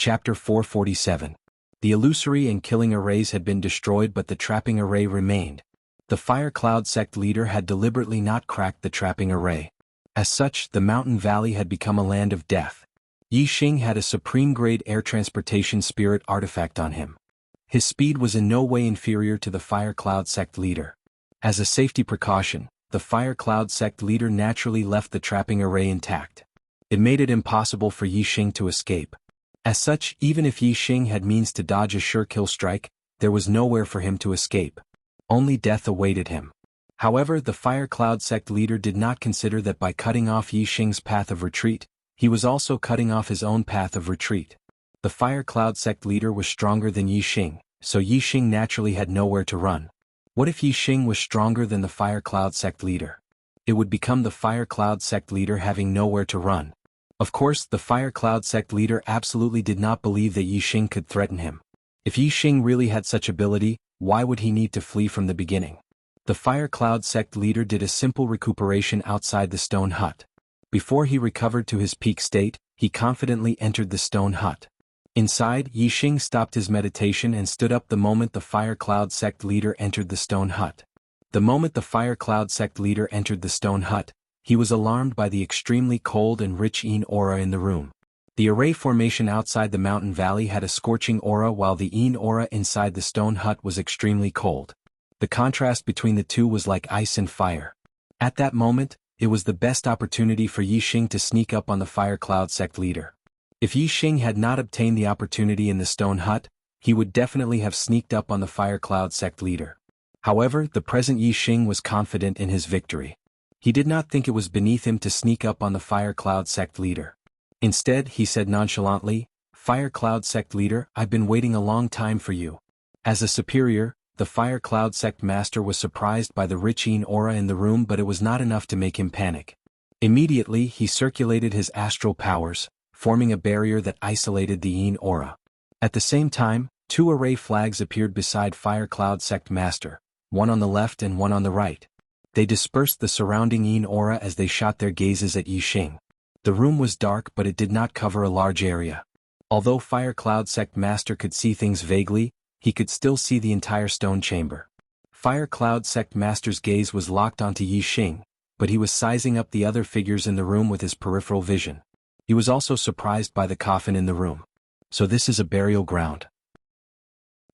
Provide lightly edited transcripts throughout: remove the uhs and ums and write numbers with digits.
Chapter 447. The illusory and killing arrays had been destroyed, but the trapping array remained. The Fire Cloud sect leader had deliberately not cracked the trapping array. As such, the mountain valley had become a land of death. Yi Xing had a supreme-grade air transportation spirit artifact on him. His speed was in no way inferior to the Fire Cloud sect leader. As a safety precaution, the Fire Cloud sect leader naturally left the trapping array intact. It made it impossible for Yi Xing to escape. As such, even if Yi Xing had means to dodge a sure kill strike, there was nowhere for him to escape. Only death awaited him. However, the Fire Cloud sect leader did not consider that by cutting off Yi Xing's path of retreat, he was also cutting off his own path of retreat. The Fire Cloud sect leader was stronger than Yi Xing, so Yi Xing naturally had nowhere to run. What if Yi Xing was stronger than the Fire Cloud sect leader? It would become the Fire Cloud sect leader having nowhere to run. Of course, the Fire Cloud sect leader absolutely did not believe that Yi Xing could threaten him. If Yi Xing really had such ability, why would he need to flee from the beginning? The Fire Cloud sect leader did a simple recuperation outside the stone hut. Before he recovered to his peak state, he confidently entered the stone hut. Inside, Yi Xing stopped his meditation and stood up the moment the Fire Cloud sect leader entered the stone hut. The moment the Fire Cloud sect leader entered the stone hut, he was alarmed by the extremely cold and rich Yin aura in the room. The array formation outside the mountain valley had a scorching aura, while the Yin aura inside the stone hut was extremely cold. The contrast between the two was like ice and fire. At that moment, it was the best opportunity for Yi Xing to sneak up on the Fire Cloud sect leader. If Yi Xing had not obtained the opportunity in the stone hut, he would definitely have sneaked up on the Fire Cloud sect leader. However, the present Yi Xing was confident in his victory. He did not think it was beneath him to sneak up on the Fire Cloud sect leader. Instead, he said nonchalantly, "Fire Cloud sect leader, I've been waiting a long time for you." As a superior, the Fire Cloud sect master was surprised by the rich Yin aura in the room, but it was not enough to make him panic. Immediately, he circulated his astral powers, forming a barrier that isolated the Yin aura. At the same time, two array flags appeared beside Fire Cloud sect master, one on the left and one on the right. They dispersed the surrounding Yin aura as they shot their gazes at Yi Xing. The room was dark, but it did not cover a large area. Although Fire Cloud sect master could see things vaguely, he could still see the entire stone chamber. Fire Cloud sect master's gaze was locked onto Yi Xing, but he was sizing up the other figures in the room with his peripheral vision. He was also surprised by the coffin in the room. So this is a burial ground.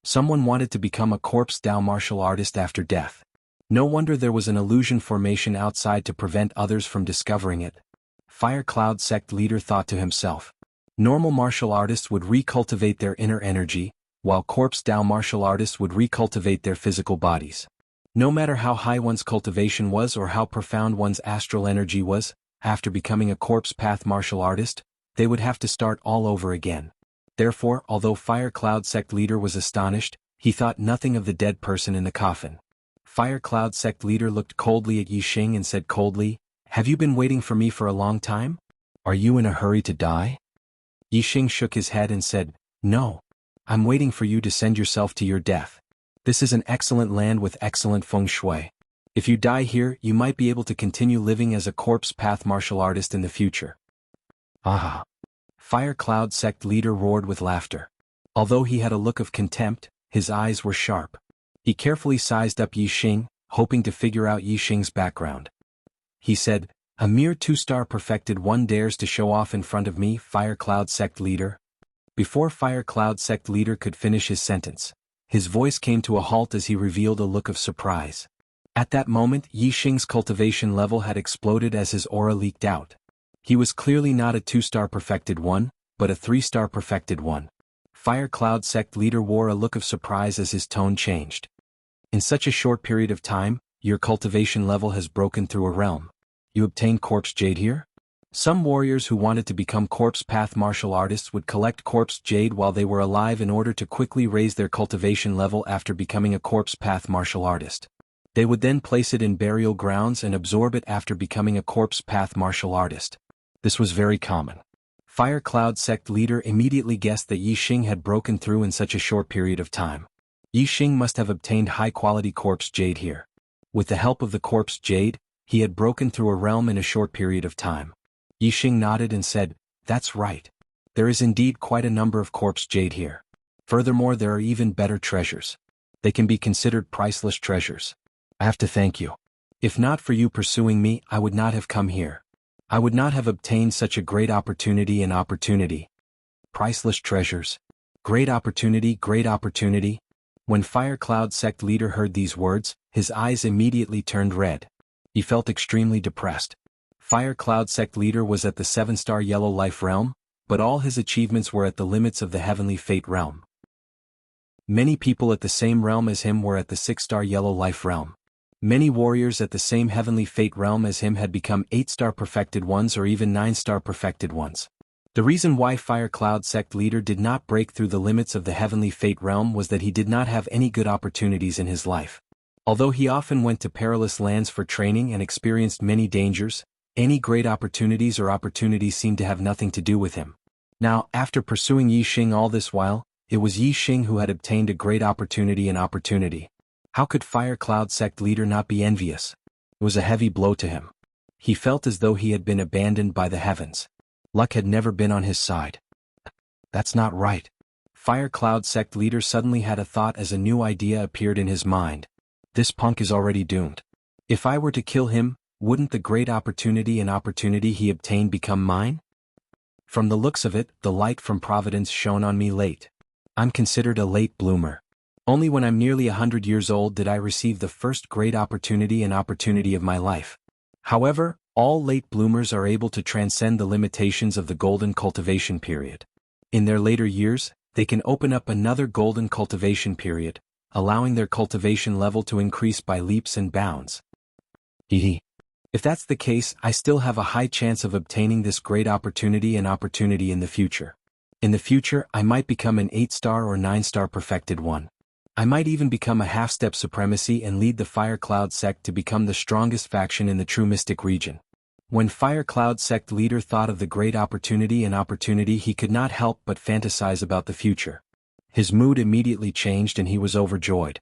Someone wanted to become a corpse Dao martial artist after death. No wonder there was an illusion formation outside to prevent others from discovering it. Fire Cloud sect leader thought to himself. Normal martial artists would recultivate their inner energy, while corpse Dao martial artists would recultivate their physical bodies. No matter how high one's cultivation was or how profound one's astral energy was, after becoming a corpse path martial artist, they would have to start all over again. Therefore, although Fire Cloud sect leader was astonished, he thought nothing of the dead person in the coffin. Fire Cloud sect leader looked coldly at Yi Xing and said coldly, "Have you been waiting for me for a long time? Are you in a hurry to die?" Yi Xing shook his head and said, "No. I'm waiting for you to send yourself to your death. This is an excellent land with excellent feng shui. If you die here, you might be able to continue living as a corpse path martial artist in the future." Ah! Fire Cloud sect leader roared with laughter. Although he had a look of contempt, his eyes were sharp. He carefully sized up Yi Xing, hoping to figure out Yi Xing's background. He said, "A mere 2-star perfected one dares to show off in front of me, Fire Cloud sect leader?" Before Fire Cloud sect leader could finish his sentence, his voice came to a halt as he revealed a look of surprise. At that moment, Yi Xing's cultivation level had exploded as his aura leaked out. He was clearly not a 2-star perfected one, but a 3-star perfected one. Fire Cloud sect leader wore a look of surprise as his tone changed. "In such a short period of time, your cultivation level has broken through a realm. You obtained corpse jade here?" Some warriors who wanted to become corpse path martial artists would collect corpse jade while they were alive in order to quickly raise their cultivation level after becoming a corpse path martial artist. They would then place it in burial grounds and absorb it after becoming a corpse path martial artist. This was very common. Fire Cloud sect leader immediately guessed that Yi Xing had broken through in such a short period of time. Yi Xing must have obtained high-quality corpse jade here. With the help of the corpse jade, he had broken through a realm in a short period of time. Yi Xing nodded and said, "That's right. There is indeed quite a number of corpse jade here. Furthermore, there are even better treasures. They can be considered priceless treasures. I have to thank you. If not for you pursuing me, I would not have come here. I would not have obtained such a great opportunity and opportunity. Priceless treasures. Great opportunity, great opportunity. When Fire Cloud sect leader heard these words, his eyes immediately turned red. He felt extremely depressed. Fire Cloud sect leader was at the 7-star yellow life realm, but all his achievements were at the limits of the heavenly fate realm. Many people at the same realm as him were at the 6-star yellow life realm. Many warriors at the same heavenly fate realm as him had become 8-star perfected ones or even 9-star perfected ones. The reason why Fire Cloud sect leader did not break through the limits of the heavenly fate realm was that he did not have any good opportunities in his life. Although he often went to perilous lands for training and experienced many dangers, any great opportunities seemed to have nothing to do with him. Now, after pursuing Yi Xing all this while, it was Yi Xing who had obtained a great opportunity and opportunity. How could Fire Cloud sect leader not be envious? It was a heavy blow to him. He felt as though he had been abandoned by the heavens. Luck had never been on his side. That's not right. Fire Cloud sect leader suddenly had a thought as a new idea appeared in his mind. This punk is already doomed. If I were to kill him, wouldn't the great opportunity and opportunity he obtained become mine? From the looks of it, the light from Providence shone on me late. I'm considered a late bloomer. Only when I'm nearly 100 years old did I receive the first great opportunity of my life. However, all late bloomers are able to transcend the limitations of the golden cultivation period. In their later years, they can open up another golden cultivation period, allowing their cultivation level to increase by leaps and bounds. If that's the case, I still have a high chance of obtaining this great opportunity in the future. In the future, I might become an 8-star or 9-star perfected one. I might even become a half-step supremacy and lead the Fire Cloud sect to become the strongest faction in the true mystic region. When Fire Cloud sect leader thought of the great opportunity he could not help but fantasize about the future. His mood immediately changed and he was overjoyed.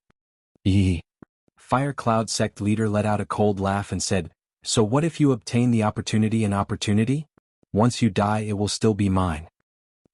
Fire Cloud sect leader let out a cold laugh and said, "So what if you obtain the opportunity? Once you die it will still be mine."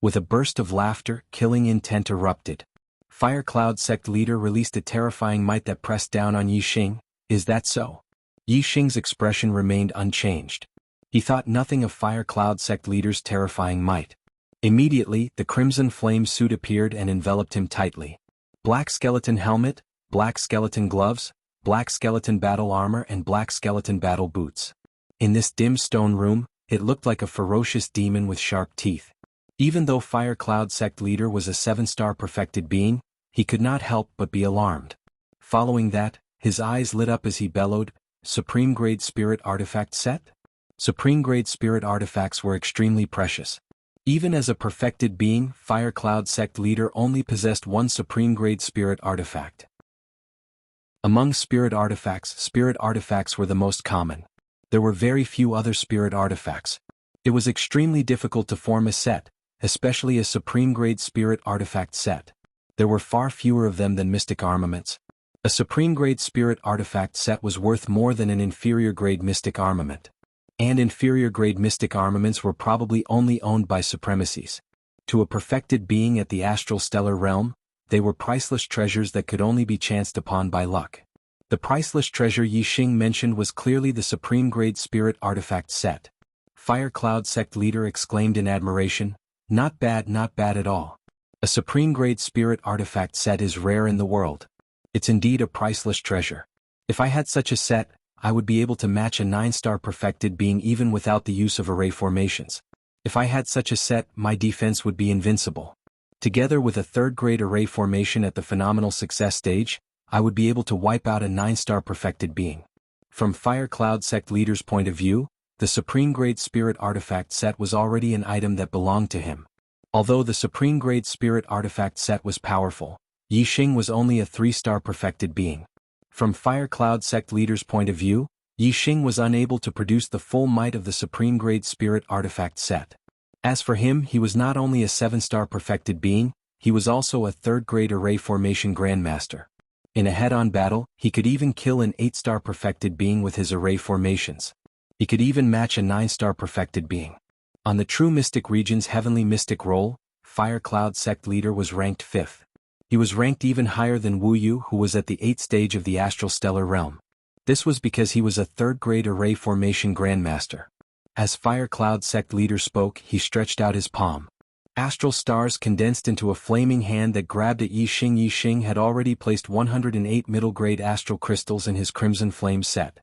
With a burst of laughter, killing intent erupted. Fire Cloud sect leader released a terrifying might that pressed down on Yi Xing. Is that so? Yi Xing's expression remained unchanged. He thought nothing of Fire Cloud sect leader's terrifying might. Immediately, the crimson flame suit appeared and enveloped him tightly. Black skeleton helmet, black skeleton gloves, black skeleton battle armor and black skeleton battle boots. In this dim stone room, it looked like a ferocious demon with sharp teeth. Even though Fire Cloud sect leader was a 7-star perfected being, he could not help but be alarmed. Following that, his eyes lit up as he bellowed, "Supreme Grade Spirit Artifact Set?" Supreme Grade Spirit Artifacts were extremely precious. Even as a perfected being, Fire Cloud sect leader only possessed one Supreme Grade Spirit Artifact. Among spirit artifacts were the most common. There were very few other spirit artifacts. It was extremely difficult to form a set, especially a Supreme Grade Spirit Artifact set. There were far fewer of them than mystic armaments. A Supreme Grade Spirit Artifact set was worth more than an inferior grade mystic armament. And inferior grade mystic armaments were probably only owned by supremacies. To a perfected being at the astral stellar realm, they were priceless treasures that could only be chanced upon by luck. The priceless treasure Yi Xing mentioned was clearly the Supreme Grade Spirit Artifact set. Fire Cloud sect leader exclaimed in admiration, not bad at all. A Supreme Grade Spirit Artifact set is rare in the world. It's indeed a priceless treasure. If I had such a set, I would be able to match a 9-star perfected being even without the use of array formations. If I had such a set, my defense would be invincible. Together with a 3rd grade array formation at the phenomenal success stage, I would be able to wipe out a 9-star perfected being. From Fire Cloud sect leader's point of view, the Supreme Grade Spirit Artifact set was already an item that belonged to him. Although the Supreme Grade Spirit Artifact set was powerful, Yi Xing was only a 3-star perfected being. From Fire Cloud sect leader's point of view, Yi Xing was unable to produce the full might of the Supreme Grade Spirit Artifact set. As for him, he was not only a 7-star perfected being, he was also a 3rd grade array formation grandmaster. In a head-on battle, he could even kill an 8-star perfected being with his array formations. He could even match a 9-star perfected being. On the True Mystic Region's Heavenly Mystic roll, Fire Cloud Sect Leader was ranked 5th. He was ranked even higher than Wuyu, who was at the 8th stage of the Astral Stellar Realm. This was because he was a 3rd-grade Array Formation Grandmaster. As Fire Cloud Sect Leader spoke, he stretched out his palm. Astral stars condensed into a flaming hand that grabbed at Yi Xing. Yi Xing had already placed 108 middle-grade astral crystals in his Crimson Flame set.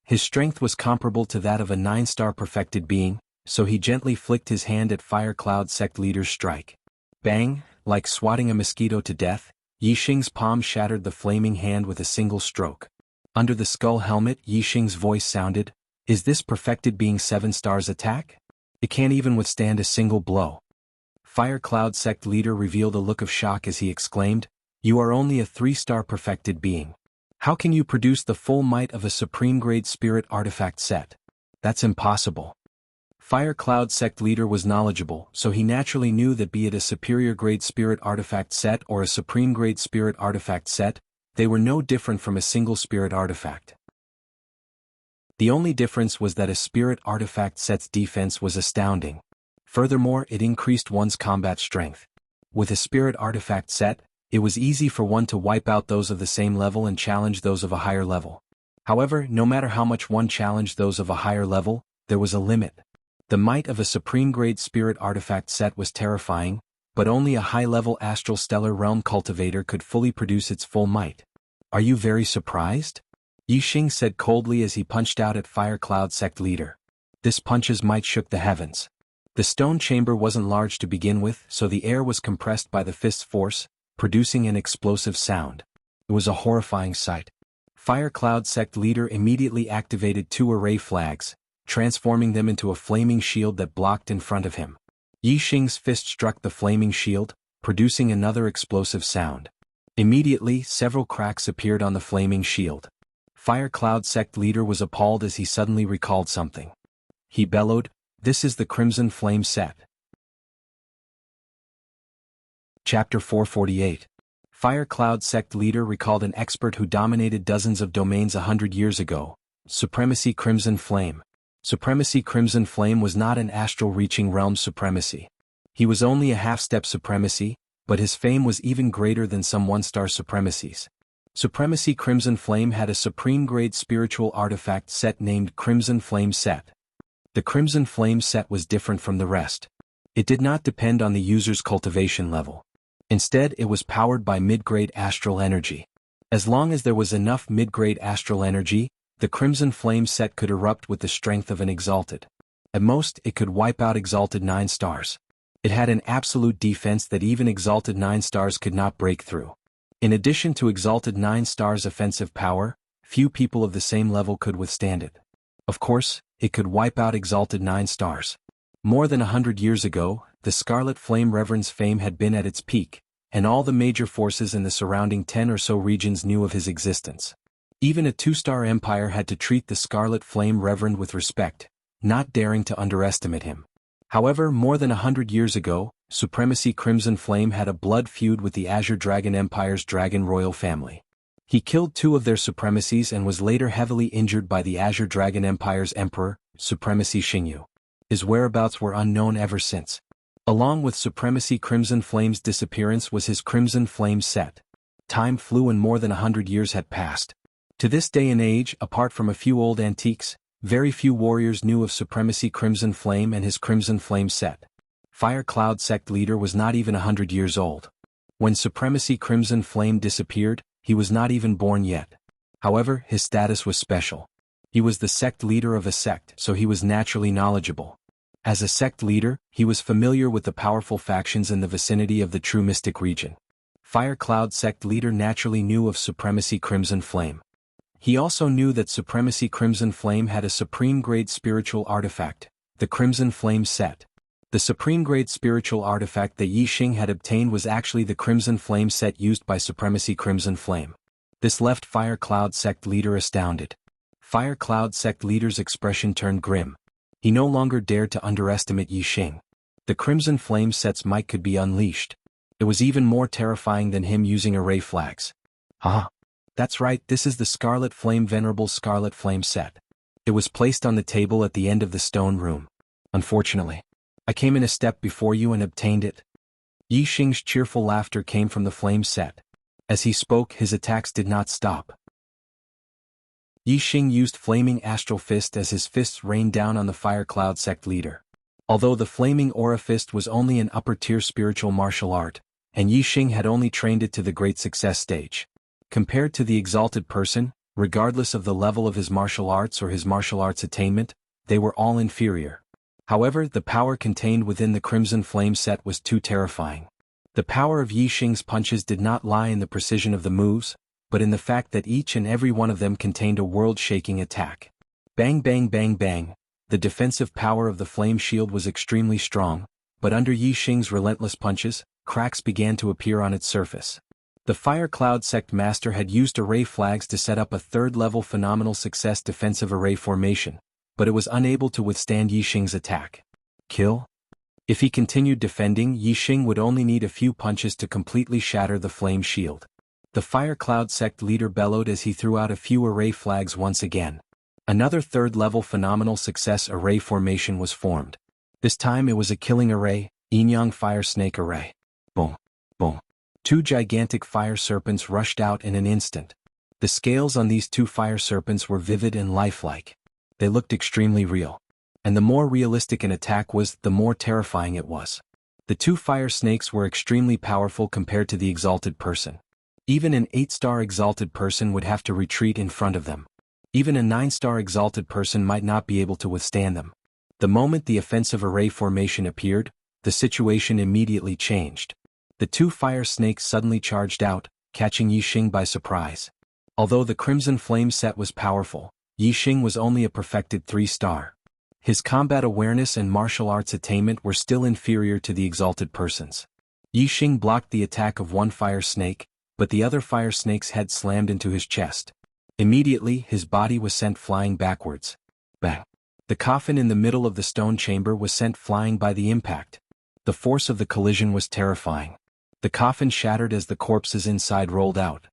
His strength was comparable to that of a 9-star perfected being, so he gently flicked his hand at Fire Cloud Sect Leader's strike. Bang! Like swatting a mosquito to death, Yi Xing's palm shattered the flaming hand with a single stroke. Under the skull helmet, Yi Xing's voice sounded, "Is this perfected being 7 stars attack? It can't even withstand a single blow." Fire Cloud Sect Leader revealed a look of shock as he exclaimed, "You are only a 3-star perfected being. How can you produce the full might of a supreme-grade spirit artifact set? That's impossible." Fire Cloud Sect Leader was knowledgeable, so he naturally knew that be it a superior-grade spirit artifact set or a supreme-grade spirit artifact set, they were no different from a single spirit artifact. The only difference was that a spirit artifact set's defense was astounding. Furthermore, it increased one's combat strength. With a spirit artifact set, it was easy for one to wipe out those of the same level and challenge those of a higher level. However, no matter how much one challenged those of a higher level, there was a limit. The might of a supreme-grade spirit artifact set was terrifying, but only a high-level astral stellar realm cultivator could fully produce its full might. "Are you very surprised?" Yi Xing said coldly as he punched out at Fire Cloud Sect Leader. This punch's might shook the heavens. The stone chamber wasn't large to begin with, so the air was compressed by the fist's force, producing an explosive sound. It was a horrifying sight. Fire Cloud Sect Leader immediately activated 2 array flags, transforming them into a flaming shield that blocked in front of him. Yi Xing's fist struck the flaming shield, producing another explosive sound. Immediately, several cracks appeared on the flaming shield. Fire Cloud Sect Leader was appalled as he suddenly recalled something. He bellowed, "This is the Crimson Flame set." Chapter 448. Fire Cloud Sect Leader recalled an expert who dominated dozens of domains 100 years ago. Supremacy Crimson Flame. Supremacy Crimson Flame was not an astral-reaching realm supremacy. He was only a half-step supremacy, but his fame was even greater than some 1-star supremacies. Supremacy Crimson Flame had a supreme-grade spiritual artifact set named Crimson Flame Set. The Crimson Flame Set was different from the rest. It did not depend on the user's cultivation level. Instead, it was powered by mid-grade astral energy. As long as there was enough mid-grade astral energy, the Crimson Flame Set could erupt with the strength of an Exalted. At most, it could wipe out Exalted 9 stars. It had an absolute defense that even Exalted 9 stars could not break through. In addition to Exalted 9 stars' offensive power, few people of the same level could withstand it. Of course, it could wipe out Exalted 9 stars. More than 100 years ago, the Scarlet Flame Reverend's fame had been at its peak, and all the major forces in the surrounding 10 or so regions knew of his existence. Even a 2-star empire had to treat the Scarlet Flame Reverend with respect, not daring to underestimate him. However, more than 100 years ago, Supremacy Crimson Flame had a blood feud with the Azure Dragon Empire's Dragon Royal family. He killed 2 of their supremacies and was later heavily injured by the Azure Dragon Empire's Emperor, Supremacy Xingyu. His whereabouts were unknown ever since. Along with Supremacy Crimson Flame's disappearance was his Crimson Flame Set. Time flew and more than 100 years had passed. To this day and age, apart from a few old antiques, very few warriors knew of Supremacy Crimson Flame and his Crimson Flame Set. Fire Cloud Sect Leader was not even 100 years old. When Supremacy Crimson Flame disappeared, he was not even born yet. However, his status was special. He was the sect leader of a sect, so he was naturally knowledgeable. As a sect leader, he was familiar with the powerful factions in the vicinity of the True Mystic region. Fire Cloud Sect Leader naturally knew of Supremacy Crimson Flame. He also knew that Supremacy Crimson Flame had a supreme-grade spiritual artifact, the Crimson Flame Set. The supreme-grade spiritual artifact that Yi Xing had obtained was actually the Crimson Flame Set used by Supremacy Crimson Flame. This left Fire Cloud Sect Leader astounded. Fire Cloud Sect Leader's expression turned grim. He no longer dared to underestimate Yi Xing. The Crimson Flame Set's might could be unleashed. It was even more terrifying than him using array flags. That's right, this is the Scarlet Flame Venerable Scarlet Flame Set. It was placed on the table at the end of the stone room. Unfortunately, I came in a step before you and obtained it. Yi Xing's cheerful laughter came from the flame set. As he spoke, his attacks did not stop. Yi Xing used Flaming Astral Fist as his fists rained down on the Fire Cloud sect leader. Although the Flaming Aura Fist was only an upper-tier spiritual martial art, and Yi Xing had only trained it to the great success stage. Compared to the exalted person, regardless of the level of his martial arts or his martial arts attainment, they were all inferior. However, the power contained within the Crimson Flame set was too terrifying. The power of Yi Xing's punches did not lie in the precision of the moves, but in the fact that each and every one of them contained a world-shaking attack. Bang bang bang bang, the defensive power of the flame shield was extremely strong, but under Yi Xing's relentless punches, cracks began to appear on its surface. The Fire Cloud sect master had used array flags to set up a third-level phenomenal success defensive array formation, but it was unable to withstand Yi Xing's attack. Kill? If he continued defending, Yi Xing would only need a few punches to completely shatter the flame shield. The Fire Cloud sect leader bellowed as he threw out a few array flags once again. Another third-level phenomenal success array formation was formed. This time it was a killing array, Yin-Yang Fire Snake Array. Boom, boom. Two gigantic fire serpents rushed out in an instant. The scales on these two fire serpents were vivid and lifelike. They looked extremely real. And the more realistic an attack was, the more terrifying it was. The two fire snakes were extremely powerful compared to the exalted person. Even an 8-star exalted person would have to retreat in front of them. Even a 9-star exalted person might not be able to withstand them. The moment the offensive array formation appeared, the situation immediately changed. The two fire snakes suddenly charged out, catching Yi Xing by surprise. Although the Crimson Flame set was powerful, Yi Xing was only a perfected 3-star. His combat awareness and martial arts attainment were still inferior to the exalted person's. Yi Xing blocked the attack of one fire snake, but the other fire snake's head slammed into his chest. Immediately, his body was sent flying backwards. Bang! The coffin in the middle of the stone chamber was sent flying by the impact. The force of the collision was terrifying. The coffin shattered as the corpses inside rolled out.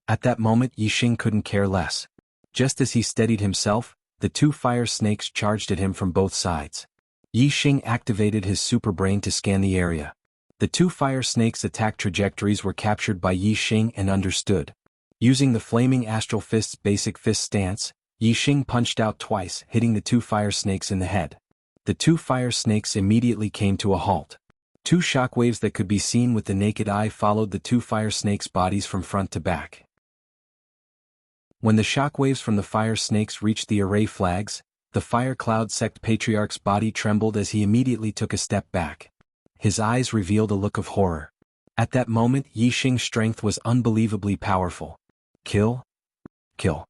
At that moment, Yi Xing couldn't care less. Just as he steadied himself, the two fire snakes charged at him from both sides. Yi Xing activated his super brain to scan the area. The two fire snakes' attack trajectories were captured by Yi Xing and understood. Using the Flaming Astral Fist's basic fist stance, Yi Xing punched out twice, hitting the two fire snakes in the head. The two fire snakes immediately came to a halt. Two shockwaves that could be seen with the naked eye followed the two fire snakes' bodies from front to back. When the shockwaves from the fire snakes reached the array flags, the Fire Cloud sect patriarch's body trembled as he immediately took a step back. His eyes revealed a look of horror. At that moment, Yi Xing's strength was unbelievably powerful. Kill? Kill.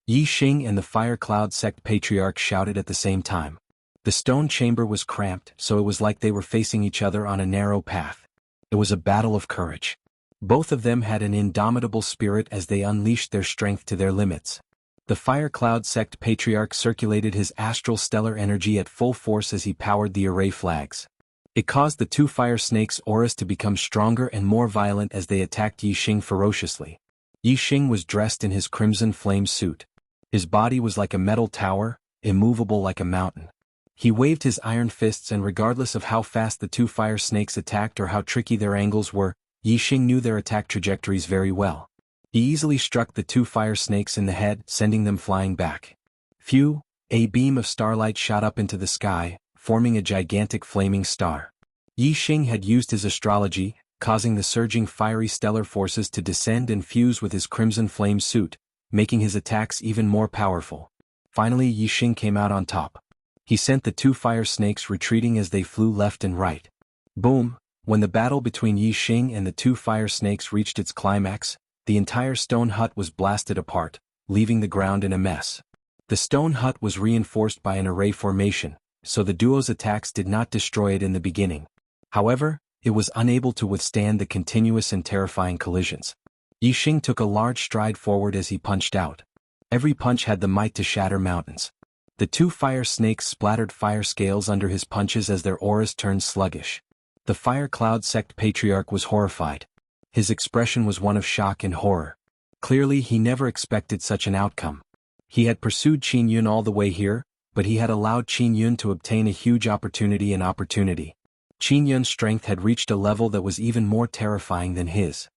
Yi Xing and the Fire Cloud sect patriarch shouted at the same time. The stone chamber was cramped, so it was like they were facing each other on a narrow path. It was a battle of courage. Both of them had an indomitable spirit as they unleashed their strength to their limits. The Fire Cloud sect patriarch circulated his astral stellar energy at full force as he powered the array flags. It caused the two fire snakes' auras to become stronger and more violent as they attacked Yi Xing ferociously. Yi Xing was dressed in his crimson flame suit. His body was like a metal tower, immovable like a mountain. He waved his iron fists, and regardless of how fast the two fire snakes attacked or how tricky their angles were, Yi Xing knew their attack trajectories very well. He easily struck the two fire snakes in the head, sending them flying back. Phew! A beam of starlight shot up into the sky, forming a gigantic flaming star. Yi Xing had used his astrology, causing the surging fiery stellar forces to descend and fuse with his crimson flame suit, making his attacks even more powerful. Finally, Yi Xing came out on top. He sent the two fire snakes retreating as they flew left and right. Boom! When the battle between Yi Xing and the two fire snakes reached its climax, the entire stone hut was blasted apart, leaving the ground in a mess. The stone hut was reinforced by an array formation, so the duo's attacks did not destroy it in the beginning. However, it was unable to withstand the continuous and terrifying collisions. Yi Xing took a large stride forward as he punched out. Every punch had the might to shatter mountains. The two fire snakes splattered fire scales under his punches as their auras turned sluggish. The Fire Cloud sect patriarch was horrified. His expression was one of shock and horror. Clearly, he never expected such an outcome. He had pursued Qin Yun all the way here, but he had allowed Qin Yun to obtain a huge opportunity. Qin Yun's strength had reached a level that was even more terrifying than his.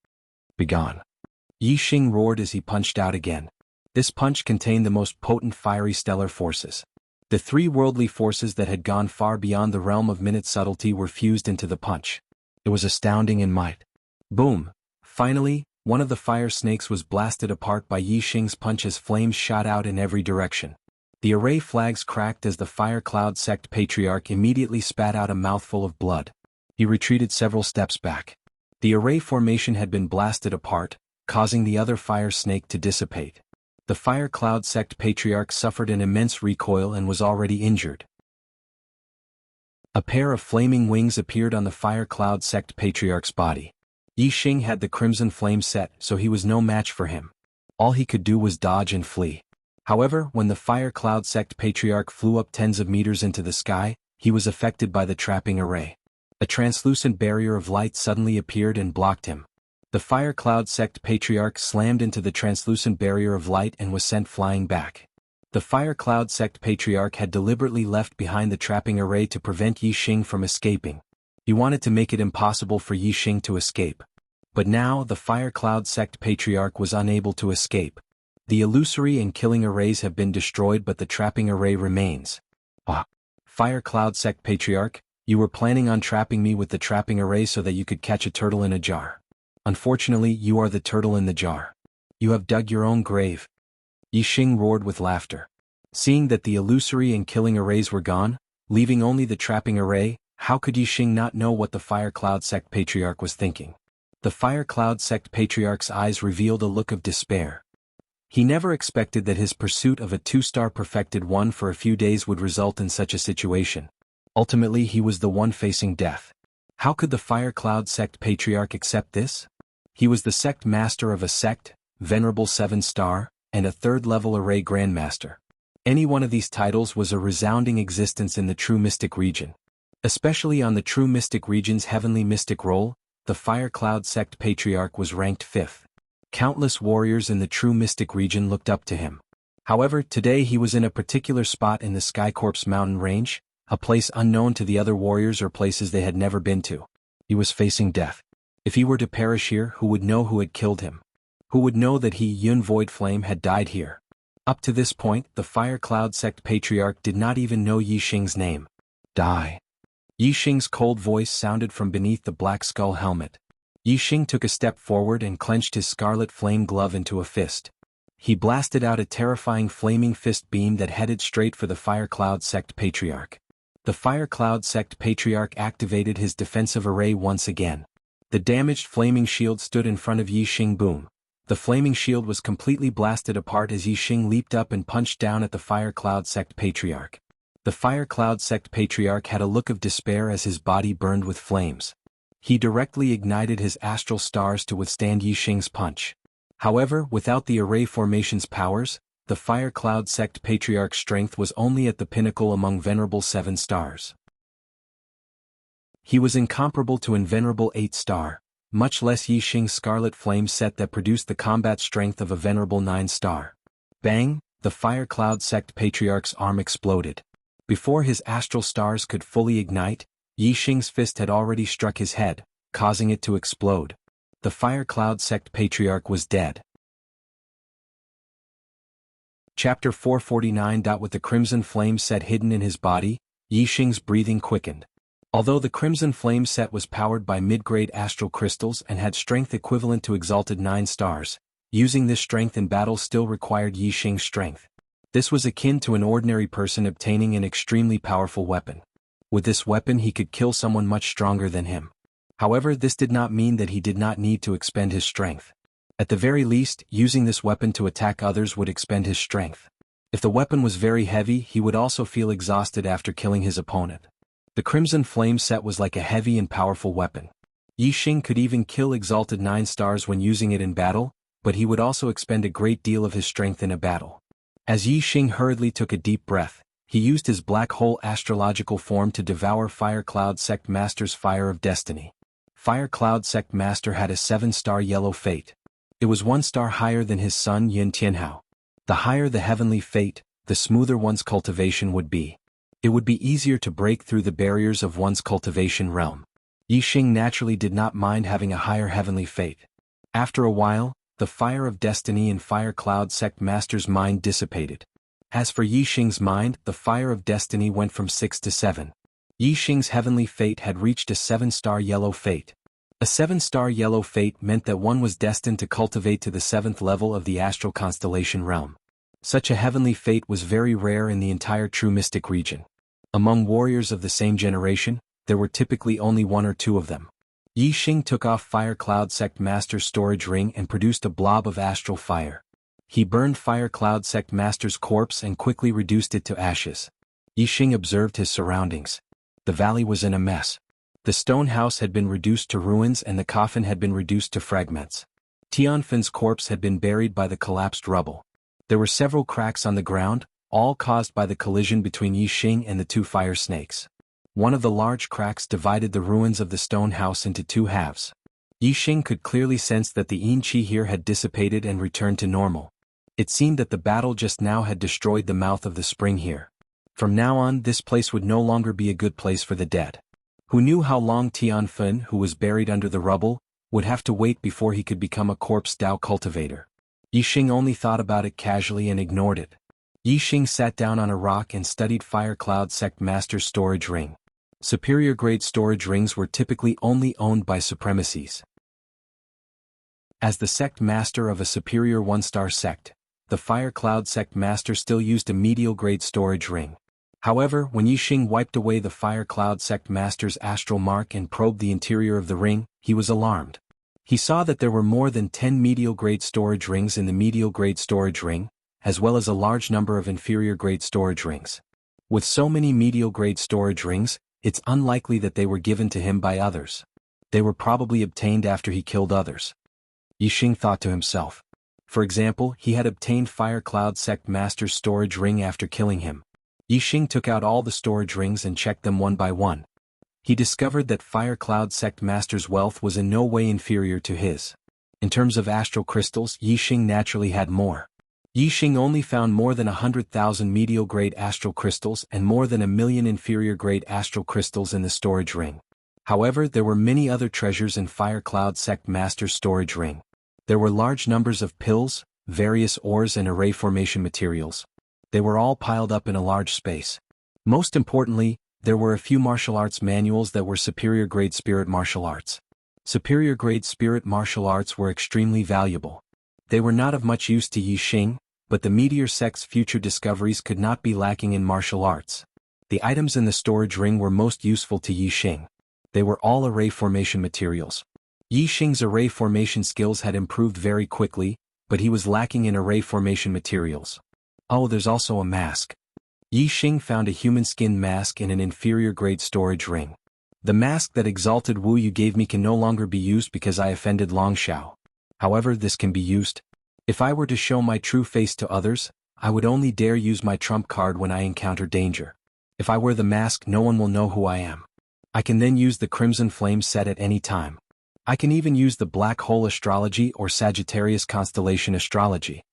Begone! Yi Xing roared as he punched out again. This punch contained the most potent fiery stellar forces. The three worldly forces that had gone far beyond the realm of minute subtlety were fused into the punch. It was astounding in might. Boom! Finally, one of the fire snakes was blasted apart by Yi Xing's punch as flames shot out in every direction. The array flags cracked as the Fire Cloud Sect Patriarch immediately spat out a mouthful of blood. He retreated several steps back. The array formation had been blasted apart, causing the other fire snake to dissipate. The Fire Cloud Sect Patriarch suffered an immense recoil and was already injured. A pair of flaming wings appeared on the Fire Cloud Sect Patriarch's body. Yi Xing had the Crimson Flame set, so he was no match for him. All he could do was dodge and flee. However, when the Fire Cloud Sect Patriarch flew up tens of meters into the sky, he was affected by the trapping array. A translucent barrier of light suddenly appeared and blocked him. The Fire Cloud Sect Patriarch slammed into the translucent barrier of light and was sent flying back. The Fire Cloud Sect Patriarch had deliberately left behind the trapping array to prevent Yi Xing from escaping. He wanted to make it impossible for Yi Xing to escape. But now the Fire Cloud Sect Patriarch was unable to escape. The illusory and killing arrays have been destroyed, but the trapping array remains. Fire Cloud Sect Patriarch, you were planning on trapping me with the trapping array so that you could catch a turtle in a jar. Unfortunately, you are the turtle in the jar. You have dug your own grave. Yi Xing roared with laughter. Seeing that the illusory and killing arrays were gone, leaving only the trapping array, how could Yi Xing not know what the Fire Cloud Sect Patriarch was thinking? The Fire Cloud Sect Patriarch's eyes revealed a look of despair. He never expected that his pursuit of a 2-star perfected one for a few days would result in such a situation. Ultimately, he was the one facing death. How could the Fire Cloud Sect Patriarch accept this? He was the sect master of a sect, Venerable 7-star, and a 3rd-level array grandmaster. Any one of these titles was a resounding existence in the True Mystic region. Especially on the True Mystic region's heavenly mystic roll, the Fire Cloud Sect Patriarch was ranked 5th. Countless warriors in the True Mystic region looked up to him. However, today he was in a particular spot in the Skycorpse mountain range, a place unknown to the other warriors or places they had never been to. He was facing death. If he were to perish here, who would know who had killed him? Who would know that he, Yun Voidflame, had died here? Up to this point, the Fire Cloud Sect Patriarch did not even know Yi Xing's name. Die. Yi Xing's cold voice sounded from beneath the black skull helmet. Yi Xing took a step forward and clenched his scarlet flame glove into a fist. He blasted out a terrifying flaming fist beam that headed straight for the Fire Cloud Sect Patriarch. The Fire Cloud Sect Patriarch activated his defensive array once again. The damaged flaming shield stood in front of Yi Xing. Boom. The flaming shield was completely blasted apart as Yi Xing leaped up and punched down at the Fire Cloud Sect Patriarch. The Fire Cloud Sect Patriarch had a look of despair as his body burned with flames. He directly ignited his astral stars to withstand Yi Xing's punch. However, without the array formation's powers, the Fire Cloud Sect Patriarch's strength was only at the pinnacle among Venerable 7 stars. He was incomparable to Invenerable 8-star, much less Yi Xing's Scarlet Flame set that produced the combat strength of a Venerable 9-star. Bang! The Fire Cloud Sect Patriarch's arm exploded. Before his astral stars could fully ignite, Yi Xing's fist had already struck his head, causing it to explode. The Fire Cloud Sect Patriarch was dead. Chapter 449. With the Crimson Flame set hidden in his body, Yi Xing's breathing quickened. Although the Crimson Flame set was powered by mid-grade astral crystals and had strength equivalent to Exalted 9 stars, using this strength in battle still required Yi Xing's strength. This was akin to an ordinary person obtaining an extremely powerful weapon. With this weapon he could kill someone much stronger than him. However, this did not mean that he did not need to expend his strength. At the very least, using this weapon to attack others would expend his strength. If the weapon was very heavy, he would also feel exhausted after killing his opponent. The Crimson Flame set was like a heavy and powerful weapon. Yi Xing could even kill Exalted 9 stars when using it in battle, but he would also expend a great deal of his strength in a battle. As Yi Xing hurriedly took a deep breath, he used his black hole astrological form to devour Fire Cloud Sect Master's Fire of Destiny. Fire Cloud Sect Master had a 7-star yellow fate. It was 1 star higher than his son Yin Tianhao. The higher the heavenly fate, the smoother one's cultivation would be. It would be easier to break through the barriers of one's cultivation realm. Yixing naturally did not mind having a higher heavenly fate. After a while, the fire of destiny in Fire Cloud Sect Master's mind dissipated. As for Yixing's mind, the fire of destiny went from 6 to 7. Yixing's heavenly fate had reached a 7-star yellow fate. A 7-star yellow fate meant that one was destined to cultivate to the 7th level of the astral constellation realm. Such a heavenly fate was very rare in the entire true mystic region. Among warriors of the same generation, there were typically only 1 or 2 of them. Yixing took off Fire Cloud Sect Master's storage ring and produced a blob of astral fire. He burned Fire Cloud Sect Master's corpse and quickly reduced it to ashes. Yixing observed his surroundings. The valley was in a mess. The stone house had been reduced to ruins and the coffin had been reduced to fragments. Tianfan's corpse had been buried by the collapsed rubble. There were several cracks on the ground, all caused by the collision between Yixing and the 2 fire snakes. One of the large cracks divided the ruins of the stone house into 2 halves. Yixing could clearly sense that the yin qi here had dissipated and returned to normal. It seemed that the battle just now had destroyed the mouth of the spring here. From now on, this place would no longer be a good place for the dead. Who knew how long Tianfen, who was buried under the rubble, would have to wait before he could become a corpse Dao cultivator? Yixing only thought about it casually and ignored it. Yixing sat down on a rock and studied Fire Cloud Sect Master's storage ring. Superior grade storage rings were typically only owned by supremacies. As the sect master of a superior 1-star sect, the Fire Cloud Sect Master still used a medial grade storage ring. However, when Yixing wiped away the Fire Cloud Sect Master's astral mark and probed the interior of the ring, he was alarmed. He saw that there were more than 10 medial grade storage rings in the medial grade storage ring, as well as a large number of inferior grade storage rings. With so many medial grade storage rings, it's unlikely that they were given to him by others. They were probably obtained after he killed others. Yixing thought to himself. For example, he had obtained Fire Cloud Sect Master's storage ring after killing him. Yixing took out all the storage rings and checked them one by one. He discovered that Fire Cloud Sect Master's wealth was in no way inferior to his. In terms of astral crystals, Yixing naturally had more. Yixing only found more than 100,000 medial grade astral crystals and more than 1,000,000 inferior grade astral crystals in the storage ring. However, there were many other treasures in Fire Cloud Sect Master's storage ring. There were large numbers of pills, various ores and array formation materials. They were all piled up in a large space. Most importantly, there were a few martial arts manuals that were superior grade spirit martial arts. Superior grade spirit martial arts were extremely valuable. They were not of much use to Yixing, but the Meteor Sect's future discoveries could not be lacking in martial arts. The items in the storage ring were most useful to Yixing. They were all array formation materials. Yixing's array formation skills had improved very quickly, but he was lacking in array formation materials. Oh, there's also a mask. Yixing found a human skin mask in an inferior grade storage ring. The mask that Exalted Wu Yu gave me can no longer be used because I offended Longshao. However, this can be used. If I were to show my true face to others, I would only dare use my trump card when I encounter danger. If I wear the mask, no one will know who I am. I can then use the Crimson Flame set at any time. I can even use the Black Hole Astrology or Sagittarius Constellation Astrology.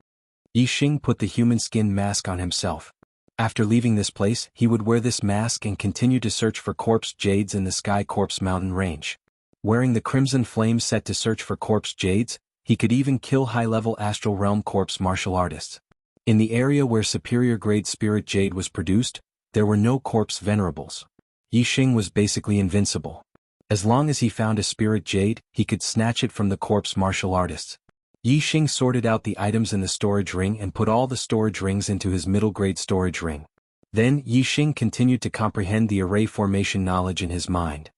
Yixing put the human skin mask on himself. After leaving this place, he would wear this mask and continue to search for corpse jades in the Sky Corpse Mountain range. Wearing the Crimson Flame set to search for corpse jades, he could even kill high-level Astral Realm corpse martial artists. In the area where superior grade spirit jade was produced, there were no corpse venerables. Yixing was basically invincible. As long as he found a spirit jade, he could snatch it from the corpse martial artists. Yixing sorted out the items in the storage ring and put all the storage rings into his middle grade storage ring. Then Yixing continued to comprehend the array formation knowledge in his mind.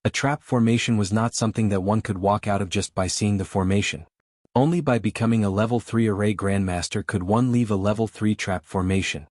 A trap formation was not something that one could walk out of just by seeing the formation. Only by becoming a level 3 array grandmaster could one leave a level 3 trap formation.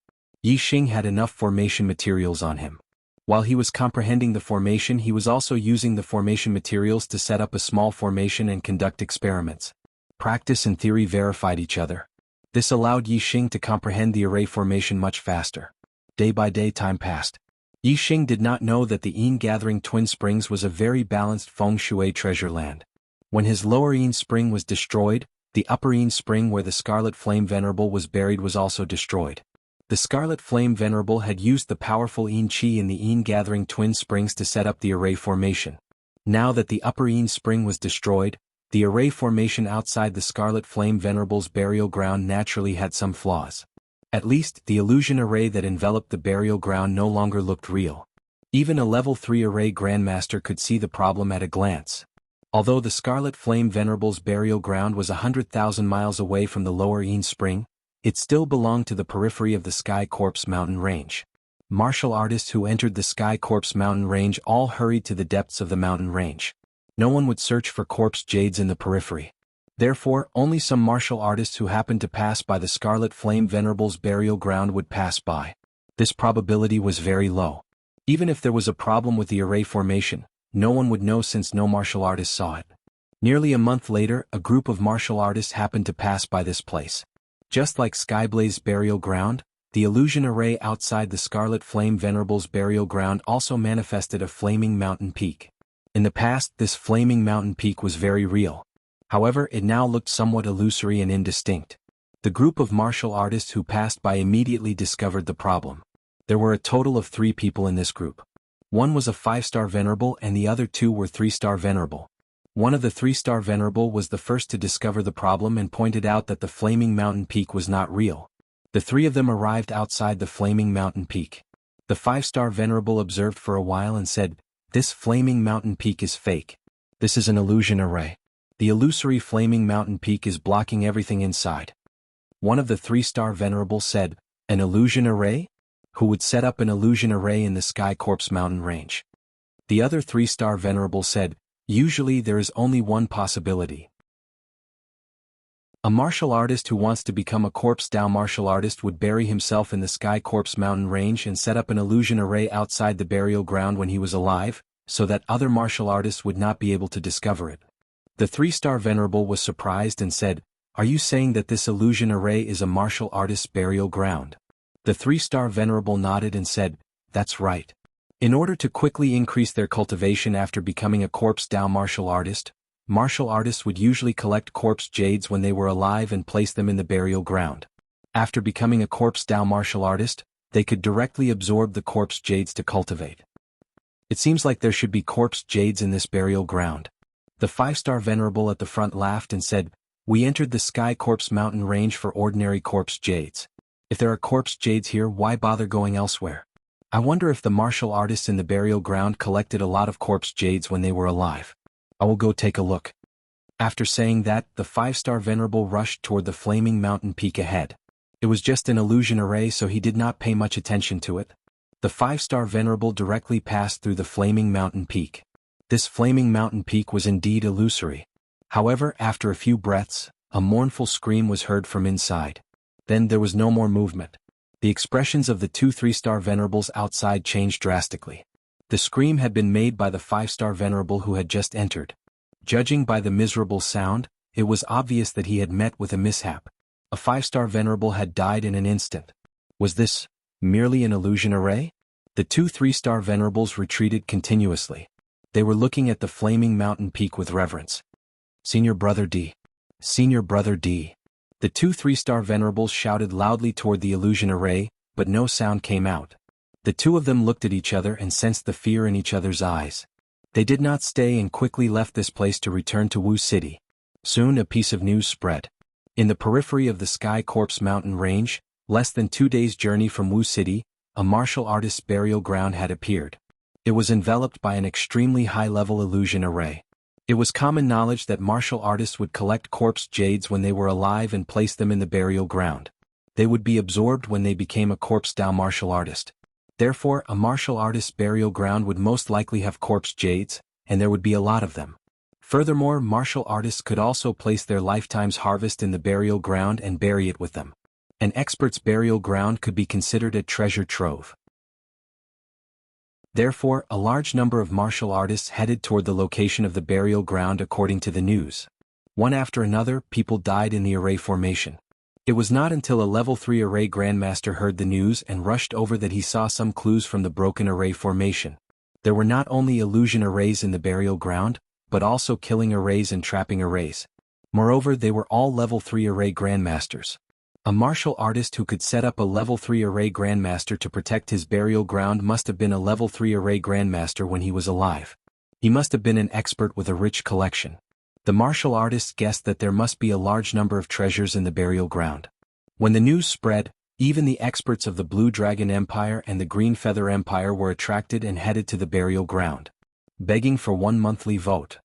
Yixing had enough formation materials on him. While he was comprehending the formation, he was also using the formation materials to set up a small formation and conduct experiments. Practice and theory verified each other. This allowed Yixing to comprehend the array formation much faster. Day by day time passed. Yixing did not know that the Yin Gathering Twin Springs was a very balanced feng shui treasure land. When his lower Yin spring was destroyed, The upper Yin spring where the Scarlet Flame Venerable was buried was also destroyed. The Scarlet Flame Venerable had used the powerful Yin Qi in the Yin gathering twin springs to set up the array formation. Now that the upper Yin spring was destroyed, the array formation outside the Scarlet Flame Venerable's burial ground naturally had some flaws. At least, the illusion array that enveloped the burial ground no longer looked real. Even a level 3 array grandmaster could see the problem at a glance. Although the Scarlet Flame Venerable's burial ground was 100,000 miles away from the lower Yin spring, it still belonged to the periphery of the Sky Corpse mountain range. Martial artists who entered the Sky Corpse mountain range all hurried to the depths of the mountain range. No one would search for corpse jades in the periphery. Therefore, only some martial artists who happened to pass by the Scarlet Flame Venerable's burial ground would pass by. This probability was very low. Even if there was a problem with the array formation, no one would know since no martial artist saw it. Nearly a month later, a group of martial artists happened to pass by this place. Just like Skyblaze's burial ground, the illusion array outside the Scarlet Flame Venerable's burial ground also manifested a flaming mountain peak. In the past, this flaming mountain peak was very real. However, it now looked somewhat illusory and indistinct. The group of martial artists who passed by immediately discovered the problem. There were a total of 3 people in this group. One was a 5-star venerable and the other 2 were 3-star venerable. One of the 3-star venerable was the first to discover the problem and pointed out that the flaming mountain peak was not real. The 3 of them arrived outside the flaming mountain peak. The 5-star venerable observed for a while and said, "This flaming mountain peak is fake. This is an illusion array. The illusory flaming mountain peak is blocking everything inside." One of the 3-star venerable said, "An illusion array? Who would set up an illusion array in the Sky Corpse mountain range?" The other 3-star venerable said, "Usually there is only one possibility. A martial artist who wants to become a corpse Dao martial artist would bury himself in the Sky Corpse mountain range and set up an illusion array outside the burial ground when he was alive, so that other martial artists would not be able to discover it." The 3-star venerable was surprised and said, "Are you saying that this illusion array is a martial artist's burial ground?" The 3-star venerable nodded and said, "That's right. In order to quickly increase their cultivation after becoming a corpse Dao martial artists would usually collect corpse jades when they were alive and place them in the burial ground. After becoming a corpse Dao martial artist, they could directly absorb the corpse jades to cultivate. It seems like there should be corpse jades in this burial ground." The 5-star venerable at the front laughed and said, "We entered the Sky Corpse mountain range for ordinary corpse jades. If there are corpse jades here, why bother going elsewhere? I wonder if the martial artists in the burial ground collected a lot of corpse jades when they were alive. I will go take a look." After saying that, the 5-star venerable rushed toward the flaming mountain peak ahead. It was just an illusion array, so he did not pay much attention to it. The 5-star venerable directly passed through the flaming mountain peak. This flaming mountain peak was indeed illusory. However, after a few breaths, a mournful scream was heard from inside. Then there was no more movement. The expressions of the 2 3-star venerables outside changed drastically. The scream had been made by the 5-star venerable who had just entered. Judging by the miserable sound, it was obvious that he had met with a mishap. A 5-star venerable had died in an instant. Was this merely an illusion array? The 2 3-star venerables retreated continuously. They were looking at the flaming mountain peak with reverence. "Senior Brother D. Senior Brother D." The 2 3-star venerables shouted loudly toward the illusion array, but no sound came out. The 2 of them looked at each other and sensed the fear in each other's eyes. They did not stay and quickly left this place to return to Wu City. Soon a piece of news spread. In the periphery of the Sky Corpse mountain range, less than 2 days' journey from Wu City, a martial artist's burial ground had appeared. It was enveloped by an extremely high-level illusion array. It was common knowledge that martial artists would collect corpse jades when they were alive and place them in the burial ground. They would be absorbed when they became a corpse Dao martial artist. Therefore, a martial artist's burial ground would most likely have corpse jades, and there would be a lot of them. Furthermore, martial artists could also place their lifetime's harvest in the burial ground and bury it with them. An expert's burial ground could be considered a treasure trove. Therefore, a large number of martial artists headed toward the location of the burial ground according to the news. One after another, people died in the array formation. It was not until a level 3 array grandmaster heard the news and rushed over that he saw some clues from the broken array formation. There were not only illusion arrays in the burial ground, but also killing arrays and trapping arrays. Moreover, they were all level 3 array grandmasters. A martial artist who could set up a level 3 array grandmaster to protect his burial ground must have been a level 3 array grandmaster when he was alive. He must have been an expert with a rich collection. The martial artists guessed that there must be a large number of treasures in the burial ground. When the news spread, even the experts of the Blue Dragon Empire and the Green Feather Empire were attracted and headed to the burial ground, begging for one monthly vote.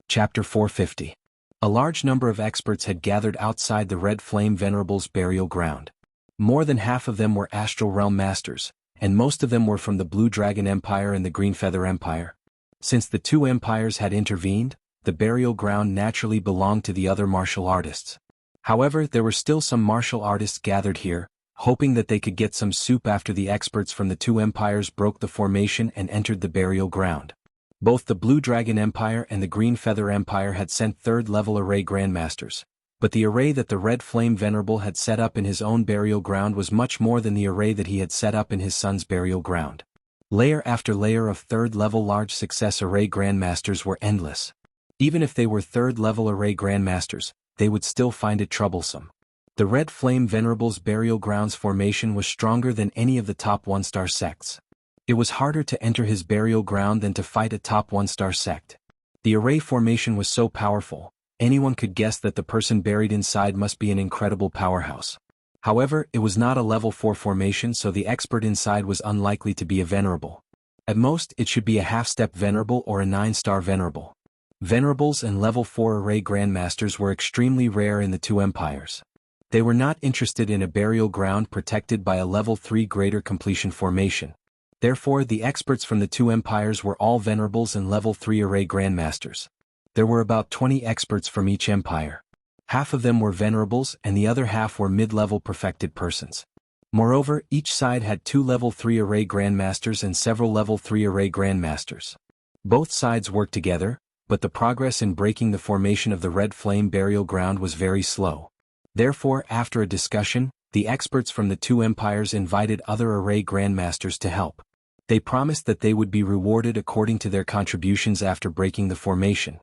Chapter 450. A large number of experts had gathered outside the Red Flame Venerable's burial ground. More than half of them were Astral Realm Masters, and most of them were from the Blue Dragon Empire and the Green Feather Empire. Since the two empires had intervened, the burial ground naturally belonged to the other martial artists. However, there were still some martial artists gathered here, hoping that they could get some soup after the experts from the two empires broke the formation and entered the burial ground. Both the Blue Dragon Empire and the Green Feather Empire had sent third-level array grandmasters, but the array that the Red Flame Venerable had set up in his own burial ground was much more than the array that he had set up in his son's burial ground. Layer after layer of third-level large success array grandmasters were endless. Even if they were third-level array grandmasters, they would still find it troublesome. The Red Flame Venerable's burial grounds formation was stronger than any of the top 1-star sects. It was harder to enter his burial ground than to fight a top 1-star sect. The array formation was so powerful, anyone could guess that the person buried inside must be an incredible powerhouse. However, it was not a level 4 formation, so the expert inside was unlikely to be a venerable. At most, it should be a half-step venerable or a 9-star venerable. Venerables and level 4 array grandmasters were extremely rare in the two empires. They were not interested in a burial ground protected by a level 3 greater completion formation. Therefore, the experts from the two empires were all venerables and level 3 array grandmasters. There were about 20 experts from each empire. Half of them were venerables and the other half were mid-level perfected persons. Moreover, each side had 2 level 3 array grandmasters and several level 3 array grandmasters. Both sides worked together, but the progress in breaking the formation of the Red Flame burial ground was very slow. Therefore, after a discussion, the experts from the two empires invited other array grandmasters to help. They promised that they would be rewarded according to their contributions after breaking the formation.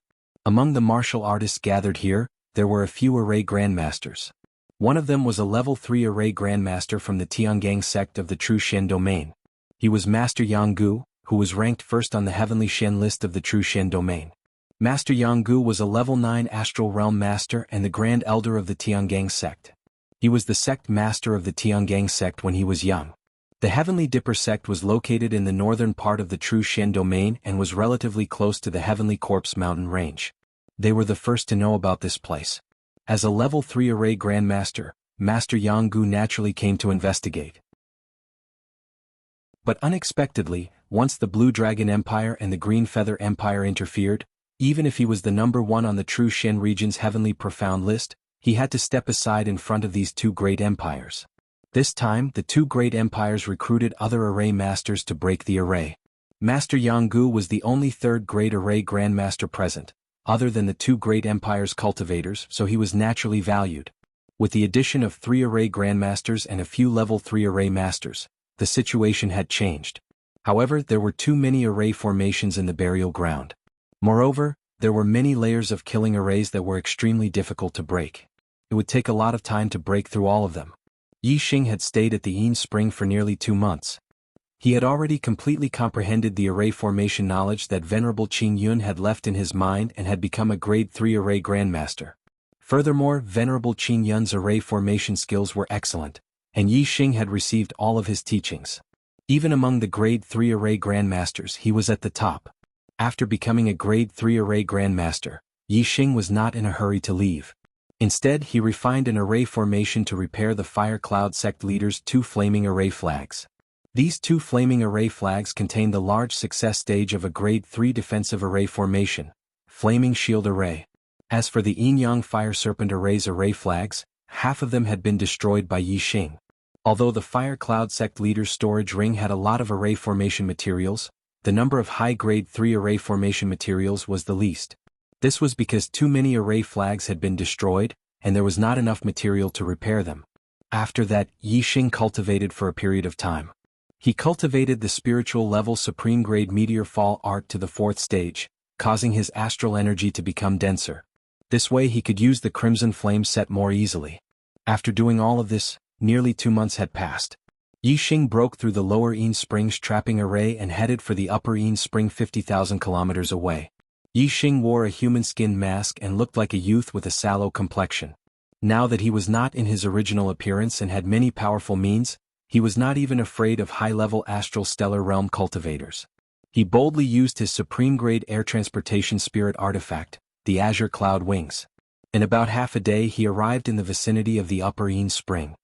Among the martial artists gathered here, there were a few array grandmasters. One of them was a level 3 array grandmaster from the Tiangang sect of the True Shen domain. He was Master Jianghu, who was ranked first on the Heavenly Shen list of the True Shen domain. Master Jianghu was a level 9 Astral Realm Master and the Grand Elder of the Tiangang sect. He was the sect master of the Tiangang sect when he was young. The Heavenly Dipper sect was located in the northern part of the True Shen domain and was relatively close to the Heavenly Corpse mountain range. They were the first to know about this place. As a level 3 array grandmaster, Master Jianghu naturally came to investigate. But unexpectedly, once the Blue Dragon Empire and the Green Feather Empire interfered, even if he was the number 1 on the True Shen region's Heavenly Profound list, he had to step aside in front of these two great empires. This time, the two great empires recruited other array masters to break the array. Master Jianghu was the only third great array grandmaster present, other than the two great empires' cultivators, so he was naturally valued. With the addition of 3 array grandmasters and a few level 3 array masters, the situation had changed. However, there were too many array formations in the burial ground. Moreover, there were many layers of killing arrays that were extremely difficult to break. It would take a lot of time to break through all of them. Yi Xing had stayed at the Yin Spring for nearly 2 months. He had already completely comprehended the array formation knowledge that Venerable Qing Yun had left in his mind and had become a grade 3 array grandmaster. Furthermore, Venerable Qing Yun's array formation skills were excellent, and Yi Xing had received all of his teachings. Even among the grade 3 array grandmasters, he was at the top. After becoming a grade 3 array grandmaster, Yi Xing was not in a hurry to leave. Instead, he refined an array formation to repair the Fire Cloud sect leader's 2 flaming array flags. These 2 flaming array flags contain the large success stage of a grade 3 defensive array formation, Flaming Shield Array. As for the Yin Yang Fire Serpent Array's array flags, half of them had been destroyed by Yi Xing. Although the Fire Cloud sect leader's storage ring had a lot of array formation materials, the number of high-grade 3 array formation materials was the least. This was because too many array flags had been destroyed, and there was not enough material to repair them. After that, Yi Xing cultivated for a period of time. He cultivated the spiritual level supreme grade meteor fall art to the 4th stage, causing his astral energy to become denser. This way he could use the crimson flame set more easily. After doing all of this, nearly 2 months had passed. Yixing broke through the lower Yin Springs trapping array and headed for the upper Yin Spring 50,000 kilometers away. Yixing wore a human skin mask and looked like a youth with a sallow complexion. Now that he was not in his original appearance and had many powerful means, he was not even afraid of high-level astral stellar realm cultivators. He boldly used his supreme-grade air transportation spirit artifact, the Azure Cloud Wings. In about half a day he arrived in the vicinity of the upper Yin Spring.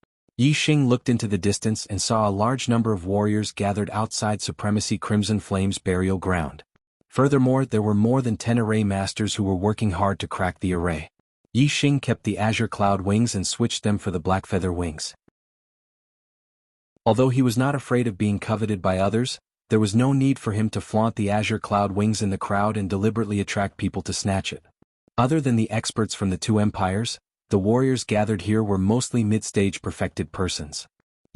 Yixing looked into the distance and saw a large number of warriors gathered outside Supremacy Crimson Flame's burial ground. Furthermore, there were more than 10 array masters who were working hard to crack the array. Yixing kept the Azure Cloud Wings and switched them for the Black Feather Wings. Although he was not afraid of being coveted by others, there was no need for him to flaunt the Azure Cloud Wings in the crowd and deliberately attract people to snatch it. Other than the experts from the two empires, the warriors gathered here were mostly mid-stage perfected persons.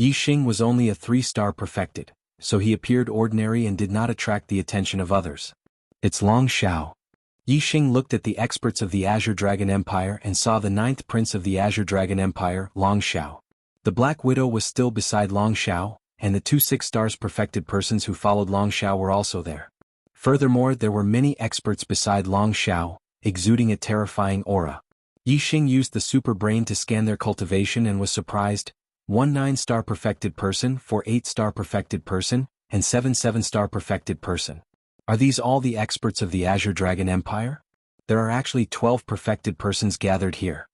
Yixing was only a 3-star perfected, so he appeared ordinary and did not attract the attention of others. It's Long Xiao. Yixing looked at the experts of the Azure Dragon Empire and saw the 9th prince of the Azure Dragon Empire, Long Xiao. The Black Widow was still beside Long Xiao, and the 2 6-stars perfected persons who followed Long Xiao were also there. Furthermore, there were many experts beside Long Xiao, exuding a terrifying aura. Yixing used the super brain to scan their cultivation and was surprised. 1 9-star perfected person, 4 8-star perfected person, and 7 7-star perfected person. Are these all the experts of the Azure Dragon Empire? There are actually 12 perfected persons gathered here.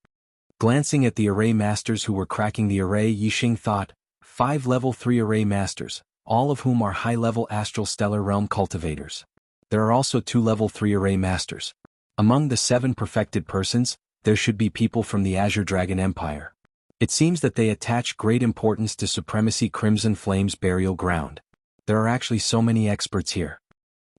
Glancing at the array masters who were cracking the array, Yixing thought, 5 level 3 array masters, all of whom are high-level astral stellar realm cultivators. There are also 2 level 3 array masters. Among the 7 perfected persons, there should be people from the Azure Dragon Empire. It seems that they attach great importance to Supremacy Crimson Flame's burial ground. There are actually so many experts here.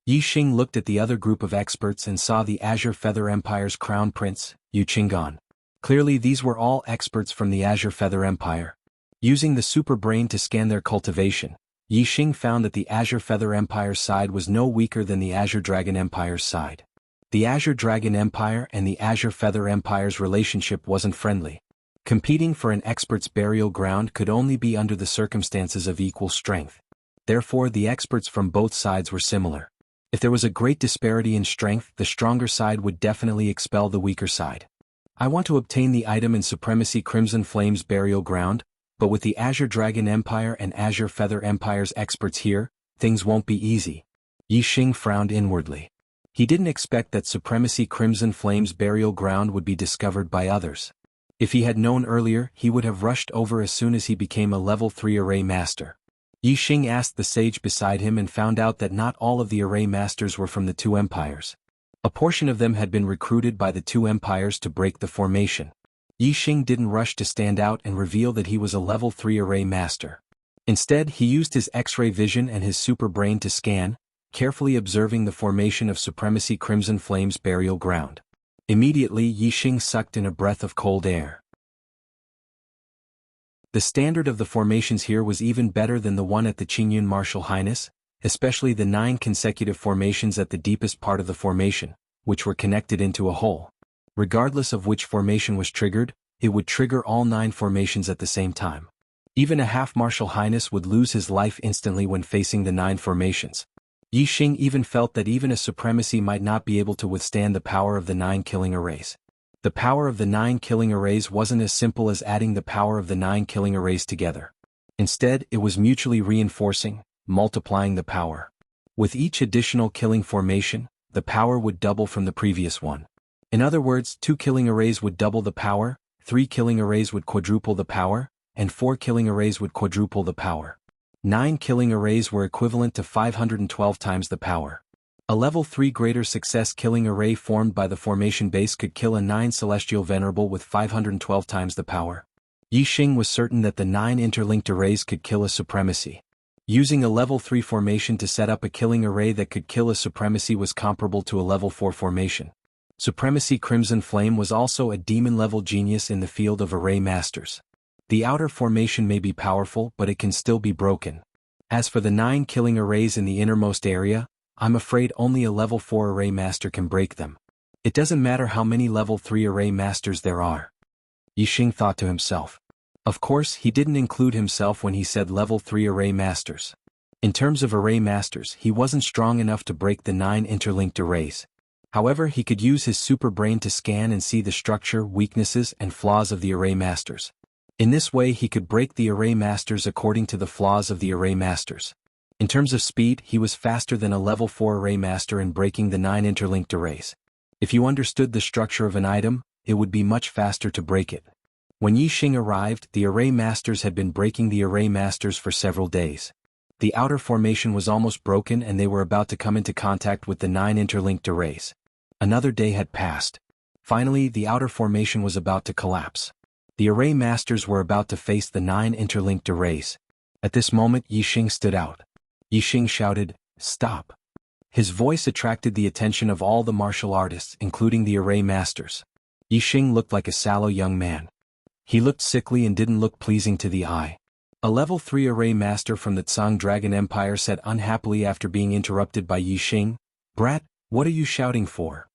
Yixing looked at the other group of experts and saw the Azure Feather Empire's crown prince, Yu Qinggan. Clearly these were all experts from the Azure Feather Empire. Using the super brain to scan their cultivation, Yixing found that the Azure Feather Empire's side was no weaker than the Azure Dragon Empire's side. The Azure Dragon Empire and the Azure Feather Empire's relationship wasn't friendly. Competing for an expert's burial ground could only be under the circumstances of equal strength. Therefore, the experts from both sides were similar. If there was a great disparity in strength, the stronger side would definitely expel the weaker side. I want to obtain the item in Supremacy Crimson Flame's burial ground, but with the Azure Dragon Empire and Azure Feather Empire's experts here, things won't be easy. Yixing frowned inwardly. He didn't expect that Supremacy Crimson Flame's burial ground would be discovered by others. If he had known earlier, he would have rushed over as soon as he became a level 3 array master. Yixing asked the sage beside him and found out that not all of the array masters were from the two empires. A portion of them had been recruited by the two empires to break the formation. Yixing didn't rush to stand out and reveal that he was a level 3 array master. Instead, he used his X-ray vision and his super brain to scan, carefully observing the formation of Supremacy Crimson Flame's burial ground. Immediately, Yixing sucked in a breath of cold air. The standard of the formations here was even better than the one at the Qingyun Martial Highness, especially the 9 consecutive formations at the deepest part of the formation, which were connected into a whole. Regardless of which formation was triggered, it would trigger all 9 formations at the same time. Even a half Martial Highness would lose his life instantly when facing the 9 formations. Yixing even felt that even a supremacy might not be able to withstand the power of the 9 killing arrays. The power of the 9 killing arrays wasn't as simple as adding the power of the 9 killing arrays together. Instead, it was mutually reinforcing, multiplying the power. With each additional killing formation, the power would double from the previous one. In other words, 2 killing arrays would double the power, 3 killing arrays would quadruple the power, and 4 killing arrays would quadruple the power. 9 killing arrays were equivalent to 512 times the power. A level 3 greater success killing array formed by the formation base could kill a 9 celestial venerable with 512 times the power. Yixing was certain that the 9 interlinked arrays could kill a supremacy. Using a level 3 formation to set up a killing array that could kill a supremacy was comparable to a level 4 formation. Supremacy Crimson Flame was also a demon-level genius in the field of array masters. The outer formation may be powerful, but it can still be broken. As for the 9 killing arrays in the innermost area, I'm afraid only a level 4 array master can break them. It doesn't matter how many level 3 array masters there are. Yixing thought to himself. Of course, he didn't include himself when he said level 3 array masters. In terms of array masters, he wasn't strong enough to break the 9 interlinked arrays. However, he could use his super brain to scan and see the structure, weaknesses, and flaws of the array masters. In this way, he could break the array masters according to the flaws of the array masters. In terms of speed, he was faster than a level 4 array master in breaking the 9 interlinked arrays. If you understood the structure of an item, it would be much faster to break it. When Yixing arrived, the array masters had been breaking the array masters for several days. The outer formation was almost broken and they were about to come into contact with the 9 interlinked arrays. Another day had passed. Finally, the outer formation was about to collapse. The array masters were about to face the 9 interlinked arrays. At this moment, Yixing stood out. Yixing shouted, "Stop!" His voice attracted the attention of all the martial artists, including the array masters. Yixing looked like a sallow young man. He looked sickly and didn't look pleasing to the eye. A level 3 array master from the Tsang Dragon Empire said unhappily after being interrupted by Yixing, "Brat, what are you shouting for?"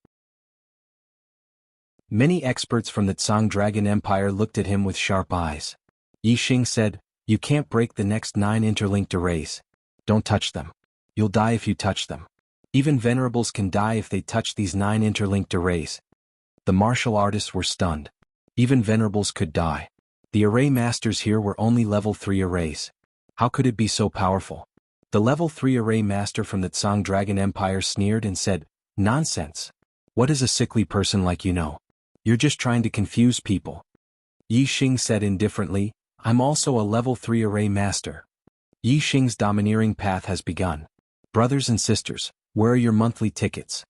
Many experts from the Tsang Dragon Empire looked at him with sharp eyes. Yixing said, "You can't break the next 9 interlinked arrays. Don't touch them. You'll die if you touch them. Even venerables can die if they touch these 9 interlinked arrays." The martial artists were stunned. Even venerables could die. The array masters here were only level 3 arrays. How could it be so powerful? The level 3 array master from the Tsang Dragon Empire sneered and said, "Nonsense. What does a sickly person like you know? You're just trying to confuse people." Yixing said indifferently, "I'm also a level 3 array master." Yixing's domineering path has begun. Brothers and sisters, where are your monthly tickets?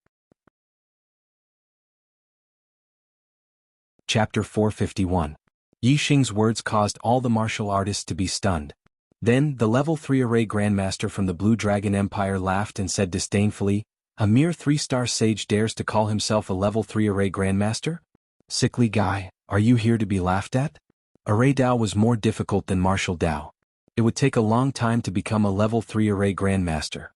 Chapter 451. Yixing's words caused all the martial artists to be stunned. Then, the level 3 array grandmaster from the Blue Dragon Empire laughed and said disdainfully, "A mere 3-star sage dares to call himself a level 3 array grandmaster? Sickly guy, are you here to be laughed at? Array Dao was more difficult than martial Dao. It would take a long time to become a level 3 array grandmaster.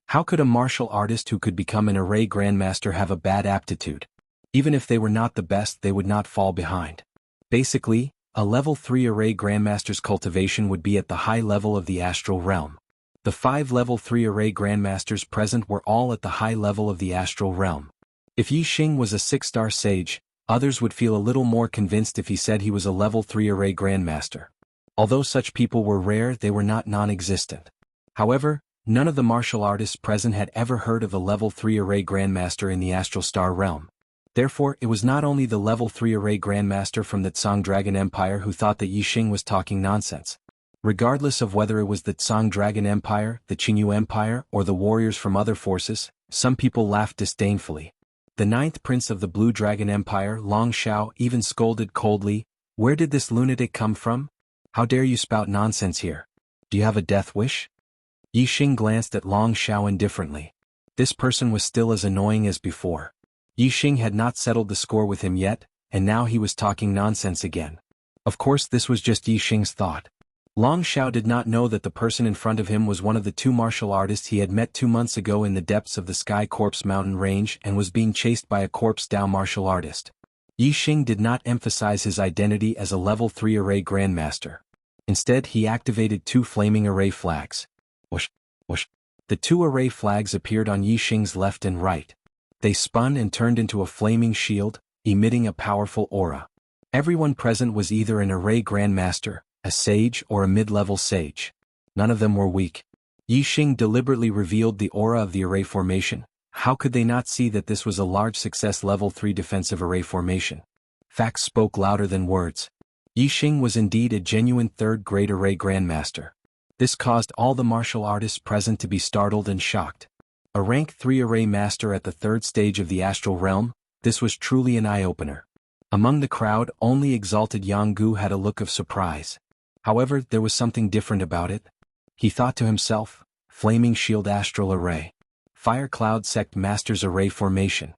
How could a martial artist who could become an array grandmaster have a bad aptitude? Even if they were not the best, they would not fall behind. Basically, a level 3 array grandmaster's cultivation would be at the high level of the astral realm. The 5 level 3 array grandmasters present were all at the high level of the astral realm. If Yixing was a 6-star sage, others would feel a little more convinced if he said he was a level 3 array grandmaster. Although such people were rare, they were not non-existent. However, none of the martial artists present had ever heard of a level 3 array grandmaster in the astral star realm. Therefore, it was not only the level 3 array grandmaster from the Tsang Dragon Empire who thought that Yixing was talking nonsense. Regardless of whether it was the Tsang Dragon Empire, the Qingyu Empire, or the warriors from other forces, some people laughed disdainfully. The 9th prince of the Blue Dragon Empire, Long Xiao, even scolded coldly, "Where did this lunatic come from? How dare you spout nonsense here? Do you have a death wish?" Yixing glanced at Long Xiao indifferently. This person was still as annoying as before. Yixing had not settled the score with him yet, and now he was talking nonsense again. Of course, this was just Yixing's thought. Long Xiao did not know that the person in front of him was one of the 2 martial artists he had met 2 months ago in the depths of the Sky Corpse mountain range and was being chased by a Corpse Dao martial artist. Yixing did not emphasize his identity as a level 3 array grandmaster. Instead, he activated 2 flaming array flags. Whoosh, whoosh. The 2 array flags appeared on Yixing's left and right. They spun and turned into a flaming shield, emitting a powerful aura. Everyone present was either an array grandmaster, a sage, or a mid-level sage. None of them were weak. Yixing deliberately revealed the aura of the array formation. How could they not see that this was a large success level 3 defensive array formation? Facts spoke louder than words. Yixing was indeed a genuine 3rd-grade array grandmaster. This caused all the martial artists present to be startled and shocked. A rank 3 array master at the 3rd stage of the astral realm, this was truly an eye-opener. Among the crowd, only exalted Jianghu had a look of surprise. However, there was something different about it. He thought to himself, Flaming Shield Astral Array. Fire Cloud Sect Master's Array Formation.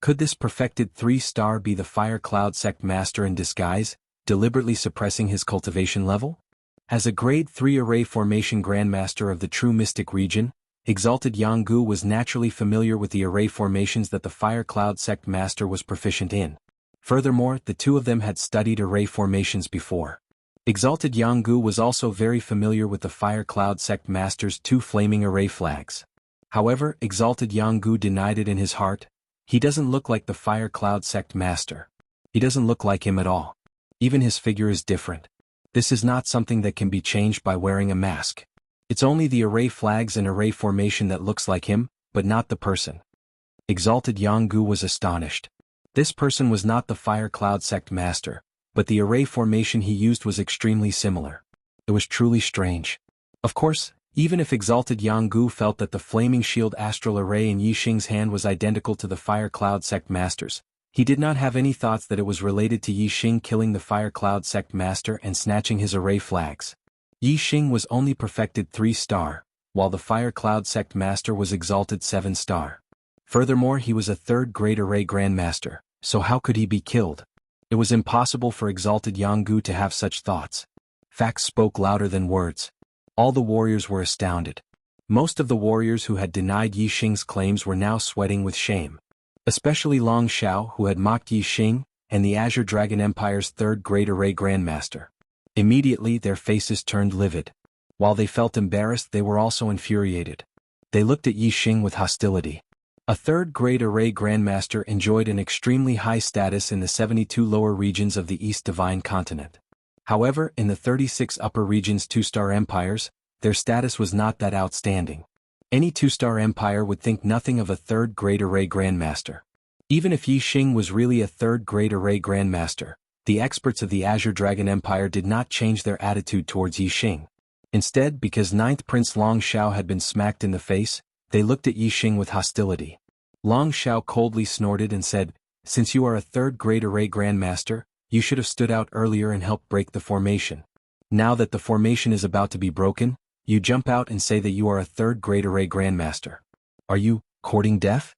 Could this perfected 3-star be the Fire Cloud Sect Master in disguise, deliberately suppressing his cultivation level? As a Grade 3 Array Formation Grandmaster of the True Mystic region, Exalted Jianghu was naturally familiar with the array formations that the Fire Cloud Sect Master was proficient in. Furthermore, the two of them had studied array formations before. Exalted Jianghu was also very familiar with the Fire Cloud Sect Master's two flaming array flags. However, Exalted Jianghu denied it in his heart. He doesn't look like the Fire Cloud Sect Master. He doesn't look like him at all. Even his figure is different. This is not something that can be changed by wearing a mask. It's only the array flags and array formation that looks like him, but not the person. Exalted Jianghu was astonished. This person was not the Fire Cloud Sect Master, but the array formation he used was extremely similar. It was truly strange. Of course, even if Exalted Jianghu felt that the Flaming Shield Astral Array in Yixing's hand was identical to the Fire Cloud Sect Master's, he did not have any thoughts that it was related to Yixing killing the Fire Cloud Sect Master and snatching his array flags. Yixing was only perfected 3-star, while the Fire Cloud Sect Master was exalted 7-star. Furthermore, he was a 3rd-grade array grandmaster, so how could he be killed? It was impossible for Exalted Jianghu to have such thoughts. Facts spoke louder than words. All the warriors were astounded. Most of the warriors who had denied Yixing's claims were now sweating with shame. Especially Long Xiao, who had mocked Yixing, and the Azure Dragon Empire's 3rd-grade array grandmaster. Immediately their faces turned livid. While they felt embarrassed, they were also infuriated. They looked at Yixing with hostility. A 3rd-grade array grandmaster enjoyed an extremely high status in the 72 lower regions of the East Divine Continent. However, in the 36 upper regions 2-star empires, their status was not that outstanding. Any 2-star empire would think nothing of a 3rd-grade array grandmaster. Even if Yixing was really a 3rd-grade array grandmaster, the experts of the Azure Dragon Empire did not change their attitude towards Yixing. Instead, because 9th Prince Long Xiao had been smacked in the face, they looked at Yixing with hostility. Long Xiao coldly snorted and said, "Since you are a 3rd-grade array grandmaster, you should have stood out earlier and helped break the formation. Now that the formation is about to be broken, you jump out and say that you are a 3rd-grade array grandmaster. Are you courting death?"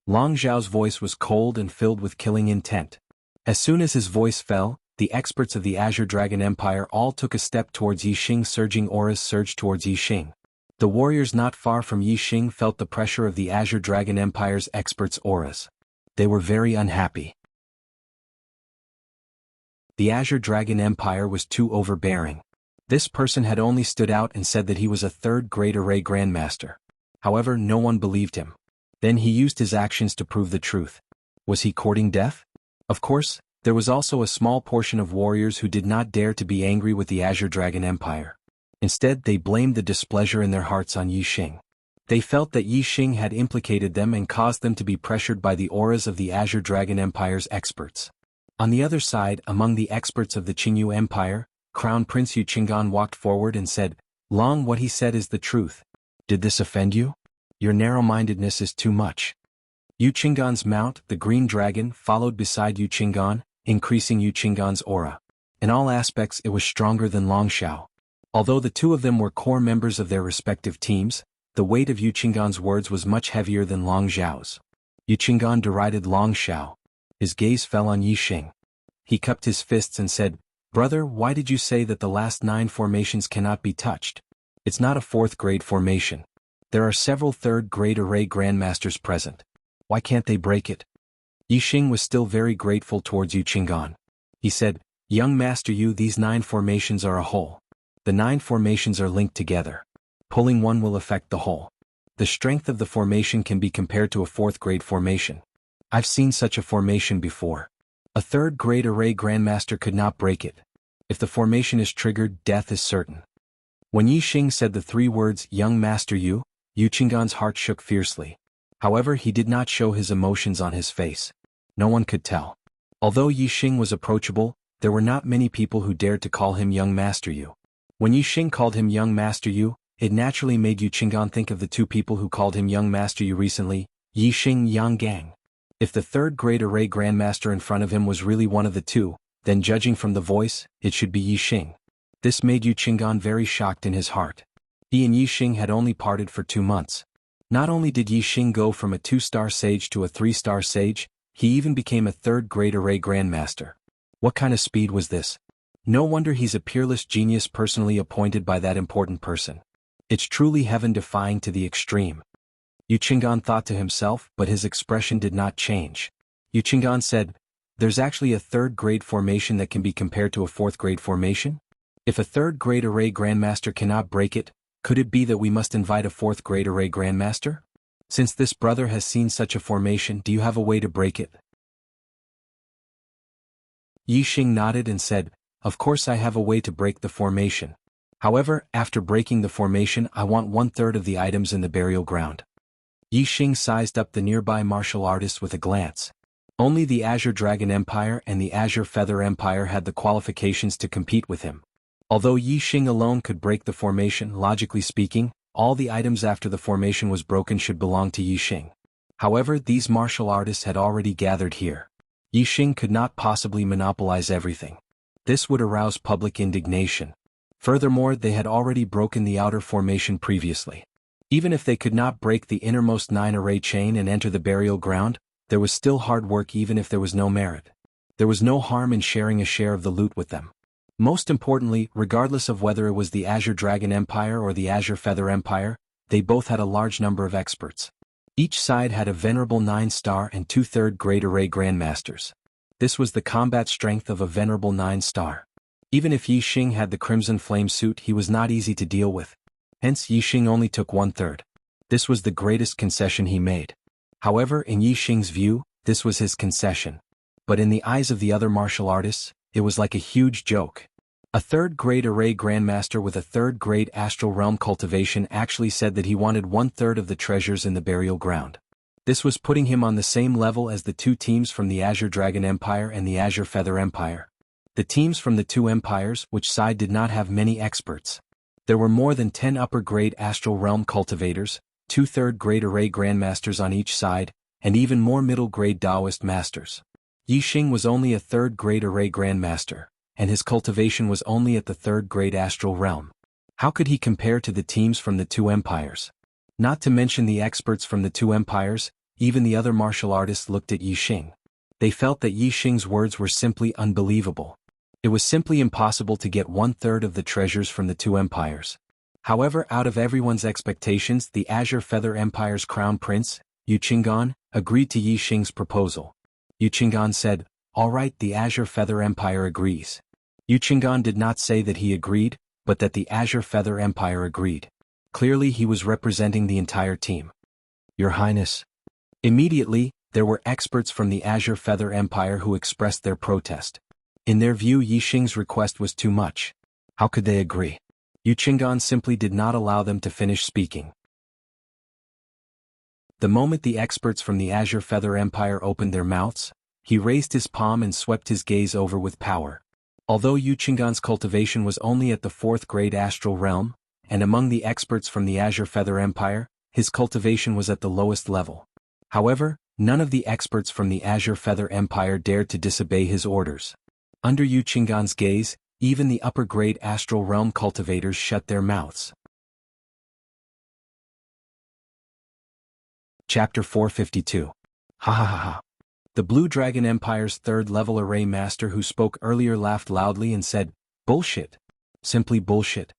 Long Xiao's voice was cold and filled with killing intent. As soon as his voice fell, the experts of the Azure Dragon Empire all took a step towards Yixing. Surging auras surged towards Yixing. The warriors not far from Yixing felt the pressure of the Azure Dragon Empire's experts' auras. They were very unhappy. The Azure Dragon Empire was too overbearing. This person had only stood out and said that he was a 3rd-grade array grandmaster. However, no one believed him. Then he used his actions to prove the truth. Was he courting death? Of course, there was also a small portion of warriors who did not dare to be angry with the Azure Dragon Empire. Instead, they blamed the displeasure in their hearts on Yixing. They felt that Yixing had implicated them and caused them to be pressured by the auras of the Azure Dragon Empire's experts. On the other side, among the experts of the Qingyu Empire, Crown Prince Yu Qinggan walked forward and said, "Long, what he said is the truth. Did this offend you? Your narrow-mindedness is too much." Yu Qinggan's mount, the Green Dragon, followed beside Yu Qinggan, increasing Yu Qinggan's aura. In all aspects it was stronger than Long Xiao. Although the two of them were core members of their respective teams, the weight of Yu Qinggan's words was much heavier than Long Xiao's. Yu Qinggan derided Long Xiao. His gaze fell on Yixing. He cupped his fists and said, "Brother, why did you say that the last 9 formations cannot be touched? It's not a 4th-grade formation. There are several 3rd-grade array grandmasters present. Why can't they break it?" Yixing was still very grateful towards Yu Qinggan. He said, "Young Master Yu, these 9 formations are a whole. The 9 formations are linked together. Pulling one will affect the whole. The strength of the formation can be compared to a 4th-grade formation. I've seen such a formation before. A 3rd-grade array grandmaster could not break it. If the formation is triggered, death is certain." When Yixing said the 3 words, "Young Master Yu," Yu Qinggan's heart shook fiercely. However, he did not show his emotions on his face. No one could tell. Although Yixing was approachable, there were not many people who dared to call him Young Master Yu. When Yixing called him Young Master Yu, it naturally made Yu Qinggan think of the 2 people who called him Young Master Yu recently, Yixing Yang. If the 3rd-grade array grandmaster in front of him was really one of the 2, then judging from the voice, it should be Yixing. This made Yu Qinggan very shocked in his heart. He and Yixing had only parted for 2 months. Not only did Yixing go from a 2-star sage to a 3-star sage, he even became a 3rd-grade array grandmaster. What kind of speed was this? No wonder he's a peerless genius personally appointed by that important person. It's truly heaven-defying to the extreme. Yu Qinggan thought to himself, but his expression did not change. Yu Qinggan said, "There's actually a third-grade formation that can be compared to a fourth-grade formation? If a third-grade array grandmaster cannot break it, could it be that we must invite a fourth-grade array grandmaster? Since this brother has seen such a formation, do you have a way to break it?" Yi Xing nodded and said, "Of course I have a way to break the formation. However, after breaking the formation I want 1/3 of the items in the burial ground." Yi Xing sized up the nearby martial artists with a glance. Only the Azure Dragon Empire and the Azure Feather Empire had the qualifications to compete with him. Although Yi Xing alone could break the formation, logically speaking, all the items after the formation was broken should belong to Yi Xing. However, these martial artists had already gathered here. Yi Xing could not possibly monopolize everything. This would arouse public indignation. Furthermore, they had already broken the outer formation previously. Even if they could not break the innermost 9-array chain and enter the burial ground, there was still hard work even if there was no merit. There was no harm in sharing a share of the loot with them. Most importantly, regardless of whether it was the Azure Dragon Empire or the Azure Feather Empire, they both had a large number of experts. Each side had a venerable 9-star and 2/3-grade array grandmasters. This was the combat strength of a venerable 9-star. Even if Yi Xing had the Crimson Flame suit, he was not easy to deal with. Hence Yi Xing only took 1/3. This was the greatest concession he made. However, in Yi Xing's view, this was his concession. But in the eyes of the other martial artists, it was like a huge joke. A 3rd-grade array grandmaster with a 3rd-grade astral realm cultivation actually said that he wanted 1/3 of the treasures in the burial ground. This was putting him on the same level as the two teams from the Azure Dragon Empire and the Azure Feather Empire. The teams from the two empires, which side did not have many experts. There were more than 10 upper-grade astral realm cultivators, 2 3rd-grade array grandmasters on each side, and even more middle-grade Taoist masters. Yi Xing was only a 3rd-grade array grandmaster, and his cultivation was only at the 3rd-grade astral realm. How could he compare to the teams from the two empires? Not to mention the experts from the two empires, even the other martial artists looked at Yi Xing. They felt that Yi Xing's words were simply unbelievable. It was simply impossible to get 1/3 of the treasures from the two empires. However, out of everyone's expectations, the Azure Feather Empire's crown prince, Yu Qinggan, agreed to Yi Xing's proposal. Yu Qinggan said, "All right, the Azure Feather Empire agrees." Yu Qinggan did not say that he agreed, but that the Azure Feather Empire agreed. Clearly he was representing the entire team. "Your Highness." Immediately, there were experts from the Azure Feather Empire who expressed their protest. In their view, Yi Xing's request was too much. How could they agree? Yu Qinggan simply did not allow them to finish speaking. The moment the experts from the Azure Feather Empire opened their mouths, he raised his palm and swept his gaze over with power. Although Yu Qinggan's cultivation was only at the 4th-grade astral realm, and among the experts from the Azure Feather Empire, his cultivation was at the lowest level. However, none of the experts from the Azure Feather Empire dared to disobey his orders. Under Yu Qinggan's gaze, even the upper-grade astral realm cultivators shut their mouths. Chapter 452. Ha ha ha ha. The Blue Dragon Empire's 3rd-level array master who spoke earlier laughed loudly and said, "Bullshit. Simply bullshit."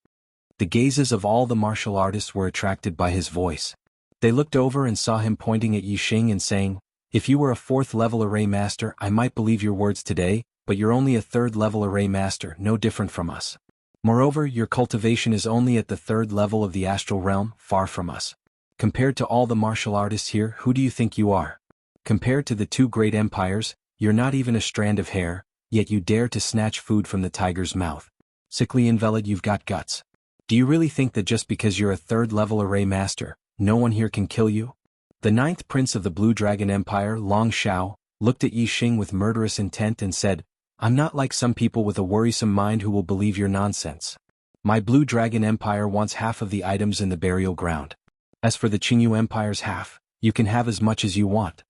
The gazes of all the martial artists were attracted by his voice. They looked over and saw him pointing at Yi Xing and saying, "If you were a 4th-level array master, I might believe your words today, but you're only a 3rd-level array master, no different from us. Moreover, your cultivation is only at the 3rd level of the astral realm, far from us. Compared to all the martial artists here, who do you think you are? Compared to the two great empires, you're not even a strand of hair, yet you dare to snatch food from the tiger's mouth. Sickly invalid, you've got guts. Do you really think that just because you're a 3rd-level array master, no one here can kill you?" The 9th prince of the Blue Dragon Empire, Long Xiao, looked at Yi Xing with murderous intent and said, "I'm not like some people with a worrisome mind who will believe your nonsense. My Blue Dragon Empire wants half of the items in the burial ground. As for the Qingyu Empire's half, you can have as much as you want."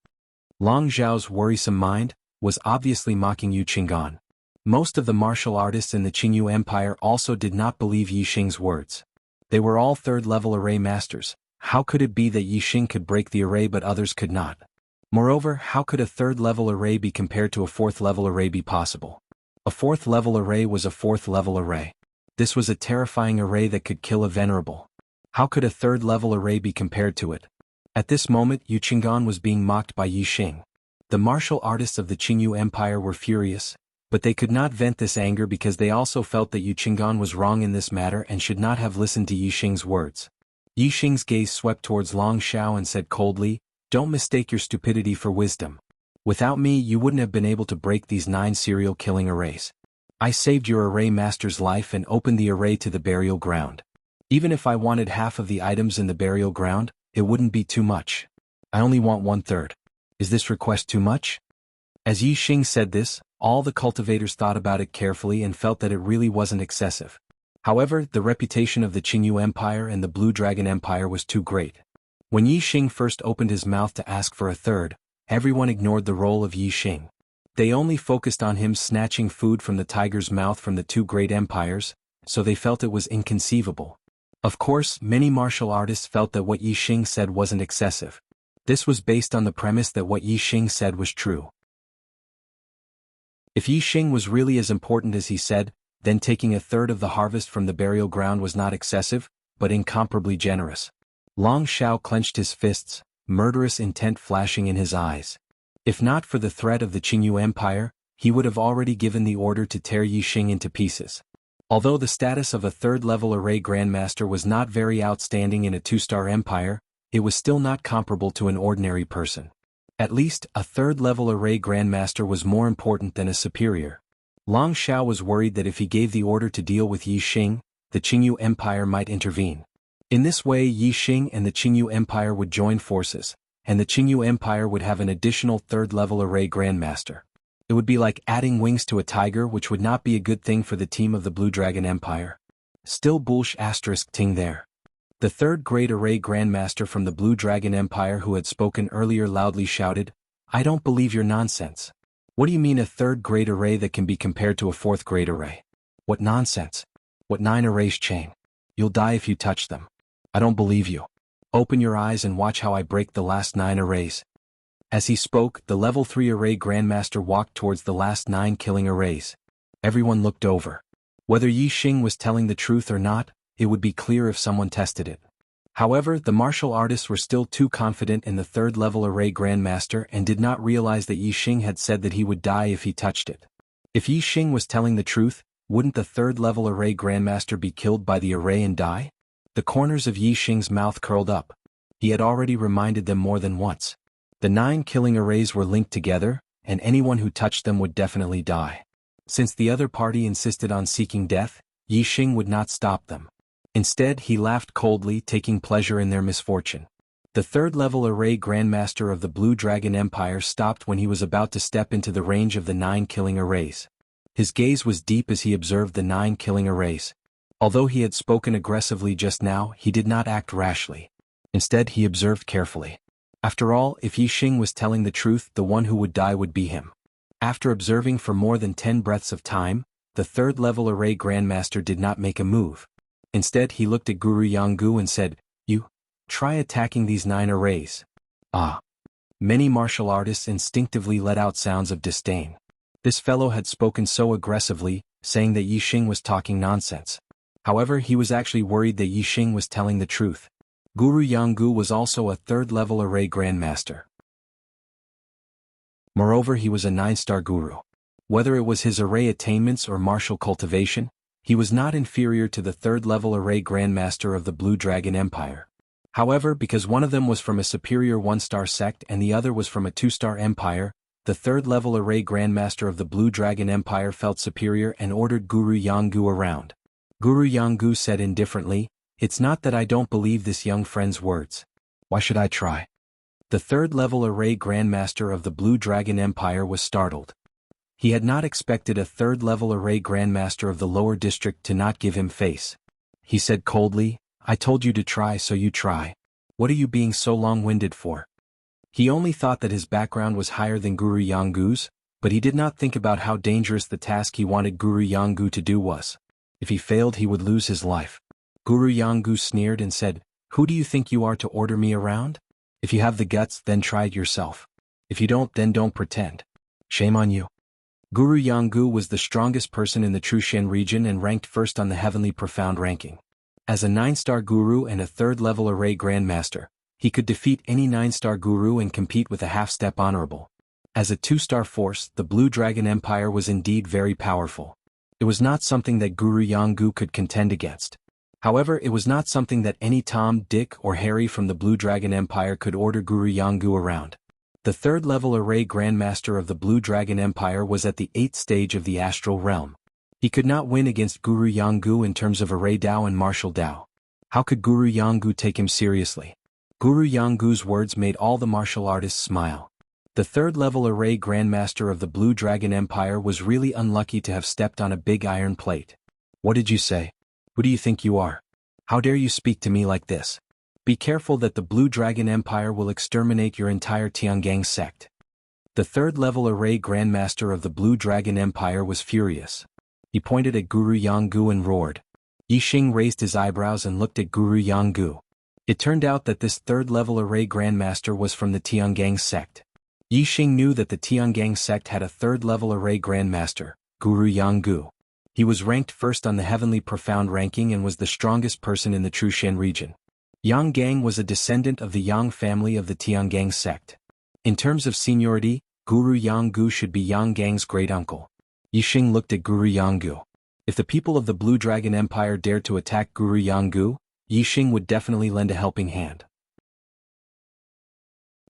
Long Xiao's worrisome mind was obviously mocking Yu Qinggan. Most of the martial artists in the Qingyu Empire also did not believe Yi Xing's words. They were all 3rd-level array masters. How could it be that Yi Xing could break the array but others could not? Moreover, how could a 3rd-level array be compared to a 4th-level array be possible? A fourth level array was a fourth level array. This was a terrifying array that could kill a venerable. How could a third level array be compared to it? At this moment Yu Qinggan was being mocked by Yi Xing. The martial artists of the Qingyu Empire were furious, but they could not vent this anger because they also felt that Yu Qinggan was wrong in this matter and should not have listened to Yi Xing's words. Yi Xing's gaze swept towards Long Xiao and said coldly, "Don't mistake your stupidity for wisdom. Without me you wouldn't have been able to break these 9 serial killing arrays. I saved your array master's life and opened the array to the burial ground. Even if I wanted half of the items in the burial ground, it wouldn't be too much. I only want 1/3. Is this request too much?" As Yi Xing said this, all the cultivators thought about it carefully and felt that it really wasn't excessive. However, the reputation of the Qingyu Empire and the Blue Dragon Empire was too great. When Yi Xing first opened his mouth to ask for 1/3, everyone ignored the role of Yi Xing. They only focused on him snatching food from the tiger's mouth from the 2 great empires, so they felt it was inconceivable. Of course, many martial artists felt that what Yi Xing said wasn't excessive. This was based on the premise that what Yi Xing said was true. If Yi Xing was really as important as he said, then taking 1/3 of the harvest from the burial ground was not excessive, but incomparably generous. Long Xiao clenched his fists, murderous intent flashing in his eyes. If not for the threat of the Qingyu Empire, he would have already given the order to tear Yi Xing into pieces. Although the status of a third-level array grandmaster was not very outstanding in a 2-star empire, it was still not comparable to an ordinary person. At least, a third-level array grandmaster was more important than a superior. Long Xiao was worried that if he gave the order to deal with Yi Xing, the Qingyu Empire might intervene. In this way Yi Xing and the Qingyu Empire would join forces, and the Qingyu Empire would have an additional third-level array grandmaster. It would be like adding wings to a tiger, which would not be a good thing for the team of the Blue Dragon Empire. Still bullsh asterisk ting there. The third great array grandmaster from the Blue Dragon Empire who had spoken earlier loudly shouted, "I don't believe your nonsense. What do you mean a third great array that can be compared to a fourth great array? What nonsense? What 9 arrays chain? You'll die if you touch them. I don't believe you. Open your eyes and watch how I break the last 9 arrays." As he spoke, the level 3 array grandmaster walked towards the last 9 killing arrays. Everyone looked over. Whether Yi Xing was telling the truth or not, it would be clear if someone tested it. However, the martial artists were still too confident in the third-level array grandmaster and did not realize that Yi Xing had said that he would die if he touched it. If Yi Xing was telling the truth, wouldn't the third-level array grandmaster be killed by the array and die? The corners of Yi Xing's mouth curled up. He had already reminded them more than once. The 9 killing arrays were linked together, and anyone who touched them would definitely die. Since the other party insisted on seeking death, Yi Xing would not stop them. Instead, he laughed coldly, taking pleasure in their misfortune. The third-level array grandmaster of the Blue Dragon Empire stopped when he was about to step into the range of the 9 killing arrays. His gaze was deep as he observed the 9 killing arrays. Although he had spoken aggressively just now, he did not act rashly. Instead, he observed carefully. After all, if Yi Xing was telling the truth, the one who would die would be him. After observing for more than 10 breaths of time, the third-level array grandmaster did not make a move. Instead, he looked at Guru Jianghu and said, "You, try attacking these 9 arrays." Ah. Many martial artists instinctively let out sounds of disdain. This fellow had spoken so aggressively, saying that Yi Xing was talking nonsense. However, he was actually worried that Yi Xing was telling the truth. Guru Jianghu was also a third-level array grandmaster. Moreover, he was a 9-star guru. Whether it was his array attainments or martial cultivation, he was not inferior to the third-level array grandmaster of the Blue Dragon Empire. However, because one of them was from a superior 1-star sect and the other was from a 2-star empire, the third-level array grandmaster of the Blue Dragon Empire felt superior and ordered Guru Jianghu around. Guru Jianghu said indifferently, "It's not that I don't believe this young friend's words. Why should I try?" The third-level array grandmaster of the Blue Dragon Empire was startled. He had not expected a third-level array grandmaster of the lower district to not give him face. He said coldly, "I told you to try, so you try. What are you being so long-winded for?" He only thought that his background was higher than Guru Jianghu's, but he did not think about how dangerous the task he wanted Guru Jianghu to do was. If he failed, he would lose his life. Guru Jianghu sneered and said, "Who do you think you are to order me around? If you have the guts, then try it yourself. If you don't, then don't pretend. Shame on you." Guru Jianghu was the strongest person in the Trushan region and ranked first on the Heavenly Profound ranking. As a 9-star guru and a 3rd-level array grandmaster, he could defeat any 9-star guru and compete with a half-step honorable. As a 2-star force, the Blue Dragon Empire was indeed very powerful. It was not something that Guru Jianghu could contend against. However, it was not something that any Tom, Dick, or Harry from the Blue Dragon Empire could order Guru Jianghu around. The 3rd-level array grandmaster of the Blue Dragon Empire was at the 8th stage of the astral realm. He could not win against Guru Jianghu in terms of array Dao and martial Dao. How could Guru Jianghu take him seriously? Guru Jianghu's words made all the martial artists smile. The 3rd-level array grandmaster of the Blue Dragon Empire was really unlucky to have stepped on a big iron plate. What did you say? Who do you think you are? How dare you speak to me like this? Be careful that the Blue Dragon Empire will exterminate your entire Tiangang sect. The 3rd-level array grandmaster of the Blue Dragon Empire was furious. He pointed at Guru Jianghu and roared. Yixing raised his eyebrows and looked at Guru Jianghu. It turned out that this 3rd-level array grandmaster was from the Tiangang sect. Yixing knew that the Tiangang sect had a 3rd-level array grandmaster, Guru Jianghu. He was ranked first on the Heavenly Profound ranking and was the strongest person in the Trushan region. Yang Gang was a descendant of the Yang family of the Tiangang sect. In terms of seniority, Guru Jianghu should be Yang Gang's great-uncle. Yixing looked at Guru Jianghu. If the people of the Blue Dragon Empire dared to attack Guru Jianghu, Yixing would definitely lend a helping hand.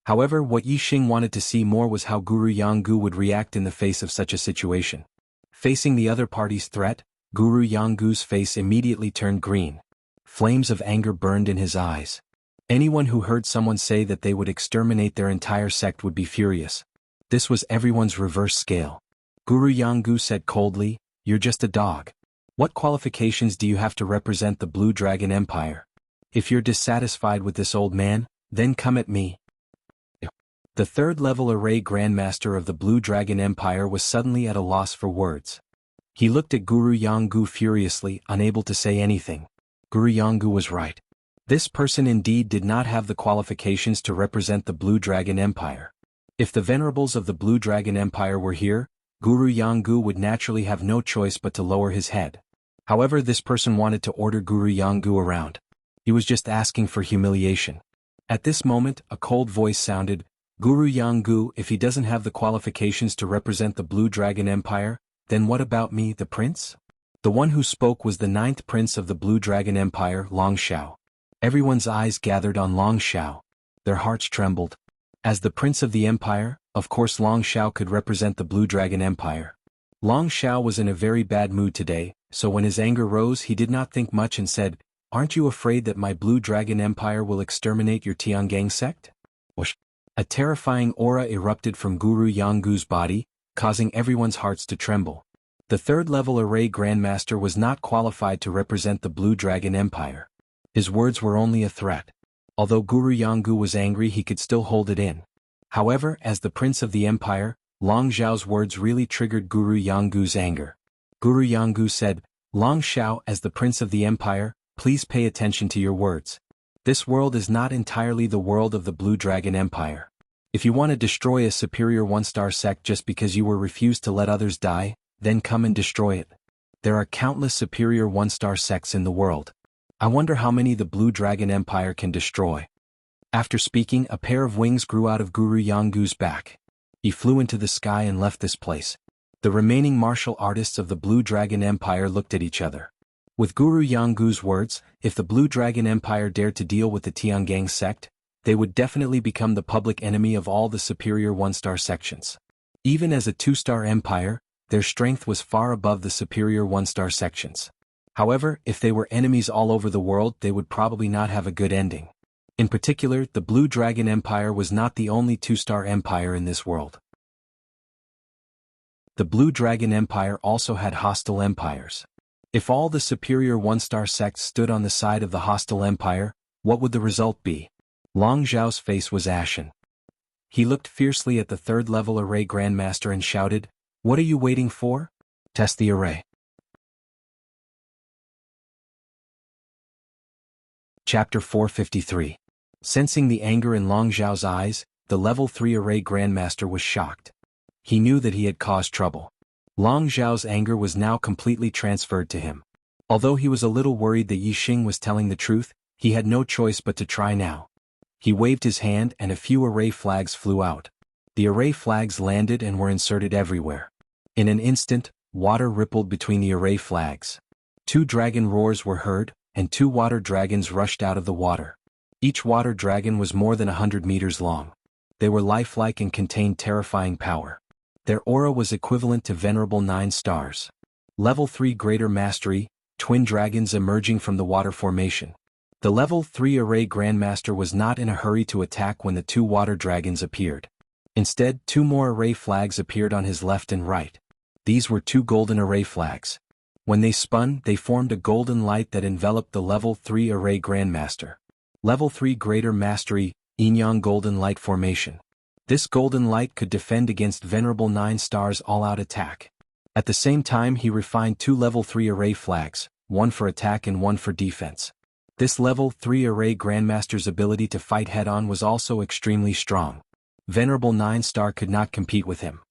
However, what Yixing wanted to see more was how Guru Jianghu would react in the face of such a situation. Facing the other party's threat, Guru Jianghu's face immediately turned green. Flames of anger burned in his eyes. Anyone who heard someone say that they would exterminate their entire sect would be furious. This was everyone's reverse scale. Guru Jianghu said coldly, "You're just a dog. What qualifications do you have to represent the Blue Dragon Empire? If you're dissatisfied with this old man, then come at me." The 3rd-level array grandmaster of the Blue Dragon Empire was suddenly at a loss for words. He looked at Guru Jianghu furiously, unable to say anything. Guru Jianghu was right. This person indeed did not have the qualifications to represent the Blue Dragon Empire. If the venerables of the Blue Dragon Empire were here, Guru Jianghu would naturally have no choice but to lower his head. However, this person wanted to order Guru Jianghu around. He was just asking for humiliation. At this moment, a cold voice sounded, "Guru Jianghu, if he doesn't have the qualifications to represent the Blue Dragon Empire, then what about me, the prince?" The one who spoke was the 9th prince of the Blue Dragon Empire, Long Xiao. Everyone's eyes gathered on Long Xiao. Their hearts trembled. As the prince of the empire, of course Long Xiao could represent the Blue Dragon Empire. Long Xiao was in a very bad mood today, so when his anger rose he did not think much and said, "Aren't you afraid that my Blue Dragon Empire will exterminate your Tiangang sect?" Whoosh! A terrifying aura erupted from Guru Jianghu's body, causing everyone's hearts to tremble. The 3rd-level array grandmaster was not qualified to represent the Blue Dragon Empire. His words were only a threat. Although Guru Jianghu was angry, he could still hold it in. However, as the prince of the empire, Long Xiao's words really triggered Guru Jianghu's anger. Guru Jianghu said, "Long Xiao, as the prince of the empire, please pay attention to your words. This world is not entirely the world of the Blue Dragon Empire. If you want to destroy a superior 1-star sect just because you were refused to let others die, then come and destroy it. There are countless superior 1-star sects in the world. I wonder how many the Blue Dragon Empire can destroy." After speaking, a pair of wings grew out of Guru Jianghu's back. He flew into the sky and left this place. The remaining martial artists of the Blue Dragon Empire looked at each other. With Guru Jianghu's words, if the Blue Dragon Empire dared to deal with the Tiangang sect, they would definitely become the public enemy of all the superior 1-star sections. Even as a 2-star empire, their strength was far above the superior 1-star sections. However, if they were enemies all over the world, they would probably not have a good ending. In particular, the Blue Dragon Empire was not the only 2-star empire in this world. The Blue Dragon Empire also had hostile empires. If all the superior 1-star sects stood on the side of the hostile empire, what would the result be? Long Xiao's face was ashen. He looked fiercely at the 3rd-level array grandmaster and shouted, "What are you waiting for? Test the array." Chapter 453. Sensing the anger in Long Xiao's eyes, the level 3 array grandmaster was shocked. He knew that he had caused trouble. Long Zhao's anger was now completely transferred to him. Although he was a little worried that Yi Xing was telling the truth, he had no choice but to try now. He waved his hand and a few array flags flew out. The array flags landed and were inserted everywhere. In an instant, water rippled between the array flags. 2 dragon roars were heard, and 2 water dragons rushed out of the water. Each water dragon was more than 100 meters long. They were lifelike and contained terrifying power. Their aura was equivalent to venerable 9 stars. Level 3 Greater Mastery, twin dragons emerging from the water formation. The Level 3 Array Grandmaster was not in a hurry to attack when the 2 water dragons appeared. Instead, 2 more array flags appeared on his left and right. These were 2 golden array flags. When they spun, they formed a golden light that enveloped the Level 3 Array Grandmaster. Level 3 Greater Mastery, Yin-Yang Golden Light Formation. This golden light could defend against venerable 9 stars all-out attack. At the same time he refined 2 Level 3 array flags, one for attack and one for defense. This Level 3 Array Grandmaster's ability to fight head-on was also extremely strong. Venerable 9 star could not compete with him.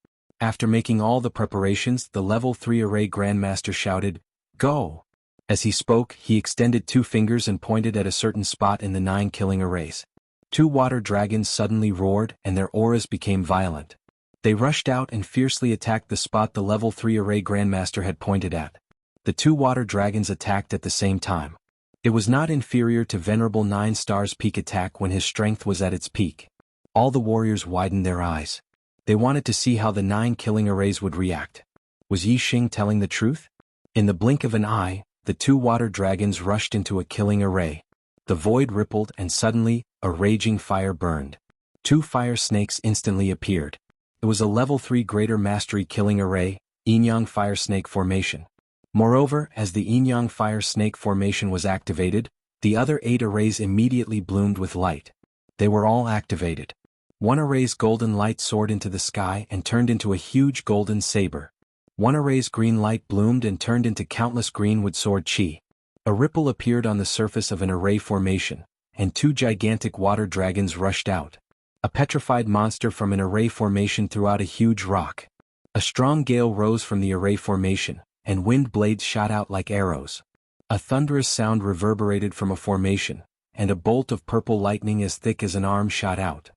After making all the preparations, the Level 3 Array Grandmaster shouted, "Go!" As he spoke, he extended 2 fingers and pointed at a certain spot in the 9 killing arrays. 2 water dragons suddenly roared and their auras became violent. They rushed out and fiercely attacked the spot the Level 3 Array Grandmaster had pointed at. The 2 water dragons attacked at the same time. It was not inferior to venerable 9 stars' peak attack when his strength was at its peak. All the warriors widened their eyes. They wanted to see how the 9 killing arrays would react. Was Yi Xing telling the truth? In the blink of an eye, the 2 water dragons rushed into a killing array. The void rippled and suddenly, a raging fire burned. 2 fire snakes instantly appeared. It was a Level 3 Greater Mastery killing array, Yin-Yang Fire Snake Formation. Moreover, as the Yin-Yang Fire Snake Formation was activated, the other 8 arrays immediately bloomed with light. They were all activated. One array's golden light soared into the sky and turned into a huge golden saber. One array's green light bloomed and turned into countless green-wood sword chi. A ripple appeared on the surface of an array formation, and 2 gigantic water dragons rushed out. A petrified monster from an array formation threw out a huge rock. A strong gale rose from the array formation, and wind blades shot out like arrows. A thunderous sound reverberated from a formation, and a bolt of purple lightning as thick as an arm shot out.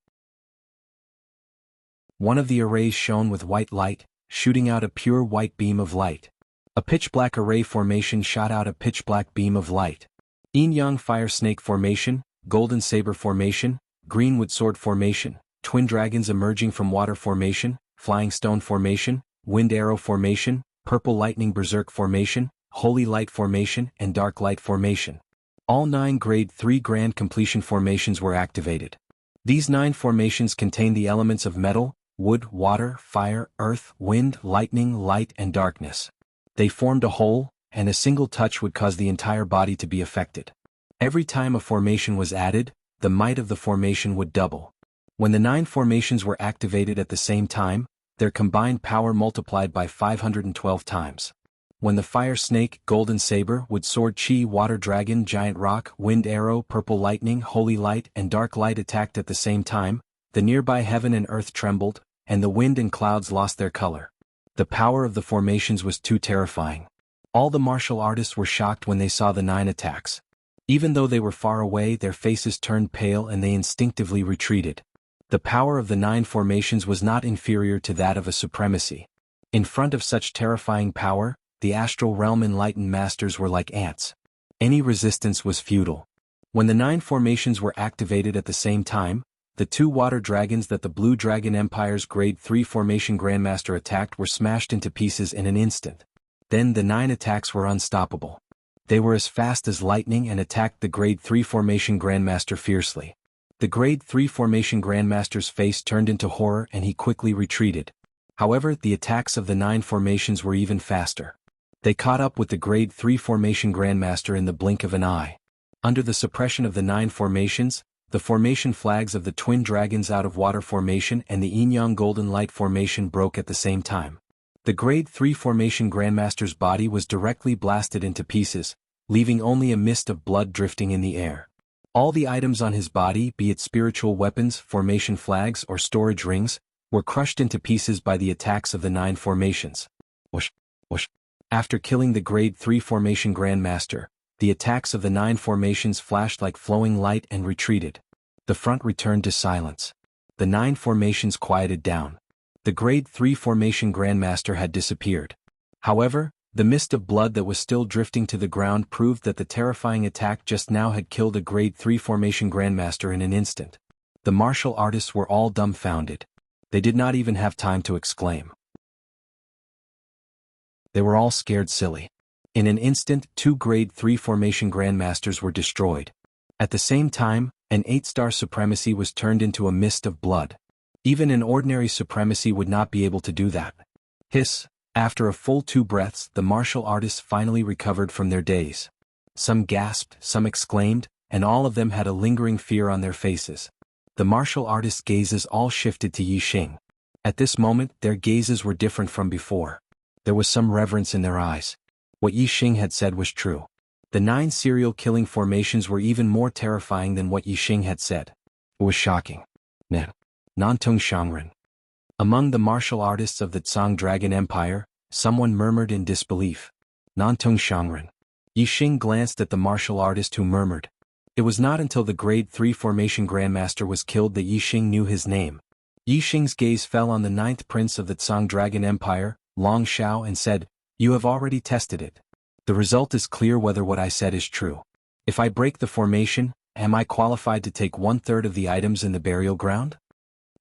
One of the arrays shone with white light, shooting out a pure white beam of light. A pitch-black array formation shot out a pitch-black beam of light. Yin-Yang Fire Snake Formation, Golden Saber Formation, Greenwood Sword Formation, Twin Dragons emerging from water formation, Flying Stone Formation, Wind Arrow Formation, Purple Lightning Berserk Formation, Holy Light Formation and Dark Light Formation. All 9 Grade 3 Grand Completion formations were activated. These 9 formations contain the elements of metal, wood, water, fire, earth, wind, lightning, light and darkness. They formed a whole, and a single touch would cause the entire body to be affected. Every time a formation was added, the might of the formation would double. When the 9 formations were activated at the same time, their combined power multiplied by 512 times. When the Fire Snake, Golden Saber, Wood Sword Chi, Water Dragon, Giant Rock, Wind Arrow, Purple Lightning, Holy Light and Dark Light attacked at the same time, the nearby heaven and earth trembled, and the wind and clouds lost their color. The power of the formations was too terrifying. All the martial artists were shocked when they saw the 9 attacks. Even though they were far away, their faces turned pale and they instinctively retreated. The power of the 9 formations was not inferior to that of a supremacy. In front of such terrifying power, the astral realm enlightened masters were like ants. Any resistance was futile. When the 9 formations were activated at the same time, the 2 water dragons that the Blue Dragon Empire's Grade 3 Formation Grandmaster attacked were smashed into pieces in an instant. Then the 9 attacks were unstoppable. They were as fast as lightning and attacked the Grade 3 Formation Grandmaster fiercely. The Grade 3 Formation Grandmaster's face turned into horror and he quickly retreated. However, the attacks of the 9 formations were even faster. They caught up with the Grade 3 Formation Grandmaster in the blink of an eye. Under the suppression of the 9 formations, the formation flags of the Twin Dragons out of Water Formation and the Yin-Yang Golden Light Formation broke at the same time. The Grade 3 Formation Grandmaster's body was directly blasted into pieces, leaving only a mist of blood drifting in the air. All the items on his body, be it spiritual weapons, formation flags or storage rings, were crushed into pieces by the attacks of the 9 formations. Whoosh, whoosh. After killing the Grade 3 Formation Grandmaster, the attacks of the 9 formations flashed like flowing light and retreated. The front returned to silence. The 9 formations quieted down. The Grade 3 Formation Grandmaster had disappeared. However, the mist of blood that was still drifting to the ground proved that the terrifying attack just now had killed a Grade 3 Formation Grandmaster in an instant. The martial artists were all dumbfounded. They did not even have time to exclaim. They were all scared silly. In an instant, 2 Grade 3 Formation Grandmasters were destroyed. At the same time, an 8-star supremacy was turned into a mist of blood. Even an ordinary supremacy would not be able to do that. Hiss! After a full 2 breaths, the martial artists finally recovered from their daze. Some gasped, some exclaimed, and all of them had a lingering fear on their faces. The martial artists' gazes all shifted to Yixing. At this moment, their gazes were different from before. There was some reverence in their eyes. What Yixing had said was true. The 9 serial killing formations were even more terrifying than what Yixing had said. It was shocking. Nantong Shangren. Among the martial artists of the Tsang Dragon Empire, someone murmured in disbelief. Nantong Shangren. Yixing glanced at the martial artist who murmured. It was not until the Grade 3 Formation Grandmaster was killed that Yixing knew his name. Yixing's gaze fell on the 9th prince of the Tsang Dragon Empire, Long Xiao, and said, "You have already tested it. The result is clear whether what I said is true. If I break the formation, am I qualified to take 1/3 of the items in the burial ground?"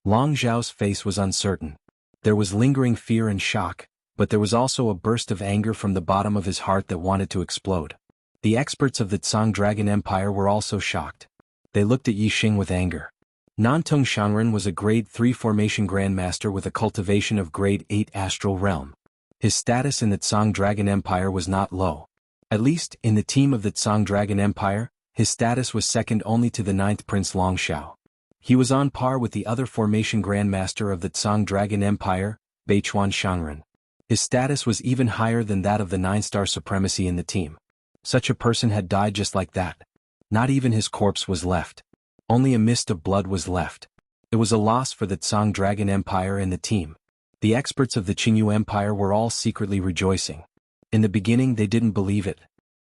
Long Xiao's face was uncertain. There was lingering fear and shock, but there was also a burst of anger from the bottom of his heart that wanted to explode. The experts of the Tsang Dragon Empire were also shocked. They looked at Yixing with anger. Nantong Shangren was a Grade 3 Formation Grandmaster with a cultivation of Grade 8 Astral Realm. His status in the Tsang Dragon Empire was not low. At least, in the team of the Tsang Dragon Empire, his status was second only to the 9th Prince Long Xiao. He was on par with the other Formation Grandmaster of the Tsang Dragon Empire, Beichuan Shangren. His status was even higher than that of the 9-star supremacy in the team. Such a person had died just like that. Not even his corpse was left. Only a mist of blood was left. It was a loss for the Tsang Dragon Empire and the team. The experts of the Qingyu Empire were all secretly rejoicing. In the beginning they didn't believe it.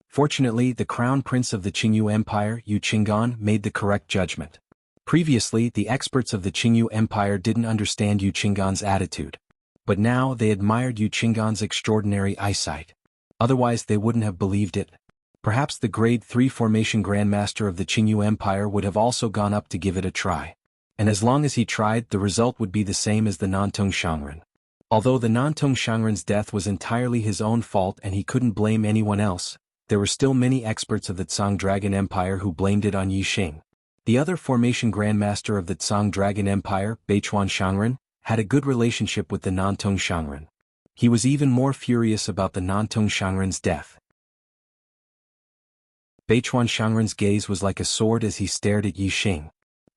Fortunately, the Crown Prince of the Qingyu Empire, Yu Qinggan, made the correct judgment. Previously, the experts of the Qingyu Empire didn't understand Yu Qinggan's attitude. But now they admired Yu Qinggan's extraordinary eyesight. Otherwise they wouldn't have believed it. Perhaps the Grade 3 Formation Grandmaster of the Qingyu Empire would have also gone up to give it a try. And as long as he tried, the result would be the same as the Nantong Shangren. Although the Nantong Shangren's death was entirely his own fault and he couldn't blame anyone else, there were still many experts of the Tsang Dragon Empire who blamed it on Yixing. The other Formation Grandmaster of the Tsang Dragon Empire, Beichuan Shangren, had a good relationship with the Nantong Shangren. He was even more furious about the Nantong Shangren's death. Beichuan Shangren's gaze was like a sword as he stared at Yixing.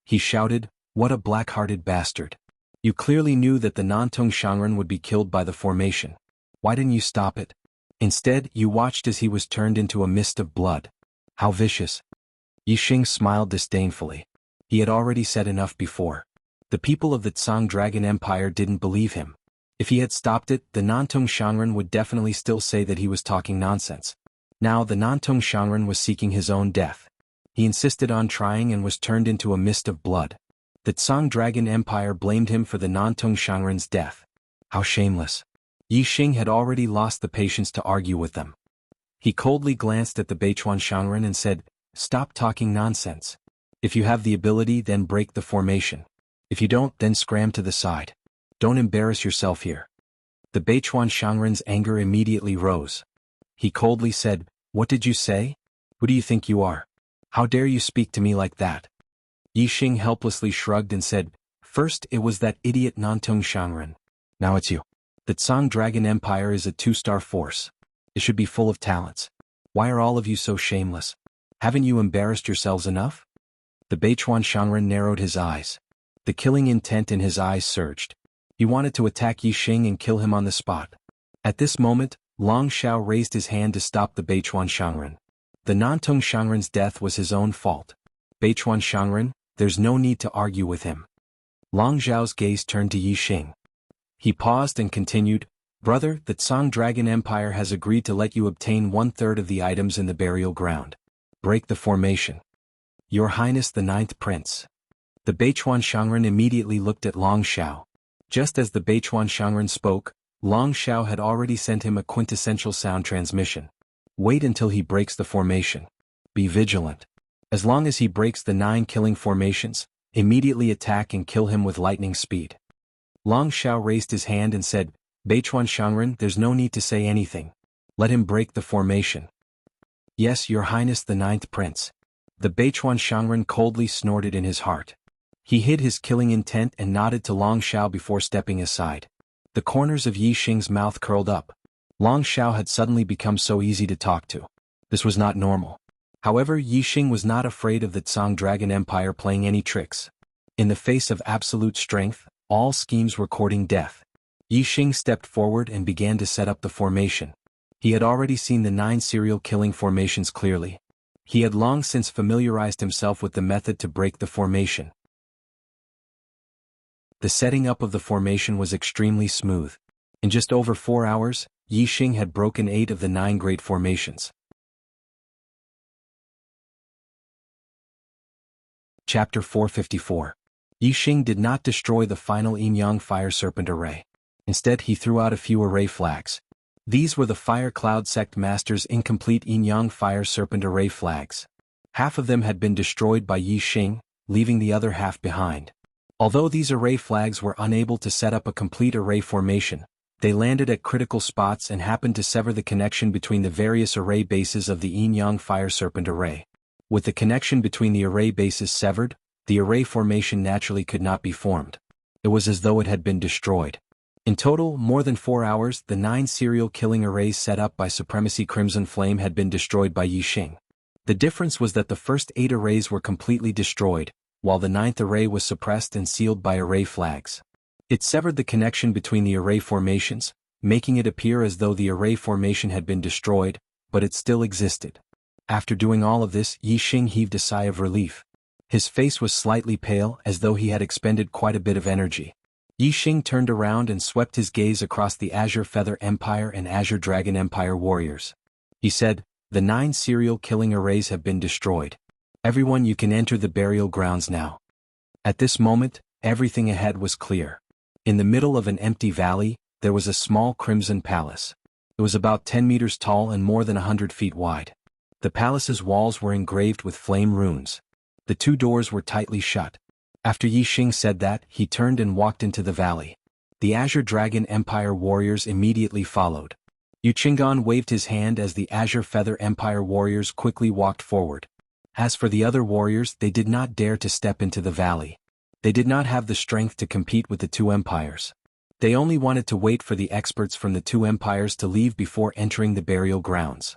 He shouted, "What a black-hearted bastard. You clearly knew that the Nantong Shangren would be killed by the formation. Why didn't you stop it? Instead, you watched as he was turned into a mist of blood. How vicious." Yixing smiled disdainfully. He had already said enough before. The people of the Tsang Dragon Empire didn't believe him. If he had stopped it, the Nantong Shangren would definitely still say that he was talking nonsense. Now the Nantong Shangren was seeking his own death. He insisted on trying and was turned into a mist of blood. The Tsang Dragon Empire blamed him for the Nantong Shangren's death. How shameless. Yixing had already lost the patience to argue with them. He coldly glanced at the Beichuan Shangren and said, "Stop talking nonsense. If you have the ability, then break the formation. If you don't, then scram to the side. Don't embarrass yourself here." The Beichuan Shangren's anger immediately rose. He coldly said, "What did you say? Who do you think you are? How dare you speak to me like that?" Yixing helplessly shrugged and said, "First it was that idiot Nantong Shangren. Now it's you. The Tsang Dragon Empire is a 2-star force. It should be full of talents. Why are all of you so shameless? Haven't you embarrassed yourselves enough?" The Beichuan Shangren narrowed his eyes. The killing intent in his eyes surged. He wanted to attack Yixing and kill him on the spot. At this moment, Long Xiao raised his hand to stop the Beichuan Shangren. The Nantong Shangren's death was his own fault. Beichuan Shangren, there's no need to argue with him. Long Xiao's gaze turned to Yixing. He paused and continued, Brother, the Tsang Dragon Empire has agreed to let you obtain 1/3 of the items in the burial ground. Break the formation. Your Highness the Ninth Prince. The Beichuan Shangren immediately looked at Long Xiao. Just as the Beichuan Shangren spoke, Long Xiao had already sent him a quintessential sound transmission. Wait until he breaks the formation. Be vigilant. As long as he breaks the 9 killing formations, immediately attack and kill him with lightning speed. Long Xiao raised his hand and said, Beichuan Shangren, there's no need to say anything. Let him break the formation. Yes, Your Highness the Ninth Prince. The Beichuan Shangren coldly snorted in his heart. He hid his killing intent and nodded to Long Xiao before stepping aside. The corners of Yi Xing's mouth curled up. Long Xiao had suddenly become so easy to talk to. This was not normal. However, Yi Xing was not afraid of the Tsang Dragon Empire playing any tricks. In the face of absolute strength, all schemes were courting death. Yi Xing stepped forward and began to set up the formation. He had already seen the 9 serial killing formations clearly. He had long since familiarized himself with the method to break the formation. The setting up of the formation was extremely smooth. In just over 4 hours, Yi Xing had broken 8 of the 9 great formations. Chapter 454. Yi Xing did not destroy the final Yin-Yang Fire Serpent array. Instead, he threw out a few array flags. These were the Fire Cloud Sect Master's incomplete Yin-Yang Fire Serpent array flags. Half of them had been destroyed by Yi Xing, leaving the other half behind. Although these array flags were unable to set up a complete array formation, they landed at critical spots and happened to sever the connection between the various array bases of the Yin-Yang Fire Serpent array. With the connection between the array bases severed, the array formation naturally could not be formed. It was as though it had been destroyed. In total, more than 4 hours, the 9 serial killing arrays set up by Supremacy Crimson Flame had been destroyed by Yi Xing. The difference was that the first 8 arrays were completely destroyed, while the 9th array was suppressed and sealed by array flags. It severed the connection between the array formations, making it appear as though the array formation had been destroyed, but it still existed. After doing all of this, Yi Xing heaved a sigh of relief. His face was slightly pale, as though he had expended quite a bit of energy. Yi Xing turned around and swept his gaze across the Azure Feather Empire and Azure Dragon Empire warriors. He said, The 9 serial killing arrays have been destroyed. Everyone, you can enter the burial grounds now. At this moment, everything ahead was clear. In the middle of an empty valley, there was a small crimson palace. It was about 10 meters tall and more than 100 feet wide. The palace's walls were engraved with flame runes. The 2 doors were tightly shut. After Yi Xing said that, he turned and walked into the valley. The Azure Dragon Empire warriors immediately followed. Yu Qinggan waved his hand as the Azure Feather Empire warriors quickly walked forward. As for the other warriors, they did not dare to step into the valley. They did not have the strength to compete with the 2 empires. They only wanted to wait for the experts from the 2 empires to leave before entering the burial grounds.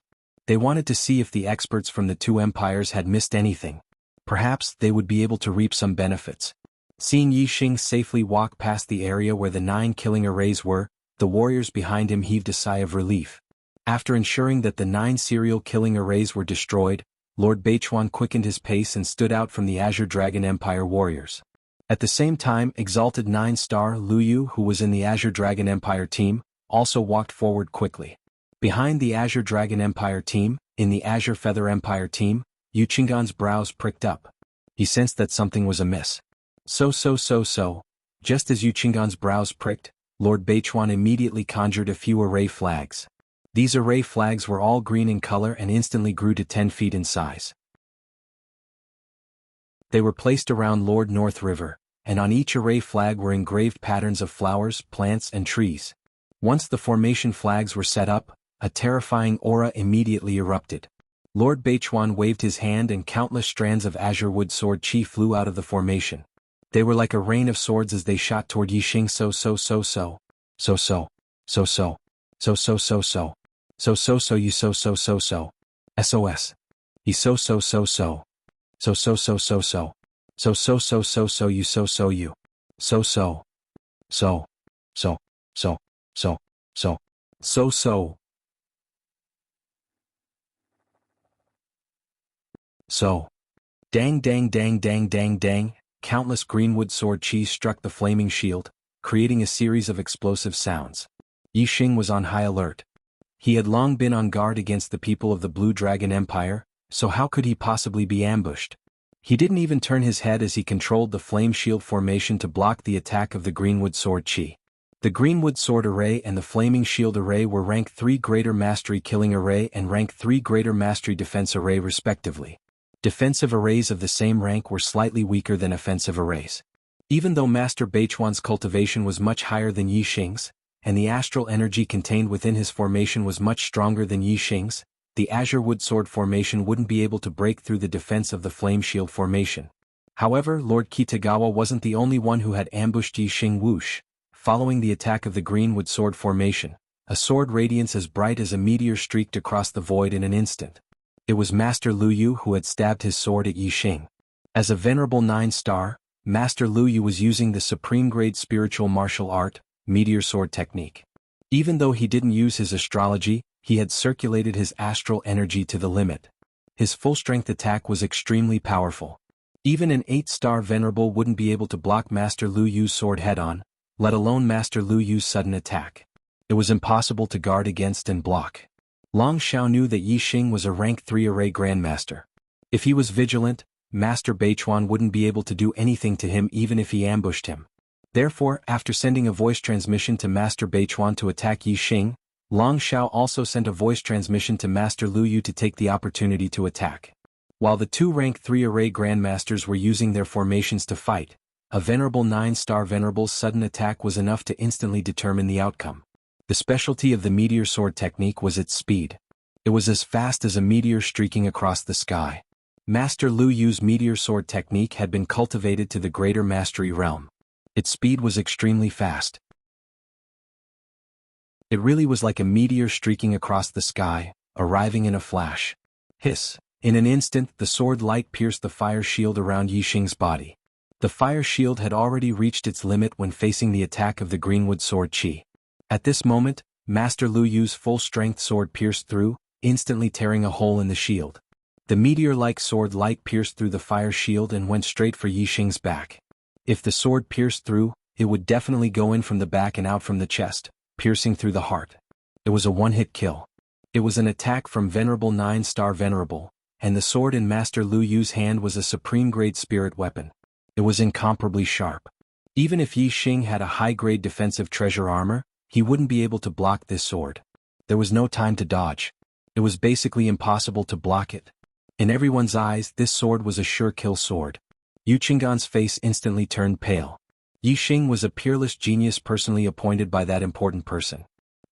They wanted to see if the experts from the 2 empires had missed anything. Perhaps they would be able to reap some benefits. Seeing Yi Xing safely walk past the area where the 9 killing arrays were, the warriors behind him heaved a sigh of relief. After ensuring that the 9 serial killing arrays were destroyed, Lord Beichuan quickened his pace and stood out from the Azure Dragon Empire warriors. At the same time, Exalted 9-star Lu Yu, who was in the Azure Dragon Empire team, also walked forward quickly. Behind the Azure Dragon Empire team, in the Azure Feather Empire team, Yu Qinggan's brows pricked up. He sensed that something was amiss. So. Just as Yu Qinggan's brows pricked, Lord Beichuan immediately conjured a few array flags. These array flags were all green in color and instantly grew to 10 feet in size. They were placed around Lord North River, and on each array flag were engraved patterns of flowers, plants, and trees. Once the formation flags were set up, a terrifying aura immediately erupted. Lord Beichuan waved his hand and countless strands of azure wood sword chi flew out of the formation. They were like a rain of swords as they shot toward Yi Xing. So. You so. SOS. He so. So you so you. So. Dang. Countless greenwood sword chi struck the flaming shield, creating a series of explosive sounds. Yi Xing was on high alert. He had long been on guard against the people of the Blue Dragon Empire, so how could he possibly be ambushed? He didn't even turn his head as he controlled the flame shield formation to block the attack of the Greenwood Sword Chi. The Greenwood Sword Array and the Flaming Shield Array were rank 3 Greater Mastery Killing Array and rank 3 Greater Mastery Defense Array respectively. Defensive arrays of the same rank were slightly weaker than offensive arrays. Even though Master Beichuan's cultivation was much higher than Yi Xing's, and the astral energy contained within his formation was much stronger than Yi Xing's, the Azure Wood Sword formation wouldn't be able to break through the defense of the Flame Shield formation. However, Lord Kitagawa wasn't the only one who had ambushed Yi Xing whoosh. Following the attack of the Greenwood Sword formation, a sword radiance as bright as a meteor streaked across the void in an instant. It was Master Lu Yu who had stabbed his sword at Yi Xing. As a venerable 9-star, Master Lu Yu was using the supreme grade spiritual martial art, Meteor Sword technique. Even though he didn't use his astrology, he had circulated his astral energy to the limit. His full-strength attack was extremely powerful. Even an 8-star venerable wouldn't be able to block Master Lu Yu's sword head-on, let alone Master Lu Yu's sudden attack. It was impossible to guard against and block. Long Xiao knew that Yi Xing was a rank 3 array grandmaster. If he was vigilant, Master Beichuan wouldn't be able to do anything to him even if he ambushed him. Therefore, after sending a voice transmission to Master Beichuan to attack Yi Xing, Long Xiao also sent a voice transmission to Master Lu Yu to take the opportunity to attack. While the two rank 3 array grandmasters were using their formations to fight, a venerable 9-star venerable's sudden attack was enough to instantly determine the outcome. The specialty of the meteor sword technique was its speed. It was as fast as a meteor streaking across the sky. Master Lu Yu's meteor sword technique had been cultivated to the greater mastery realm. Its speed was extremely fast. It really was like a meteor streaking across the sky, arriving in a flash. Hiss! In an instant, the sword light pierced the fire shield around Yi Xing's body. The fire shield had already reached its limit when facing the attack of the Greenwood Sword Chi. At this moment, Master Lu Yu's full-strength sword pierced through, instantly tearing a hole in the shield. The meteor-like sword light pierced through the fire shield and went straight for Yi Xing's back. If the sword pierced through, it would definitely go in from the back and out from the chest, piercing through the heart. It was a one-hit kill. It was an attack from Venerable 9-star Venerable, and the sword in Master Lu Yu's hand was a supreme-grade spirit weapon. It was incomparably sharp. Even if Yi Xing had a high-grade defensive treasure armor, he wouldn't be able to block this sword. There was no time to dodge. It was basically impossible to block it. In everyone's eyes, this sword was a sure-kill sword. Yu Qinggan's face instantly turned pale. Yi Xing was a peerless genius personally appointed by that important person.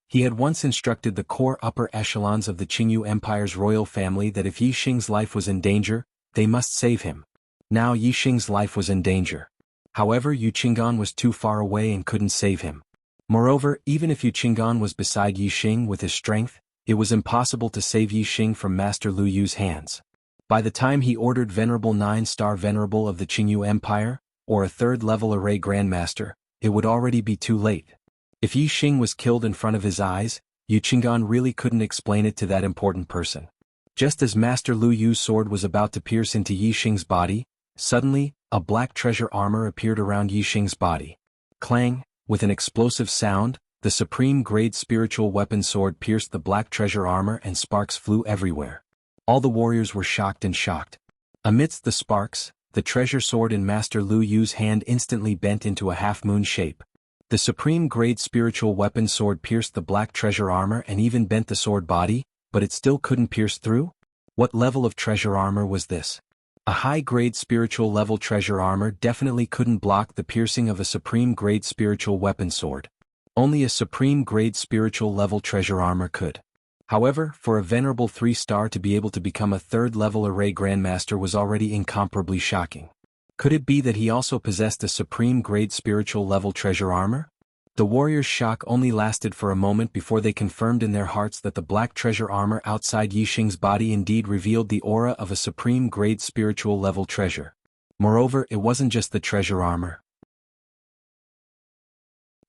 He had once instructed the core upper echelons of the Qingyu Empire's royal family that if Yi Xing's life was in danger, they must save him. Now Yi Xing's life was in danger. However, Yu Qinggan was too far away and couldn't save him. Moreover, even if Yu Qinggan was beside Yi Xing with his strength, it was impossible to save Yi Xing from Master Lu Yu's hands. By the time he ordered Venerable 9-star Venerable of the Qingyu Empire, or a 3rd-level array grandmaster, it would already be too late. If Yi Xing was killed in front of his eyes, Yu Qinggan really couldn't explain it to that important person. Just as Master Lu Yu's sword was about to pierce into Yi Xing's body, suddenly, a black treasure armor appeared around Yi Xing's body. Clang! With an explosive sound, the supreme-grade spiritual weapon sword pierced the black treasure armor and sparks flew everywhere. All the warriors were shocked and shocked. Amidst the sparks, the treasure sword in Master Lu Yu's hand instantly bent into a half-moon shape. The supreme-grade spiritual weapon sword pierced the black treasure armor and even bent the sword body, but it still couldn't pierce through? What level of treasure armor was this? A high-grade spiritual level treasure armor definitely couldn't block the piercing of a supreme-grade spiritual weapon sword. Only a supreme-grade spiritual level treasure armor could. However, for a venerable 3-star to be able to become a 3rd-level array grandmaster was already incomparably shocking. Could it be that he also possessed a supreme-grade spiritual level treasure armor? The warriors' shock only lasted for a moment before they confirmed in their hearts that the black treasure armor outside Yi Xing's body indeed revealed the aura of a supreme-grade spiritual level treasure. Moreover, it wasn't just the treasure armor.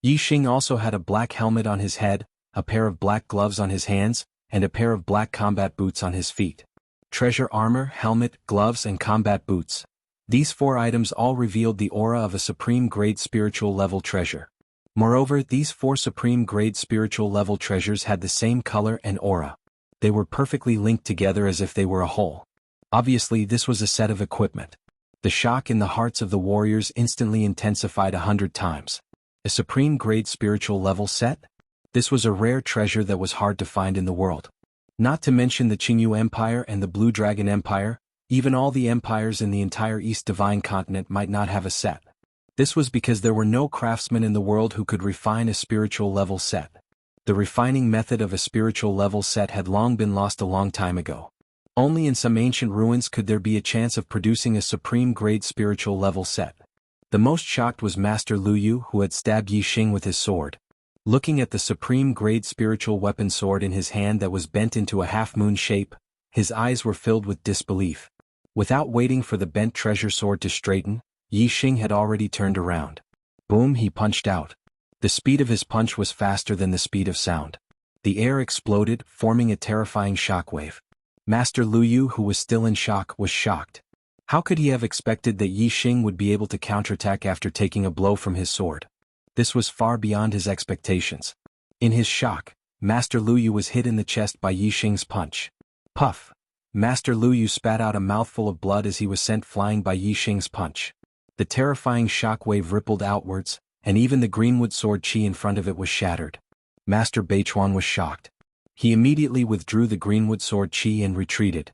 Yi Xing also had a black helmet on his head, a pair of black gloves on his hands, and a pair of black combat boots on his feet. Treasure armor, helmet, gloves and combat boots. These 4 items all revealed the aura of a supreme-grade spiritual level treasure. Moreover, these 4 supreme-grade spiritual level treasures had the same color and aura. They were perfectly linked together as if they were a whole. Obviously, this was a set of equipment. The shock in the hearts of the warriors instantly intensified 100 times. A supreme-grade spiritual level set? This was a rare treasure that was hard to find in the world. Not to mention the Jianghu Empire and the Blue Dragon Empire, even all the empires in the entire East Divine Continent might not have a set. This was because there were no craftsmen in the world who could refine a spiritual level set. The refining method of a spiritual level set had long been lost a long time ago. Only in some ancient ruins could there be a chance of producing a supreme-grade spiritual level set. The most shocked was Master Lu Yu, who had stabbed Yi Xing with his sword. Looking at the supreme-grade spiritual weapon sword in his hand that was bent into a half-moon shape, his eyes were filled with disbelief. Without waiting for the bent treasure sword to straighten, Yi Xing had already turned around. Boom, he punched out. The speed of his punch was faster than the speed of sound. The air exploded, forming a terrifying shockwave. Master Lu Yu, who was still in shock, was shocked. How could he have expected that Yi Xing would be able to counterattack after taking a blow from his sword? This was far beyond his expectations. In his shock, Master Lu Yu was hit in the chest by Yi Xing's punch. Puff! Master Lu Yu spat out a mouthful of blood as he was sent flying by Yi Xing's punch. The terrifying shockwave rippled outwards, and even the greenwood sword chi in front of it was shattered. Master Beichuan was shocked. He immediately withdrew the greenwood sword chi and retreated.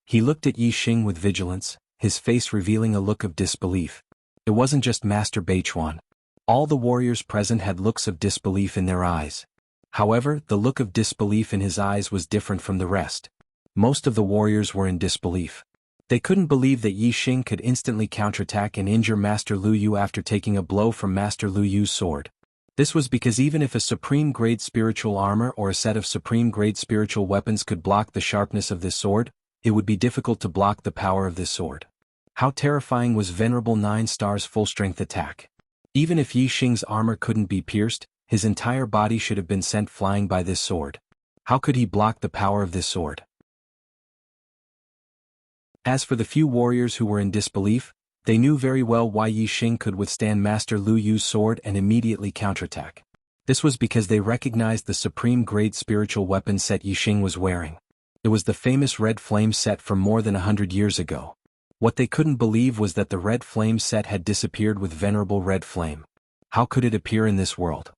He looked at Yi Xing with vigilance, his face revealing a look of disbelief. It wasn't just Master Beichuan. All the warriors present had looks of disbelief in their eyes. However, the look of disbelief in his eyes was different from the rest. Most of the warriors were in disbelief. They couldn't believe that Yi Xing could instantly counterattack and injure Master Lu Yu after taking a blow from Master Lu Yu's sword. This was because even if a supreme-grade spiritual armor or a set of supreme-grade spiritual weapons could block the sharpness of this sword, it would be difficult to block the power of this sword. How terrifying was Venerable 9 Star's full-strength attack. Even if Yi Xing's armor couldn't be pierced, his entire body should have been sent flying by this sword. How could he block the power of this sword? As for the few warriors who were in disbelief, they knew very well why Yi Xing could withstand Master Lu Yu's sword and immediately counterattack. This was because they recognized the supreme-grade spiritual weapon set Yi Xing was wearing. It was the famous Red Flame set from more than 100 years ago. What they couldn't believe was that the Red Flame set had disappeared with Venerable Red Flame. How could it appear in this world?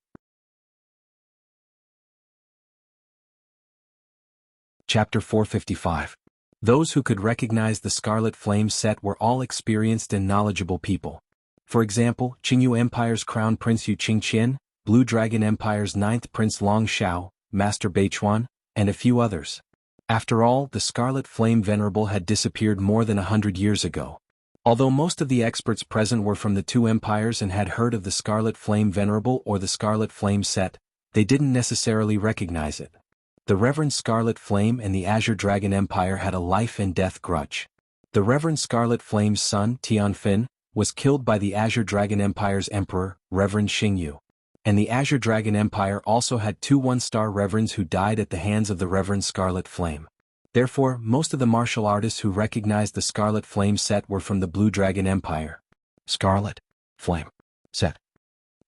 Chapter 455. Those who could recognize the Scarlet Flame set were all experienced and knowledgeable people. For example, Jianghu Empire's Crown Prince Yu Qingqian, Blue Dragon Empire's 9th Prince Long Xiao, Master Beichuan, and a few others. After all, the Scarlet Flame Venerable had disappeared more than 100 years ago. Although most of the experts present were from the 2 empires and had heard of the Scarlet Flame Venerable or the Scarlet Flame set, they didn't necessarily recognize it. The Reverend Scarlet Flame and the Azure Dragon Empire had a life and death grudge. The Reverend Scarlet Flame's son, Tianfin, was killed by the Azure Dragon Empire's emperor, Reverend Xingyu. And the Azure Dragon Empire also had 2 one-star reverends who died at the hands of the Reverend Scarlet Flame. Therefore, most of the martial artists who recognized the Scarlet Flame set were from the Blue Dragon Empire. Scarlet Flame set.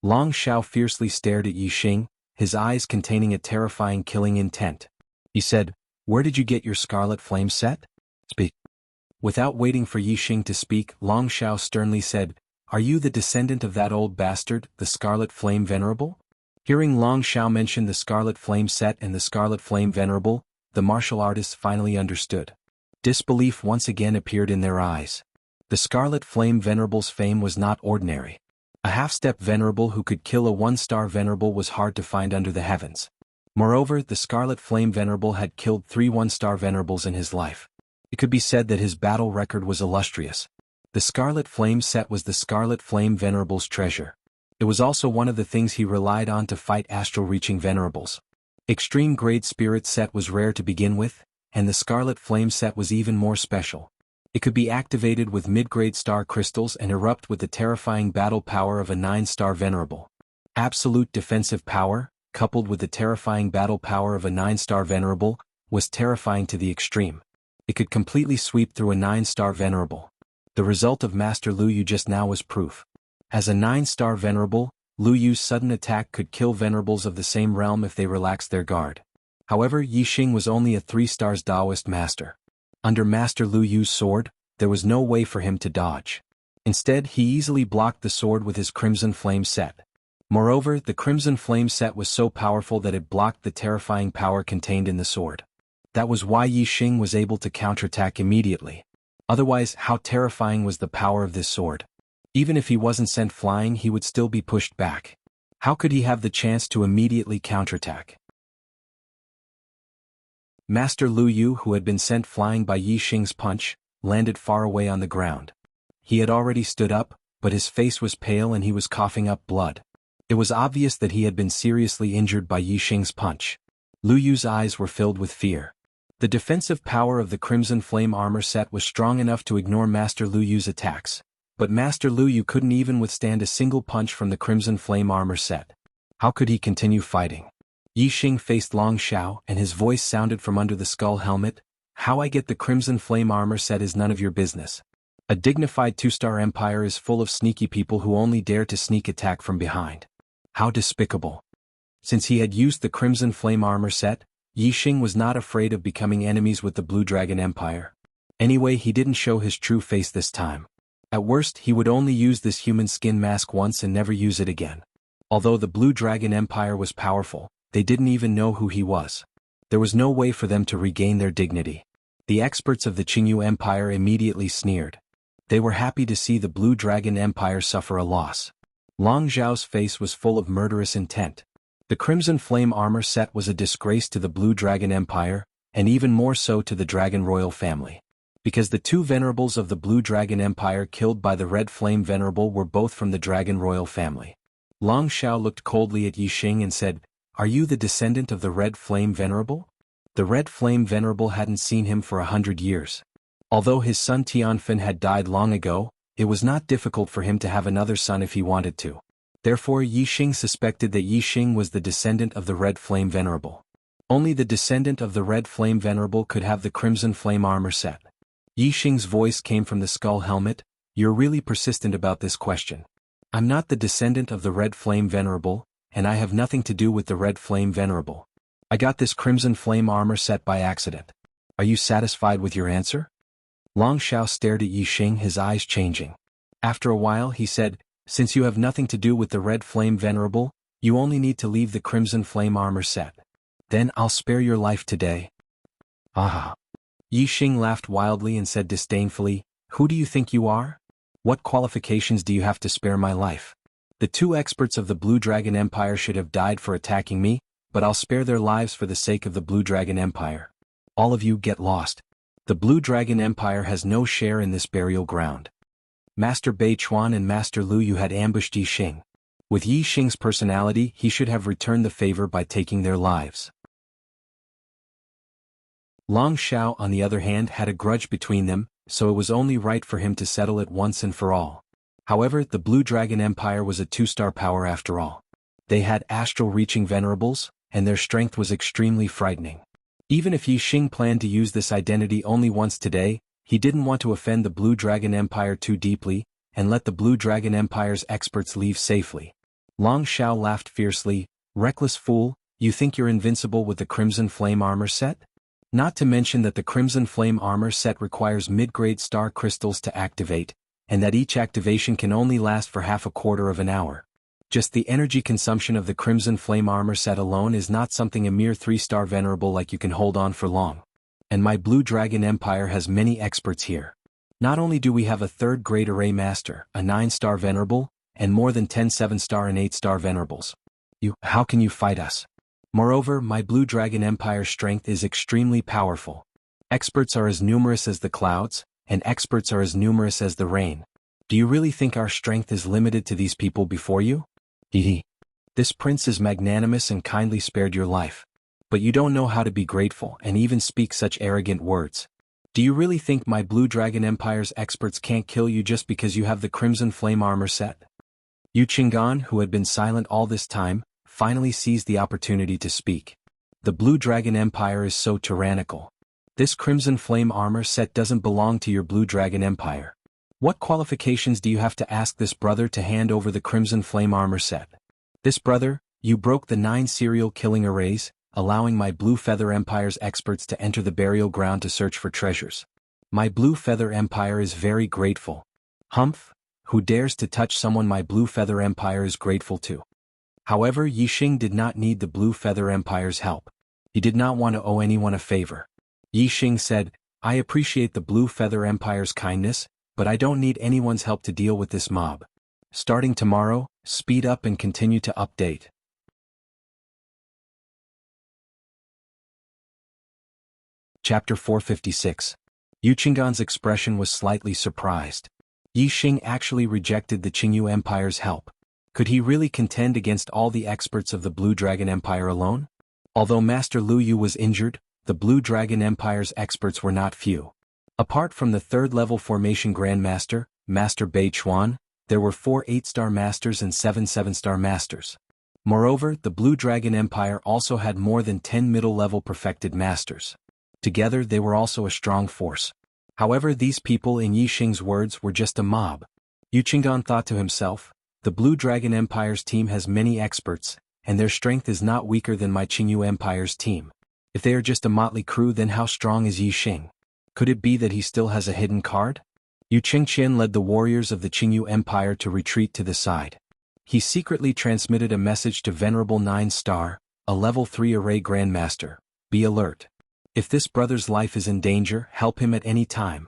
Long Xiao fiercely stared at Yi Xing, his eyes containing a terrifying killing intent. He said, "Where did you get your Scarlet Flame set? Speak." Without waiting for Yi Xing to speak, Long Xiao sternly said, "Are you the descendant of that old bastard, the Scarlet Flame Venerable?" Hearing Long Xiao mention the Scarlet Flame set and the Scarlet Flame Venerable, the martial artists finally understood. Disbelief once again appeared in their eyes. The Scarlet Flame Venerable's fame was not ordinary. A half-step venerable who could kill a one-star venerable was hard to find under the heavens. Moreover, the Scarlet Flame Venerable had killed 3 one-star venerables in his life. It could be said that his battle record was illustrious. The Scarlet Flame set was the Scarlet Flame Venerable's treasure. It was also one of the things he relied on to fight astral-reaching venerables. Extreme Grade Spirit set was rare to begin with, and the Scarlet Flame set was even more special. It could be activated with mid-grade star crystals and erupt with the terrifying battle power of a 9-star venerable. Absolute defensive power, coupled with the terrifying battle power of a 9-star venerable, was terrifying to the extreme. It could completely sweep through a 9-star venerable. The result of Master Lu Yu just now was proof. As a 9-star venerable, Lu Yu's sudden attack could kill venerables of the same realm if they relaxed their guard. However, Yi Xing was only a 3-star Daoist master. Under Master Lu Yu's sword, there was no way for him to dodge. Instead, he easily blocked the sword with his Crimson Flame set. Moreover, the Crimson Flame set was so powerful that it blocked the terrifying power contained in the sword. That was why Yi Xing was able to counterattack immediately. Otherwise, how terrifying was the power of this sword? Even if he wasn't sent flying, he would still be pushed back. How could he have the chance to immediately counterattack? Master Lu Yu, who had been sent flying by Yi Xing's punch, landed far away on the ground. He had already stood up, but his face was pale and he was coughing up blood. It was obvious that he had been seriously injured by Yi Xing's punch. Lu Yu's eyes were filled with fear. The defensive power of the Crimson Flame armor set was strong enough to ignore Master Lu Yu's attacks, but Master Lu Yu couldn't even withstand a single punch from the Crimson Flame armor set. How could he continue fighting? Yi Xing faced Long Xiao and his voice sounded from under the skull helmet. How I get the Crimson Flame armor set is none of your business. A dignified 2-star empire is full of sneaky people who only dare to sneak attack from behind. How despicable. Since he had used the Crimson Flame armor set, Yi Xing was not afraid of becoming enemies with the Blue Dragon Empire. Anyway, he didn't show his true face this time. At worst, he would only use this human skin mask once and never use it again. Although the Blue Dragon Empire was powerful, they didn't even know who he was. There was no way for them to regain their dignity. The experts of the Qingyu Empire immediately sneered. They were happy to see the Blue Dragon Empire suffer a loss. Long Zhao's face was full of murderous intent. The Crimson Flame armor set was a disgrace to the Blue Dragon Empire, and even more so to the Dragon Royal family. Because the 2 venerables of the Blue Dragon Empire killed by the Red Flame Venerable were both from the Dragon Royal family. Long Xiao looked coldly at Yi Xing and said, "Are you the descendant of the Red Flame Venerable?" The Red Flame Venerable hadn't seen him for 100 years. Although his son Tianfen had died long ago, it was not difficult for him to have another son if he wanted to. Therefore, Yi Xing suspected that Yi Xing was the descendant of the Red Flame Venerable. Only the descendant of the Red Flame Venerable could have the Crimson Flame armor set. Yi Xing's voice came from the skull helmet. "You're really persistent about this question. I'm not the descendant of the Red Flame Venerable, and I have nothing to do with the Red Flame Venerable. I got this Crimson Flame armor set by accident. Are you satisfied with your answer?" Long Xiao stared at Yi Xing, his eyes changing. After a while he said, "Since you have nothing to do with the Red Flame Venerable, you only need to leave the Crimson Flame armor set. Then I'll spare your life today." "Ah." Yi Xing laughed wildly and said disdainfully, "Who do you think you are? What qualifications do you have to spare my life? The 2 experts of the Blue Dragon Empire should have died for attacking me, but I'll spare their lives for the sake of the Blue Dragon Empire. All of you get lost. The Blue Dragon Empire has no share in this burial ground." Master Bei Chuan and Master Lu Yu had ambushed Yi Xing. With Yi Xing's personality, he should have returned the favor by taking their lives. Long Xiao, on the other hand, had a grudge between them, so it was only right for him to settle it once and for all. However, the Blue Dragon Empire was a 2-star power after all. They had astral-reaching venerables, and their strength was extremely frightening. Even if Yi Xing planned to use this identity only once today, he didn't want to offend the Blue Dragon Empire too deeply, and let the Blue Dragon Empire's experts leave safely. Long Xiao laughed fiercely, "Reckless fool, you think you're invincible with the Crimson Flame armor set? Not to mention that the Crimson Flame armor set requires mid-grade star crystals to activate, and that each activation can only last for half a quarter of an hour. Just the energy consumption of the Crimson Flame armor set alone is not something a mere 3-star venerable like you can hold on for long. And my Blue Dragon Empire has many experts here. Not only do we have a 3rd-grade array master, a 9-star venerable, and more than 10 7-star and 8-star venerables. How can you fight us? Moreover, my Blue Dragon Empire's strength is extremely powerful. Experts are as numerous as the clouds, and experts are as numerous as the rain. Do you really think our strength is limited to these people before you? Hehe. This prince is magnanimous and kindly spared your life. But you don't know how to be grateful and even speak such arrogant words. Do you really think my Blue Dragon Empire's experts can't kill you just because you have the Crimson Flame armor set?" Yu Qinggan, who had been silent all this time, finally seized the opportunity to speak. "The Blue Dragon Empire is so tyrannical. This Crimson Flame armor set doesn't belong to your Blue Dragon Empire. What qualifications do you have to ask this brother to hand over the Crimson Flame armor set? This brother, you broke the 9 serial killing arrays, allowing my Blue Feather Empire's experts to enter the burial ground to search for treasures. My Blue Feather Empire is very grateful. Humph, who dares to touch someone my Blue Feather Empire is grateful to. However, Yixing did not need the Blue Feather Empire's help. He did not want to owe anyone a favor. Yixing said, I appreciate the Blue Feather Empire's kindness, but I don't need anyone's help to deal with this mob. Starting tomorrow, speed up and continue to update. Chapter 456. Yuqinggan's expression was slightly surprised. Yixing actually rejected the Qingyu Empire's help. Could he really contend against all the experts of the Blue Dragon Empire alone? Although Master Lu Yu was injured, the Blue Dragon Empire's experts were not few. Apart from the 3rd-level formation Grandmaster, Master Bei Chuan, there were 4 8-star masters and 7 7-star masters. Moreover, the Blue Dragon Empire also had more than 10 middle-level perfected masters. Together they were also a strong force. However, these people in Yixing's words were just a mob. Yuqinggan thought to himself, the Blue Dragon Empire's team has many experts, and their strength is not weaker than my Qingyu Empire's team. If they are just a motley crew, then how strong is Yixing? Could it be that he still has a hidden card? Yu Qingqian led the warriors of the Qingyu Empire to retreat to the side. He secretly transmitted a message to Venerable 9-star, a level 3 array Grandmaster. Be alert. If this brother's life is in danger, help him at any time.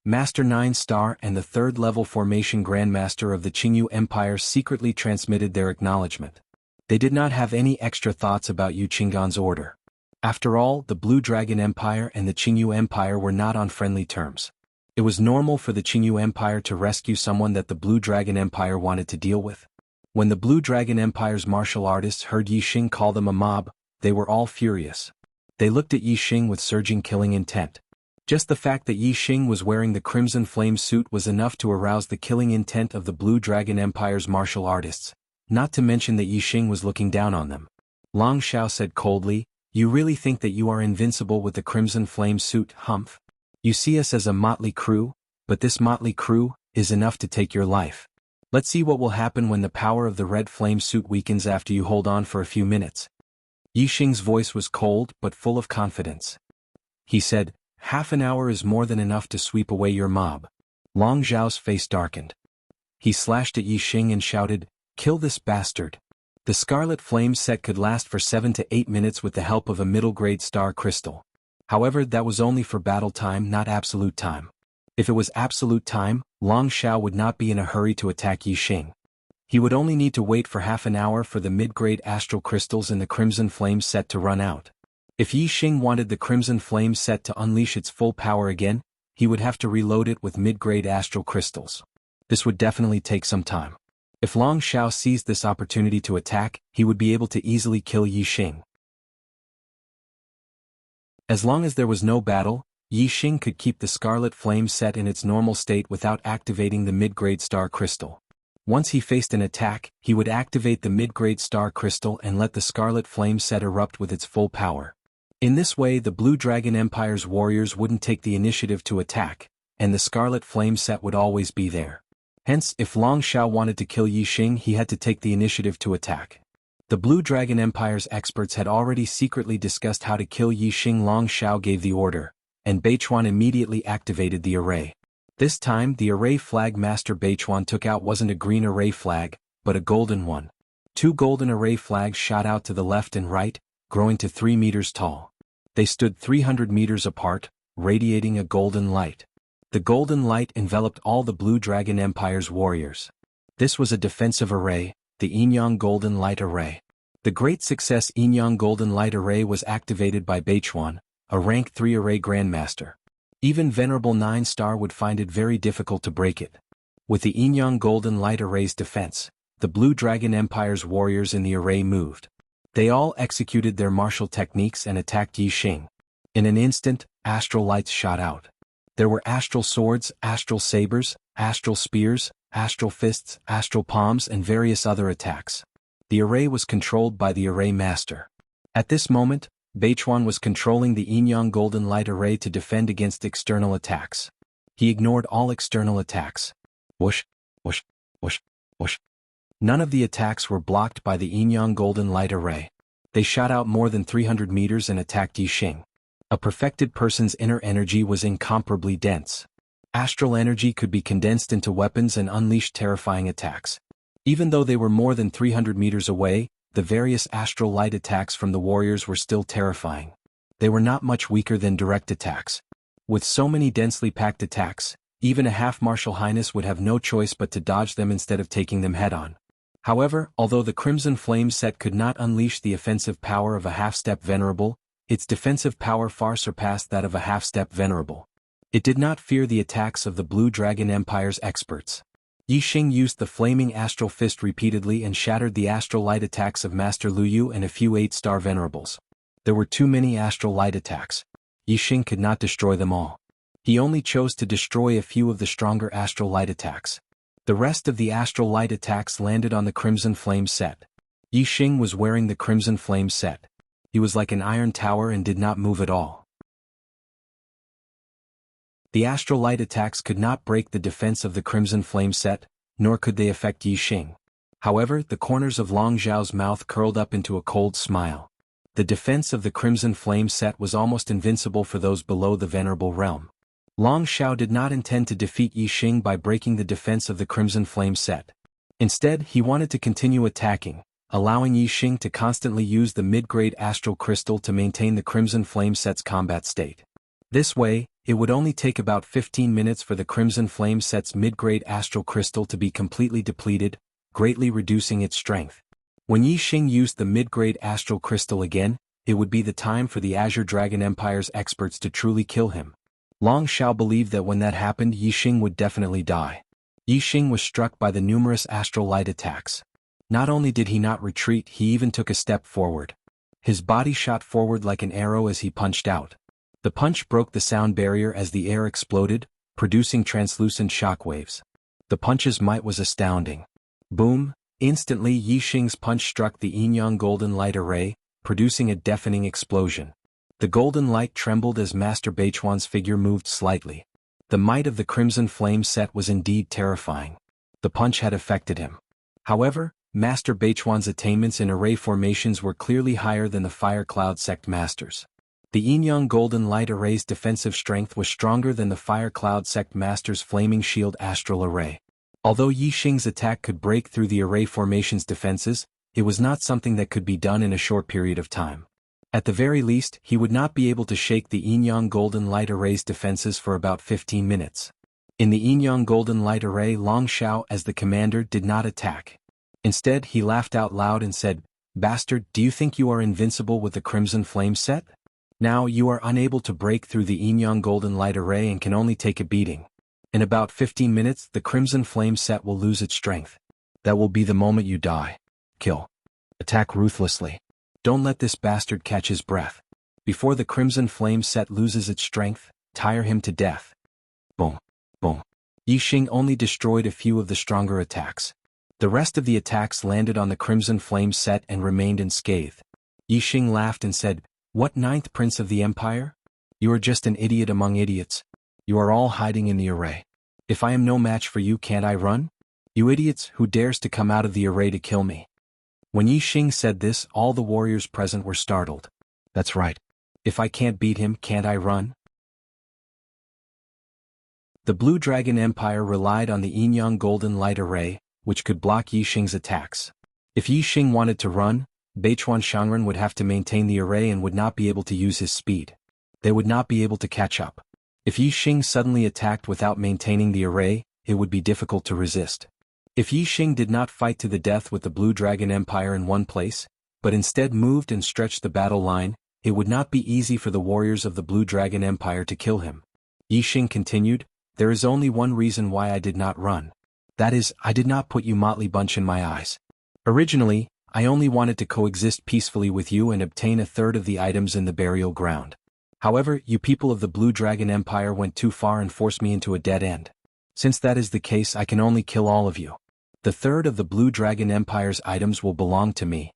Master 9-star and the 3rd-level formation Grandmaster of the Qingyu Empire secretly transmitted their acknowledgement. They did not have any extra thoughts about Yuqinggan's order. After all, the Blue Dragon Empire and the Qingyu Empire were not on friendly terms. It was normal for the Qingyu Empire to rescue someone that the Blue Dragon Empire wanted to deal with. When the Blue Dragon Empire's martial artists heard Yixing call them a mob, they were all furious. They looked at Yixing with surging killing intent. Just the fact that Yixing was wearing the Crimson Flame suit was enough to arouse the killing intent of the Blue Dragon Empire's martial artists, not to mention that Yixing was looking down on them. Long Xiao said coldly, You really think that you are invincible with the Crimson Flame suit, Humph? You see us as a motley crew, but this motley crew is enough to take your life. Let's see what will happen when the power of the Red Flame suit weakens after you hold on for a few minutes. Yixing's voice was cold but full of confidence. He said, Half an hour is more than enough to sweep away your mob. Long Zhao's face darkened. He slashed at Yixing and shouted, Kill this bastard. The Scarlet Flame set could last for 7 to 8 minutes with the help of a middle-grade star crystal. However, that was only for battle time, not absolute time. If it was absolute time, Long Xiao would not be in a hurry to attack Yixing. He would only need to wait for half an hour for the mid-grade astral crystals in the Crimson Flame set to run out. If Yixing wanted the Crimson Flame set to unleash its full power again, he would have to reload it with mid-grade astral crystals. This would definitely take some time. If Long Xiao seized this opportunity to attack, he would be able to easily kill Yixing. As long as there was no battle, Yixing could keep the Scarlet Flame set in its normal state without activating the mid-grade star crystal. Once he faced an attack, he would activate the mid-grade star crystal and let the Scarlet Flame set erupt with its full power. In this way, the Blue Dragon Empire's warriors wouldn't take the initiative to attack, and the Scarlet Flame set would always be there. Hence, if Long Xiao wanted to kill Yixing, he had to take the initiative to attack. The Blue Dragon Empire's experts had already secretly discussed how to kill Yixing. Long Xiao gave the order, and Beichuan immediately activated the array. This time, the array flag Master Beichuan took out wasn't a green array flag, but a golden one. 2 golden array flags shot out to the left and right, growing to 3 meters tall. They stood 300 meters apart, radiating a golden light. The golden light enveloped all the Blue Dragon Empire's warriors. This was a defensive array, the Yinyang Golden Light Array. The great success Yinyang Golden Light Array was activated by Beichuan, a rank 3 array Grandmaster. Even Venerable 9-star would find it very difficult to break it. With the Yinyang Golden Light Array's defense, the Blue Dragon Empire's warriors in the array moved. They all executed their martial techniques and attacked Yixing. In an instant, astral lights shot out. There were astral swords, astral sabers, astral spears, astral fists, astral palms and various other attacks. The array was controlled by the array master. At this moment, Beichuan was controlling the Yinyang Golden Light Array to defend against external attacks. He ignored all external attacks. Whoosh, whoosh, whoosh, whoosh. None of the attacks were blocked by the Yin-Yang Golden Light Array. They shot out more than 300 meters and attacked Yixing. A perfected person's inner energy was incomparably dense. Astral energy could be condensed into weapons and unleash terrifying attacks. Even though they were more than 300 meters away, the various astral light attacks from the warriors were still terrifying. They were not much weaker than direct attacks. With so many densely packed attacks, even a half-martial highness would have no choice but to dodge them instead of taking them head-on. However, although the Crimson Flame set could not unleash the offensive power of a half-step venerable, its defensive power far surpassed that of a half-step venerable. It did not fear the attacks of the Blue Dragon Empire's experts. Yixing used the Flaming Astral Fist repeatedly and shattered the astral light attacks of Master Luyu and a few 8-star venerables. There were too many astral light attacks. Yixing could not destroy them all. He only chose to destroy a few of the stronger astral light attacks. The rest of the astral light attacks landed on the Crimson Flame set. Yixing was wearing the Crimson Flame set. He was like an iron tower and did not move at all. The astral light attacks could not break the defense of the Crimson Flame set, nor could they affect Yixing. However, the corners of Long Zhao's mouth curled up into a cold smile. The defense of the Crimson Flame set was almost invincible for those below the Venerable Realm. Long Zhao did not intend to defeat Yixing by breaking the defense of the Crimson Flame set. Instead, he wanted to continue attacking, allowing Yixing to constantly use the mid-grade astral crystal to maintain the Crimson Flame set's combat state. This way, it would only take about 15 minutes for the Crimson Flame set's mid-grade astral crystal to be completely depleted, greatly reducing its strength. When Yixing used the mid-grade astral crystal again, it would be the time for the Azure Dragon Empire's experts to truly kill him. Long Zhao believed that when that happened, Yixing would definitely die. Yixing was struck by the numerous astral light attacks. Not only did he not retreat, he even took a step forward. His body shot forward like an arrow as he punched out. The punch broke the sound barrier as the air exploded, producing translucent shockwaves. The punch's might was astounding. Boom! Instantly Yixing's punch struck the Yin-Yang Golden Light Array, producing a deafening explosion. The golden light trembled as Master Beichuan's figure moved slightly. The might of the Crimson Flame set was indeed terrifying. The punch had affected him. However, Master Beichuan's attainments in array formations were clearly higher than the Fire Cloud Sect Masters. The Yin-Yang Golden Light Array's defensive strength was stronger than the Fire Cloud Sect Master's Flaming Shield Astral Array. Although Yixing's attack could break through the array formation's defenses, it was not something that could be done in a short period of time. At the very least, he would not be able to shake the Yin-Yang Golden Light Array's defenses for about 15 minutes. In the Yin-Yang Golden Light Array, Long Zhao, as the commander, did not attack. Instead, he laughed out loud and said, "Bastard, do you think you are invincible with the Crimson Flame set? Now you are unable to break through the Yin-Yang Golden Light Array and can only take a beating. In about 15 minutes, the Crimson Flame set will lose its strength. That will be the moment you die. Kill. Attack ruthlessly. Don't let this bastard catch his breath. Before the Crimson Flame set loses its strength, tire him to death." Boom. Boom. Yixing only destroyed a few of the stronger attacks. The rest of the attacks landed on the Crimson Flame set and remained unscathed. Yixing laughed and said, "What, ninth prince of the Empire? You are just an idiot among idiots. You are all hiding in the array. If I am no match for you, can't I run? You idiots, who dares to come out of the array to kill me?" When Yixing said this, all the warriors present were startled. That's right. If I can't beat him, can't I run? The Blue Dragon Empire relied on the Yin-Yang Golden Light Array, which could block Yixing's attacks. If Yixing wanted to run, Beichuan Shangren would have to maintain the array and would not be able to use his speed. They would not be able to catch up. If Yixing suddenly attacked without maintaining the array, it would be difficult to resist. If Yixing did not fight to the death with the Blue Dragon Empire in one place, but instead moved and stretched the battle line, it would not be easy for the warriors of the Blue Dragon Empire to kill him. Yixing continued, "There is only one reason why I did not run. That is, I did not put you motley bunch in my eyes. Originally, I only wanted to coexist peacefully with you and obtain a third of the items in the burial ground. However, you people of the Blue Dragon Empire went too far and forced me into a dead end. Since that is the case, I can only kill all of you. The third of the Blue Dragon Empire's items will belong to me."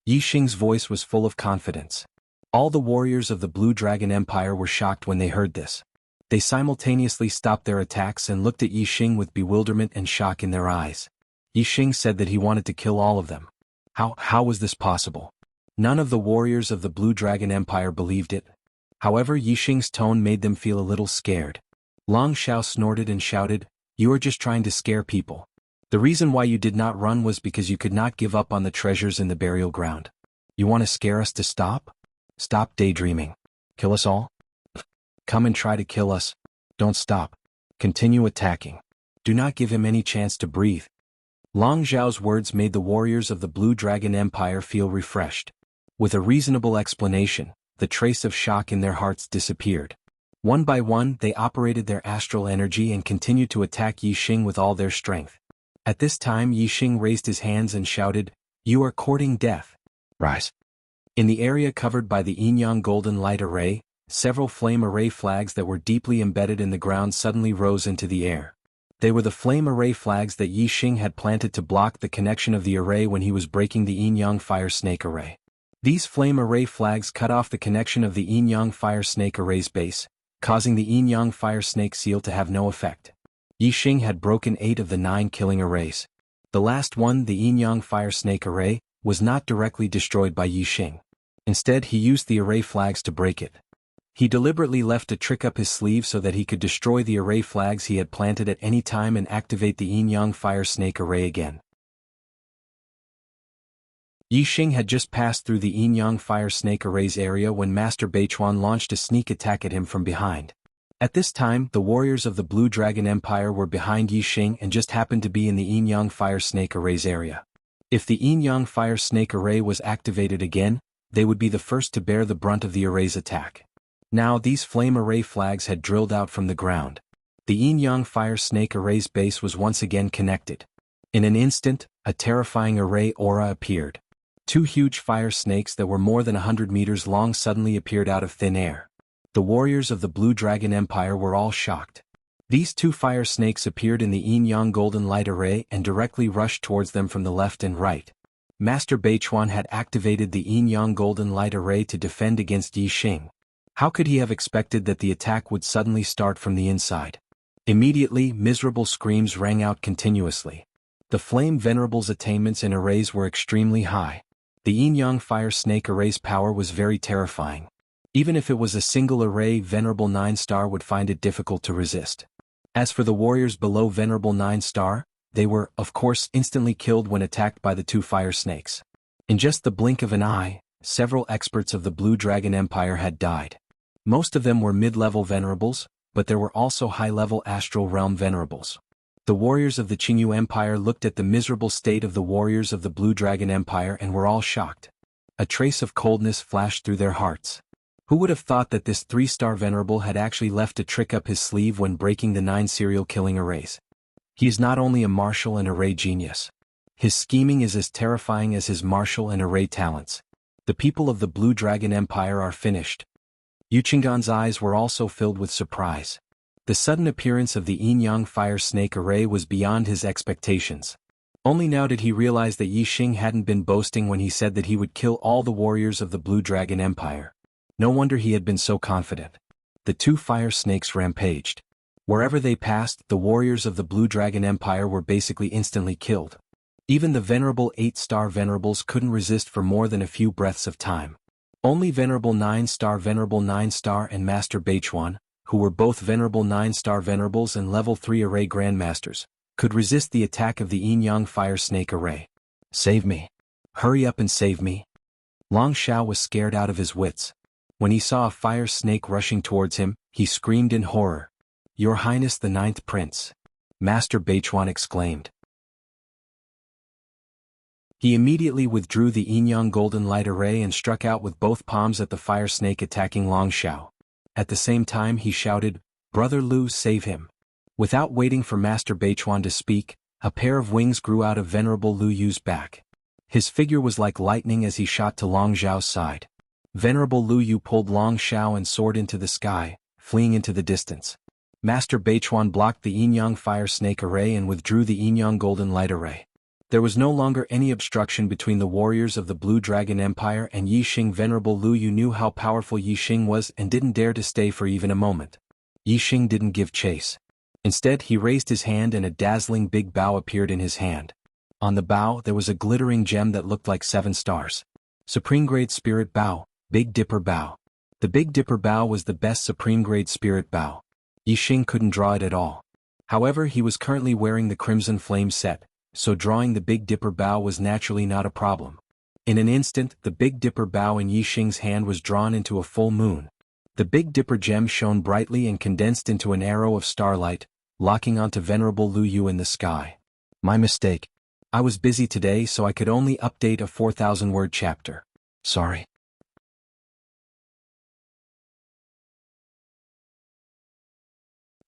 Yixing's voice was full of confidence. All the warriors of the Blue Dragon Empire were shocked when they heard this. They simultaneously stopped their attacks and looked at Yixing with bewilderment and shock in their eyes. Yixing said that he wanted to kill all of them. How was this possible? None of the warriors of the Blue Dragon Empire believed it. However, Yixing's tone made them feel a little scared. Long Xiao snorted and shouted, "You are just trying to scare people. The reason why you did not run was because you could not give up on the treasures in the burial ground. You want to scare us to stop? Stop daydreaming. Kill us all? Come and try to kill us. Don't stop. Continue attacking. Do not give him any chance to breathe." Long Zhao's words made the warriors of the Blue Dragon Empire feel refreshed. With a reasonable explanation, the trace of shock in their hearts disappeared. One by one, they operated their astral energy and continued to attack Yixing with all their strength. At this time, Yixing raised his hands and shouted, "You are courting death. Rise." In the area covered by the Yin-Yang Golden Light Array, several flame array flags that were deeply embedded in the ground suddenly rose into the air. They were the flame array flags that Yixing had planted to block the connection of the array when he was breaking the Yin-Yang Fire Snake Array. These flame array flags cut off the connection of the Yin-Yang Fire Snake Array's base, causing the Yin-Yang Fire Snake Seal to have no effect. Yixing had broken 8 of the 9 killing arrays. The last one, the Yin-Yang Fire Snake Array, was not directly destroyed by Yixing. Instead, he used the array flags to break it. He deliberately left a trick up his sleeve so that he could destroy the array flags he had planted at any time and activate the Yin-Yang Fire Snake Array again. Yixing had just passed through the Yin-Yang Fire Snake Array's area when Master Beichuan launched a sneak attack at him from behind. At this time, the warriors of the Blue Dragon Empire were behind Yixing and just happened to be in the Yin-Yang Fire Snake Array's area. If the Yin-Yang Fire Snake Array was activated again, they would be the first to bear the brunt of the array's attack. Now these flame array flags had drilled out from the ground. The Yin-Yang Fire Snake Array's base was once again connected. In an instant, a terrifying array aura appeared. 2 huge fire snakes that were more than 100 meters long suddenly appeared out of thin air. The warriors of the Blue Dragon Empire were all shocked. These 2 fire snakes appeared in the Yin-Yang Golden Light Array and directly rushed towards them from the left and right. Master Beichuan had activated the Yin-Yang Golden Light Array to defend against Yixing. How could he have expected that the attack would suddenly start from the inside? Immediately, miserable screams rang out continuously. The Flame Venerable's attainments and arrays were extremely high. The Yin-Yang Fire Snake Array's power was very terrifying. Even if it was a single array, Venerable 9-star would find it difficult to resist. As for the warriors below Venerable 9-star, they were, of course, instantly killed when attacked by the 2 fire snakes. In just the blink of an eye, several experts of the Blue Dragon Empire had died. Most of them were mid-level venerables, but there were also high-level astral realm venerables. The warriors of the Qingyu Empire looked at the miserable state of the warriors of the Blue Dragon Empire and were all shocked. A trace of coldness flashed through their hearts. Who would have thought that this 3-star venerable had actually left a trick up his sleeve when breaking the 9 serial killing arrays? He is not only a martial and array genius. His scheming is as terrifying as his martial and array talents. The people of the Blue Dragon Empire are finished. Yuchingan's eyes were also filled with surprise. The sudden appearance of the Yin-Yang Fire Snake Array was beyond his expectations. Only now did he realize that Yixing hadn't been boasting when he said that he would kill all the warriors of the Blue Dragon Empire. No wonder he had been so confident. The 2 fire snakes rampaged. Wherever they passed, the warriors of the Blue Dragon Empire were basically instantly killed. Even the venerable 8-star venerables couldn't resist for more than a few breaths of time. Only Venerable 9-star and Master Beichuan, who were both Venerable 9-star venerables and Level 3 Array Grandmasters, could resist the attack of the Yin-Yang Fire Snake Array. "Save me. Hurry up and save me." Long Xiao was scared out of his wits. When he saw a fire snake rushing towards him, he screamed in horror. "Your Highness the 9th Prince!" Master Beichuan exclaimed. He immediately withdrew the Yin-Yang Golden Light Array and struck out with both palms at the fire snake attacking Long Xiao. At the same time he shouted, "Brother Lu, save him." Without waiting for Master Beichuan to speak, a pair of wings grew out of Venerable Lu Yu's back. His figure was like lightning as he shot to Long Xiao's side. Venerable Lu Yu pulled Long Xiao and soared into the sky, fleeing into the distance. Master Beichuan blocked the Yin-Yang Fire Snake Array and withdrew the Yin-Yang Golden Light Array. There was no longer any obstruction between the warriors of the Blue Dragon Empire and Yixing. Venerable Lu Yu knew how powerful Yixing was and didn't dare to stay for even a moment. Yixing didn't give chase. Instead, he raised his hand and a dazzling big bow appeared in his hand. On the bow there was a glittering gem that looked like 7 stars. Supreme Grade Spirit Bow, Big Dipper Bow. The Big Dipper Bow was the best Supreme Grade Spirit Bow. Yixing couldn't draw it at all. However, he was currently wearing the Crimson Flame set, so drawing the Big Dipper Bow was naturally not a problem. In an instant, the Big Dipper Bow in Yixing's hand was drawn into a full moon. The Big Dipper gem shone brightly and condensed into an arrow of starlight, locking onto Venerable Lu Yu in the sky. My mistake. I was busy today so I could only update a 4,000-word chapter. Sorry.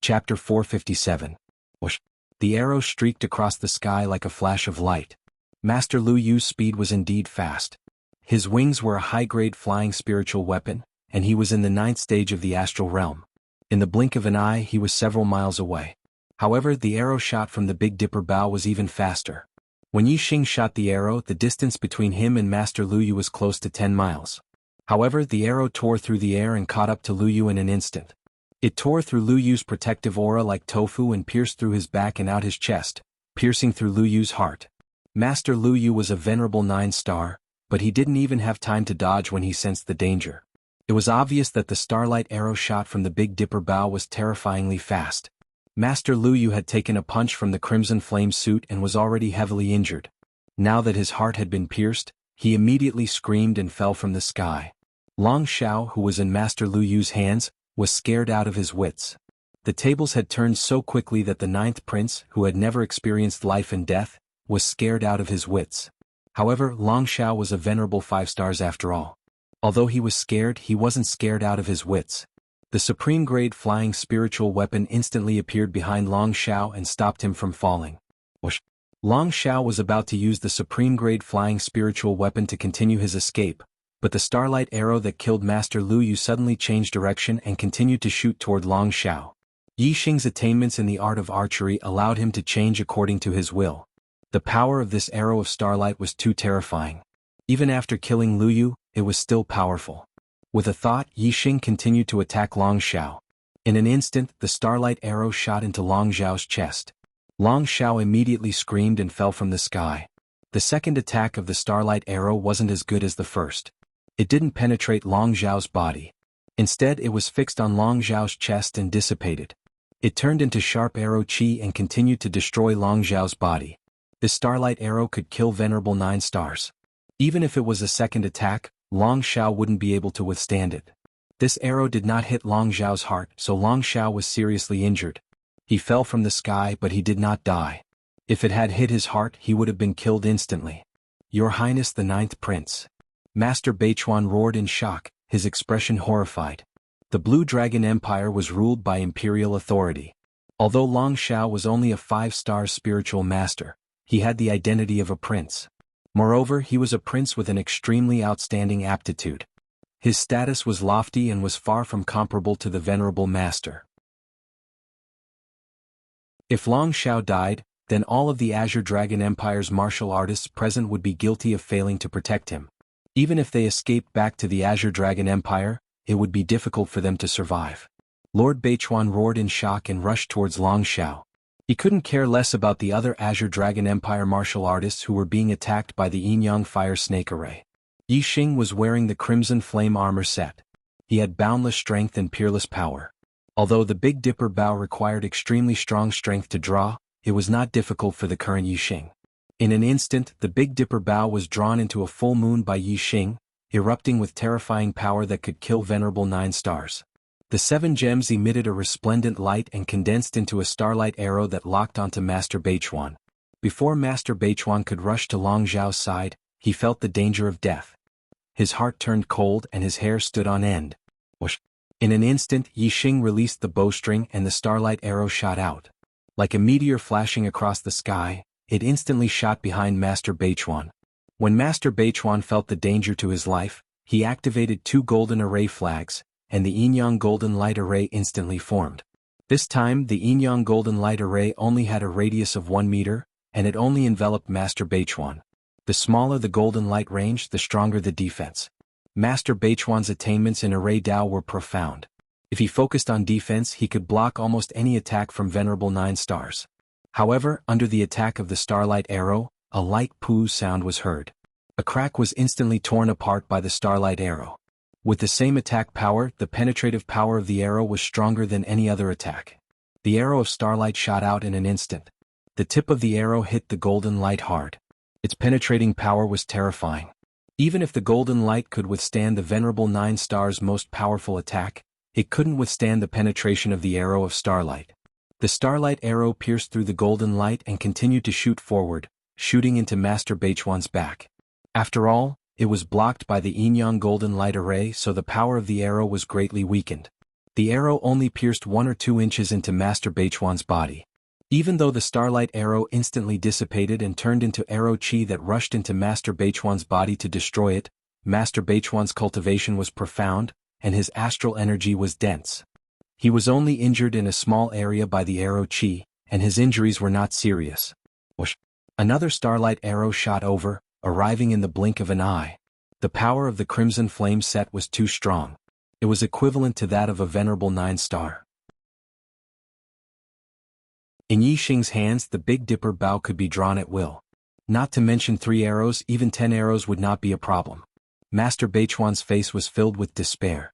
Chapter 457. Whoosh. The arrow streaked across the sky like a flash of light. Master Lu Yu's speed was indeed fast. His wings were a high-grade flying spiritual weapon, and he was in the 9th stage of the astral realm. In the blink of an eye he was several miles away. However, the arrow shot from the Big Dipper Bow was even faster. When Yixing shot the arrow, the distance between him and Master Lu Yu was close to 10 miles. However, the arrow tore through the air and caught up to Lu Yu in an instant. It tore through Lu Yu's protective aura like tofu and pierced through his back and out his chest, piercing through Lu Yu's heart. Master Lu Yu was a venerable 9-star, but he didn't even have time to dodge when he sensed the danger. It was obvious that the starlight arrow shot from the Big Dipper Bow was terrifyingly fast. Master Lu Yu had taken a punch from the Crimson Flame suit and was already heavily injured. Now that his heart had been pierced, he immediately screamed and fell from the sky. Long Xiao, who was in Master Lu Yu's hands, was scared out of his wits. The tables had turned so quickly that the 9th prince, who had never experienced life and death, was scared out of his wits. However, Long Xiao was a venerable 5 stars after all. Although he was scared, he wasn't scared out of his wits. The Supreme Grade flying spiritual weapon instantly appeared behind Long Xiao and stopped him from falling. Whoosh. Long Xiao was about to use the Supreme Grade flying spiritual weapon to continue his escape, but the starlight arrow that killed Master Lu Yu suddenly changed direction and continued to shoot toward Long Xiao. Yixing's attainments in the art of archery allowed him to change according to his will. The power of this arrow of starlight was too terrifying. Even after killing Lu Yu, it was still powerful. With a thought, Yixing continued to attack Long Xiao. In an instant, the starlight arrow shot into Long Xiao's chest. Long Xiao immediately screamed and fell from the sky. The second attack of the starlight arrow wasn't as good as the first. It didn't penetrate Long Xiao's body. Instead, it was fixed on Long Xiao's chest and dissipated. It turned into sharp arrow chi and continued to destroy Long Xiao's body. This starlight arrow could kill Venerable 9 stars. Even if it was a second attack, Long Xiao wouldn't be able to withstand it. This arrow did not hit Long Xiao's heart, so Long Xiao was seriously injured. He fell from the sky, but he did not die. If it had hit his heart, he would have been killed instantly. Your Highness the 9th Prince. Master Beichuan roared in shock, his expression horrified. The Blue Dragon Empire was ruled by imperial authority. Although Long Xiao was only a 5-star spiritual master, he had the identity of a prince. Moreover, he was a prince with an extremely outstanding aptitude. His status was lofty and was far from comparable to the venerable master. If Long Xiao died, then all of the Azure Dragon Empire's martial artists present would be guilty of failing to protect him. Even if they escaped back to the Azure Dragon Empire, it would be difficult for them to survive. Lord Beichuan roared in shock and rushed towards Long Xiao. He couldn't care less about the other Azure Dragon Empire martial artists who were being attacked by the Yin-Yang Fire Snake Array. Yixing was wearing the Crimson Flame armor set. He had boundless strength and peerless power. Although the Big Dipper Bow required extremely strong strength to draw, it was not difficult for the current Yixing. In an instant, the Big Dipper Bow was drawn into a full moon by Yixing, erupting with terrifying power that could kill Venerable 9 stars. The 7 gems emitted a resplendent light and condensed into a starlight arrow that locked onto Master Beichuan. Before Master Beichuan could rush to Long Xiao's side, he felt the danger of death. His heart turned cold and his hair stood on end. Whoosh. In an instant, Yixing released the bowstring and the starlight arrow shot out. Like a meteor flashing across the sky, it instantly shot behind Master Beichuan. When Master Beichuan felt the danger to his life, he activated 2 golden array flags, and the Yin-Yang Golden Light Array instantly formed. This time, the Yin-Yang Golden Light Array only had a radius of 1 meter, and it only enveloped Master Beichuan. The smaller the golden light range, the stronger the defense. Master Beichuan's attainments in Array Dao were profound. If he focused on defense, he could block almost any attack from Venerable 9 stars. However, under the attack of the Starlight Arrow, a light poo sound was heard. A crack was instantly torn apart by the starlight arrow. With the same attack power, the penetrative power of the arrow was stronger than any other attack. The arrow of starlight shot out in an instant. The tip of the arrow hit the golden light hard. Its penetrating power was terrifying. Even if the golden light could withstand the venerable 9 stars' most powerful attack, it couldn't withstand the penetration of the arrow of starlight. The starlight arrow pierced through the golden light and continued to shoot forward, shooting into Master Beichuan's back. After all, it was blocked by the Yin-Yang golden light array, so the power of the arrow was greatly weakened. The arrow only pierced 1 or 2 inches into Master Beichuan's body. Even though the starlight arrow instantly dissipated and turned into arrow chi that rushed into Master Beichuan's body to destroy it, Master Beichuan's cultivation was profound, and his astral energy was dense. He was only injured in a small area by the arrow chi, and his injuries were not serious. Whoosh! Another starlight arrow shot over, arriving in the blink of an eye. The power of the crimson flame set was too strong. It was equivalent to that of a venerable 9-star. In Yi Xing's hands, the Big Dipper bow could be drawn at will. Not to mention 3 arrows, even 10 arrows would not be a problem. Master Beichuan's face was filled with despair.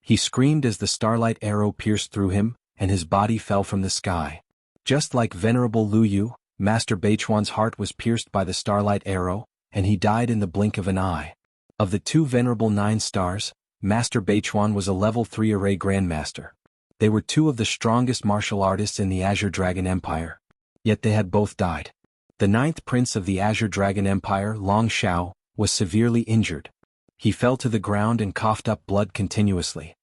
He screamed as the starlight arrow pierced through him, and his body fell from the sky. Just like Venerable Lu Yu, Master Beichuan's heart was pierced by the starlight arrow, and he died in the blink of an eye. Of the 2 venerable 9 stars, Master Beichuan was a level 3 array grandmaster. They were 2 of the strongest martial artists in the Azure Dragon Empire. Yet they had both died. The 9th prince of the Azure Dragon Empire, Long Xiao, was severely injured. He fell to the ground and coughed up blood continuously.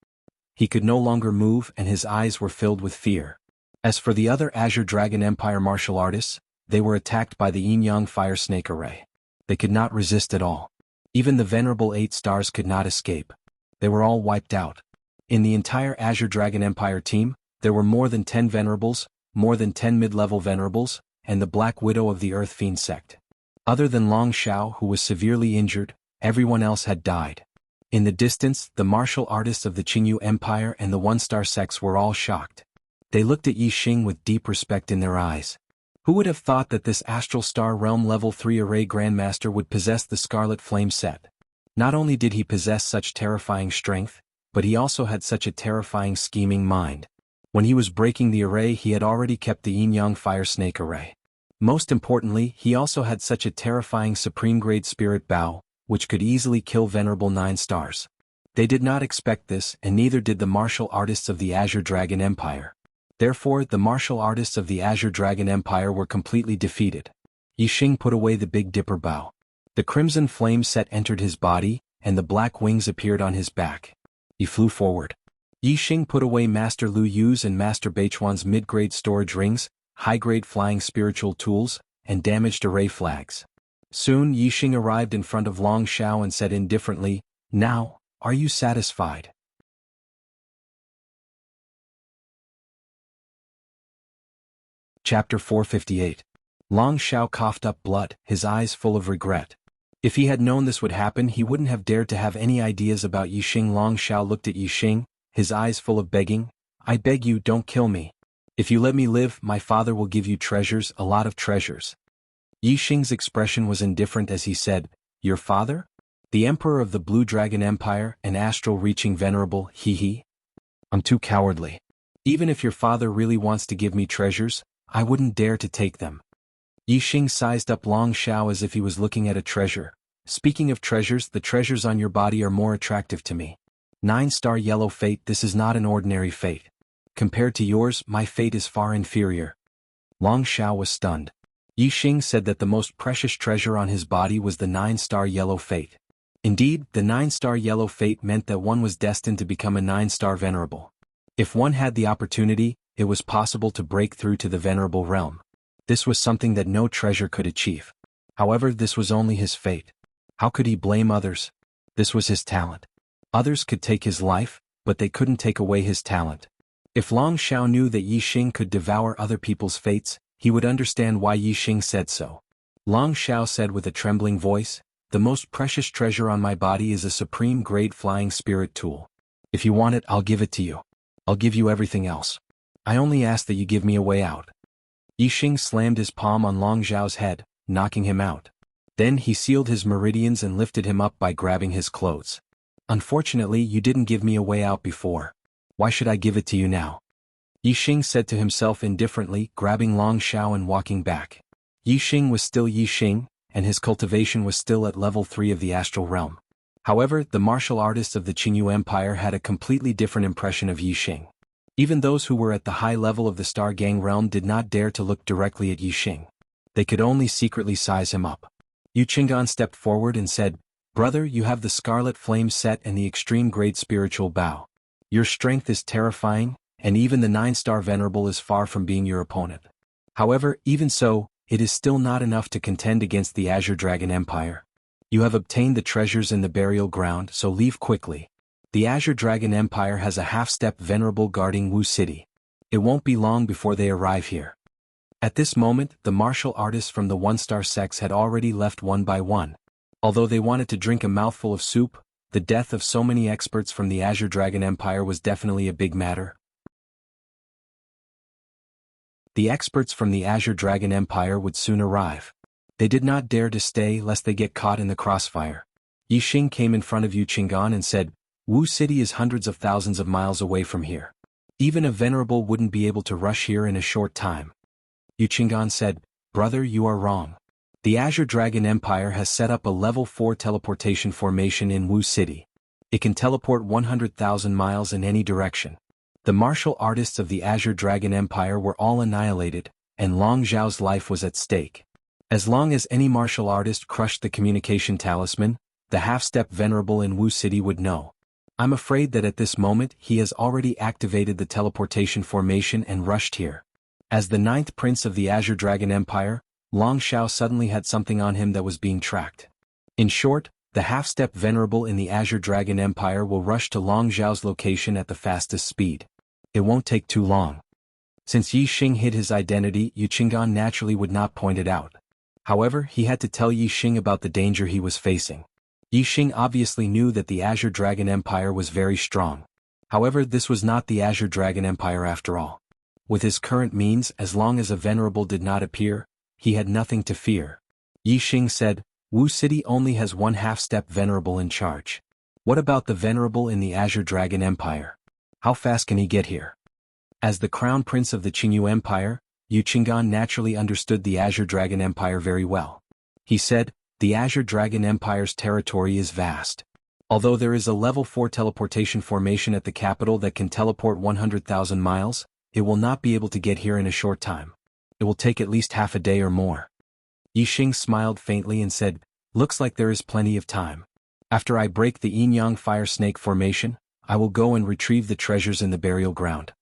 He could no longer move and his eyes were filled with fear. As for the other Azure Dragon Empire martial artists, they were attacked by the Yin-Yang Fire Snake Array. They could not resist at all. Even the venerable 8 stars could not escape. They were all wiped out. In the entire Azure Dragon Empire team, there were more than 10 venerables, more than 10 mid-level venerables, and the Black Widow of the Earth Fiend sect. Other than Long Xiao, who was severely injured, everyone else had died. In the distance, the martial artists of the Qingyu Empire and the 1-star sects were all shocked. They looked at Yi Xing with deep respect in their eyes. Who would have thought that this Astral Star Realm Level 3 Array Grandmaster would possess the Scarlet Flame set? Not only did he possess such terrifying strength, but he also had such a terrifying scheming mind. When he was breaking the array, he had already kept the Yin-Yang Fire Snake Array. Most importantly, he also had such a terrifying supreme-grade spirit bow, which could easily kill venerable 9 stars. They did not expect this, and neither did the martial artists of the Azure Dragon Empire. Therefore, the martial artists of the Azure Dragon Empire were completely defeated. Yi Xing put away the Big Dipper bow. The crimson flame set entered his body, and the black wings appeared on his back. He flew forward. Yi Xing put away Master Lu Yu's and Master Beichuan's mid-grade storage rings, high-grade flying spiritual tools, and damaged array flags. Soon Yi Xing arrived in front of Long Xiao and said indifferently, "Now, are you satisfied?" Chapter 458. Long Xiao coughed up blood, his eyes full of regret. If he had known this would happen, he wouldn't have dared to have any ideas about Yi Xing. Long Xiao looked at Yi Xing, his eyes full of begging. "I beg you, don't kill me. If you let me live, my father will give you treasures, a lot of treasures." Yi Xing's expression was indifferent as he said, "Your father? The Emperor of the Blue Dragon Empire, an astral-reaching venerable, he? I'm too cowardly. Even if your father really wants to give me treasures, I wouldn't dare to take them." Yi Xing sized up Long Xiao as if he was looking at a treasure. "Speaking of treasures, the treasures on your body are more attractive to me. 9-star yellow fate, this is not an ordinary fate. Compared to yours, my fate is far inferior." Long Xiao was stunned. Yi Xing said that the most precious treasure on his body was the 9-star yellow fate. Indeed, the 9-star yellow fate meant that one was destined to become a 9-star venerable. If one had the opportunity, it was possible to break through to the venerable realm. This was something that no treasure could achieve. However, this was only his fate. How could he blame others? This was his talent. Others could take his life, but they couldn't take away his talent. If Long Xiao knew that Yi Xing could devour other people's fates, he would understand why Yi Xing said so. Long Xiao said with a trembling voice, "The most precious treasure on my body is a supreme-grade flying spirit tool. If you want it, I'll give it to you. I'll give you everything else. I only ask that you give me a way out." Yi Xing slammed his palm on Long Xiao's head. knocking him out. Then he sealed his meridians and lifted him up by grabbing his clothes. Unfortunately, you didn't give me a way out before. Why should I give it to you now? Yixing said to himself indifferently, grabbing Long Xiao and walking back. Yixing was still Yixing, and his cultivation was still at level 3 of the astral realm. However, the martial artists of the Qingyu Empire had a completely different impression of Yixing. Even those who were at the high level of the Star Gang realm did not dare to look directly at Yixing. They could only secretly size him up. Yu Qinggan stepped forward and said, "Brother, you have the Scarlet Flame set and the Extreme Grade Spiritual Bow. Your strength is terrifying, and even the 9-star Venerable is far from being your opponent. However, even so, it is still not enough to contend against the Azure Dragon Empire. You have obtained the treasures in the burial ground, so leave quickly. The Azure Dragon Empire has a half-step Venerable guarding Wu City. It won't be long before they arrive here." At this moment, the martial artists from the 1-star sects had already left one by one. Although they wanted to drink a mouthful of soup, the death of so many experts from the Azure Dragon Empire was definitely a big matter. The experts from the Azure Dragon Empire would soon arrive. They did not dare to stay lest they get caught in the crossfire. Yixing came in front of Yu Qinggan and said, "Wu City is hundreds of thousands of miles away from here. Even a Venerable wouldn't be able to rush here in a short time." Yu Qinggan said, "Brother, you are wrong. The Azure Dragon Empire has set up a level 4 teleportation formation in Wu City. It can teleport 100,000 miles in any direction. The martial artists of the Azure Dragon Empire were all annihilated, and Long Zhao's life was at stake. As long as any martial artist crushed the communication talisman, the half-step Venerable in Wu City would know. I'm afraid that at this moment he has already activated the teleportation formation and rushed here." As the 9th prince of the Azure Dragon Empire, Long Xiao suddenly had something on him that was being tracked. In short, the half-step Venerable in the Azure Dragon Empire will rush to Long Zhao's location at the fastest speed. It won't take too long. Since Yixing hid his identity, Yu Qinggan naturally would not point it out. However, he had to tell Yixing about the danger he was facing. Yixing obviously knew that the Azure Dragon Empire was very strong. However, this was not the Azure Dragon Empire after all. With his current means, as long as a Venerable did not appear, he had nothing to fear. Yixing said, "Wu City only has one half-step Venerable in charge. What about the Venerable in the Azure Dragon Empire? How fast can he get here?" As the Crown Prince of the Qingyu Empire, Yu Qinggan naturally understood the Azure Dragon Empire very well. He said, "The Azure Dragon Empire's territory is vast. Although there is a level 4 teleportation formation at the capital that can teleport 100,000 miles, it will not be able to get here in a short time. It will take at least half a day or more." Yixing smiled faintly and said, "Looks like there is plenty of time. After I break the Yin-Yang Fire Snake formation, I will go and retrieve the treasures in the burial ground."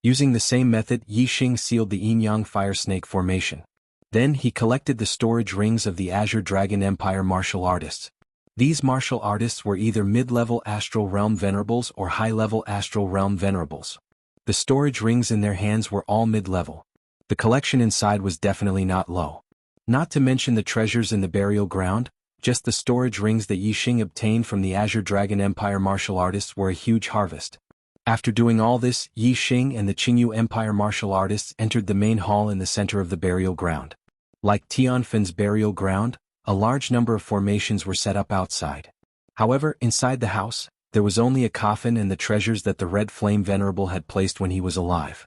Using the same method, Yixing sealed the Yin-Yang Fire Snake formation. Then he collected the storage rings of the Azure Dragon Empire martial artists. These martial artists were either mid-level Astral Realm Venerables or high-level Astral Realm Venerables. The storage rings in their hands were all mid-level. The collection inside was definitely not low. Not to mention the treasures in the burial ground, just the storage rings that Yixing obtained from the Azure Dragon Empire martial artists were a huge harvest. After doing all this, Yixing and the Qingyu Empire martial artists entered the main hall in the center of the burial ground. Like Tianfin's burial ground, a large number of formations were set up outside. However, inside the house, there was only a coffin and the treasures that the Red Flame Venerable had placed when he was alive.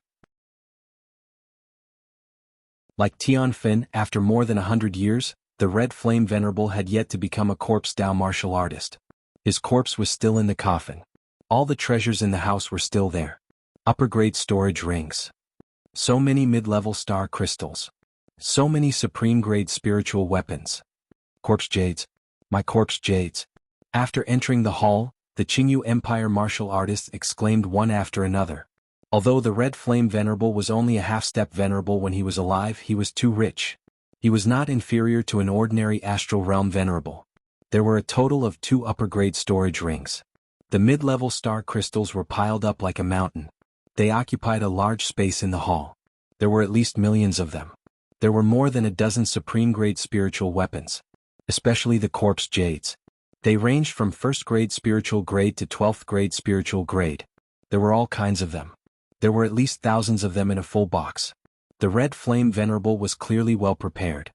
Like Tianfin, after more than 100 years, the Red Flame Venerable had yet to become a corpse Dao martial artist. His corpse was still in the coffin. All the treasures in the house were still there. Upper-grade storage rings. So many mid-level star crystals. So many supreme-grade spiritual weapons. Corpse jades. My corpse jades. After entering the hall, the Qingyu Empire martial artists exclaimed one after another. Although the Red Flame Venerable was only a half-step Venerable when he was alive, he was too rich. He was not inferior to an ordinary Astral Realm Venerable. There were a total of 2 upper-grade storage rings. The mid-level star crystals were piled up like a mountain. They occupied a large space in the hall. There were at least millions of them. There were more than a dozen supreme-grade spiritual weapons, especially the corpse jades. They ranged from 1st grade spiritual grade to 12th grade spiritual grade. There were all kinds of them. There were at least thousands of them in a full box. The Red Flame Venerable was clearly well prepared.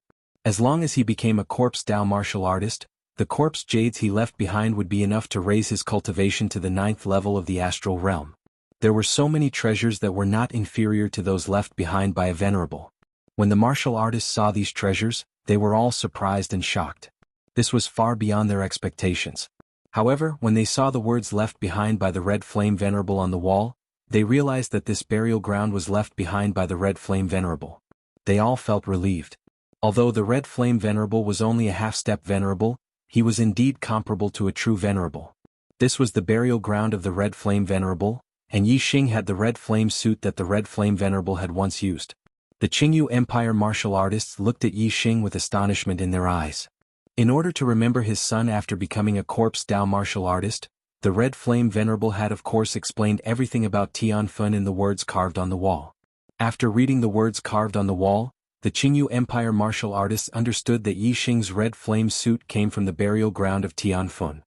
As long as he became a corpse Dao martial artist, the corpse jades he left behind would be enough to raise his cultivation to the 9th level of the astral realm. There were so many treasures that were not inferior to those left behind by a venerable. When the martial artists saw these treasures, they were all surprised and shocked. This was far beyond their expectations. However, when they saw the words left behind by the red flame venerable on the wall, they realized that this burial ground was left behind by the red flame venerable. They all felt relieved. Although the red flame venerable was only a half-step venerable, he was indeed comparable to a true venerable. This was the burial ground of the red flame venerable, and Yi Xing had the red flame suit that the red flame venerable had once used. The Jianghu Empire martial artists looked at Yi Xing with astonishment in their eyes. In order to remember his son after becoming a corpse Dao martial artist, the red flame venerable had of course explained everything about Tianfun in the words carved on the wall. After reading the words carved on the wall, the Jianghu Empire martial artists understood that Yi Xing's red flame suit came from the burial ground of Tianfun.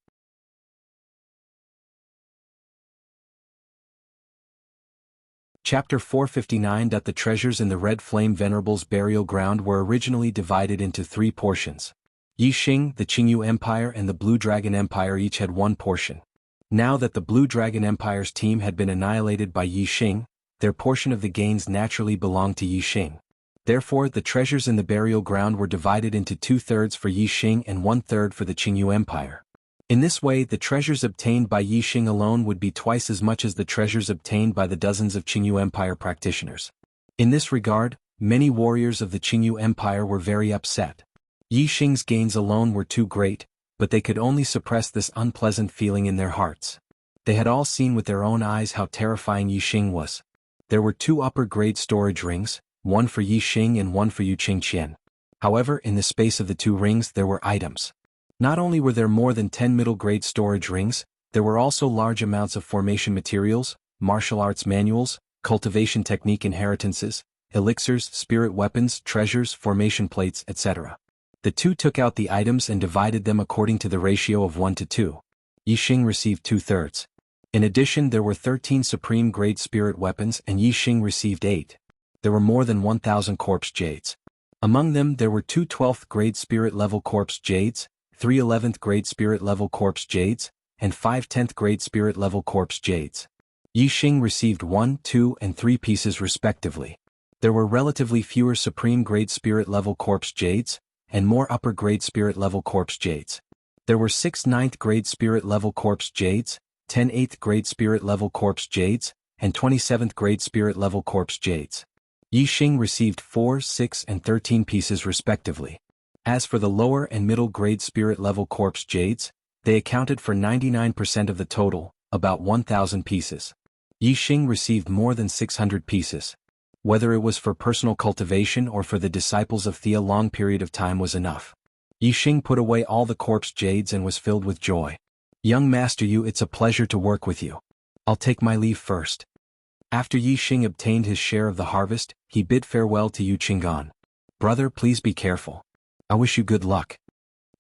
Chapter 459. The treasures in the Red Flame Venerable's burial ground were originally divided into 3 portions. Yi Xing, the Jianghu Empire and the Blue Dragon Empire each had 1 portion. Now that the Blue Dragon Empire's team had been annihilated by Yi Xing, their portion of the gains naturally belonged to Yi Xing. Therefore, the treasures in the burial ground were divided into 2/3 for Yi Xing and 1/3 for the Jianghu Empire. In this way, the treasures obtained by Yi Xing alone would be twice as much as the treasures obtained by the dozens of Jianghu Empire practitioners. In this regard, many warriors of the Jianghu Empire were very upset. Yi Xing's gains alone were too great, but they could only suppress this unpleasant feeling in their hearts. They had all seen with their own eyes how terrifying Yi Xing was. There were 2 upper-grade storage rings, one for Yi Xing and one for Yu Qingqian. However, in the space of the 2 rings there were items. Not only were there more than 10 middle-grade storage rings, there were also large amounts of formation materials, martial arts manuals, cultivation technique inheritances, elixirs, spirit weapons, treasures, formation plates, etc. The 2 took out the items and divided them according to the ratio of 1 to 2. Yi Xing received 2/3. In addition, there were 13 supreme-grade spirit weapons and Yi Xing received 8. There were more than 1,000 corpse jades. Among them there were 2 12th-grade spirit-level corpse jades, 3 11th-grade spirit-level corpse jades, and 5 10th-grade spirit-level corpse jades. Yi Xing received 1, 2, and 3 pieces respectively. There were relatively fewer supreme-grade spirit-level corpse jades, and more upper-grade spirit-level corpse jades. There were 6 9th-grade spirit-level corpse jades, 10 8th-grade spirit-level corpse jades, and 27th-grade spirit-level corpse jades. Yi Xing received 4, 6, and 13 pieces respectively. As for the lower and middle grade spirit-level corpse jades, they accounted for 99% of the total, about 1,000 pieces. Yi Xing received more than 600 pieces. Whether it was for personal cultivation or for the disciples of Thea, a long period of time was enough. Yi Xing put away all the corpse jades and was filled with joy. "Young Master Yu, it's a pleasure to work with you. I'll take my leave first." After Yi Xing obtained his share of the harvest, he bid farewell to Yu Qinggan. "Brother, please be careful. I wish you good luck."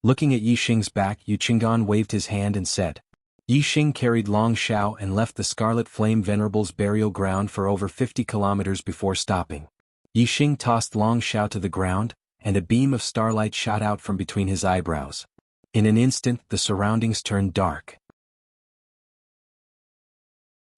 Looking at Yi Xing's back, Yu Qinggan waved his hand and said. Yi Xing carried Long Shao and left the Scarlet Flame Venerable's burial ground for over 50 kilometers before stopping. Yi Xing tossed Long Shao to the ground, and a beam of starlight shot out from between his eyebrows. In an instant, the surroundings turned dark.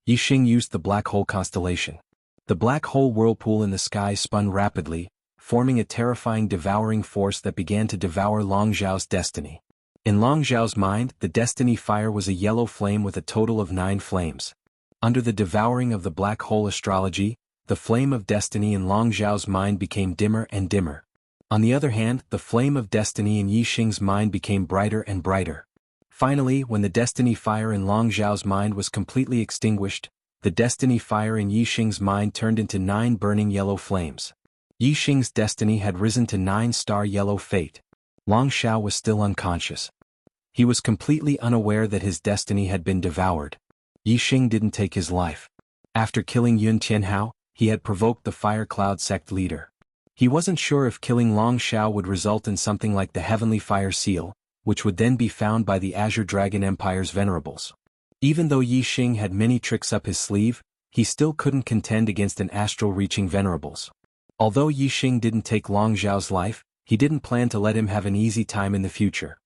Yi Xing used the black hole constellation. The black hole whirlpool in the sky spun rapidly, forming a terrifying devouring force that began to devour Long Zhao's destiny. In Long Zhao's mind, the destiny fire was a yellow flame with a total of 9 flames. Under the devouring of the black hole astrology, the flame of destiny in Long Zhao's mind became dimmer and dimmer. On the other hand, the flame of destiny in Yi Xing's mind became brighter and brighter. Finally, when the destiny fire in Long Zhao's mind was completely extinguished, the destiny fire in Yi Xing's mind turned into 9 burning yellow flames. Yi Xing's destiny had risen to 9-star yellow fate. Long Shao was still unconscious. He was completely unaware that his destiny had been devoured. Yi Xing didn't take his life. After killing Yun Tianhao, he had provoked the Fire Cloud sect leader. He wasn't sure if killing Long Shao would result in something like the Heavenly Fire Seal, which would then be found by the Azure Dragon Empire's venerables. Even though Yi Xing had many tricks up his sleeve, he still couldn't contend against an astral-reaching venerables. Although Yi Xing didn't take Long Zhao's life, He didn't plan to let him have an easy time in the future.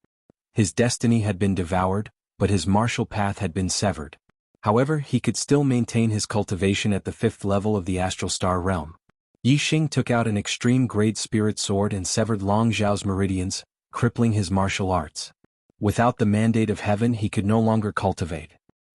His destiny had been devoured, but his martial path had been severed. However, he could still maintain his cultivation at the 5th level of the Astral Star Realm. Yixing took out an extreme-grade spirit sword and severed Long Zhao's meridians, crippling his martial arts. Without the mandate of heaven he could no longer cultivate.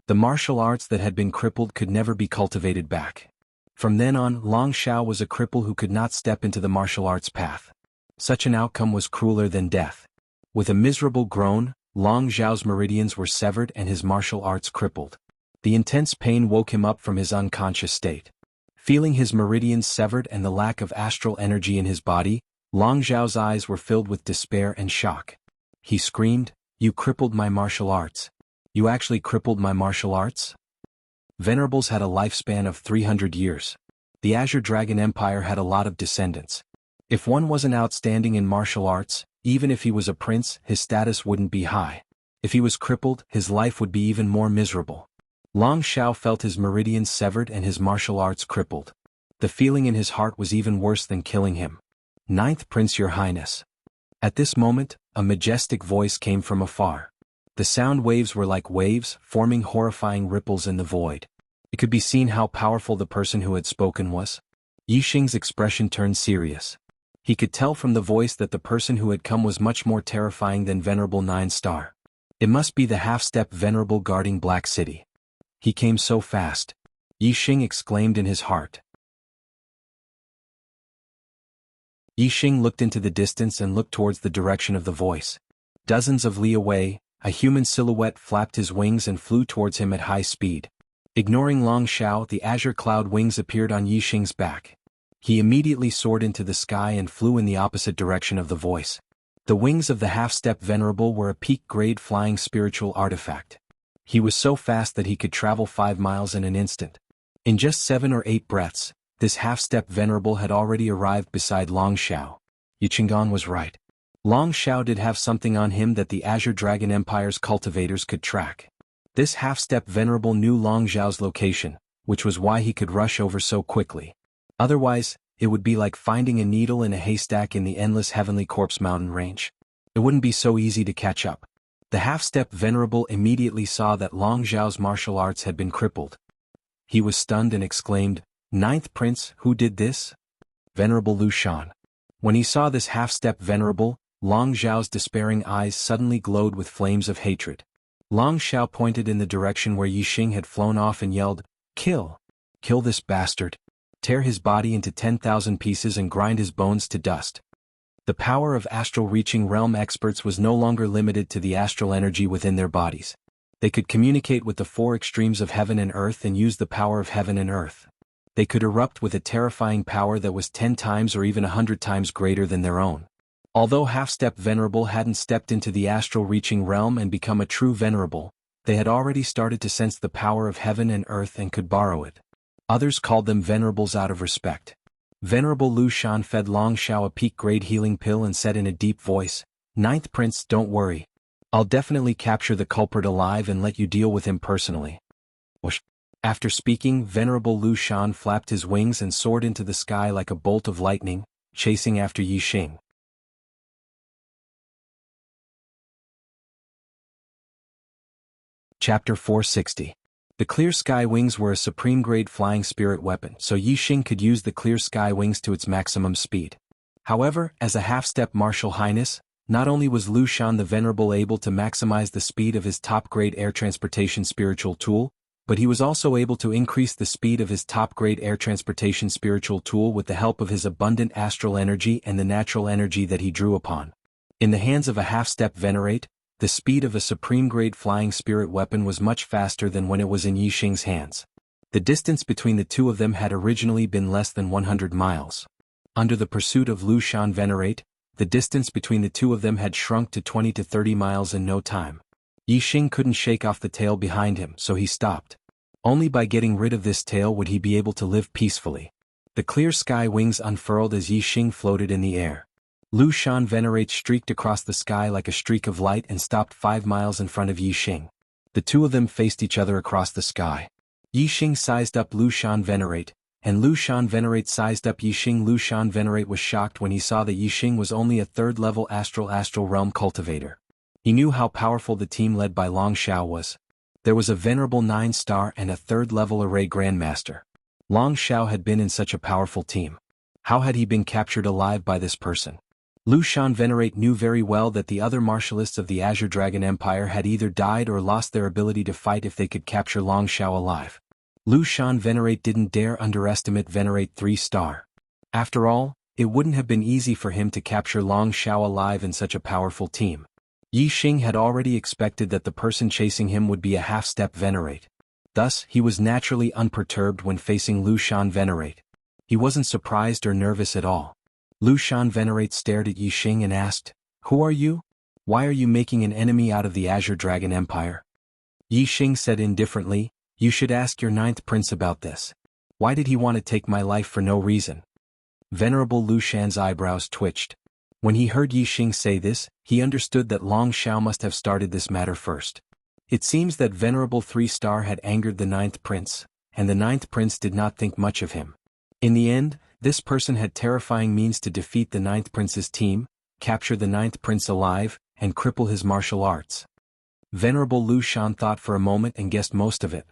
The martial arts that had been crippled could never be cultivated back. From then on, Long Zhao was a cripple who could not step into the martial arts path. Such an outcome was crueler than death. With a miserable groan, Long Zhao's meridians were severed and his martial arts crippled. The intense pain woke him up from his unconscious state. Feeling his meridians severed and the lack of astral energy in his body, Long Zhao's eyes were filled with despair and shock. He screamed, "You crippled my martial arts. You actually crippled my martial arts?" Venerables had a lifespan of 300 years. The Azure Dragon Empire had a lot of descendants. If one wasn't outstanding in martial arts, even if he was a prince, his status wouldn't be high. If he was crippled, his life would be even more miserable. Long Zhao felt his meridians severed and his martial arts crippled. The feeling in his heart was even worse than killing him. "Ninth Prince, Your Highness." At this moment, a majestic voice came from afar. The sound waves were like waves, forming horrifying ripples in the void. It could be seen how powerful the person who had spoken was. Yixing's expression turned serious. He could tell from the voice that the person who had come was much more terrifying than Venerable 9-Star. It must be the half-step Venerable guarding Black City. He came so fast. Yixing exclaimed in his heart. Yixing looked into the distance and looked towards the direction of the voice. Dozens of li away, a human silhouette flapped his wings and flew towards him at high speed. Ignoring Long Zhao, the azure cloud wings appeared on Yixing's back. He immediately soared into the sky and flew in the opposite direction of the voice. The wings of the half-step Venerable were a peak-grade flying spiritual artifact. He was so fast that he could travel 5 miles in an instant. In just 7 or 8 breaths, this half-step Venerable had already arrived beside Long Zhao. Yichingan was right. Long Zhao did have something on him that the Azure Dragon Empire's cultivators could track. This half-step Venerable knew Long Zhao's location, which was why he could rush over so quickly. Otherwise, it would be like finding a needle in a haystack in the endless Heavenly Corpse mountain range. It wouldn't be so easy to catch up. The half-step Venerable immediately saw that Long Zhao's martial arts had been crippled. He was stunned and exclaimed, "Ninth Prince, who did this?" "Venerable Lu Shan." When he saw this half-step Venerable, Long Zhao's despairing eyes suddenly glowed with flames of hatred. Long Zhao pointed in the direction where Yixing had flown off and yelled, "Kill! Kill this bastard! Tear his body into 10,000 pieces and grind his bones to dust." The power of astral-reaching realm experts was no longer limited to the astral energy within their bodies. They could communicate with the 4 extremes of heaven and earth and use the power of heaven and earth. They could erupt with a terrifying power that was 10 times or even 100 times greater than their own. Although half-step Venerable hadn't stepped into the astral-reaching realm and become a true Venerable, they had already started to sense the power of heaven and earth and could borrow it. Others called them Venerables out of respect. Venerable Lu Shan fed Long Zhao a peak-grade healing pill and said in a deep voice, "Ninth Prince, don't worry. I'll definitely capture the culprit alive and let you deal with him personally." Whoosh. After speaking, Venerable Lu Shan flapped his wings and soared into the sky like a bolt of lightning, chasing after Yixing. Chapter 460. The Clear Sky Wings were a supreme-grade flying spirit weapon, so Yixing could use the Clear Sky Wings to its maximum speed. However, as a half-step martial highness, not only was Lu Shan the Venerable able to maximize the speed of his top-grade air transportation spiritual tool, but he was also able to increase the speed of his top-grade air transportation spiritual tool with the help of his abundant astral energy and the natural energy that he drew upon. In the hands of a half-step Venerate, the speed of a supreme-grade flying spirit weapon was much faster than when it was in Yixing's hands. The distance between the two of them had originally been less than 100 miles. Under the pursuit of Lu Shan Venerate, the distance between the two of them had shrunk to 20 to 30 miles in no time. Yixing couldn't shake off the tail behind him, so he stopped. Only by getting rid of this tail would he be able to live peacefully. The Clear Sky Wings unfurled as Yixing floated in the air. Lu Shan Venerate streaked across the sky like a streak of light and stopped 5 miles in front of Yixing. The two of them faced each other across the sky. Yixing sized up Lu Shan Venerate, and Lu Shan Venerate sized up Yixing. Lu Shan Venerate was shocked when he saw that Yixing was only a third-level astral realm cultivator. He knew how powerful the team led by Long Xiao was. There was a venerable 9-star and a third-level array grandmaster. Long Xiao had been in such a powerful team. How had he been captured alive by this person? Lu Shan Venerate knew very well that the other martialists of the Azure Dragon Empire had either died or lost their ability to fight if they could capture Long Xiao alive. Lu Shan Venerate didn't dare underestimate Venerate 3-star. After all, it wouldn't have been easy for him to capture Long Xiao alive in such a powerful team. Yixing had already expected that the person chasing him would be a half-step Venerate. Thus, he was naturally unperturbed when facing Lu Shan Venerate. He wasn't surprised or nervous at all. Lu Shan Venerate stared at Yixing and asked, "Who are you? Why are you making an enemy out of the Azure Dragon Empire?" Yixing said indifferently, "You should ask your 9th prince about this. Why did he want to take my life for no reason?" Venerable Lu Shan's eyebrows twitched. When he heard Yixing say this, he understood that Long Xiao must have started this matter first. It seems that Venerable 3-star had angered the 9th prince, and the 9th prince did not think much of him. In the end, this person had terrifying means to defeat the 9th prince's team, capture the 9th prince alive, and cripple his martial arts. Venerable Lu Shan thought for a moment and guessed most of it.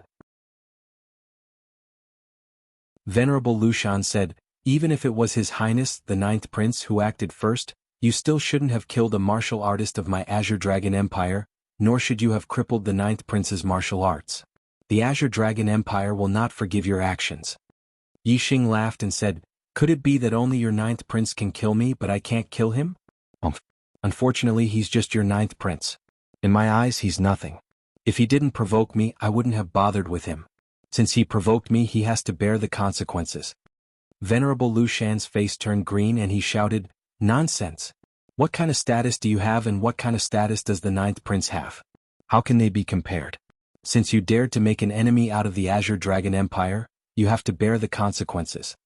Venerable Lu Shan said, "Even if it was His Highness, the 9th prince, who acted first, you still shouldn't have killed a martial artist of my Azure Dragon Empire, nor should you have crippled the 9th prince's martial arts. The Azure Dragon Empire will not forgive your actions." Yixing laughed and said, "Could it be that only your 9th prince can kill me but I can't kill him? Unfortunately he's just your 9th prince. In my eyes he's nothing. If he didn't provoke me I wouldn't have bothered with him. Since he provoked me he has to bear the consequences." Venerable Lu Shan's face turned green and he shouted, "Nonsense! What kind of status do you have and what kind of status does the 9th prince have? How can they be compared? Since you dared to make an enemy out of the Azure Dragon Empire, you have to bear the consequences."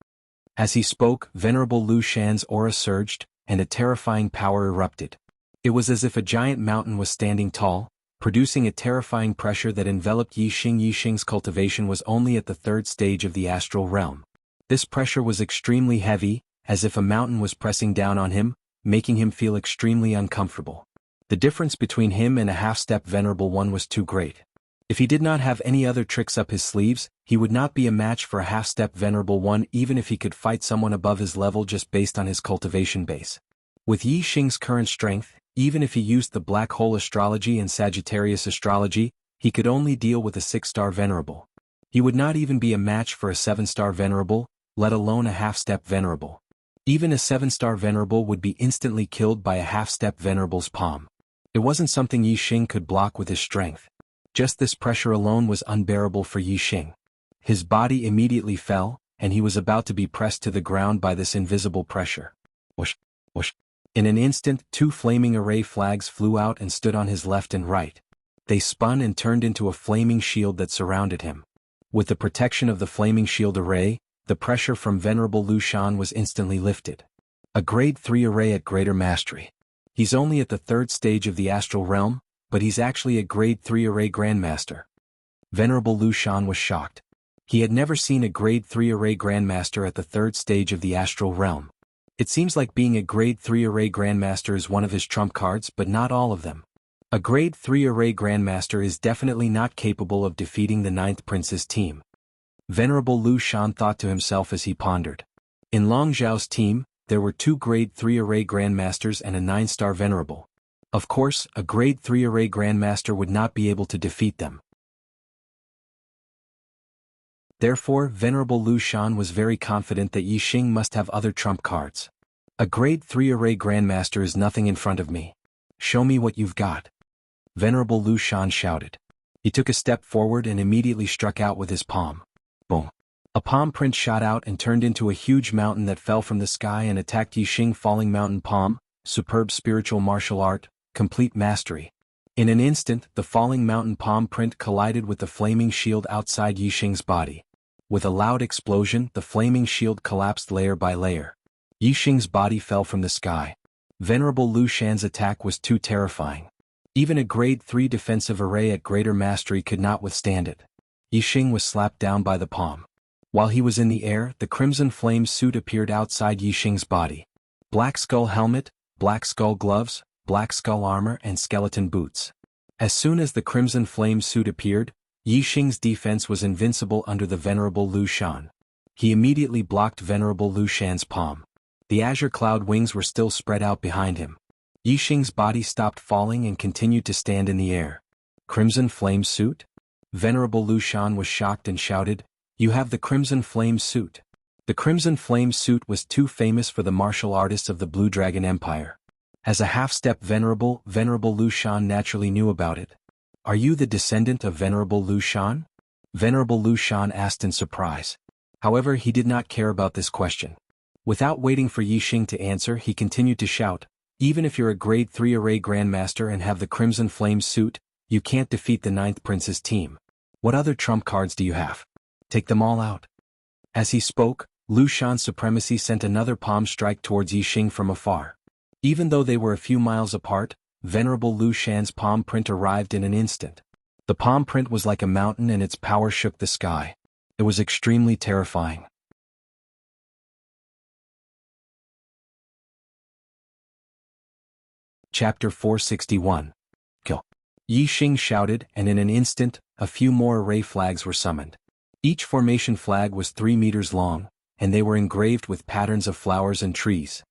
As he spoke, Venerable Lu Shan's aura surged, and a terrifying power erupted. It was as if a giant mountain was standing tall, producing a terrifying pressure that enveloped Yixing. Yixing's cultivation was only at the 3rd stage of the astral realm. This pressure was extremely heavy, as if a mountain was pressing down on him, making him feel extremely uncomfortable. The difference between him and a half-step Venerable One was too great. If he did not have any other tricks up his sleeves, he would not be a match for a half-step Venerable One even if he could fight someone above his level just based on his cultivation base. With Yixing's current strength, even if he used the Black Hole Astrology and Sagittarius Astrology, he could only deal with a 6-star Venerable. He would not even be a match for a 7-star Venerable, let alone a half-step Venerable. Even a 7-star Venerable would be instantly killed by a half-step Venerable's palm. It wasn't something Yixing could block with his strength. Just this pressure alone was unbearable for Yixing. His body immediately fell, and he was about to be pressed to the ground by this invisible pressure. Whoosh, whoosh. In an instant, 2 flaming array flags flew out and stood on his left and right. They spun and turned into a flaming shield that surrounded him. With the protection of the flaming shield array, the pressure from Venerable Lu Shan was instantly lifted. A grade 3 array at greater mastery. He's only at the 3rd stage of the astral realm, but he's actually a grade 3 array grandmaster. Venerable Lu Shan was shocked. He had never seen a grade 3 array grandmaster at the 3rd stage of the astral realm. It seems like being a grade 3 array grandmaster is one of his trump cards, but not all of them. A grade 3 array grandmaster is definitely not capable of defeating the 9th prince's team. Venerable Lu Shan thought to himself as he pondered. In Long Zhao's team, there were 2 grade 3 array grandmasters and a 9-star venerable. Of course, a grade 3 array grandmaster would not be able to defeat them. Therefore, Venerable Lu Shan was very confident that Yixing must have other trump cards. A grade 3 array grandmaster is nothing in front of me. Show me what you've got. Venerable Lu Shan shouted. He took a step forward and immediately struck out with his palm. Boom. A palm print shot out and turned into a huge mountain that fell from the sky and attacked Yixing. Falling mountain palm, superb spiritual martial art, complete mastery. In an instant, the falling mountain palm print collided with the flaming shield outside Yixing's body. With a loud explosion, the flaming shield collapsed layer by layer. Yixing's body fell from the sky. Venerable Lu Shan's attack was too terrifying. Even a grade 3 defensive array at greater mastery could not withstand it. Yixing was slapped down by the palm. While he was in the air, the Crimson Flame suit appeared outside Yixing's body. Black skull helmet, black skull gloves, black skull armor and skeleton boots. As soon as the Crimson Flame suit appeared, Yixing's defense was invincible under the Venerable Lu Shan. He immediately blocked Venerable Lu Shan's palm. The azure cloud wings were still spread out behind him. Yixing's body stopped falling and continued to stand in the air. Crimson Flame suit? Venerable Lu Shan was shocked and shouted, "You have the Crimson Flame suit." The Crimson Flame suit was too famous for the martial artists of the Blue Dragon Empire. As a half-step Venerable Lu Shan naturally knew about it. "Are you the descendant of Venerable Lu Shan?" Venerable Lu Shan asked in surprise. However, he did not care about this question. Without waiting for Yixing to answer, he continued to shout, "Even if you're a grade 3 array grandmaster and have the Crimson Flame suit, you can't defeat the 9th Prince's team. What other trump cards do you have? Take them all out." As he spoke, Lu Shan's supremacy sent another palm strike towards Yixing from afar. Even though they were a few miles apart, Venerable Lu Shan's palm print arrived in an instant. The palm print was like a mountain and its power shook the sky. It was extremely terrifying. Chapter 461. Kill. Yixing shouted, and in an instant, a few more array flags were summoned. Each formation flag was 3 meters long, and they were engraved with patterns of flowers and trees.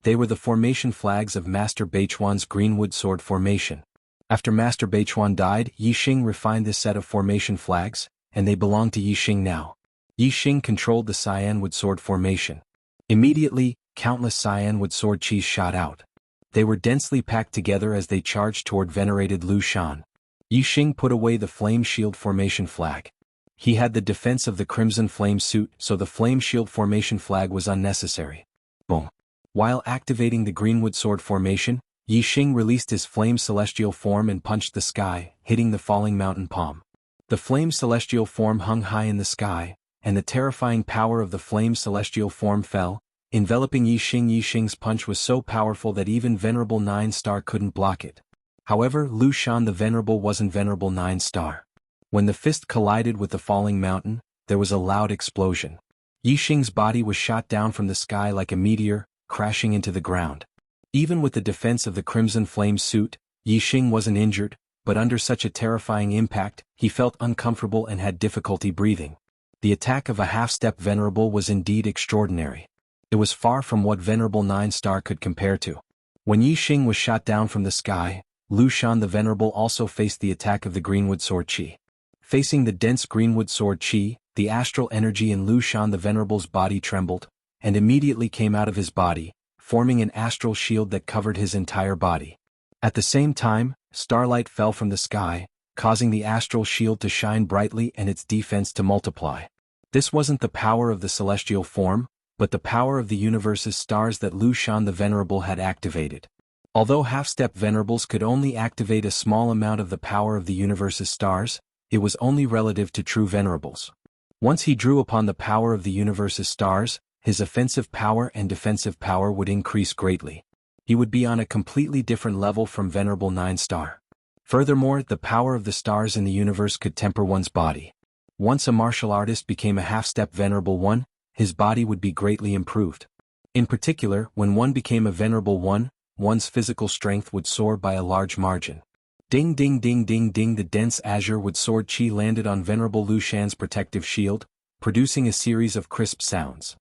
They were the formation flags of Master Beichuan's Greenwood Sword formation. After Master Beichuan died, Yixing refined this set of formation flags, and they belonged to Yixing now. Yixing controlled the Cyanwood Sword formation. Immediately, countless Cyanwood Sword Qis shot out. They were densely packed together as they charged toward venerated Lu Shan. Yixing put away the Flame Shield formation flag. He had the defense of the Crimson Flame suit, so the Flame Shield formation flag was unnecessary. Boom. While activating the Greenwood Sword formation, Yixing released his Flame Celestial form and punched the sky, hitting the falling mountain palm. The Flame Celestial form hung high in the sky, and the terrifying power of the Flame Celestial form fell, enveloping Yixing. Yixing's punch was so powerful that even Venerable 9-star couldn't block it. However, Lu Shan the Venerable wasn't Venerable 9-star. When the fist collided with the falling mountain, there was a loud explosion. Yixing's body was shot down from the sky like a meteor, crashing into the ground. Even with the defense of the Crimson Flame suit, Yixing wasn't injured, but under such a terrifying impact, he felt uncomfortable and had difficulty breathing. The attack of a half-step Venerable was indeed extraordinary. It was far from what Venerable 9-star could compare to. When Yixing was shot down from the sky, Lu Shan the Venerable also faced the attack of the Greenwood Sword Qi. Facing the dense Greenwood Sword Qi, the astral energy in Lu Shan the Venerable's body trembled, and immediately came out of his body, forming an astral shield that covered his entire body. At the same time, starlight fell from the sky, causing the astral shield to shine brightly and its defense to multiply. This wasn't the power of the celestial form, but the power of the universe's stars that Lu Shan the Venerable had activated. Although half-step Venerables could only activate a small amount of the power of the universe's stars, it was only relative to true Venerables. Once he drew upon the power of the universe's stars, his offensive power and defensive power would increase greatly. He would be on a completely different level from Venerable 9-star. Furthermore, the power of the stars in the universe could temper one's body. Once a martial artist became a half-step Venerable 1, his body would be greatly improved. In particular, when one became a Venerable 1, one's physical strength would soar by a large margin. Ding ding ding ding ding. The dense azure wood sword Qi landed on Venerable Lu Shan's protective shield, producing a series of crisp sounds.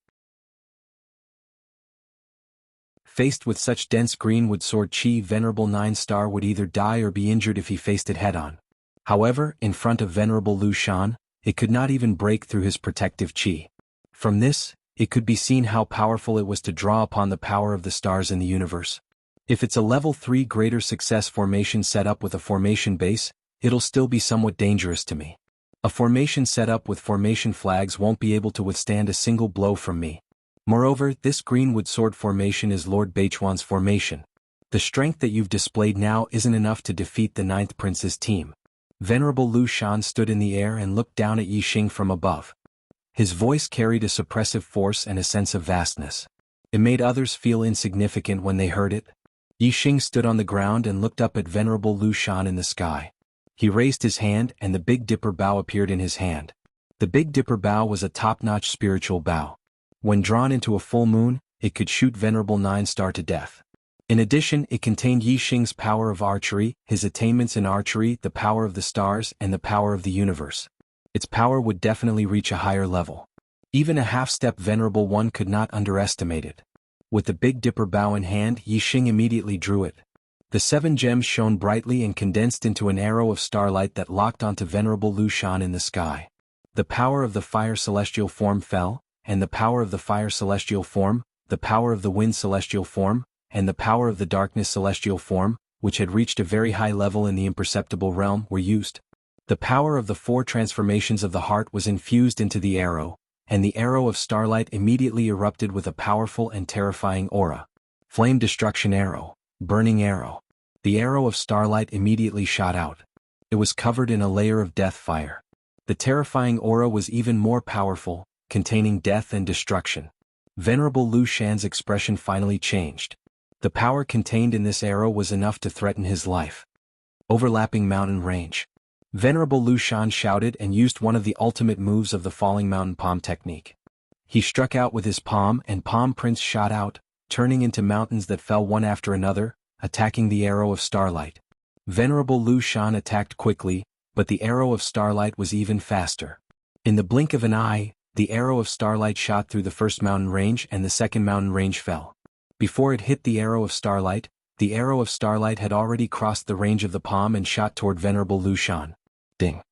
Faced with such dense greenwood sword Qi, Venerable 9-star would either die or be injured if he faced it head-on. However, in front of Venerable Lu Shan, it could not even break through his protective Qi. From this, it could be seen how powerful it was to draw upon the power of the stars in the universe. If it's a level 3 greater success formation set up with a formation base, it'll still be somewhat dangerous to me. A formation set up with formation flags won't be able to withstand a single blow from me. Moreover, this greenwood sword formation is Lord Beichuan's formation. The strength that you've displayed now isn't enough to defeat the 9th Prince's team. Venerable Lu Shan stood in the air and looked down at Yixing from above. His voice carried a suppressive force and a sense of vastness. It made others feel insignificant when they heard it. Yixing stood on the ground and looked up at Venerable Lu Shan in the sky. He raised his hand and the Big Dipper bow appeared in his hand. The Big Dipper bow was a top-notch spiritual bow. When drawn into a full moon, it could shoot Venerable Nine Star to death. In addition, it contained Yi Xing's power of archery, his attainments in archery, the power of the stars, and the power of the universe. Its power would definitely reach a higher level. Even a half-step Venerable One could not underestimate it. With the Big Dipper bow in hand, Yi Xing immediately drew it. The 7 gems shone brightly and condensed into an arrow of starlight that locked onto Venerable Lu Shan in the sky. The power of the fire celestial form fell, and the power of the fire celestial form, the power of the wind celestial form, and the power of the darkness celestial form, which had reached a very high level in the imperceptible realm, were used. The power of the 4 transformations of the heart was infused into the arrow, and the arrow of starlight immediately erupted with a powerful and terrifying aura. Flame destruction arrow, burning arrow. The arrow of starlight immediately shot out. It was covered in a layer of death fire. The terrifying aura was even more powerful, containing death and destruction. Venerable Lu Shan's expression finally changed. The power contained in this arrow was enough to threaten his life. Overlapping mountain range. Venerable Lu Shan shouted and used one of the ultimate moves of the falling mountain palm technique. He struck out with his palm and palm prints shot out, turning into mountains that fell one after another, attacking the arrow of starlight. Venerable Lu Shan attacked quickly, but the arrow of starlight was even faster. In the blink of an eye, the arrow of starlight shot through the first mountain range and the second mountain range fell. Before it hit the arrow of starlight had already crossed the range of the palm and shot toward Venerable Lu Shan. Ding.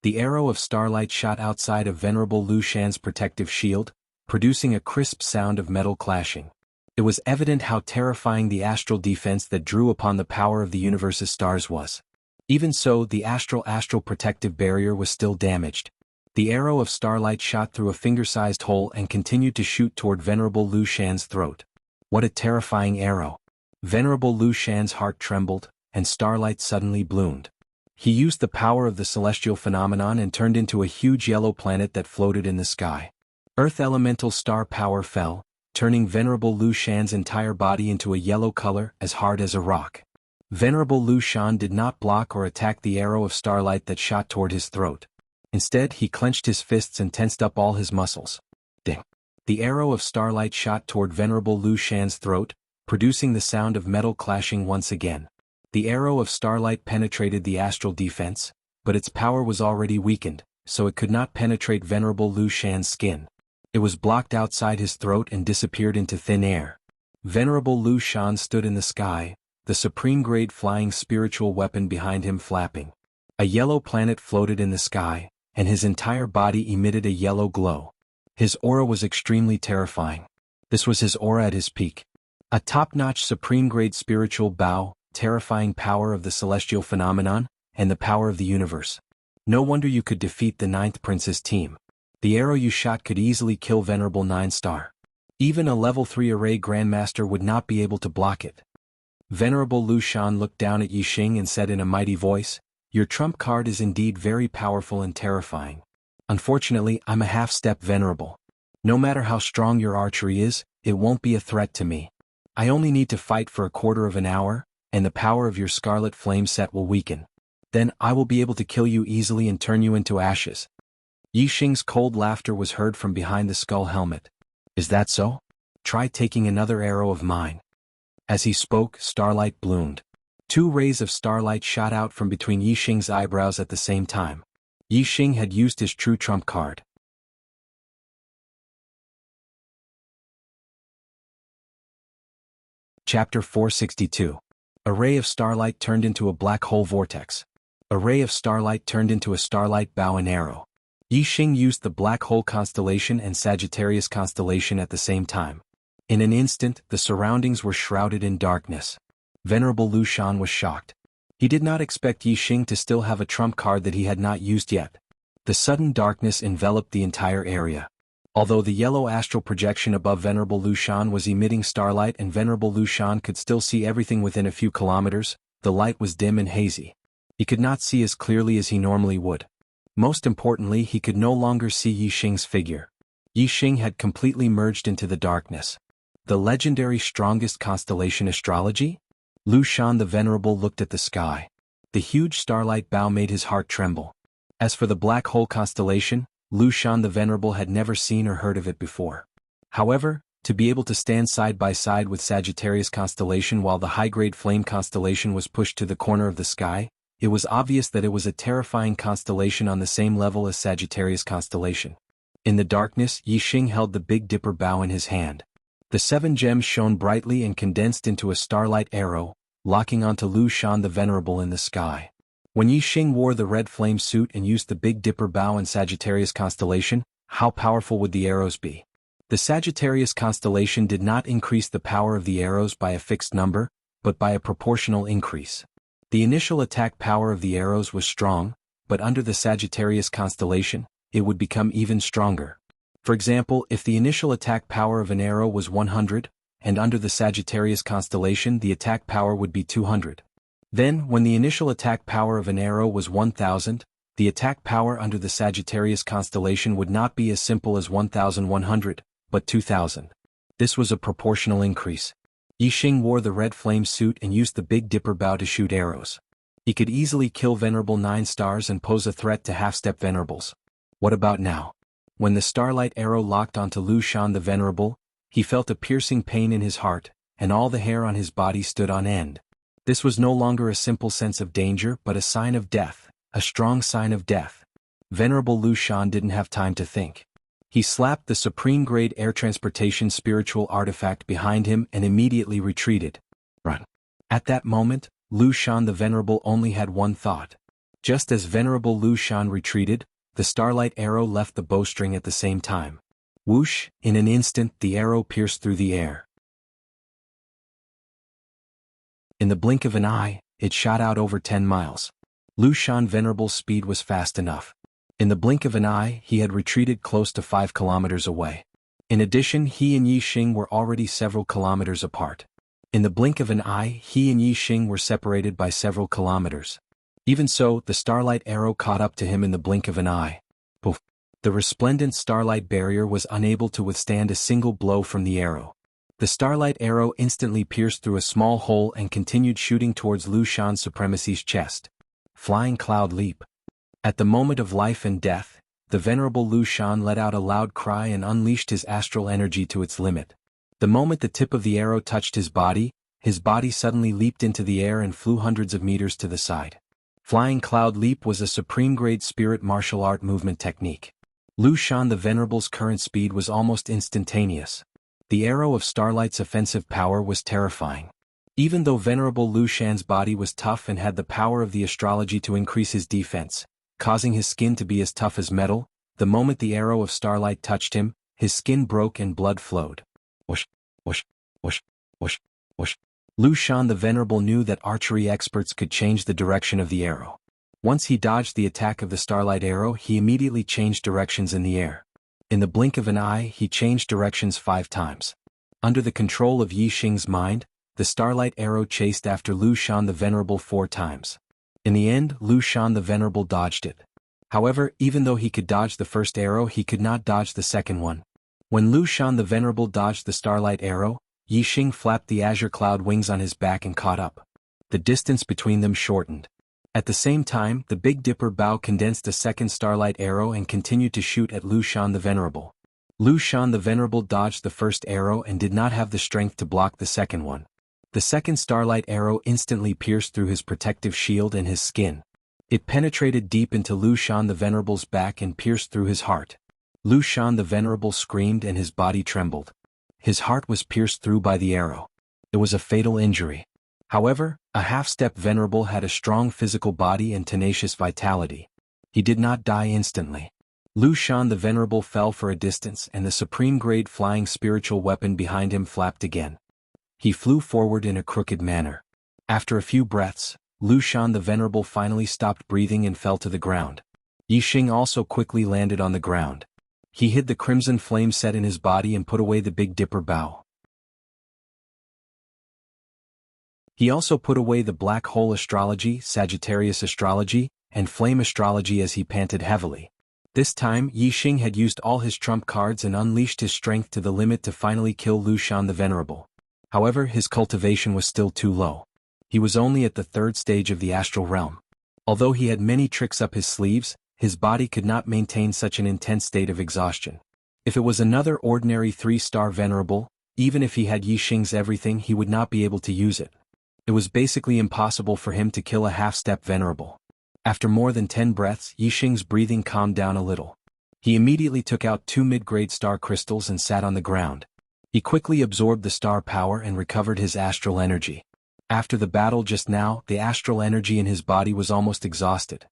The arrow of starlight shot outside of Venerable Lu Shan's protective shield, producing a crisp sound of metal clashing. It was evident how terrifying the astral defense that drew upon the power of the universe's stars was. Even so, the astral protective barrier was still damaged. The arrow of starlight shot through a finger-sized hole and continued to shoot toward Venerable Lu Shan's throat. What a terrifying arrow! Venerable Lu Shan's heart trembled, and starlight suddenly bloomed. He used the power of the celestial phenomenon and turned into a huge yellow planet that floated in the sky. Earth elemental star power fell, turning Venerable Lu Shan's entire body into a yellow color as hard as a rock. Venerable Lu Shan did not block or attack the arrow of starlight that shot toward his throat. Instead, he clenched his fists and tensed up all his muscles. Ding! The arrow of starlight shot toward Venerable Lu Shan's throat, producing the sound of metal clashing once again. The arrow of starlight penetrated the astral defense, but its power was already weakened, so it could not penetrate Venerable Lu Shan's skin. It was blocked outside his throat and disappeared into thin air. Venerable Lu Shan stood in the sky, the supreme-grade flying spiritual weapon behind him flapping. A yellow planet floated in the sky, and his entire body emitted a yellow glow. His aura was extremely terrifying. This was his aura at his peak. A top-notch supreme-grade spiritual bow, terrifying power of the celestial phenomenon, and the power of the universe. No wonder you could defeat the 9th Prince's team. The arrow you shot could easily kill Venerable 9 Star. Even a level 3 array Grandmaster would not be able to block it. Venerable Lu Shan looked down at Yi Xing and said in a mighty voice, "Your trump card is indeed very powerful and terrifying. Unfortunately, I'm a half-step Venerable. No matter how strong your archery is, it won't be a threat to me. I only need to fight for a quarter of an hour, and the power of your scarlet flame set will weaken. Then I will be able to kill you easily and turn you into ashes." Yi Xing's cold laughter was heard from behind the skull helmet. "Is that so? Try taking another arrow of mine." As he spoke, starlight bloomed. 2 rays of starlight shot out from between Yi Xing's eyebrows at the same time. Yi Xing had used his true trump card. Chapter 462. A ray of starlight turned into a black hole vortex. A ray of starlight turned into a starlight bow and arrow. Yi Xing used the black hole constellation and Sagittarius constellation at the same time. In an instant, the surroundings were shrouded in darkness. Venerable Lu Shan was shocked. He did not expect Yi Xing to still have a trump card that he had not used yet. The sudden darkness enveloped the entire area. Although the yellow astral projection above Venerable Lu Shan was emitting starlight and Venerable Lu Shan could still see everything within a few kilometers, the light was dim and hazy. He could not see as clearly as he normally would. Most importantly, he could no longer see Yi Xing's figure. Yi Xing had completely merged into the darkness. The legendary strongest constellation astrology? Lu Shan the Venerable looked at the sky. The huge starlight bow made his heart tremble. As for the black hole constellation, Lu Shan the Venerable had never seen or heard of it before. However, to be able to stand side by side with Sagittarius constellation while the high-grade flame constellation was pushed to the corner of the sky, it was obvious that it was a terrifying constellation on the same level as Sagittarius constellation. In the darkness, Yixing held the Big Dipper bow in his hand. The 7 gems shone brightly and condensed into a starlight arrow, locking onto Lu Shan the Venerable in the sky. When Yixing wore the red flame suit and used the Big Dipper bow in Sagittarius constellation, how powerful would the arrows be? The Sagittarius constellation did not increase the power of the arrows by a fixed number, but by a proportional increase. The initial attack power of the arrows was strong, but under the Sagittarius constellation, it would become even stronger. For example, if the initial attack power of an arrow was 100, and under the Sagittarius constellation the attack power would be 200. Then, when the initial attack power of an arrow was 1000, the attack power under the Sagittarius constellation would not be as simple as 1100, but 2000. This was a proportional increase. Yixing wore the red flame suit and used the Big Dipper bow to shoot arrows. He could easily kill Venerable 9 stars and pose a threat to half-step Venerables. What about now? When the starlight arrow locked onto Lu Shan the Venerable, he felt a piercing pain in his heart, and all the hair on his body stood on end. This was no longer a simple sense of danger but a sign of death, a strong sign of death. Venerable Lu Shan didn't have time to think. He slapped the supreme-grade air transportation spiritual artifact behind him and immediately retreated. Run. At that moment, Lu Shan the Venerable only had one thought. Just as Venerable Lu Shan retreated, the starlight arrow left the bowstring at the same time. Whoosh, in an instant the arrow pierced through the air. In the blink of an eye, it shot out over 10 miles. Lu Shan Venerable's speed was fast enough. In the blink of an eye, he had retreated close to 5 kilometers away. In addition, he and Yixing were already several kilometers apart. In the blink of an eye, he and Yixing were separated by several kilometers. Even so, the starlight arrow caught up to him in the blink of an eye. Poof! The resplendent starlight barrier was unable to withstand a single blow from the arrow. The starlight arrow instantly pierced through a small hole and continued shooting towards Lu Shan's supremacy's chest. Flying cloud leap. At the moment of life and death, the Venerable Lu Shan let out a loud cry and unleashed his astral energy to its limit. The moment the tip of the arrow touched his body suddenly leaped into the air and flew hundreds of meters to the side. Flying cloud leap was a supreme-grade spirit martial art movement technique. Lu Shan the Venerable's current speed was almost instantaneous. The arrow of Starlight's offensive power was terrifying. Even though Venerable Lu Shan's body was tough and had the power of the astrology to increase his defense, causing his skin to be as tough as metal, the moment the arrow of Starlight touched him, his skin broke and blood flowed. Whoosh, whoosh, whoosh, whoosh, whoosh. Lu Shan the Venerable knew that archery experts could change the direction of the arrow. Once he dodged the attack of the starlight arrow, he immediately changed directions in the air. In the blink of an eye, he changed directions 5 times. Under the control of Yixing's mind, the starlight arrow chased after Lu Shan the Venerable 4 times. In the end, Lu Shan the Venerable dodged it. However, even though he could dodge the first arrow, he could not dodge the second one. When Lu Shan the Venerable dodged the starlight arrow, Yixing flapped the azure cloud wings on his back and caught up. The distance between them shortened. At the same time, the Big Dipper bow condensed a second starlight arrow and continued to shoot at Lu Shan the Venerable. Lu Shan the Venerable dodged the first arrow and did not have the strength to block the second one. The second starlight arrow instantly pierced through his protective shield and his skin. It penetrated deep into Lu Shan the Venerable's back and pierced through his heart. Lu Shan the Venerable screamed and his body trembled. His heart was pierced through by the arrow. It was a fatal injury. However, a half-step Venerable had a strong physical body and tenacious vitality. He did not die instantly. Lu Shan the Venerable fell for a distance and the supreme-grade flying spiritual weapon behind him flapped again. He flew forward in a crooked manner. After a few breaths, Lu Shan the Venerable finally stopped breathing and fell to the ground. Yixing also quickly landed on the ground. He hid the crimson flame set in his body and put away the Big Dipper bow. He also put away the black hole astrology, Sagittarius astrology, and flame astrology as he panted heavily. This time, Yixing had used all his trump cards and unleashed his strength to the limit to finally kill Lu Shan the Venerable. However, his cultivation was still too low. He was only at the 3rd stage of the astral realm. Although he had many tricks up his sleeves, his body could not maintain such an intense state of exhaustion. If it was another ordinary 3-star venerable, even if he had Yixing's everything, he would not be able to use it. It was basically impossible for him to kill a half-step venerable. After more than 10 breaths, Yixing's breathing calmed down a little. He immediately took out 2 mid-grade star crystals and sat on the ground. He quickly absorbed the star power and recovered his astral energy. After the battle just now, the astral energy in his body was almost exhausted.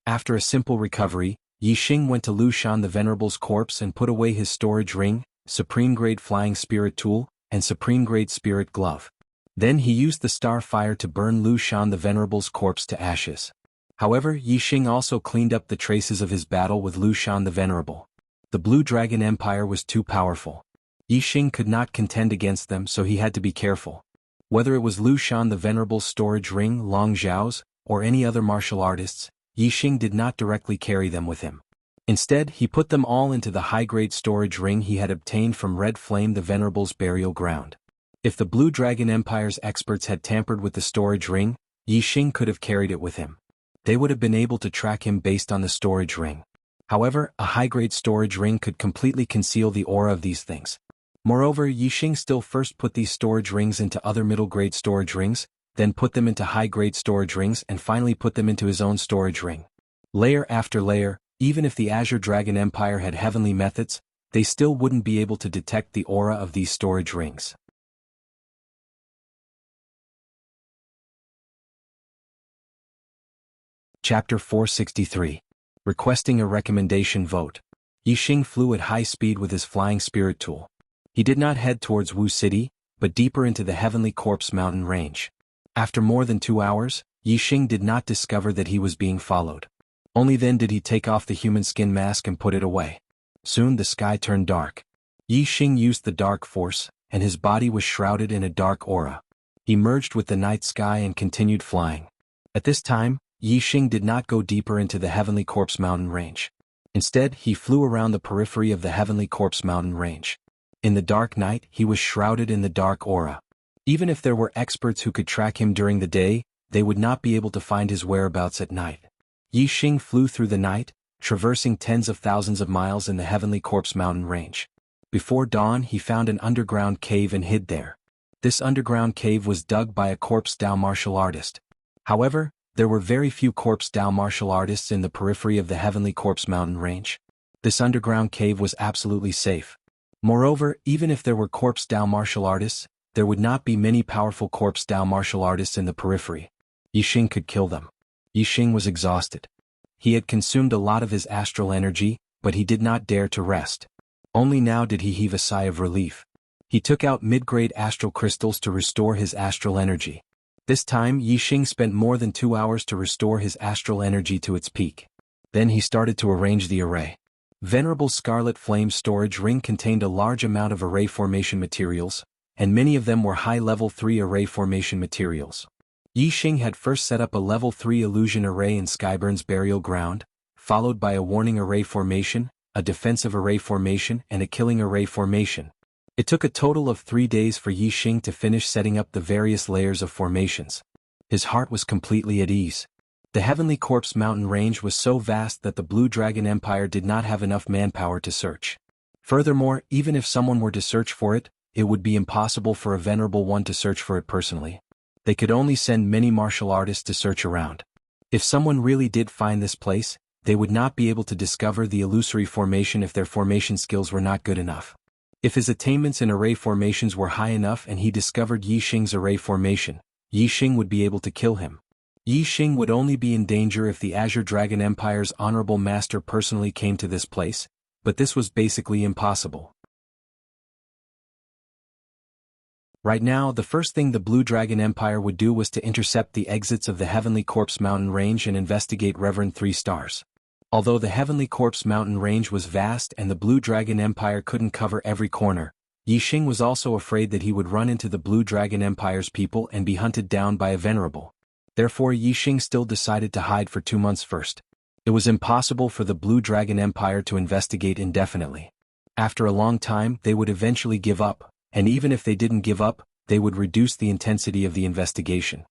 After a simple recovery, Yixing went to Lu Shan the Venerable's corpse and put away his storage ring, supreme-grade flying spirit tool, and supreme-grade spirit glove. Then he used the star fire to burn Lu Shan the Venerable's corpse to ashes. However, Yixing also cleaned up the traces of his battle with Lu Shan the Venerable. The Blue Dragon Empire was too powerful. Yixing could not contend against them, so he had to be careful. Whether it was Lu Shan the Venerable's storage ring, Long Zhao's, or any other martial artists, Yixing did not directly carry them with him. Instead, he put them all into the high-grade storage ring he had obtained from Red Flame the Venerable's burial ground. If the Blue Dragon Empire's experts had tampered with the storage ring, Yixing could have carried it with him. They would have been able to track him based on the storage ring. However, a high-grade storage ring could completely conceal the aura of these things. Moreover, Yixing still first put these storage rings into other middle-grade storage rings, then put them into high-grade storage rings and finally put them into his own storage ring. Layer after layer, even if the Azure Dragon Empire had heavenly methods, they still wouldn't be able to detect the aura of these storage rings. Chapter 463. Requesting a recommendation vote. Yixing flew at high speed with his flying spirit tool. He did not head towards Wu City, but deeper into the Heavenly Corpse mountain range. After more than 2 hours, Yixing did not discover that he was being followed. Only then did he take off the human skin mask and put it away. Soon the sky turned dark. Yixing used the dark force, and his body was shrouded in a dark aura. He merged with the night sky and continued flying. At this time, Yixing did not go deeper into the Heavenly Corpse mountain range. Instead, he flew around the periphery of the Heavenly Corpse mountain range. In the dark night, he was shrouded in the dark aura. Even if there were experts who could track him during the day, they would not be able to find his whereabouts at night. Yixing flew through the night, traversing tens of thousands of miles in the Heavenly Corpse mountain range. Before dawn, he found an underground cave and hid there. This underground cave was dug by a corpse Dao martial artist. However, there were very few corpse Dao martial artists in the periphery of the Heavenly Corpse mountain range. This underground cave was absolutely safe. Moreover, even if there were corpse Dao martial artists, there would not be many powerful corpse Dao martial artists in the periphery. Yixing could kill them. Yixing was exhausted. He had consumed a lot of his astral energy, but he did not dare to rest. Only now did he heave a sigh of relief. He took out mid-grade astral crystals to restore his astral energy. This time, Yixing spent more than 2 hours to restore his astral energy to its peak. Then he started to arrange the array. Venerable Scarlet Flame's storage ring contained a large amount of array formation materials, and many of them were high-level 3 array formation materials. Yixing had first set up a level 3 illusion array in Skyburn's burial ground, followed by a warning array formation, a defensive array formation, and a killing array formation. It took a total of 3 days for Yixing to finish setting up the various layers of formations. His heart was completely at ease. The Heavenly Corpse mountain range was so vast that the Blue Dragon Empire did not have enough manpower to search. Furthermore, even if someone were to search for it, it would be impossible for a venerable one to search for it personally. They could only send many martial artists to search around. If someone really did find this place, they would not be able to discover the illusory formation if their formation skills were not good enough. If his attainments in array formations were high enough and he discovered Yixing's array formation, Yixing would be able to kill him. Yixing would only be in danger if the Azure Dragon Empire's honorable master personally came to this place, but this was basically impossible. Right now, the first thing the Blue Dragon Empire would do was to intercept the exits of the Heavenly Corpse mountain range and investigate Reverend 3 Stars. Although the Heavenly Corpse mountain range was vast and the Blue Dragon Empire couldn't cover every corner, Yixing was also afraid that he would run into the Blue Dragon Empire's people and be hunted down by a venerable. Therefore, Yixing still decided to hide for 2 months first. It was impossible for the Blue Dragon Empire to investigate indefinitely. After a long time, they would eventually give up, and even if they didn't give up, they would reduce the intensity of the investigation.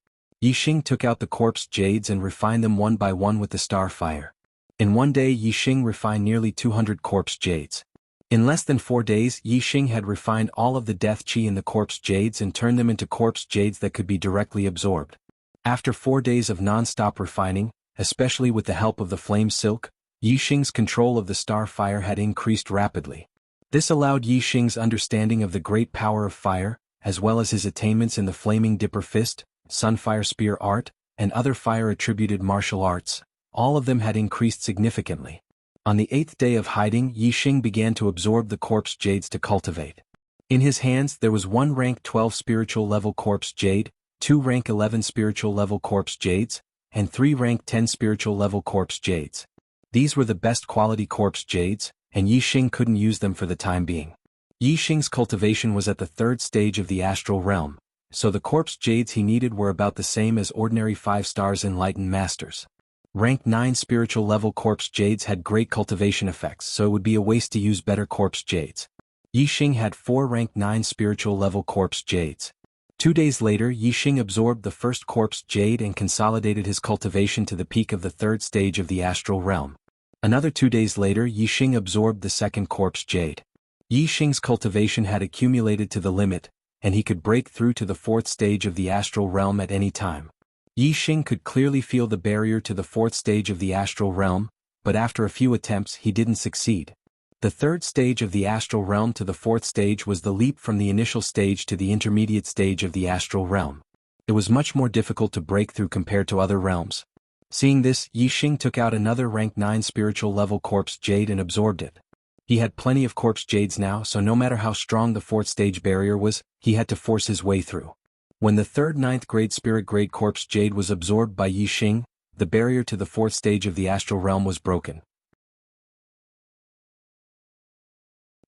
Yixing took out the corpse jades and refined them one by one with the star fire. In one day Yixing refined nearly 200 corpse jades. In less than 4 days Yixing had refined all of the death chi in the corpse jades and turned them into corpse jades that could be directly absorbed. After 4 days of non-stop refining, especially with the help of the flame silk, Yixing's control of the star fire had increased rapidly. This allowed Yixing's understanding of the great power of fire, as well as his attainments in the flaming dipper fist, sunfire spear art, and other fire-attributed martial arts. All of them had increased significantly. On the 8th day of hiding, Yixing began to absorb the corpse jades to cultivate. In his hands there was 1 rank 12 spiritual level corpse jade, 2 rank 11 spiritual level corpse jades, and 3 rank 10 spiritual level corpse jades. These were the best quality corpse jades, and Yixing couldn't use them for the time being. Yixing's cultivation was at the 3rd stage of the astral realm, so the corpse jades he needed were about the same as ordinary 5 stars enlightened masters. Rank 9 spiritual level corpse jades had great cultivation effects, so it would be a waste to use better corpse jades. Yixing had 4 rank 9 spiritual level corpse jades. 2 days later Yixing absorbed the first corpse jade and consolidated his cultivation to the peak of the 3rd stage of the astral realm. Another 2 days later Yixing absorbed the second corpse jade. Yixing's cultivation had accumulated to the limit, and he could break through to the 4th stage of the astral realm at any time. Yixing could clearly feel the barrier to the 4th stage of the astral realm, but after a few attempts he didn't succeed. The 3rd stage of the astral realm to the 4th stage was the leap from the initial stage to the intermediate stage of the astral realm. It was much more difficult to break through compared to other realms. Seeing this, Yixing took out another rank 9 spiritual level corpse jade and absorbed it. He had plenty of corpse jades now, so no matter how strong the 4th stage barrier was, he had to force his way through. When the 3rd 9th grade spirit grade corpse jade was absorbed by Yixing, the barrier to the 4th stage of the astral realm was broken.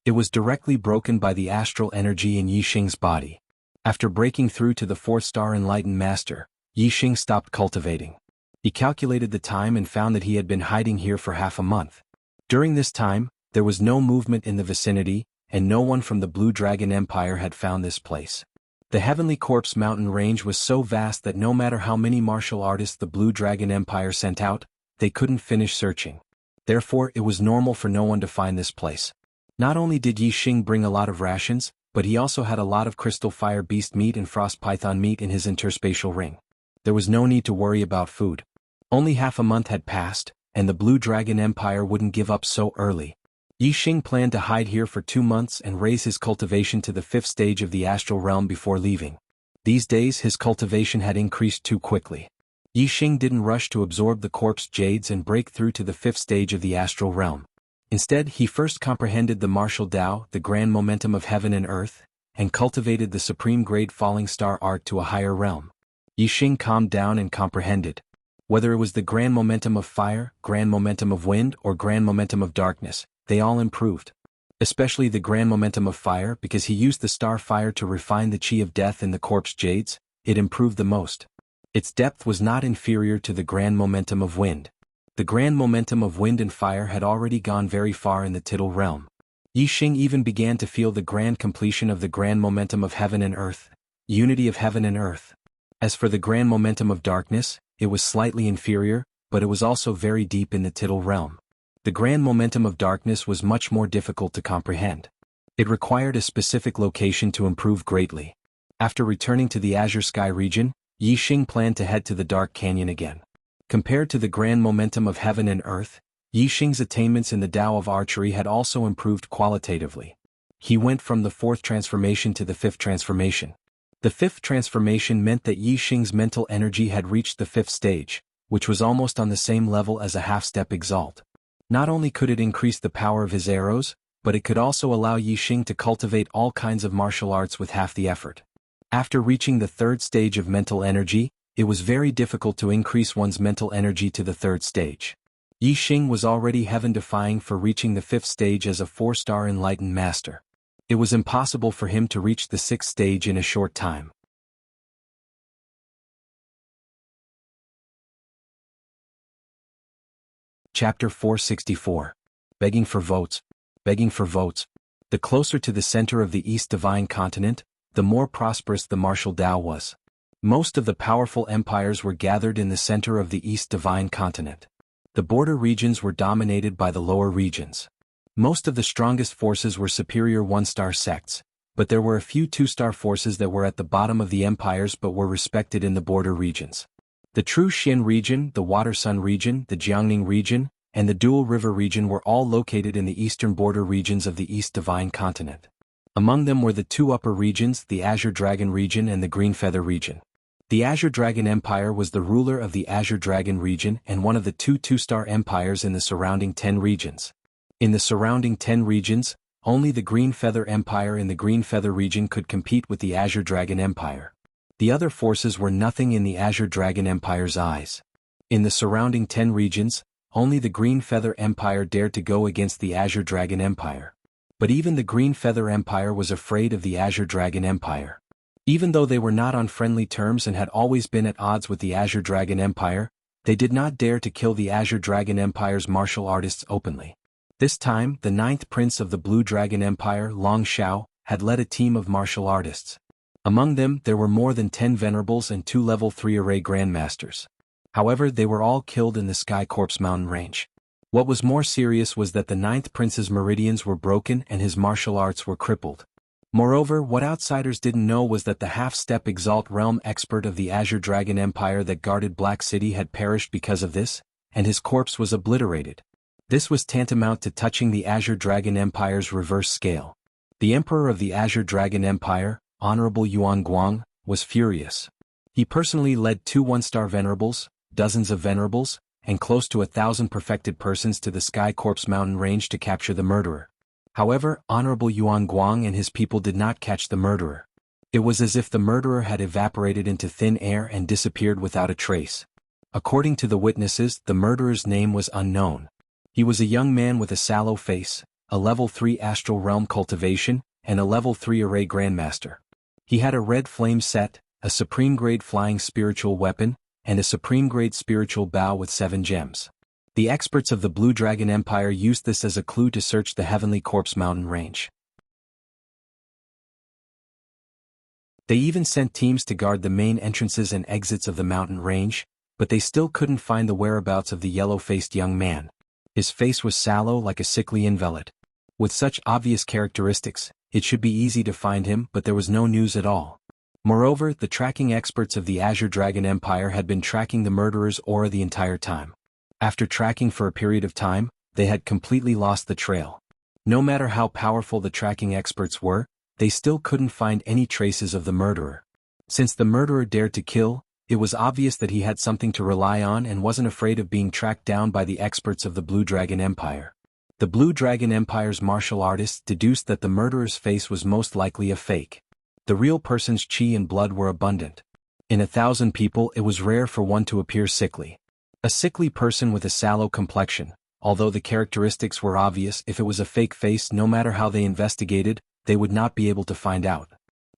It was directly broken by the astral energy in Yixing's body. After breaking through to the 4th star enlightened master, Yixing stopped cultivating. He calculated the time and found that he had been hiding here for half a month. During this time, there was no movement in the vicinity, and no one from the Blue Dragon Empire had found this place. The Heavenly Corpse mountain range was so vast that no matter how many martial artists the Blue Dragon Empire sent out, they couldn't finish searching. Therefore, it was normal for no one to find this place. Not only did Yixing bring a lot of rations, but he also had a lot of crystal fire beast meat and frost python meat in his interspatial ring. There was no need to worry about food. Only half a month had passed, and the Blue Dragon Empire wouldn't give up so early. Yixing planned to hide here for 2 months and raise his cultivation to the 5th stage of the astral realm before leaving. These days his cultivation had increased too quickly. Yixing didn't rush to absorb the corpse jades and break through to the 5th stage of the astral realm. Instead, he first comprehended the martial Tao, the grand momentum of heaven and earth, and cultivated the supreme grade falling star art to a higher realm. Yixing calmed down and comprehended. Whether it was the grand momentum of fire, grand momentum of wind, or grand momentum of darkness, they all improved. Especially the grand momentum of fire, because he used the star fire to refine the chi of death in the corpse jades, it improved the most. Its depth was not inferior to the grand momentum of wind. The grand momentum of wind and fire had already gone very far in the tittle realm. Yixing even began to feel the grand completion of the grand momentum of heaven and earth, unity of heaven and earth. As for the grand momentum of darkness, it was slightly inferior, but it was also very deep in the tittle realm. The grand momentum of darkness was much more difficult to comprehend. It required a specific location to improve greatly. After returning to the Azure Sky region, Yixing planned to head to the Dark Canyon again. Compared to the grand momentum of heaven and earth, Yixing's attainments in the Tao of archery had also improved qualitatively. He went from the 4th transformation to the 5th transformation. The 5th transformation meant that Yixing's mental energy had reached the 5th stage, which was almost on the same level as a half-step exalt. Not only could it increase the power of his arrows, but it could also allow Yixing to cultivate all kinds of martial arts with half the effort. After reaching the 3rd stage of mental energy, it was very difficult to increase one's mental energy to the 3rd stage. Yixing was already heaven-defying for reaching the 5th stage as a 4-star enlightened master. It was impossible for him to reach the 6th stage in a short time. Chapter 464. Begging for votes. Begging for votes. The closer to the center of the East Divine Continent, the more prosperous the martial Tao was. Most of the powerful empires were gathered in the center of the East Divine Continent. The border regions were dominated by the lower regions. Most of the strongest forces were superior one-star sects, but there were a few two-star forces that were at the bottom of the empires but were respected in the border regions. The True Xin region, the Water Sun region, the Jiangning region, and the Dual River region were all located in the eastern border regions of the East Divine Continent. Among them were the two upper regions, the Azure Dragon region and the Green Feather region. The Azure Dragon Empire was the ruler of the Azure Dragon region and one of the two-star empires in the surrounding 10 regions. In the surrounding 10 regions, only the Green Feather Empire in the Green Feather region could compete with the Azure Dragon Empire. The other forces were nothing in the Azure Dragon Empire's eyes. In the surrounding 10 regions, only the Green Feather Empire dared to go against the Azure Dragon Empire. But even the Green Feather Empire was afraid of the Azure Dragon Empire. Even though they were not on friendly terms and had always been at odds with the Azure Dragon Empire, they did not dare to kill the Azure Dragon Empire's martial artists openly. This time, the 9th prince of the Blue Dragon Empire, Long Shao, had led a team of martial artists. Among them, there were more than 10 venerables and 2 level 3 array grandmasters. However, they were all killed in the Sky Corpse mountain range. What was more serious was that the 9th prince's meridians were broken and his martial arts were crippled. Moreover, what outsiders didn't know was that the half-step Exalt Realm expert of the Azure Dragon Empire that guarded Black City had perished because of this, and his corpse was obliterated. This was tantamount to touching the Azure Dragon Empire's reverse scale. The Emperor of the Azure Dragon Empire, Honorable Yuan Guang, was furious. He personally led 2 one-star venerables, dozens of venerables, and close to 1,000 perfected persons to the Sky Corpse mountain range to capture the murderer. However, Honorable Yuan Guang and his people did not catch the murderer. It was as if the murderer had evaporated into thin air and disappeared without a trace. According to the witnesses, the murderer's name was unknown. He was a young man with a sallow face, a level 3 Astral Realm Cultivation, and a level 3 Array Grandmaster. He had a red flame set, a Supreme Grade Flying Spiritual Weapon, and a Supreme Grade Spiritual Bow with 7 gems. The experts of the Blue Dragon Empire used this as a clue to search the Heavenly Corpse mountain range. They even sent teams to guard the main entrances and exits of the mountain range, but they still couldn't find the whereabouts of the yellow-faced young man. His face was sallow like a sickly invalid. With such obvious characteristics, it should be easy to find him, but there was no news at all. Moreover, the tracking experts of the Azure Dragon Empire had been tracking the murderer's aura the entire time. After tracking for a period of time, they had completely lost the trail. No matter how powerful the tracking experts were, they still couldn't find any traces of the murderer. Since the murderer dared to kill, it was obvious that he had something to rely on and wasn't afraid of being tracked down by the experts of the Blue Dragon Empire. The Blue Dragon Empire's martial artists deduced that the murderer's face was most likely a fake. The real person's chi and blood were abundant. In 1,000 people it was rare for one to appear sickly. A sickly person with a sallow complexion, although the characteristics were obvious, if it was a fake face, no matter how they investigated, they would not be able to find out.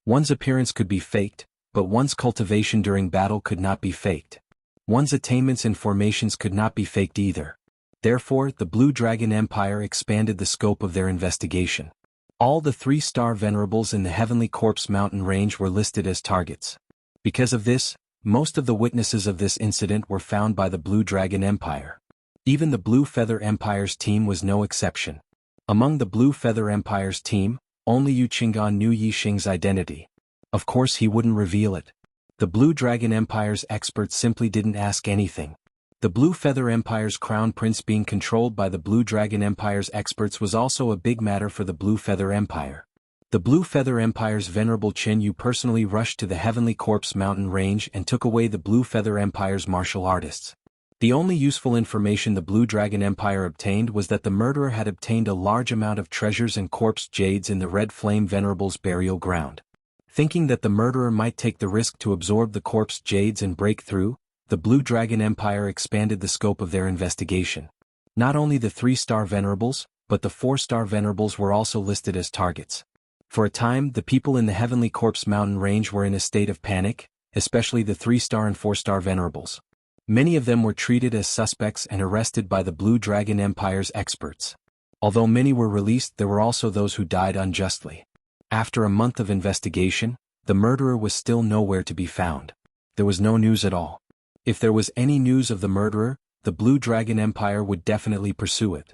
One's appearance could be faked, but one's cultivation during battle could not be faked. One's attainments and formations could not be faked either. Therefore, the Blue Dragon Empire expanded the scope of their investigation. All the 3-star venerables in the Heavenly Corpse mountain range were listed as targets. Because of this, most of the witnesses of this incident were found by the Blue Dragon Empire. Even the Blue Feather Empire's team was no exception. Among the Blue Feather Empire's team, only Yu Qinggan knew Yi Xing's identity. Of course he wouldn't reveal it. The Blue Dragon Empire's experts simply didn't ask anything. The Blue Feather Empire's crown prince being controlled by the Blue Dragon Empire's experts was also a big matter for the Blue Feather Empire. The Blue Feather Empire's venerable Chen Yu personally rushed to the Heavenly Corpse mountain range and took away the Blue Feather Empire's martial artists. The only useful information the Blue Dragon Empire obtained was that the murderer had obtained a large amount of treasures and corpse jades in the Red Flame Venerable's burial ground. Thinking that the murderer might take the risk to absorb the corpse jades and break through, the Blue Dragon Empire expanded the scope of their investigation. Not only the 3-star venerables, but the 4-star venerables were also listed as targets. For a time, the people in the Heavenly Corpse mountain range were in a state of panic, especially the 3-star and 4-star venerables. Many of them were treated as suspects and arrested by the Blue Dragon Empire's experts. Although many were released, there were also those who died unjustly. After a month of investigation, the murderer was still nowhere to be found. there was no news at all. If there was any news of the murderer, the Blue Dragon Empire would definitely pursue it.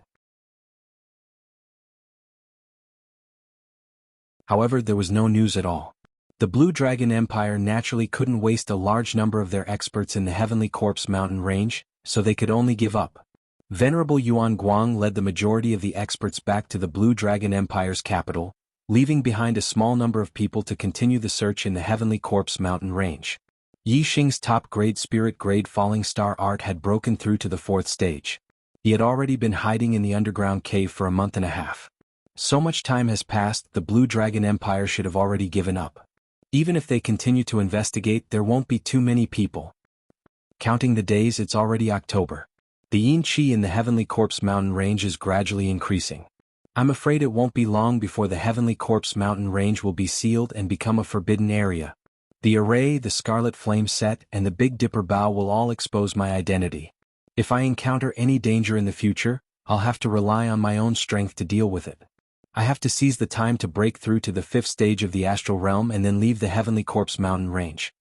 However, there was no news at all. The Blue Dragon Empire naturally couldn't waste a large number of their experts in the Heavenly Corpse mountain range, so they could only give up. Venerable Yuan Guang led the majority of the experts back to the Blue Dragon Empire's capital, leaving behind a small number of people to continue the search in the Heavenly Corpse mountain range. Yi Xing's top-grade spirit-grade falling star art had broken through to the 4th stage. He had already been hiding in the underground cave for a month and a half. So much time has passed, the Blue Dragon Empire should have already given up. Even if they continue to investigate, there won't be too many people. Counting the days, it's already October. The yin qi in the Heavenly Corpse mountain range is gradually increasing. I'm afraid it won't be long before the Heavenly Corpse mountain range will be sealed and become a forbidden area. The array, the Scarlet Flame set, and the Big Dipper Bow will all expose my identity. If I encounter any danger in the future, I'll have to rely on my own strength to deal with it. I have to seize the time to break through to the 5th stage of the astral realm and then leave the Heavenly Corpse mountain range.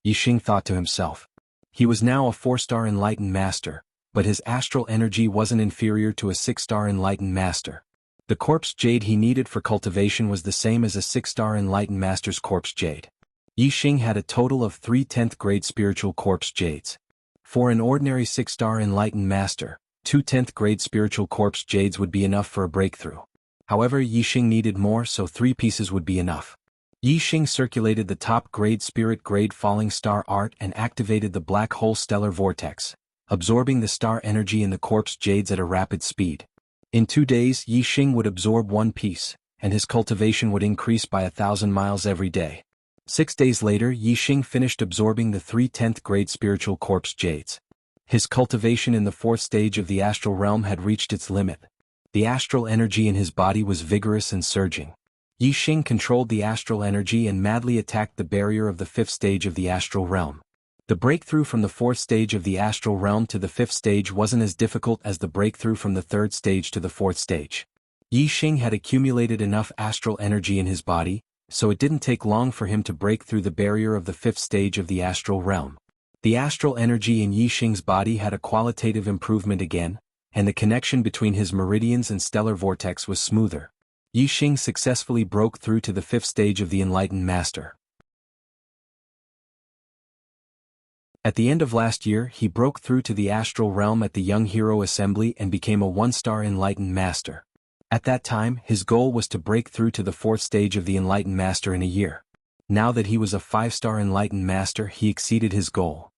Yi Xing thought to himself. He was now a 4-star enlightened master, but his astral energy wasn't inferior to a 6-star enlightened master. The corpse jade he needed for cultivation was the same as a 6-star enlightened master's corpse jade. Yi Xing had a total of 3 10th grade spiritual corpse jades. For an ordinary 6-star enlightened master, 2 10th grade spiritual corpse jades would be enough for a breakthrough. However, Yi Xing needed more, so 3 pieces would be enough. Yi Xing circulated the top-grade spirit-grade falling star art and activated the black hole stellar vortex, absorbing the star energy in the corpse jades at a rapid speed. In 2 days, Yi Xing would absorb 1 piece, and his cultivation would increase by 1,000 miles every day. 6 days later, Yi Xing finished absorbing the 3 10th grade spiritual corpse jades. His cultivation in the 4th stage of the astral realm had reached its limit. The astral energy in his body was vigorous and surging. Yi Xing controlled the astral energy and madly attacked the barrier of the 5th stage of the astral realm. The breakthrough from the 4th stage of the astral realm to the 5th stage wasn't as difficult as the breakthrough from the 3rd stage to the 4th stage. Yi Xing had accumulated enough astral energy in his body, so it didn't take long for him to break through the barrier of the 5th stage of the astral realm. The astral energy in Yi Xing's body had a qualitative improvement again, and the connection between his meridians and stellar vortex was smoother. Yi Xing successfully broke through to the 5th stage of the Enlightened Master. At the end of last year, he broke through to the astral realm at the Young Hero Assembly and became a 1-star Enlightened Master. At that time, his goal was to break through to the 4th stage of the Enlightened Master in a year. Now that he was a 5-star Enlightened Master, he exceeded his goal.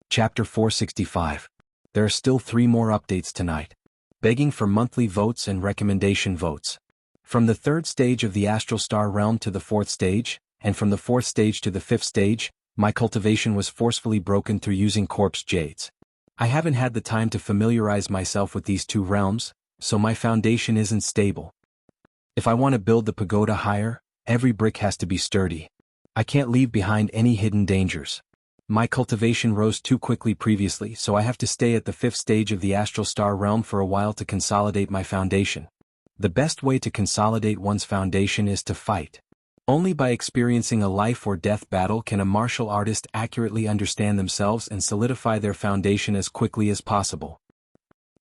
Chapter 465. There are still 3 more updates tonight. Begging for monthly votes and recommendation votes. From the 3rd stage of the astral star realm to the 4th stage, and from the 4th stage to the 5th stage, my cultivation was forcefully broken through using corpse jades. I haven't had the time to familiarize myself with these 2 realms, so my foundation isn't stable. If I want to build the pagoda higher, every brick has to be sturdy. I can't leave behind any hidden dangers. My cultivation rose too quickly previously, so I have to stay at the 5th stage of the astral star realm for a while to consolidate my foundation. The best way to consolidate one's foundation is to fight. Only by experiencing a life or death battle can a martial artist accurately understand themselves and solidify their foundation as quickly as possible.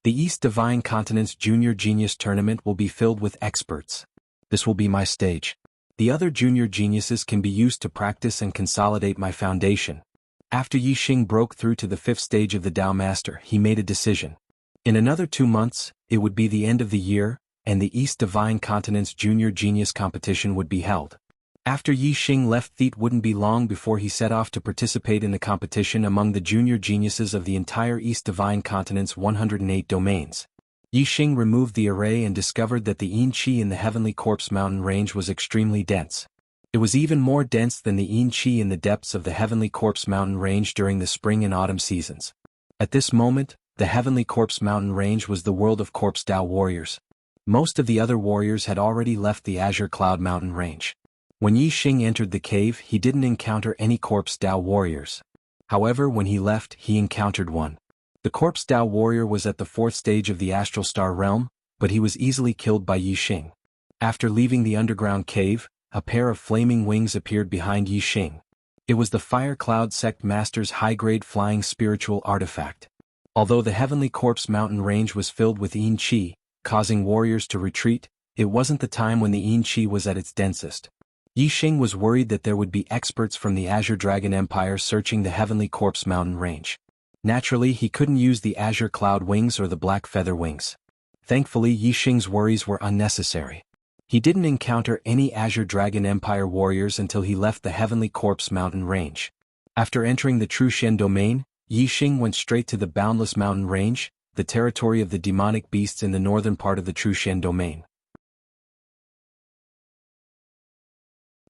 The East Divine Continent's Junior Genius Tournament will be filled with experts. This will be my stage. The other junior geniuses can be used to practice and consolidate my foundation. After Yi Xing broke through to the 5th stage of the Tao Master, he made a decision. In another 2 months, it would be the end of the year, and the East Divine Continent's Junior Genius Competition would be held. After Yi Xing left, it wouldn't be long before he set off to participate in the competition among the junior geniuses of the entire East Divine Continent's 108 domains. Yi Xing removed the array and discovered that the yin qi in the Heavenly Corpse mountain range was extremely dense. It was even more dense than the yin qi in the depths of the Heavenly Corpse mountain range during the spring and autumn seasons. At this moment, the Heavenly Corpse mountain range was the world of Corpse Tao warriors. Most of the other warriors had already left the Azure Cloud mountain range. When Yi Xing entered the cave, he didn't encounter any Corpse Tao warriors. However, when he left, he encountered one. The Corpse Tao warrior was at the 4th stage of the astral star realm, but he was easily killed by Yi Xing. After leaving the underground cave, a pair of flaming wings appeared behind Yi Xing. It was the Fire Cloud Sect Master's high-grade flying spiritual artifact. Although the Heavenly Corpse mountain range was filled with Yin Qi, causing warriors to retreat, it wasn't the time when the Yin Qi was at its densest. Yi Xing was worried that there would be experts from the Azure Dragon Empire searching the Heavenly Corpse mountain range. Naturally, he couldn't use the Azure Cloud Wings or the Black Feather Wings. Thankfully, Yi Xing's worries were unnecessary. He didn't encounter any Azure Dragon Empire warriors until he left the Heavenly Corpse mountain range. After entering the Trushen domain, Yi Xing went straight to the Boundless Mountain Range, the territory of the demonic beasts in the northern part of the Trushen domain.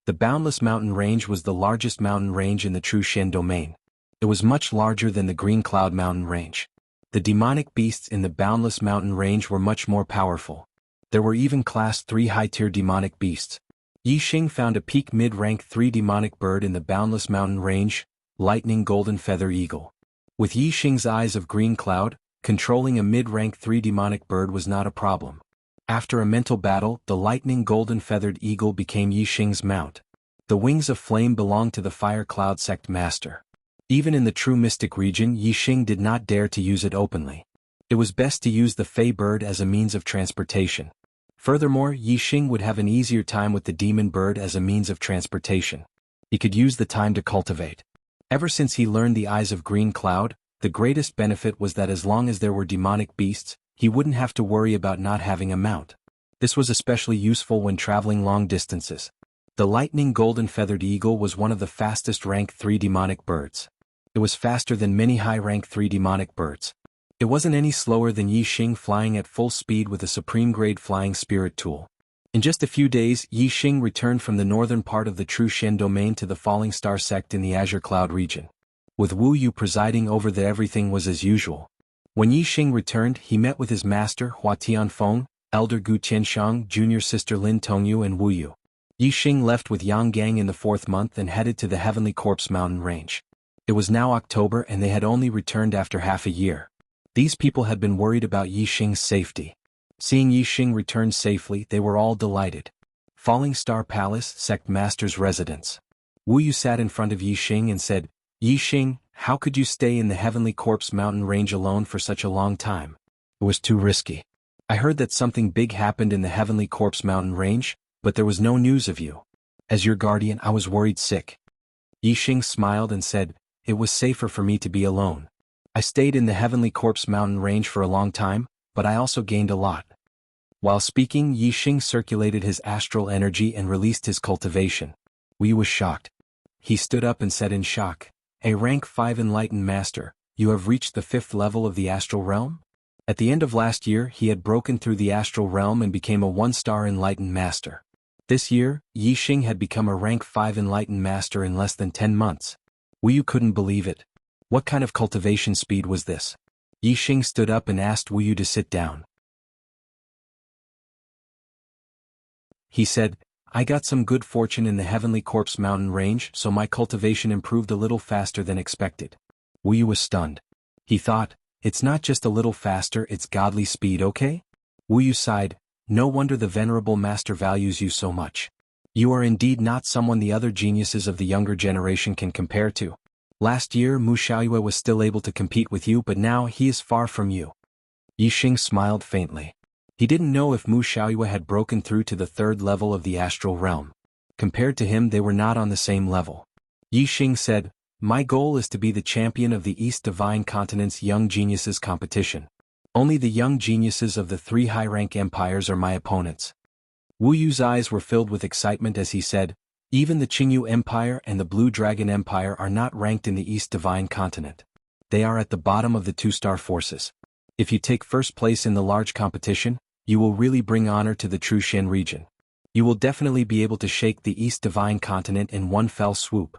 The Boundless Mountain Range was the largest mountain range in the Trushen domain. It was much larger than the Green Cloud Mountain Range. The demonic beasts in the Boundless Mountain Range were much more powerful. There were even Class 3 high-tier demonic beasts. Yi Xing found a peak mid-rank 3 demonic bird in the Boundless Mountain Range, Lightning Golden Feather Eagle. With Yi Xing's eyes of green cloud, controlling a mid-rank 3 demonic bird was not a problem. After a mental battle, the Lightning Golden Feathered Eagle became Yi Xing's mount. The wings of flame belonged to the Fire Cloud Sect Master. Even in the true mystic region, Yi Xing did not dare to use it openly. It was best to use the Fey bird as a means of transportation. Furthermore, Yi Xing would have an easier time with the demon bird as a means of transportation. He could use the time to cultivate. Ever since he learned the Eyes of Green Cloud, the greatest benefit was that as long as there were demonic beasts, he wouldn't have to worry about not having a mount. This was especially useful when traveling long distances. The Lightning Golden Feathered Eagle was one of the fastest rank 3 demonic birds. It was faster than many high rank 3 demonic birds. It wasn't any slower than Yi Xing flying at full speed with a supreme grade flying spirit tool. In just a few days, Yi Xing returned from the northern part of the Trushen domain to the Falling Star sect in the Azure Cloud region. With Wu Yu presiding over everything was as usual. When Yi Xing returned, he met with his master Hua Tianfeng, Elder Gu Tianxiang, junior sister Lin Tongyu and Wu Yu. Yi Xing left with Yang Gang in the 4th month and headed to the Heavenly Corpse mountain range. It was now October and they had only returned after half a year. These people had been worried about Yi Xing's safety. Seeing Yi Xing return safely, they were all delighted. Falling Star Palace, Sect Master's residence. Wu Yu sat in front of Yi Xing and said, "Yi Xing, how could you stay in the Heavenly Corpse mountain range alone for such a long time? It was too risky. I heard that something big happened in the Heavenly Corpse mountain range, but there was no news of you. As your guardian, I was worried sick." Yi Xing smiled and said, "It was safer for me to be alone. I stayed in the Heavenly Corpse mountain range for a long time, but I also gained a lot." While speaking, Yi Xing circulated his astral energy and released his cultivation. Wu Yu was shocked. He stood up and said in shock, "A rank 5 enlightened master, you have reached the 5th level of the astral realm?" At the end of last year, he had broken through the astral realm and became a 1-star enlightened master. This year, Yi Xing had become a rank 5 enlightened master in less than 10 months. Wu Yu couldn't believe it. What kind of cultivation speed was this? Yi Xing stood up and asked Wu Yu to sit down. He said, "I got some good fortune in the Heavenly Corpse mountain range, so my cultivation improved a little faster than expected." Wu Yu was stunned. He thought, "It's not just a little faster, it's godly speed, okay?" Wu Yu sighed, "No wonder the venerable master values you so much. You are indeed not someone the other geniuses of the younger generation can compare to. Last year Mu Xiaoyue was still able to compete with you, but now he is far from you." Yi Xing smiled faintly. He didn't know if Mu Xiaoyue had broken through to the 3rd level of the astral realm. Compared to him, they were not on the same level. Yi Xing said, "My goal is to be the champion of the East Divine Continent's Young Geniuses competition. Only the young geniuses of the 3 high-rank empires are my opponents." Wu Yu's eyes were filled with excitement as he said, "Even the Qingyu Empire and the Blue Dragon Empire are not ranked in the East Divine Continent. They are at the bottom of the 2-star forces. If you take first place in the large competition, you will really bring honor to the Trushen region. You will definitely be able to shake the East Divine Continent in one fell swoop."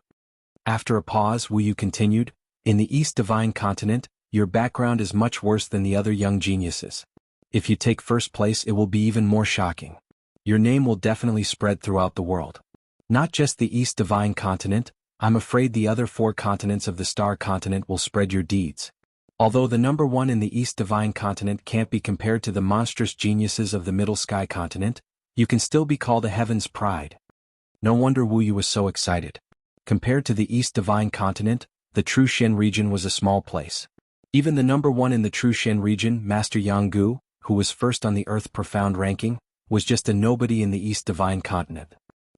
After a pause, Wu Yu continued, "In the East Divine Continent, your background is much worse than the other young geniuses. If you take first place, it will be even more shocking. Your name will definitely spread throughout the world. Not just the East Divine Continent, I'm afraid the other 4 continents of the Star Continent will spread your deeds. Although the number 1 in the East Divine Continent can't be compared to the monstrous geniuses of the Middle Sky Continent, You can still be called a heaven's pride. No wonder Wu Yu was so excited. Compared to the East Divine Continent, the Trushen region was a small place. Even the number one in the Trushen region, Master Jianghu, who was first on the Earth Profound ranking, was just a nobody in the East Divine Continent.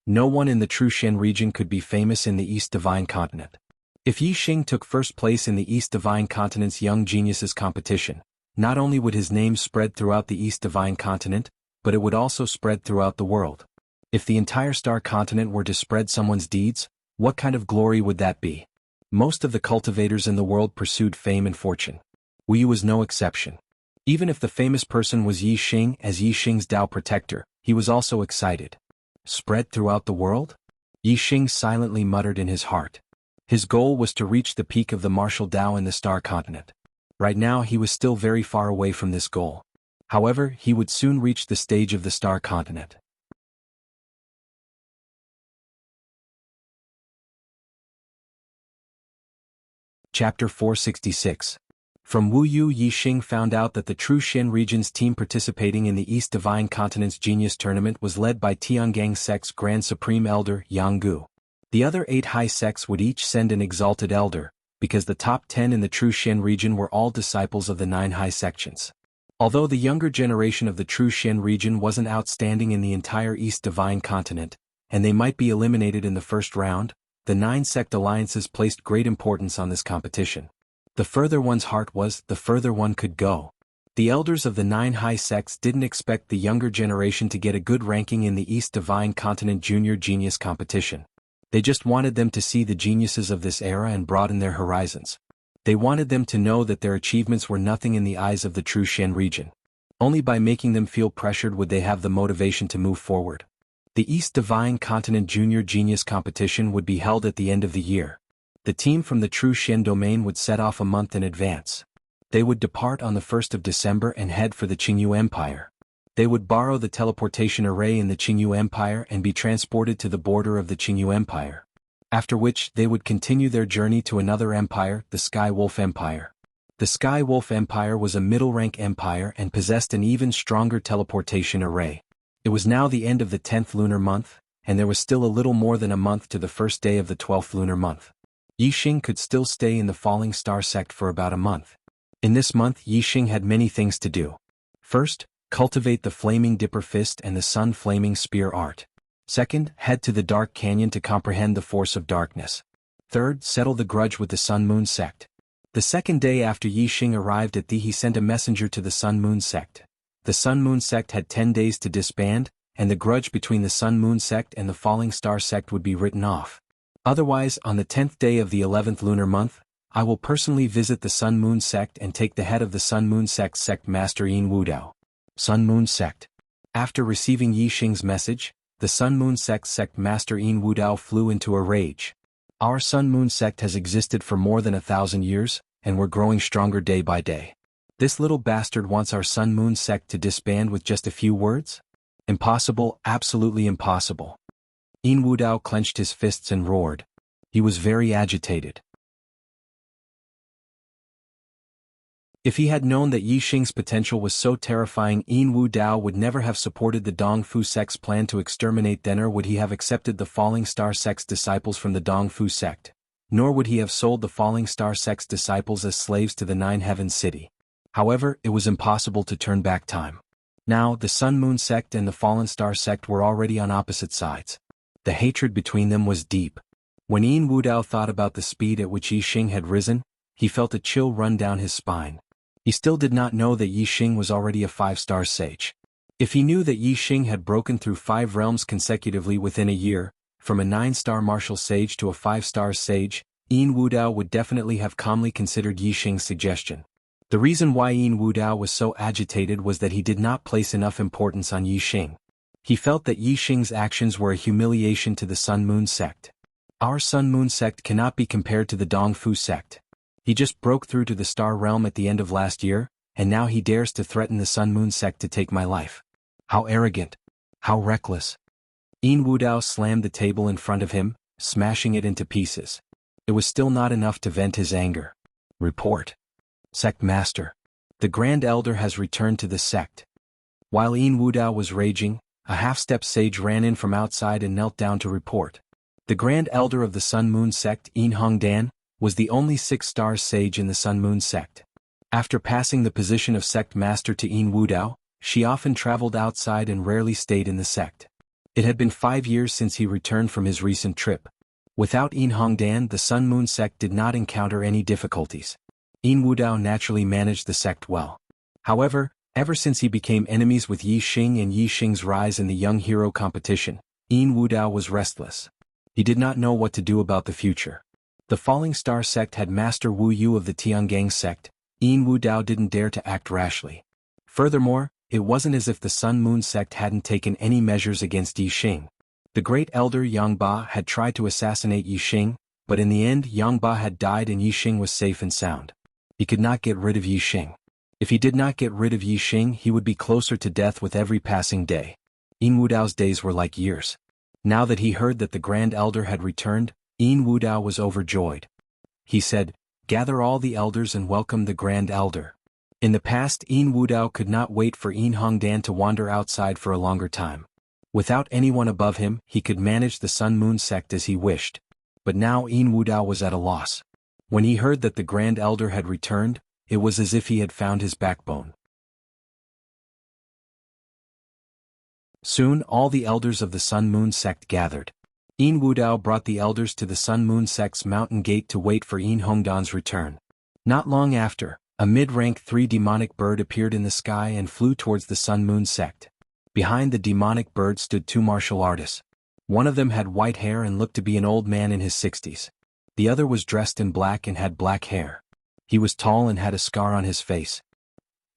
No one in the Trushen region could be famous in the East Divine Continent. If Yi Xing took first place in the East Divine Continent's Young Geniuses competition, not only would his name spread throughout the East Divine Continent, but it would also spread throughout the world. If the entire Star Continent were to spread someone's deeds, what kind of glory would that be? Most of the cultivators in the world pursued fame and fortune. Wu Yu was no exception. Even if the famous person was Yi Xing as Yi Xing's Tao protector, he was also excited. Spread throughout the world? Yi Xing silently muttered in his heart. His goal was to reach the peak of the martial Tao in the Star Continent. Right now he was still very far away from this goal. However, he would soon reach the stage of the Star Continent. Chapter 466. From Wu Yu, Yi Xing found out that the Trushen region's team participating in the East Divine Continent's Genius Tournament was led by Tiangang Sect's Grand Supreme Elder, Jianghu. The other 8 high sects would each send an exalted elder, because the top 10 in the Trushen region were all disciples of the 9 high sections. Although the younger generation of the Trushen region wasn't outstanding in the entire East Divine Continent, and they might be eliminated in the first round, the 9 sect alliances placed great importance on this competition. The further one's heart was, the further one could go. The elders of the 9 high sects didn't expect the younger generation to get a good ranking in the East Divine Continent Junior Genius competition. They just wanted them to see the geniuses of this era and broaden their horizons. They wanted them to know that their achievements were nothing in the eyes of the Trushen region. Only by making them feel pressured would they have the motivation to move forward. The East Divine Continent Junior Genius competition would be held at the end of the year. The team from the Trushen domain would set off a month in advance. They would depart on the 1st of December and head for the Qingyu Empire. They would borrow the teleportation array in the Qingyu Empire and be transported to the border of the Qingyu Empire. After which, they would continue their journey to another empire, the Sky Wolf Empire. The Sky Wolf Empire was a middle-rank empire and possessed an even stronger teleportation array. It was now the end of the 10th lunar month, and there was still a little more than a month to the first day of the 12th lunar month. Yi Xing could still stay in the Falling Star sect for about a month. In this month, Yi Xing had many things to do. First, cultivate the Flaming Dipper Fist and the Sun Flaming Spear art. Second, head to the Dark Canyon to comprehend the force of darkness. Third, settle the grudge with the Sun Moon sect. The second day after Yi Xing arrived at he sent a messenger to the Sun Moon sect. The Sun Moon sect had 10 days to disband, and the grudge between the Sun Moon sect and the Falling Star sect would be written off. Otherwise, on the 10th day of the 11th lunar month, I will personally visit the Sun Moon sect and take the head of the Sun Moon sect sect master Yin Wudao. Sun Moon sect. After receiving Yi Xing's message, the Sun Moon sect sect master Yin Wudao flew into a rage. Our Sun Moon sect has existed for more than 1,000 years, and we're growing stronger day by day. This little bastard wants our Sun Moon sect to disband with just a few words? Impossible, absolutely impossible. Yin Wudao clenched his fists and roared. He was very agitated. If he had known that Yi Xing's potential was so terrifying, Yin Wudao would never have supported the Dongfu sect's plan to exterminate them, nor would he have accepted the Falling Star sect's disciples from the Dongfu sect. Nor would he have sold the Falling Star sect's disciples as slaves to the Nine Heavens City. However, it was impossible to turn back time. Now, the Sun Moon sect and the Fallen Star sect were already on opposite sides. The hatred between them was deep. When Yin Wudao thought about the speed at which Yi Xing had risen, he felt a chill run down his spine. He still did not know that Yi Xing was already a 5-star sage. If he knew that Yi Xing had broken through 5 realms consecutively within a year, from a 9-star martial sage to a 5-star sage, Yin Wudao would definitely have calmly considered Yi Xing's suggestion. The reason why Yin Wudao was so agitated was that he did not place enough importance on Yi Xing. He felt that Yi Xing's actions were a humiliation to the Sun Moon sect. Our Sun Moon sect cannot be compared to the Dongfu sect. He just broke through to the Star Realm at the end of last year, and now he dares to threaten the Sun Moon sect to take my life. How arrogant. How reckless. Yin Wudao slammed the table in front of him, smashing it into pieces. It was still not enough to vent his anger. Report. Sect Master. The Grand Elder has returned to the sect. While Yin Wudao was raging, A half-step sage ran in from outside and knelt down to report. The Grand Elder of the Sun Moon Sect, Yin Hongdan, was the only 6-star sage in the Sun Moon Sect. After passing the position of sect master to Yin Wudao, she often traveled outside and rarely stayed in the sect. It had been 5 years since he returned from his recent trip. Without Yin Hongdan, the Sun Moon Sect did not encounter any difficulties. Yin Wudao naturally managed the sect well. However, ever since he became enemies with Yi Xing and Yi Xing's rise in the young hero competition, Yin Wudao was restless. He did not know what to do about the future. The Falling Star sect had Master Wu Yu of the Tiangang sect. Yin Wudao didn't dare to act rashly. Furthermore, it wasn't as if the Sun Moon sect hadn't taken any measures against Yi Xing. The great elder Yang Ba had tried to assassinate Yi Xing, but in the end Yang Ba had died and Yi Xing was safe and sound. He could not get rid of Yi Xing. If he did not get rid of Yi Xing, he would be closer to death with every passing day. Yin Wudao's days were like years. Now that he heard that the Grand Elder had returned, Yin Wudao was overjoyed. He said, "Gather all the elders and welcome the Grand Elder." In the past, Yin Wudao could not wait for Yin Hongdan to wander outside for a longer time. Without anyone above him, he could manage the Sun Moon sect as he wished. But now Yin Wudao was at a loss. When he heard that the Grand Elder had returned, it was as if he had found his backbone. Soon all the elders of the Sun Moon sect gathered. Yin Wudao brought the elders to the Sun Moon sect's mountain gate to wait for Yin Hongdan's return. Not long after, a mid-rank 3 demonic bird appeared in the sky and flew towards the Sun Moon sect. Behind the demonic bird stood 2 martial artists. One of them had white hair and looked to be an old man in his 60s. The other was dressed in black and had black hair. He was tall and had a scar on his face.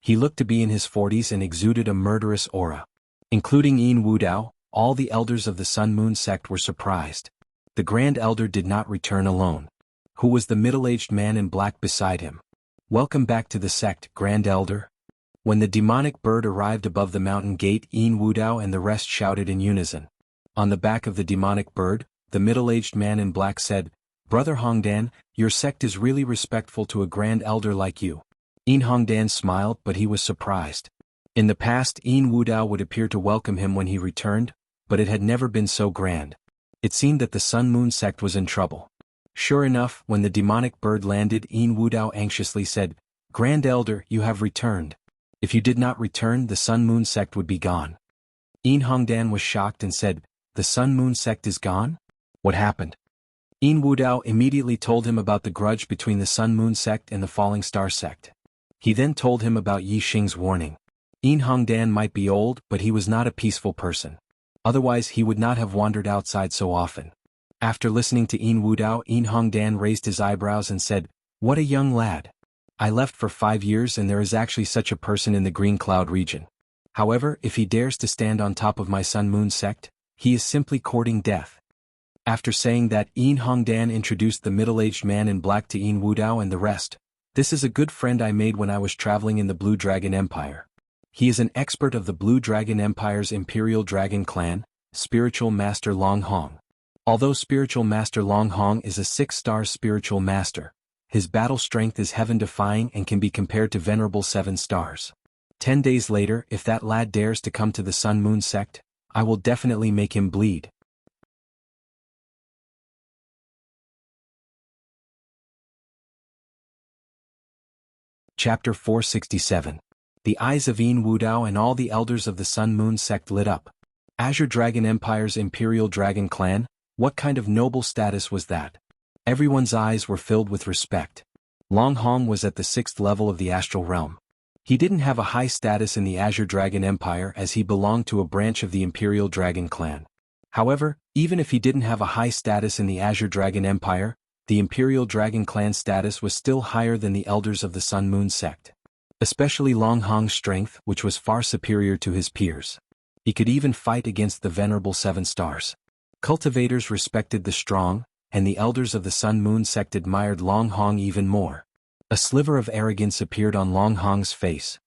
He looked to be in his 40s and exuded a murderous aura. Including Yin Wudao, all the elders of the Sun Moon sect were surprised. The Grand Elder did not return alone. Who was the middle-aged man in black beside him? "Welcome back to the sect, Grand Elder." When the demonic bird arrived above the mountain gate, Yin Wudao and the rest shouted in unison. On the back of the demonic bird, the middle-aged man in black said, "Brother Hongdan, your sect is really respectful to a Grand Elder like you." Yin Hongdan smiled, but he was surprised. In the past, Yin Wudao would appear to welcome him when he returned, but it had never been so grand. It seemed that the Sun Moon sect was in trouble. Sure enough, when the demonic bird landed, Yin Wudao anxiously said, "Grand Elder, you have returned. If you did not return, the Sun Moon sect would be gone." Yin Hongdan was shocked and said, "The Sun Moon sect is gone? What happened?" Yin Wudao immediately told him about the grudge between the Sun Moon sect and the Falling Star sect. He then told him about Yi Xing's warning. Yin Hongdan might be old, but he was not a peaceful person. Otherwise he would not have wandered outside so often. After listening to Yin Wudao, Yin Hongdan raised his eyebrows and said, "What a young lad. I left for 5 years and there is actually such a person in the Green Cloud region. However, if he dares to stand on top of my Sun Moon sect, he is simply courting death." After saying that, Yin Hongdan introduced the middle-aged man in black to Yin Wudao and the rest. "This is a good friend I made when I was traveling in the Blue Dragon Empire. He is an expert of the Blue Dragon Empire's Imperial Dragon Clan, Spiritual Master Long Hong. Although Spiritual Master Long Hong is a 6-star spiritual master, his battle strength is heaven-defying and can be compared to venerable 7 stars. 10 days later, if that lad dares to come to the Sun Moon sect, I will definitely make him bleed." Chapter 467. The eyes of Yin Wudao and all the elders of the Sun Moon sect lit up. Azure Dragon Empire's Imperial Dragon Clan? What kind of noble status was that? Everyone's eyes were filled with respect. Long Hong was at the 6th level of the astral realm. He didn't have a high status in the Azure Dragon Empire as he belonged to a branch of the Imperial Dragon Clan. However, even if he didn't have a high status in the Azure Dragon Empire, the Imperial Dragon Clan status was still higher than the elders of the Sun Moon sect. Especially Long Hong's strength, which was far superior to his peers. He could even fight against the venerable 7 stars. Cultivators respected the strong, and the elders of the Sun Moon sect admired Long Hong even more. A sliver of arrogance appeared on Long Hong's face.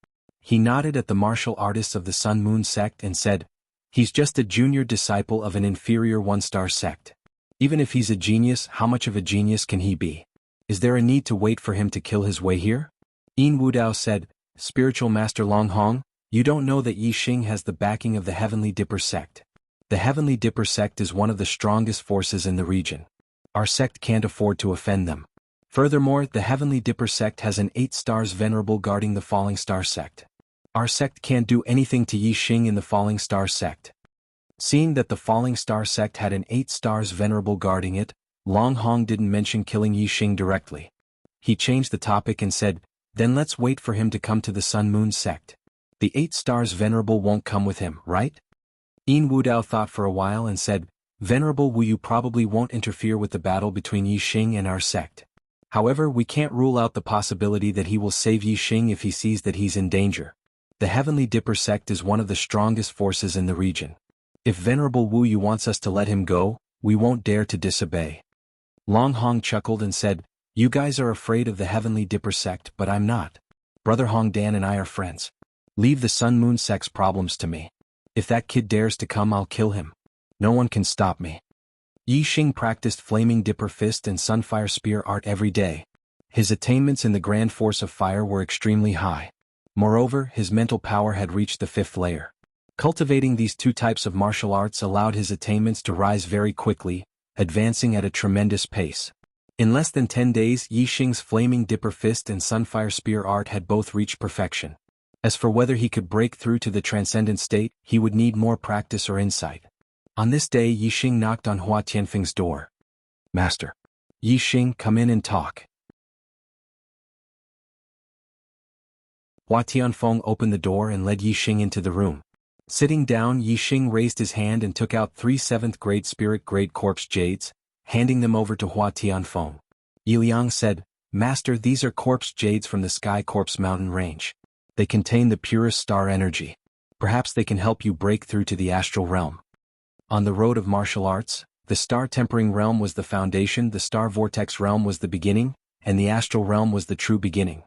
He nodded at the martial artists of the Sun Moon sect and said, "He's just a junior disciple of an inferior 1-star sect. Even if he's a genius, how much of a genius can he be? Is there a need to wait for him to kill his way here?" Yin Wudao said, "Spiritual Master Long Hong, You don't know that Yi Xing has the backing of the Heavenly Dipper sect. The Heavenly Dipper sect is one of the strongest forces in the region. Our sect can't afford to offend them. Furthermore, the Heavenly Dipper sect has an 8 stars venerable guarding the Falling Star sect. Our sect can't do anything to Yi Xing in the Falling Star sect. Seeing that the Falling Star sect had an 8 stars venerable guarding it, Long Hong didn't mention killing Yi Xing directly. He changed the topic and said, then let's wait for him to come to the Sun Moon sect. The 8 stars venerable won't come with him, right? Yin Wudao thought for a while and said, Venerable Wu Yu probably won't interfere with the battle between Yi Xing and our sect. However, we can't rule out the possibility that he will save Yi Xing if he sees that he's in danger. The Heavenly Dipper sect is one of the strongest forces in the region. If Venerable Wu Yu wants us to let him go, we won't dare to disobey. Long Hong chuckled and said, you guys are afraid of the Heavenly Dipper sect, but I'm not. Brother Hong Dan and I are friends. Leave the Sun Moon sect's problems to me. If that kid dares to come, I'll kill him. No one can stop me. Yi Xing practiced Flaming Dipper Fist and Sunfire Spear art every day. His attainments in the Grand Force of Fire were extremely high. Moreover, his mental power had reached the 5th layer. Cultivating these 2 types of martial arts allowed his attainments to rise very quickly, advancing at a tremendous pace. In less than 10 days, Yi Xing's Flaming Dipper Fist and Sunfire Spear art had both reached perfection. As for whether he could break through to the transcendent state, he would need more practice or insight. On this day, Yi Xing knocked on Hua Tianfeng's door. Master. Yi Xing, come in and talk. Hua Tianfeng opened the door and led Yi Xing into the room. Sitting down, Yi Xing raised his hand and took out 3 7th-grade Spirit-grade Corpse Jades, handing them over to Hua Tianfeng. Yi Liang said, Master, these are Corpse Jades from the Sky Corpse Mountain Range. They contain the purest star energy. Perhaps they can help you break through to the astral realm. On the road of martial arts, the Star Tempering Realm was the foundation, the Star Vortex Realm was the beginning, and the Astral Realm was the true beginning.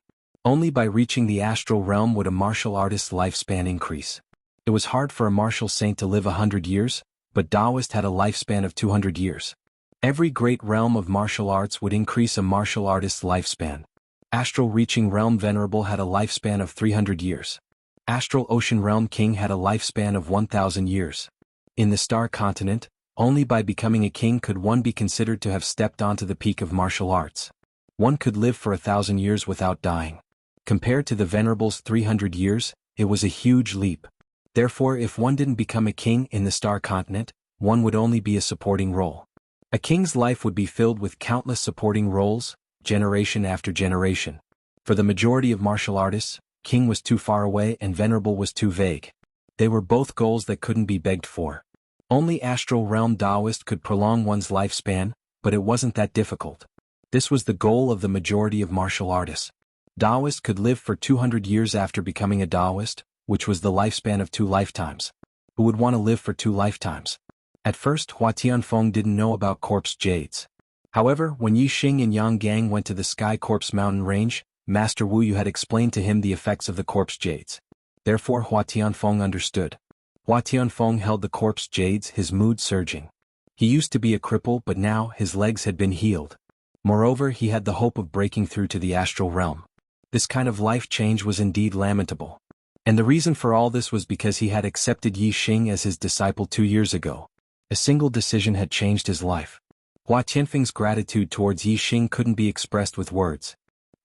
Only by reaching the Astral Realm would a martial artist's lifespan increase. It was hard for a martial saint to live 100 years, but Taoist had a lifespan of 200 years. Every great realm of martial arts would increase a martial artist's lifespan. Astral Reaching Realm Venerable had a lifespan of 300 years. Astral Ocean Realm King had a lifespan of 1,000 years. In the Star Continent, only by becoming a king could one be considered to have stepped onto the peak of martial arts. One could live for 1,000 years without dying. Compared to the Venerable's 300 years, it was a huge leap. Therefore, if one didn't become a king in the Star Continent, one would only be a supporting role. A king's life would be filled with countless supporting roles, generation after generation. For the majority of martial artists, king was too far away and venerable was too vague. They were both goals that couldn't be begged for. Only Astral Realm Taoist could prolong one's lifespan, but it wasn't that difficult. This was the goal of the majority of martial artists. Taoist could live for 200 years after becoming a Taoist, which was the lifespan of 2 lifetimes. Who would want to live for 2 lifetimes? At first, Hua Tianfeng didn't know about Corpse Jades. However, when Yi Xing and Yang Gang went to the Sky Corpse Mountain Range, Master Wu Yu had explained to him the effects of the Corpse Jades. Therefore Hua Tianfeng understood. Hua Tianfeng held the Corpse Jades, his mood surging. He used to be a cripple, but now his legs had been healed. Moreover, he had the hope of breaking through to the astral realm. This kind of life change was indeed lamentable. And the reason for all this was because he had accepted Yi Xing as his disciple 2 years ago. A single decision had changed his life. Hua Tianfeng's gratitude towards Yi Xing couldn't be expressed with words.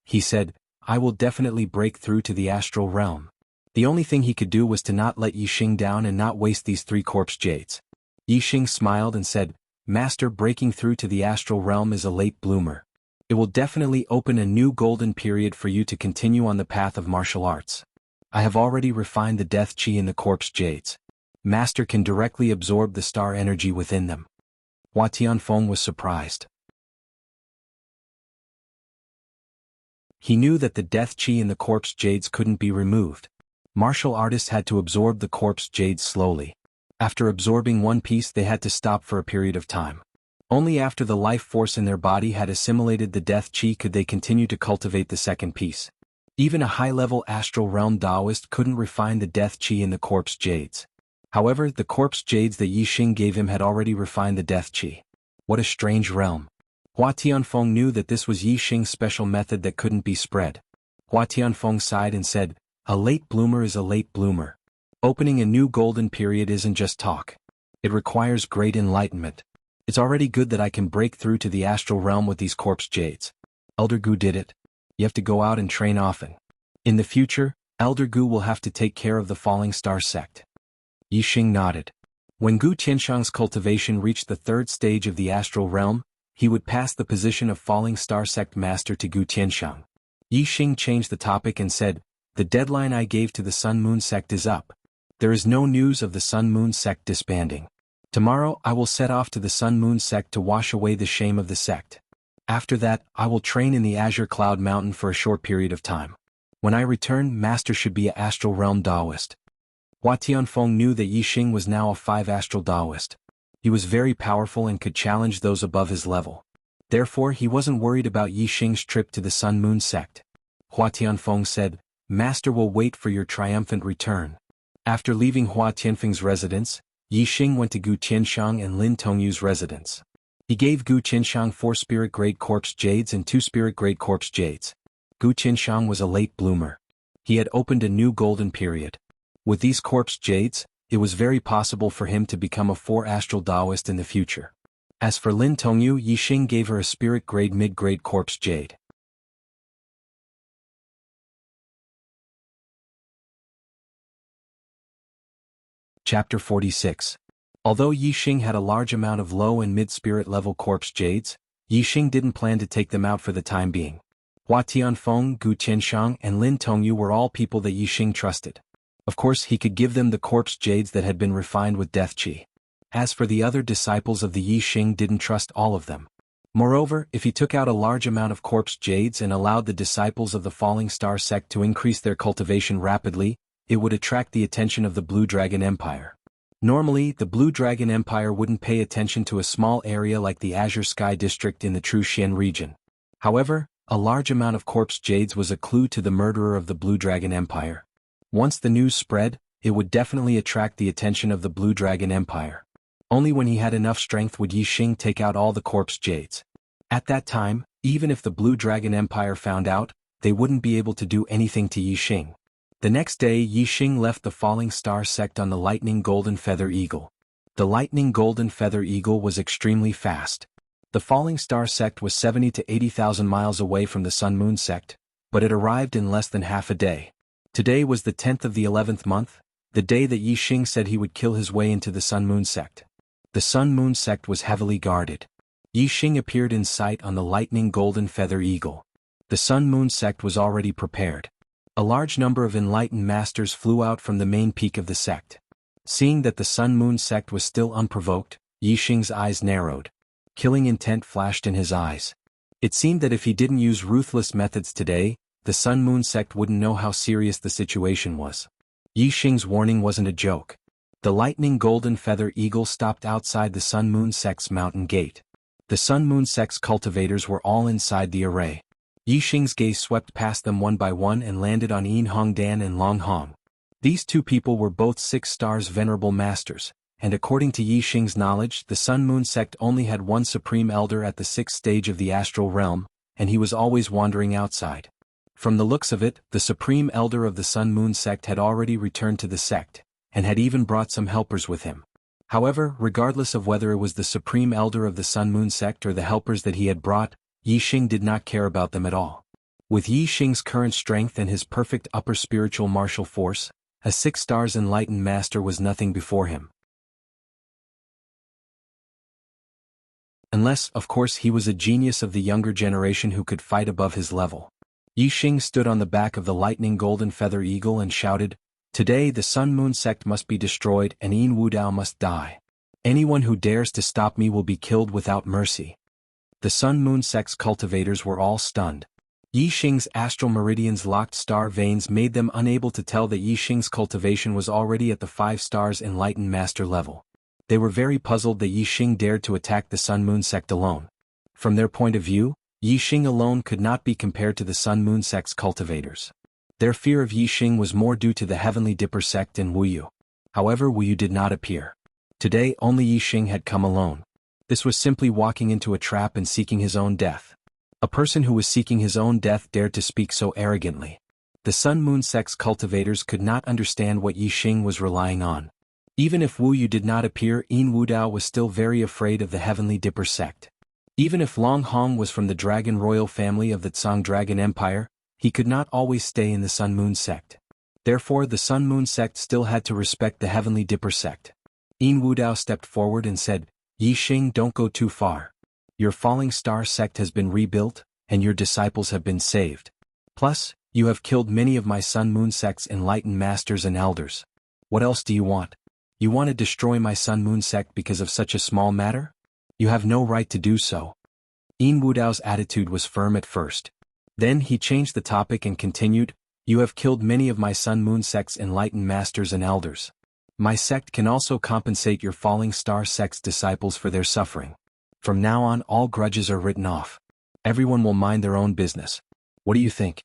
He said, I will definitely break through to the astral realm. The only thing he could do was to not let Yi Xing down and not waste these 3 Corpse Jades. Yi Xing smiled and said, Master, breaking through to the astral realm is a late bloomer. It will definitely open a new golden period for you to continue on the path of martial arts. I have already refined the death chi in the Corpse Jades. Master can directly absorb the star energy within them. Hua Tianfeng was surprised. He knew that the death chi in the Corpse Jades couldn't be removed. Martial artists had to absorb the Corpse Jades slowly. After absorbing one piece, they had to stop for a period of time. Only after the life force in their body had assimilated the death chi could they continue to cultivate the second piece. Even a high-level astral realm Taoist couldn't refine the death chi in the Corpse Jades. However, the Corpse Jades that Yi Xing gave him had already refined the death chi. What a strange realm. Hua Tianfeng knew that this was Yi Xing's special method that couldn't be spread. Hua Tianfeng sighed and said, A late bloomer is a late bloomer. Opening a new golden period isn't just talk. It requires great enlightenment. It's already good that I can break through to the astral realm with these corpse jades. Elder Gu did it. You have to go out and train often. In the future, Elder Gu will have to take care of the Falling Star sect. Yixing nodded. When Gu Tianshang's cultivation reached the third stage of the astral realm, he would pass the position of Falling Star sect master to Gu Tianshang. Yixing changed the topic and said, "The deadline I gave to the Sun Moon sect is up. There is no news of the Sun Moon sect disbanding. Tomorrow I will set off to the Sun Moon sect to wash away the shame of the sect. After that, I will train in the Azure Cloud Mountain for a short period of time. When I return, Master should be an astral realm Taoist." Hua Tianfeng knew that Yixing was now a 5 astral Taoist. He was very powerful and could challenge those above his level. Therefore he wasn't worried about Yixing's trip to the Sun Moon sect. Hua Tianfeng said, "Master will wait for your triumphant return." After leaving Hua Tianfeng's residence, Yixing went to Gu Tianshang and Lin Tongyu's residence. He gave Gu Tianshang 4 spirit-grade corpse jades and 2 spirit-grade corpse jades. Gu Tianshang was a late bloomer. He had opened a new golden period. With these corpse jades, it was very possible for him to become a 4 astral Taoist in the future. As for Lin Tongyu, Yixing gave her a spirit-grade mid-grade corpse jade. Chapter 46. Although Yixing had a large amount of low and mid-spirit level corpse jades, Yixing didn't plan to take them out for the time being. Hua Tianfeng, Gu Tianshang, and Lin Tongyu were all people that Yixing trusted. Of course he could give them the corpse jades that had been refined with death qi. As for the other disciples of the Yixing, didn't trust all of them. Moreover, if he took out a large amount of corpse jades and allowed the disciples of the Falling Star sect to increase their cultivation rapidly, it would attract the attention of the Blue Dragon Empire. Normally, the Blue Dragon Empire wouldn't pay attention to a small area like the Azure Sky District in the Truxian region. However, a large amount of corpse jades was a clue to the murderer of the Blue Dragon Empire. Once the news spread, it would definitely attract the attention of the Blue Dragon Empire. Only when he had enough strength would Yixing take out all the corpse jades. At that time, even if the Blue Dragon Empire found out, they wouldn't be able to do anything to Yixing. The next day Yixing left the Falling Star sect on the Lightning Golden Feather Eagle. The Lightning Golden Feather Eagle was extremely fast. The Falling Star sect was 70 to 80,000 miles away from the Sun Moon sect, but it arrived in less than half a day. Today was the 10th of the 11th month, the day that Yixing said he would kill his way into the Sun Moon sect. The Sun Moon sect was heavily guarded. Yixing appeared in sight on the Lightning Golden Feather Eagle. The Sun Moon sect was already prepared. A large number of enlightened masters flew out from the main peak of the sect. Seeing that the Sun Moon sect was still unprovoked, Yixing's eyes narrowed. Killing intent flashed in his eyes. It seemed that if he didn't use ruthless methods today, the Sun Moon sect wouldn't know how serious the situation was. Yixing's warning wasn't a joke. The Lightning Golden Feather Eagle stopped outside the Sun Moon sect's mountain gate. The Sun Moon sect's cultivators were all inside the array. Yixing's gaze swept past them one by one and landed on Yin Hongdan and Long Hong. These two people were both 6 stars venerable masters, and according to Yixing's knowledge, the Sun Moon sect only had one supreme elder at the 6th stage of the astral realm, and he was always wandering outside. From the looks of it, the supreme elder of the Sun Moon sect had already returned to the sect, and had even brought some helpers with him. However, regardless of whether it was the supreme elder of the Sun Moon sect or the helpers that he had brought, Yixing did not care about them at all. With Yixing's current strength and his perfect upper spiritual martial force, a 6 stars enlightened master was nothing before him. Unless, of course, he was a genius of the younger generation who could fight above his level. Yixing stood on the back of the Lightning Golden Feather Eagle and shouted, "Today the Sun Moon sect must be destroyed and Yin Wudao must die. Anyone who dares to stop me will be killed without mercy." The Sun Moon sect's cultivators were all stunned. Yixing's astral meridians locked star veins made them unable to tell that Yixing's cultivation was already at the 5 stars enlightened master level. They were very puzzled that Yixing dared to attack the Sun Moon sect alone. From their point of view, Yixing alone could not be compared to the Sun Moon sect's cultivators. Their fear of Yixing was more due to the Heavenly Dipper sect and Wuyu. However, Wuyu did not appear. Today only Yixing had come alone. This was simply walking into a trap and seeking his own death. A person who was seeking his own death dared to speak so arrogantly. The Sun-Moon sect's cultivators could not understand what Yixing was relying on. Even if Wu Yu did not appear, Yin Wudao was still very afraid of the Heavenly Dipper sect. Even if Long Hong was from the Dragon Royal family of the Tsang Dragon Empire, he could not always stay in the Sun-Moon sect. Therefore the Sun-Moon sect still had to respect the Heavenly Dipper sect. Yin Wudao stepped forward and said, Yixing, don't go too far. Your Falling Star sect has been rebuilt, and your disciples have been saved. Plus, you have killed many of my Sun-Moon sect's enlightened masters and elders. What else do you want? You want to destroy my Sun-Moon sect because of such a small matter? You have no right to do so. Yin Wudao's attitude was firm at first. Then he changed the topic and continued, You have killed many of my Sun-Moon sect's enlightened masters and elders. My sect can also compensate your Falling Star sect's disciples for their suffering. From now on all grudges are written off. Everyone will mind their own business. What do you think?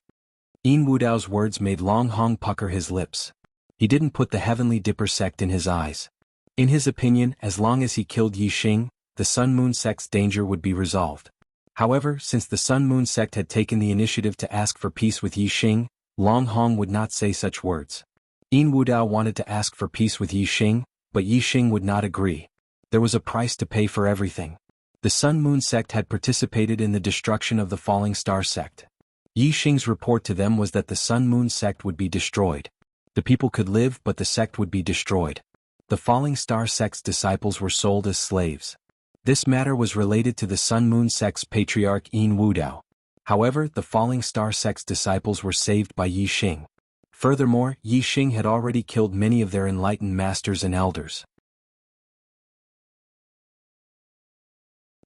Yin Wudao's words made Long Hong pucker his lips. He didn't put the Heavenly Dipper sect in his eyes. In his opinion, as long as he killed Yixing, the Sun-Moon sect's danger would be resolved. However, since the Sun-Moon sect had taken the initiative to ask for peace with Yixing, Long Hong would not say such words. Yin Wudao wanted to ask for peace with Yixing, but Yixing would not agree. There was a price to pay for everything. The Sun-Moon sect had participated in the destruction of the Falling Star sect. Yixing's report to them was that the Sun-Moon sect would be destroyed. The people could live, but the sect would be destroyed. The Falling Star sect's disciples were sold as slaves. This matter was related to the Sun-Moon sect's patriarch Yin Wudao. However, the Falling Star sect's disciples were saved by Yixing. Furthermore, Yixing had already killed many of their enlightened masters and elders.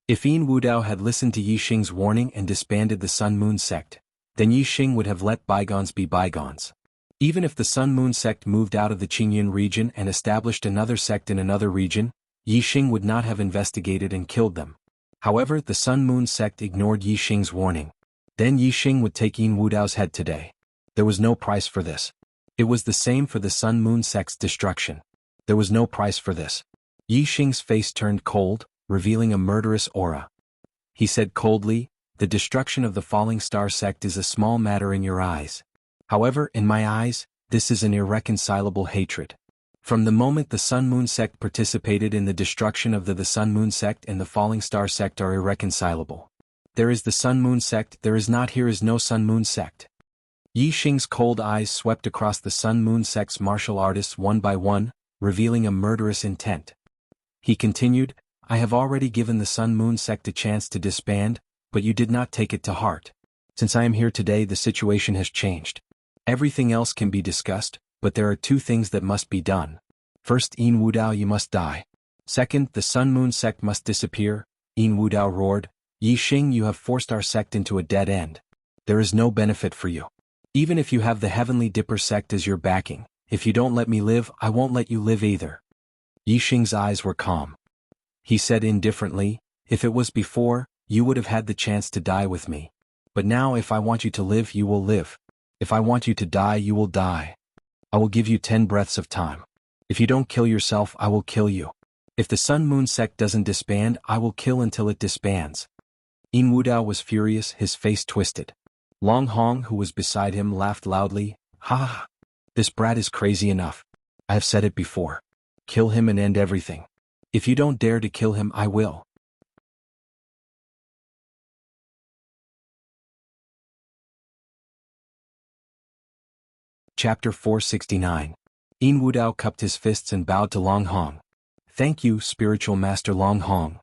If Yin Wudao had listened to Yixing's warning and disbanded the Sun-Moon sect, then Yixing would have let bygones be bygones. Even if the Sun-Moon sect moved out of the Qingyun region and established another sect in another region, Yixing would not have investigated and killed them. However, the Sun-Moon sect ignored Yixing's warning. Then Yixing would take Yin Wudao's head today. There was no price for this. It was the same for the Sun-Moon sect's destruction. There was no price for this. Yixing's face turned cold, revealing a murderous aura. He said coldly, The destruction of the Falling Star sect is a small matter in your eyes. However, in my eyes, this is an irreconcilable hatred. From the moment the Sun-Moon sect participated in the destruction of the Sun-Moon sect and the Falling Star sect are irreconcilable. There is the Sun-Moon sect, there is not, here is no Sun-Moon sect. Yixing's cold eyes swept across the Sun-Moon sect's martial artists one by one, revealing a murderous intent. He continued, I have already given the Sun-Moon sect a chance to disband, but you did not take it to heart. Since I am here today, the situation has changed. Everything else can be discussed, but there are two things that must be done. First, Yin Wudao, you must die. Second, the Sun-Moon sect must disappear. Yin Wudao roared, Yixing, you have forced our sect into a dead end. There is no benefit for you. Even if you have the Heavenly Dipper sect as your backing, if you don't let me live, I won't let you live either. Yixing's eyes were calm. He said indifferently, if it was before, you would have had the chance to die with me. But now if I want you to live, you will live. If I want you to die, you will die. I will give you 10 breaths of time. If you don't kill yourself, I will kill you. If the Sun-Moon sect doesn't disband, I will kill until it disbands. Yin Wudao was furious, his face twisted. Long Hong, who was beside him, laughed loudly, Ha ha! This brat is crazy enough. I have said it before. Kill him and end everything. If you don't dare to kill him, I will. Chapter 469. Yin Wudao cupped his fists and bowed to Long Hong. Thank you, spiritual master Long Hong.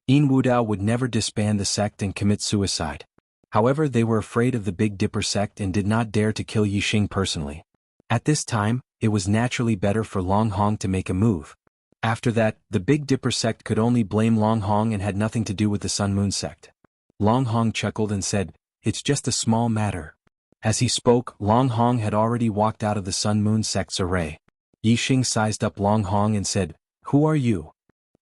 Yin Wudao would never disband the sect and commit suicide. However, they were afraid of the Big Dipper sect and did not dare to kill Yixing personally. At this time, it was naturally better for Long Hong to make a move. After that, the Big Dipper sect could only blame Long Hong and had nothing to do with the Sun-Moon sect. Long Hong chuckled and said, It's just a small matter. As he spoke, Long Hong had already walked out of the Sun-Moon sect's array. Yixing sized up Long Hong and said, Who are you?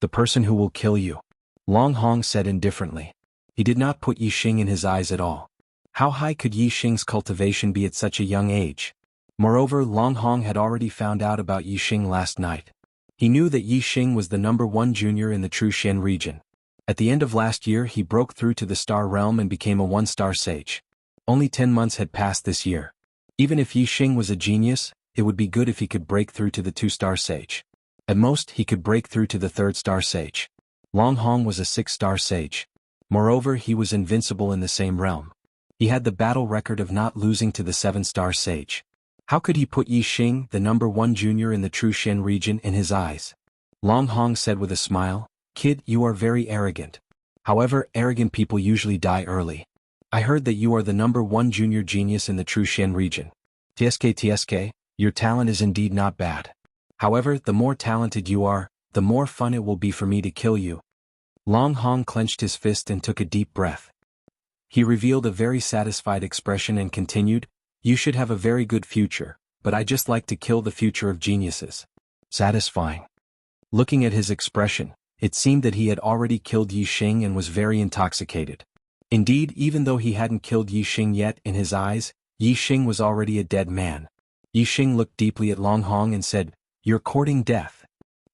The person who will kill you. Long Hong said indifferently. He did not put Yixing in his eyes at all. How high could Yixing's cultivation be at such a young age? Moreover, Long Hong had already found out about Yixing last night. He knew that Yixing was the #1 junior in the Trushen region. At the end of last year, he broke through to the Star Realm and became a 1-star sage. Only 10 months had passed this year. Even if Yi Xing was a genius, it would be good if he could break through to the 2-star sage. At most, he could break through to the 3rd-star sage. Long Hong was a 6-star sage. Moreover, he was invincible in the same realm. He had the battle record of not losing to the 7-star sage. How could he put Yi Xing, the number 1 junior in the True Shen region, in his eyes? Long Hong said with a smile, "Kid, you are very arrogant. However, arrogant people usually die early. I heard that you are the number 1 junior genius in the True Shen region. TSK, your talent is indeed not bad. However, the more talented you are, the more fun it will be for me to kill you." Long Hong clenched his fist and took a deep breath. He revealed a very satisfied expression and continued, "You should have a very good future, but I just like to kill the future of geniuses." Satisfying. Looking at his expression, it seemed that he had already killed Yi Xing and was very intoxicated. Indeed, even though he hadn't killed Yi Xing yet, in his eyes, Yi Xing was already a dead man. Yi Xing looked deeply at Long Hong and said, "You're courting death."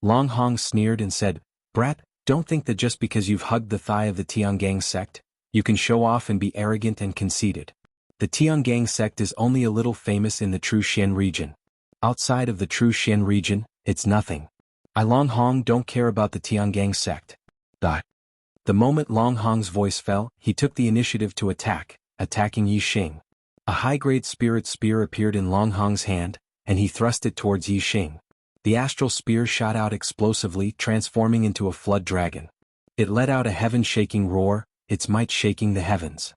Long Hong sneered and said, "Brat, don't think that just because you've hugged the thigh of the Tiangang sect, you can show off and be arrogant and conceited. The Tiangang sect is only a little famous in the True Shen region. Outside of the True Shen region, it's nothing. I Long Hong don't care about the Tiangang sect." The moment Long Hong's voice fell, he took the initiative to attacking Yi Xing. A high-grade spirit spear appeared in Long Hong's hand, and he thrust it towards Yi Xing. The astral spear shot out explosively, transforming into a flood dragon. It let out a heaven-shaking roar, its might shaking the heavens.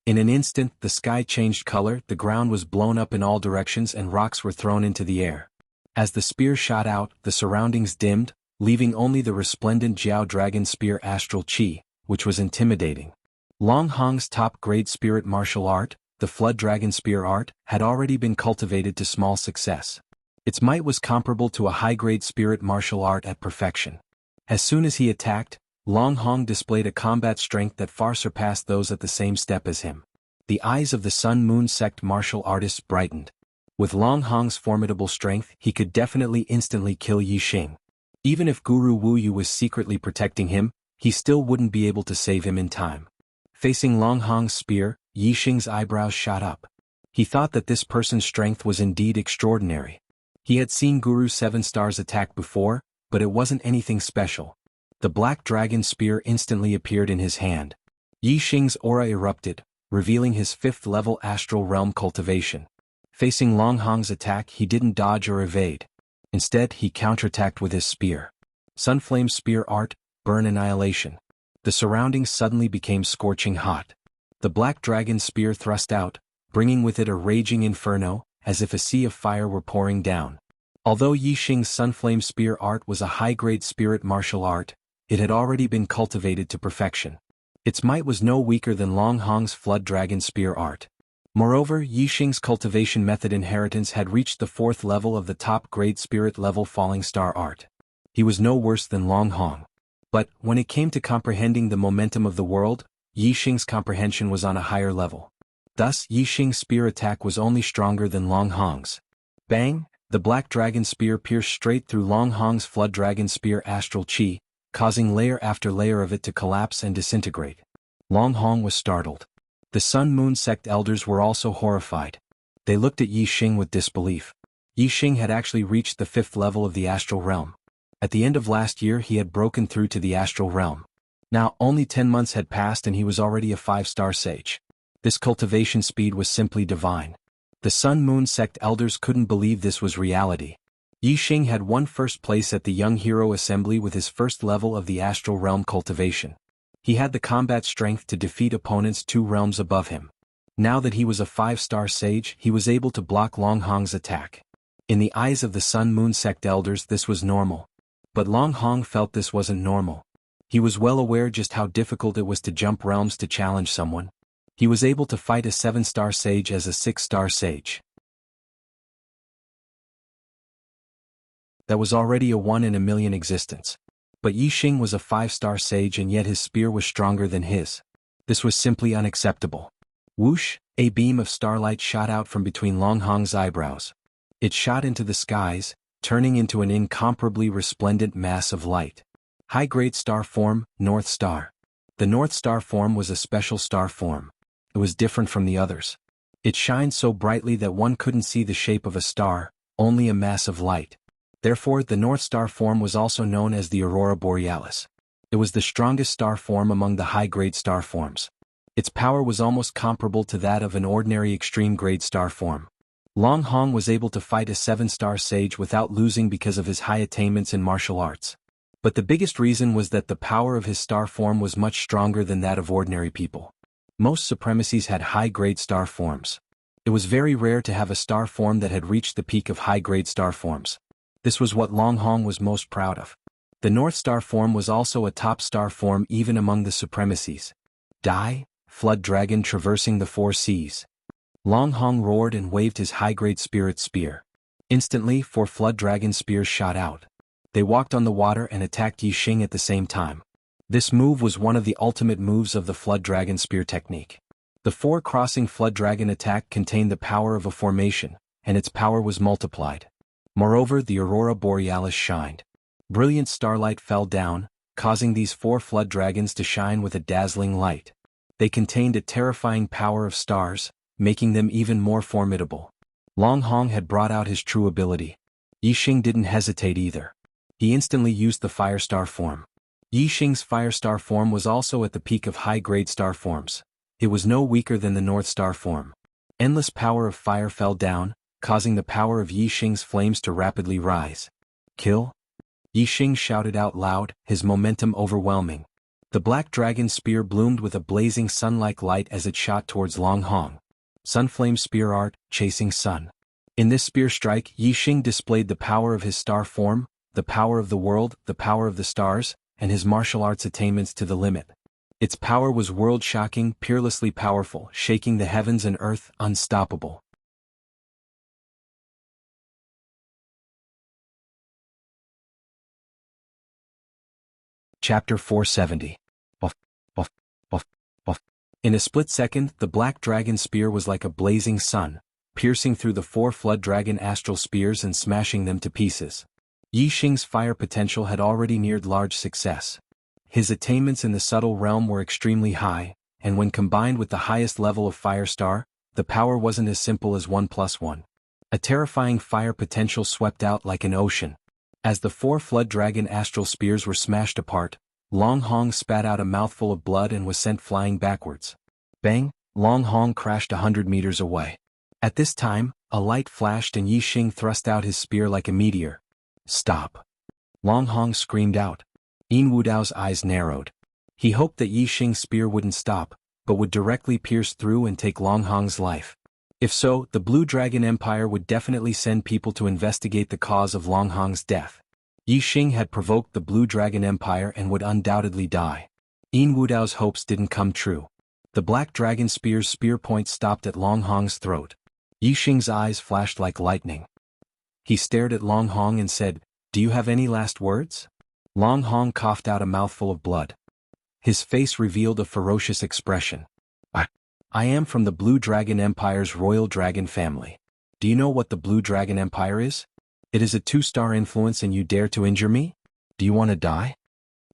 In an instant, the sky changed color, the ground was blown up in all directions and rocks were thrown into the air. As the spear shot out, the surroundings dimmed, leaving only the resplendent Jiao Dragon Spear astral chi, which was intimidating. Long Hong's top-grade spirit martial art, the Flood Dragon Spear art, had already been cultivated to small success. Its might was comparable to a high-grade spirit martial art at perfection. As soon as he attacked, Long Hong displayed a combat strength that far surpassed those at the same step as him. The eyes of the Sun Moon sect martial artists brightened. With Long Hong's formidable strength, he could definitely instantly kill Yi Xing. Even if Guru Wu Yu was secretly protecting him, he still wouldn't be able to save him in time. Facing Long Hong's spear, Yi Xing's eyebrows shot up. He thought that this person's strength was indeed extraordinary. He had seen Guru's 7 stars attack before, but it wasn't anything special. The Black Dragon Spear instantly appeared in his hand. Yi Xing's aura erupted, revealing his 5th-level astral realm cultivation. Facing Long Hong's attack, he didn't dodge or evade. Instead, he counterattacked with his spear. Sunflame Spear art, burn annihilation. The surroundings suddenly became scorching hot. The Black Dragon Spear thrust out, bringing with it a raging inferno, as if a sea of fire were pouring down. Although Yi Xing's Sunflame Spear art was a high-grade spirit martial art, it had already been cultivated to perfection. Its might was no weaker than Long Hong's Flood Dragon Spear art. Moreover, Yi Xing's cultivation method inheritance had reached the 4th level of the top-grade spirit-level Falling Star art. He was no worse than Long Hong. But, when it came to comprehending the momentum of the world, Yi Xing's comprehension was on a higher level. Thus, Yi Xing's spear attack was only stronger than Long Hong's. Bang! The Black Dragon Spear pierced straight through Long Hong's Flood Dragon Spear astral chi, causing layer after layer of it to collapse and disintegrate. Long Hong was startled. The Sun Moon sect elders were also horrified. They looked at Yi Xing with disbelief. Yi Xing had actually reached the 5th level of the astral realm. At the end of last year he had broken through to the astral realm. Now, only 10 months had passed and he was already a 5-star sage. This cultivation speed was simply divine. The Sun Moon sect elders couldn't believe this was reality. Yi Xing had won first place at the Young Hero Assembly with his 1st level of the astral realm cultivation. He had the combat strength to defeat opponents 2 realms above him. Now that he was a 5-star sage, he was able to block Long Hong's attack. In the eyes of the Sun Moon sect elders this was normal. But Long Hong felt this wasn't normal. He was well aware just how difficult it was to jump realms to challenge someone. He was able to fight a 7-star sage as a 6-star sage. That was already a 1 in a million existence. But Yi Xing was a 5-star sage and yet his spear was stronger than his. This was simply unacceptable. Whoosh! A beam of starlight shot out from between Long Hong's eyebrows. It shot into the skies, turning into an incomparably resplendent mass of light. High-grade star form, North Star. The North Star form was a special star form. it was different from the others. It shined so brightly that one couldn't see the shape of a star, only a mass of light. Therefore, the North Star form was also known as the Aurora Borealis. It was the strongest star form among the high-grade star forms. Its power was almost comparable to that of an ordinary extreme-grade star form. Long Hong was able to fight a 7-star sage without losing because of his high attainments in martial arts. But the biggest reason was that the power of his star form was much stronger than that of ordinary people. Most supremacies had high-grade star forms. It was very rare to have a star form that had reached the peak of high-grade star forms. This was what Long Hong was most proud of. The North Star form was also a top star form even among the supremacies. Die, Flood Dragon traversing the 4 seas. Long Hong roared and waved his high-grade spirit spear. Instantly, 4 Flood Dragon spears shot out. They walked on the water and attacked Yi Xing at the same time. This move was one of the ultimate moves of the Flood Dragon spear technique. The 4 crossing Flood Dragon attack contained the power of a formation, and its power was multiplied. Moreover, the Aurora Borealis shined. Brilliant starlight fell down, causing these 4 Flood Dragons to shine with a dazzling light. They contained a terrifying power of stars, making them even more formidable. Long Hong had brought out his true ability. Yi Xing didn't hesitate either. He instantly used the Fire Star form. Yi Xing's Fire Star form was also at the peak of high-grade star forms. It was no weaker than the North Star form. Endless power of fire fell down, causing the power of Yi Xing's flames to rapidly rise. Kill? Yi Xing shouted out loud, his momentum overwhelming. The Black Dragon spear bloomed with a blazing sun-like light as it shot towards Long Hong. Sunflame Spear Art, Chasing Sun. In this spear strike, Yi Xing displayed the power of his star form, the power of the world, the power of the stars, and his martial arts attainments to the limit. Its power was world-shocking, peerlessly powerful, shaking the heavens and earth, unstoppable. Chapter 470. In a split second, the Black Dragon spear was like a blazing sun, piercing through the 4 Flood Dragon astral spears and smashing them to pieces. Yi Xing's fire potential had already neared large success. His attainments in the subtle realm were extremely high, and when combined with the highest level of Fire Star, the power wasn't as simple as 1 + 1. A terrifying fire potential swept out like an ocean. As the 4 Flood Dragon astral spears were smashed apart, Long Hong spat out a mouthful of blood and was sent flying backwards. Bang! Long Hong crashed 100 meters away. At this time, a light flashed and Yi Xing thrust out his spear like a meteor. Stop! Long Hong screamed out. Yin Wudao's eyes narrowed. He hoped that Yi Xing's spear wouldn't stop, but would directly pierce through and take Long Hong's life. If so, the Blue Dragon Empire would definitely send people to investigate the cause of Long Hong's death. Yi Xing had provoked the Blue Dragon Empire and would undoubtedly die. Yin Wudao's hopes didn't come true. The Black Dragon spear's spear point stopped at Long Hong's throat. Yi Xing's eyes flashed like lightning. He stared at Long Hong and said, "Do you have any last words?" Long Hong coughed out a mouthful of blood. His face revealed a ferocious expression. I am from the Blue Dragon Empire's royal dragon family. Do you know what the Blue Dragon Empire is? It is a 2-star influence and you dare to injure me? Do you want to die?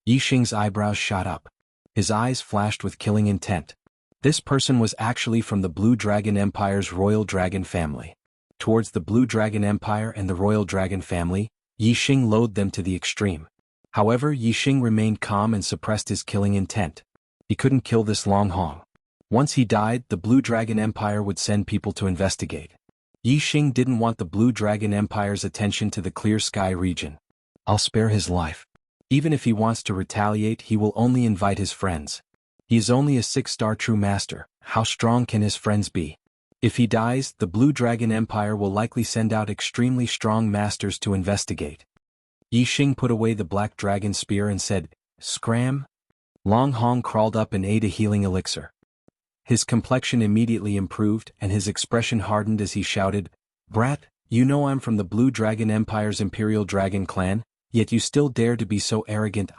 Yi Xing's eyebrows shot up. His eyes flashed with killing intent. This person was actually from the Blue Dragon Empire's royal dragon family. Towards the Blue Dragon Empire and the royal dragon family, Yi Xing loathed them to the extreme. However, Yi Xing remained calm and suppressed his killing intent. He couldn't kill this Long Hong. Once he died, the Blue Dragon Empire would send people to investigate. Yi Xing didn't want the Blue Dragon Empire's attention to the Clear Sky region. I'll spare his life. Even if he wants to retaliate, he will only invite his friends. He is only a 6-star true master. How strong can his friends be? If he dies, the Blue Dragon Empire will likely send out extremely strong masters to investigate. Yi Xing put away the Black Dragon spear and said, "Scram." Long Hong crawled up and ate a healing elixir. His complexion immediately improved and his expression hardened as he shouted, "Brat, you know I'm from the Blue Dragon Empire's Imperial Dragon Clan, yet you still dare to be so arrogant."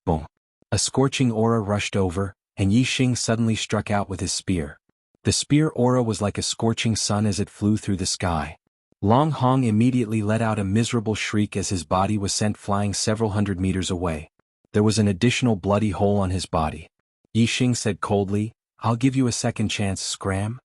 Boom. A scorching aura rushed over, and Yi Xing suddenly struck out with his spear. The spear aura was like a scorching sun as it flew through the sky. Long Hong immediately let out a miserable shriek as his body was sent flying several hundred meters away. There was an additional bloody hole on his body. Yi Xing said coldly, I'll give you a second chance, Scram.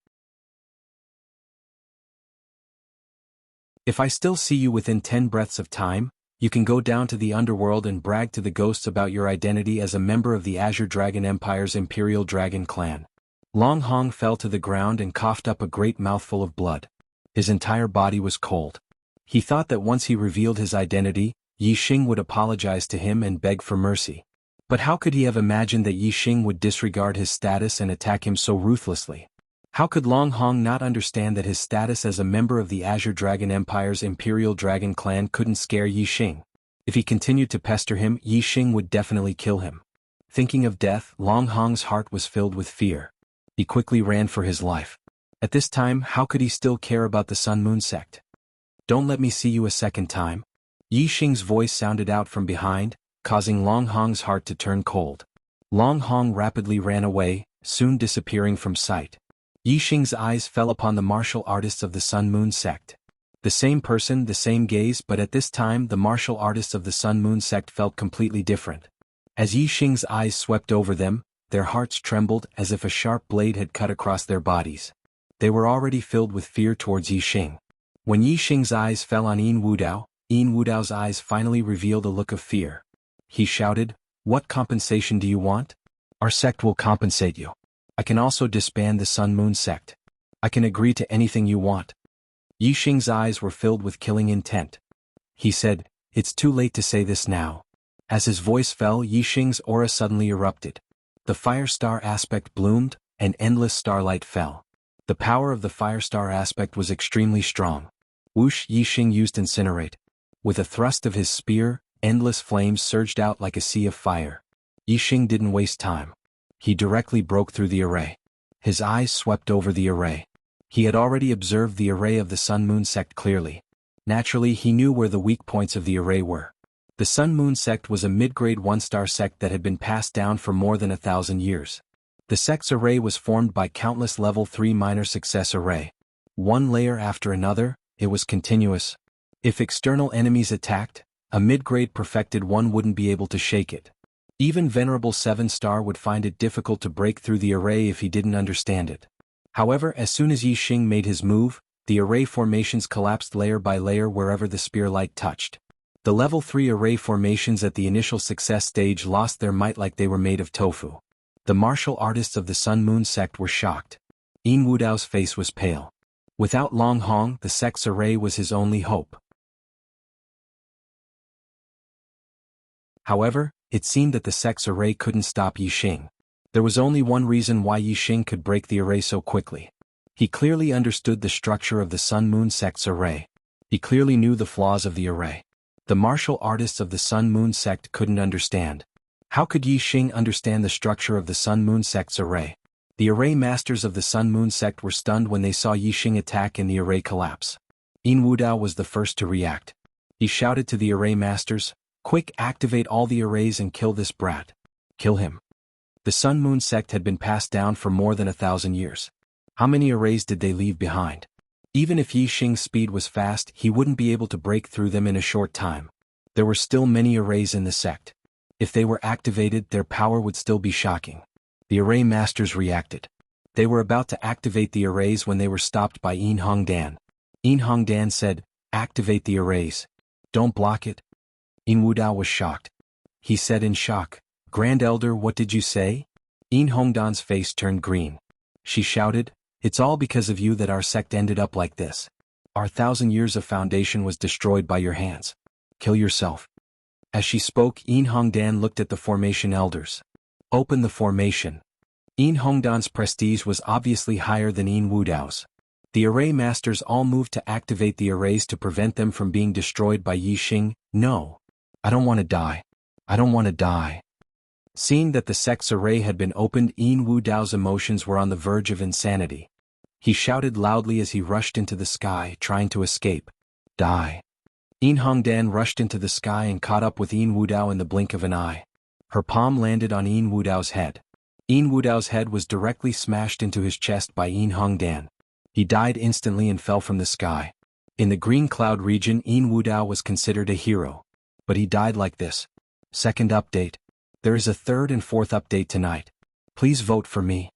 If I still see you within 10 breaths of time, you can go down to the underworld and brag to the ghosts about your identity as a member of the Azure Dragon Empire's Imperial Dragon clan. Long Hong fell to the ground and coughed up a great mouthful of blood. His entire body was cold. He thought that once he revealed his identity, Yi Xing would apologize to him and beg for mercy. But how could he have imagined that Yi Xing would disregard his status and attack him so ruthlessly? How could Long Hong not understand that his status as a member of the Azure Dragon Empire's Imperial Dragon clan couldn't scare Yi Xing? If he continued to pester him, Yi Xing would definitely kill him. Thinking of death, Long Hong's heart was filled with fear. He quickly ran for his life. At this time, how could he still care about the Sun Moon sect? Don't let me see you a second time. Yi Xing's voice sounded out from behind, causing Long Hong's heart to turn cold. Long Hong rapidly ran away, soon disappearing from sight. Yi Xing's eyes fell upon the martial artists of the Sun Moon sect. The same person, the same gaze, but at this time the martial artists of the Sun Moon sect felt completely different. As Yi Xing's eyes swept over them, their hearts trembled as if a sharp blade had cut across their bodies. They were already filled with fear towards Yi Xing. When Yi Xing's eyes fell on Yin Wudao's eyes finally revealed a look of fear. He shouted, "What compensation do you want? Our sect will compensate you. I can also disband the Sun Moon sect. I can agree to anything you want." Yi Xing's eyes were filled with killing intent. He said, "It's too late to say this now." As his voice fell, Yi Xing's aura suddenly erupted. The fire star aspect bloomed, and endless starlight fell. The power of the fire star aspect was extremely strong. Whoosh! Yi Xing used Incinerate. With a thrust of his spear, endless flames surged out like a sea of fire. Yi Xing didn't waste time. He directly broke through the array. His eyes swept over the array. He had already observed the array of the Sun Moon sect clearly. Naturally, he knew where the weak points of the array were. The Sun Moon sect was a mid-grade one-star sect that had been passed down for more than 1,000 years. The sect's array was formed by countless level 3 minor success array. One layer after another, it was continuous. If external enemies attacked, a mid-grade perfected one wouldn't be able to shake it. Even Venerable 7-star would find it difficult to break through the array if he didn't understand it. However, as soon as Yi Xing made his move, the array formations collapsed layer by layer wherever the spear light touched. The level 3 array formations at the initial success stage lost their might like they were made of tofu. The martial artists of the Sun Moon sect were shocked. Yin Wudao's face was pale. Without Long Hong, the sect's array was his only hope. However, it seemed that the sect's array couldn't stop Yi Xing. There was only one reason why Yi Xing could break the array so quickly. He clearly understood the structure of the Sun Moon sect's array. He clearly knew the flaws of the array. The martial artists of the Sun Moon sect couldn't understand. How could Yi Xing understand the structure of the Sun Moon sect's array? The array masters of the Sun Moon sect were stunned when they saw Yi Xing attack and the array collapse. Yin Wudao was the first to react. He shouted to the array masters, "Quick, activate all the arrays and kill this brat. Kill him." The Sun Moon sect had been passed down for more than 1,000 years. How many arrays did they leave behind? Even if Yi Xing's speed was fast, he wouldn't be able to break through them in a short time. There were still many arrays in the sect. If they were activated, their power would still be shocking. The array masters reacted. They were about to activate the arrays when they were stopped by Yin Hongdan. Yin Hongdan said, "Activate the arrays. Don't block it." Yin Wudao was shocked. He said in shock, "Grand Elder, what did you say?" Yin Hongdan's face turned green. She shouted, "It's all because of you that our sect ended up like this. Our 1,000 years of foundation was destroyed by your hands. Kill yourself." As she spoke, Yin Hongdan looked at the formation elders. "Open the formation." Yin Hongdan's prestige was obviously higher than Yin Wudao's. The array masters all moved to activate the arrays to prevent them from being destroyed by Yi Xing. "No. I don't want to die. I don't want to die." Seeing that the sect's array had been opened, Yin Wudao's emotions were on the verge of insanity. He shouted loudly as he rushed into the sky, trying to escape. "Die." Yin Hongdan rushed into the sky and caught up with Yin Wudao in the blink of an eye. Her palm landed on Yin Wudao's head. Yin Wudao's head was directly smashed into his chest by Yin Hongdan. He died instantly and fell from the sky. In the Green Cloud region, Yin Wudao was considered a hero. But he died like this. Second update. There is a third and fourth update tonight. Please vote for me.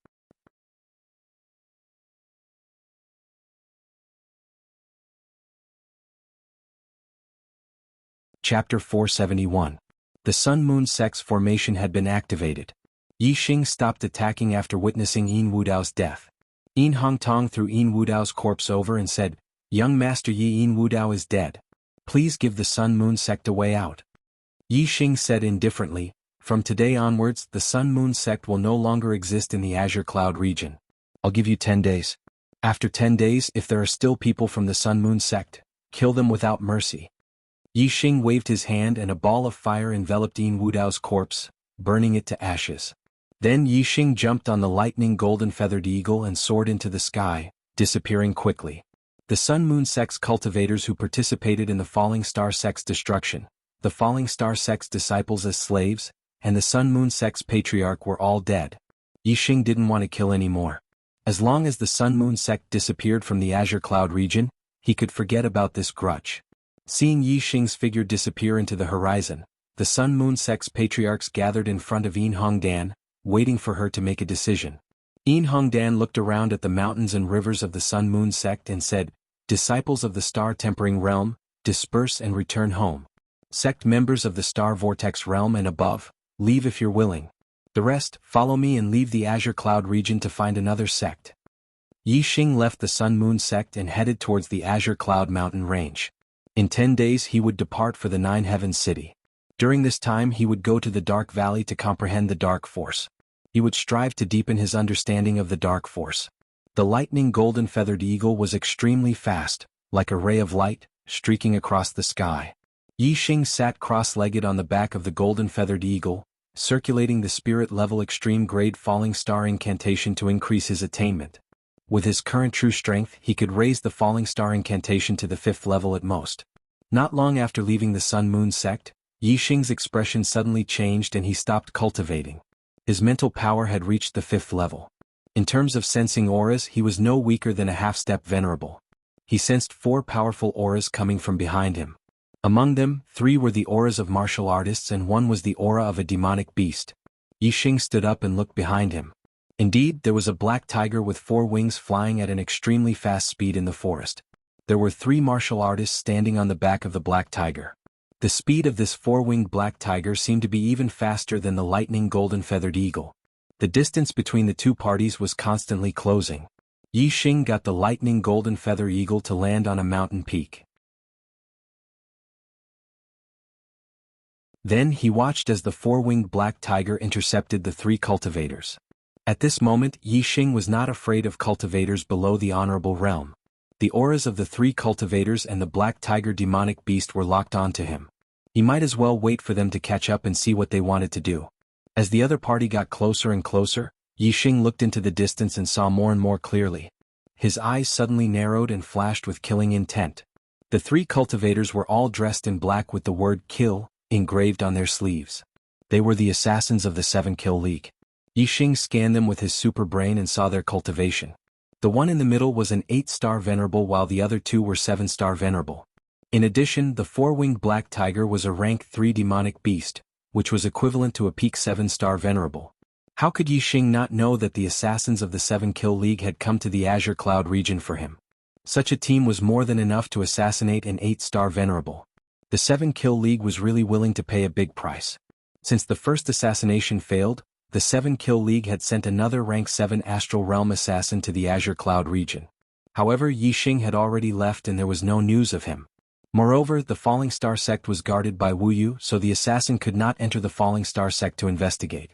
Chapter 471. The Sun-Moon Sect's formation had been activated. Yi Xing stopped attacking after witnessing Yin Wudao's death. Yin Hongtong threw Yin Wudao's corpse over and said, "Young Master Yi, Yin Wudao is dead. Please give the Sun-Moon Sect a way out." Yi Xing said indifferently, "From today onwards, the Sun-Moon Sect will no longer exist in the Azure Cloud region. I'll give you 10 days. After 10 days, if there are still people from the Sun-Moon Sect, kill them without mercy." Yi Xing waved his hand and a ball of fire enveloped Yin Wudao's corpse, burning it to ashes. Then Yi Xing jumped on the lightning golden-feathered eagle and soared into the sky, disappearing quickly. The Sun-Moon Sect's cultivators who participated in the Falling Star Sect's destruction, the Falling Star Sect's disciples as slaves, and the Sun-Moon Sect's patriarch were all dead. Yi Xing didn't want to kill any more. As long as the Sun-Moon Sect disappeared from the Azure Cloud region, he could forget about this grudge. Seeing Yi Xing's figure disappear into the horizon, the Sun-Moon Sect's patriarchs gathered in front of Yin Hongdan, waiting for her to make a decision. Yin Hongdan looked around at the mountains and rivers of the Sun-Moon Sect and said, "Disciples of the Star-Tempering Realm, disperse and return home. Sect members of the Star Vortex Realm and above, leave if you're willing. The rest, follow me and leave the Azure Cloud region to find another sect." Yi Xing left the Sun-Moon Sect and headed towards the Azure Cloud mountain range. In 10 days he would depart for the Nine Heavens City. During this time he would go to the Dark Valley to comprehend the Dark Force. He would strive to deepen his understanding of the Dark Force. The lightning golden-feathered eagle was extremely fast, like a ray of light, streaking across the sky. Yi Xing sat cross-legged on the back of the golden-feathered eagle, circulating the spirit-level extreme-grade falling star incantation to increase his attainment. With his current true strength, he could raise the falling star incantation to the 5th level at most. Not long after leaving the Sun-Moon Sect, Yi Xing's expression suddenly changed and he stopped cultivating. His mental power had reached the 5th level. In terms of sensing auras, he was no weaker than a half-step venerable. He sensed 4 powerful auras coming from behind him. Among them, 3 were the auras of martial artists and 1 was the aura of a demonic beast. Yi Xing stood up and looked behind him. Indeed, there was a black tiger with 4 wings flying at an extremely fast speed in the forest. There were 3 martial artists standing on the back of the black tiger. The speed of this 4-winged black tiger seemed to be even faster than the lightning golden-feathered eagle. The distance between the 2 parties was constantly closing. Yi Xing got the lightning golden-feather eagle to land on a mountain peak. Then he watched as the 4-winged black tiger intercepted the 3 cultivators. At this moment, Yi Xing was not afraid of cultivators below the honorable realm. The auras of the 3 cultivators and the black tiger demonic beast were locked onto him. He might as well wait for them to catch up and see what they wanted to do. As the other party got closer and closer, Yi Xing looked into the distance and saw more and more clearly. His eyes suddenly narrowed and flashed with killing intent. The 3 cultivators were all dressed in black with the word "kill" engraved on their sleeves. They were the assassins of the 7-Kill League. Yi Xing scanned them with his super brain and saw their cultivation. The one in the middle was an 8-star venerable while the other 2 were 7-star venerable. In addition, the 4-winged black tiger was a rank 3 demonic beast, which was equivalent to a peak 7-star venerable. How could Yi Xing not know that the assassins of the 7-Kill League had come to the Azure Cloud region for him? Such a team was more than enough to assassinate an 8-star venerable. The 7-Kill League was really willing to pay a big price. Since the first assassination failed, the 7-Kill League had sent another rank 7 Astral Realm assassin to the Azure Cloud region. However, Yi Xing had already left and there was no news of him. Moreover, the Falling Star Sect was guarded by Wuyu, so the assassin could not enter the Falling Star Sect to investigate.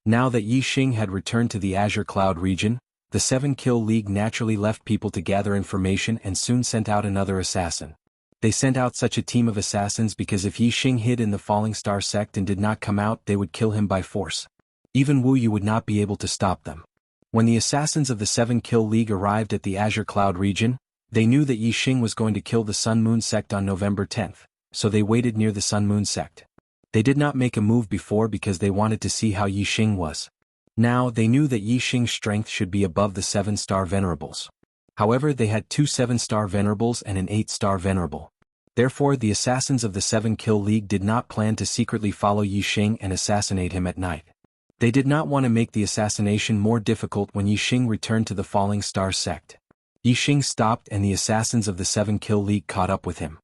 Now that Yi Xing had returned to the Azure Cloud region, the 7-Kill League naturally left people to gather information and soon sent out another assassin. They sent out such a team of assassins because if Yi Xing hid in the Falling Star Sect and did not come out, they would kill him by force. Even Wuyu would not be able to stop them. When the assassins of the 7-Kill League arrived at the Azure Cloud region, they knew that Yi Xing was going to kill the Sun-Moon Sect on November 10th, so they waited near the Sun-Moon Sect. They did not make a move before because they wanted to see how Yi Xing was. Now they knew that Yi Xing's strength should be above the 7-star venerables. However, they had 2 7-star venerables and an 8-star venerable. Therefore, the assassins of the 7-Kill League did not plan to secretly follow Yi Xing and assassinate him at night. They did not want to make the assassination more difficult when Yi Xing returned to the Falling Star Sect. Yi Xing stopped and the assassins of the 7-Kill League caught up with him.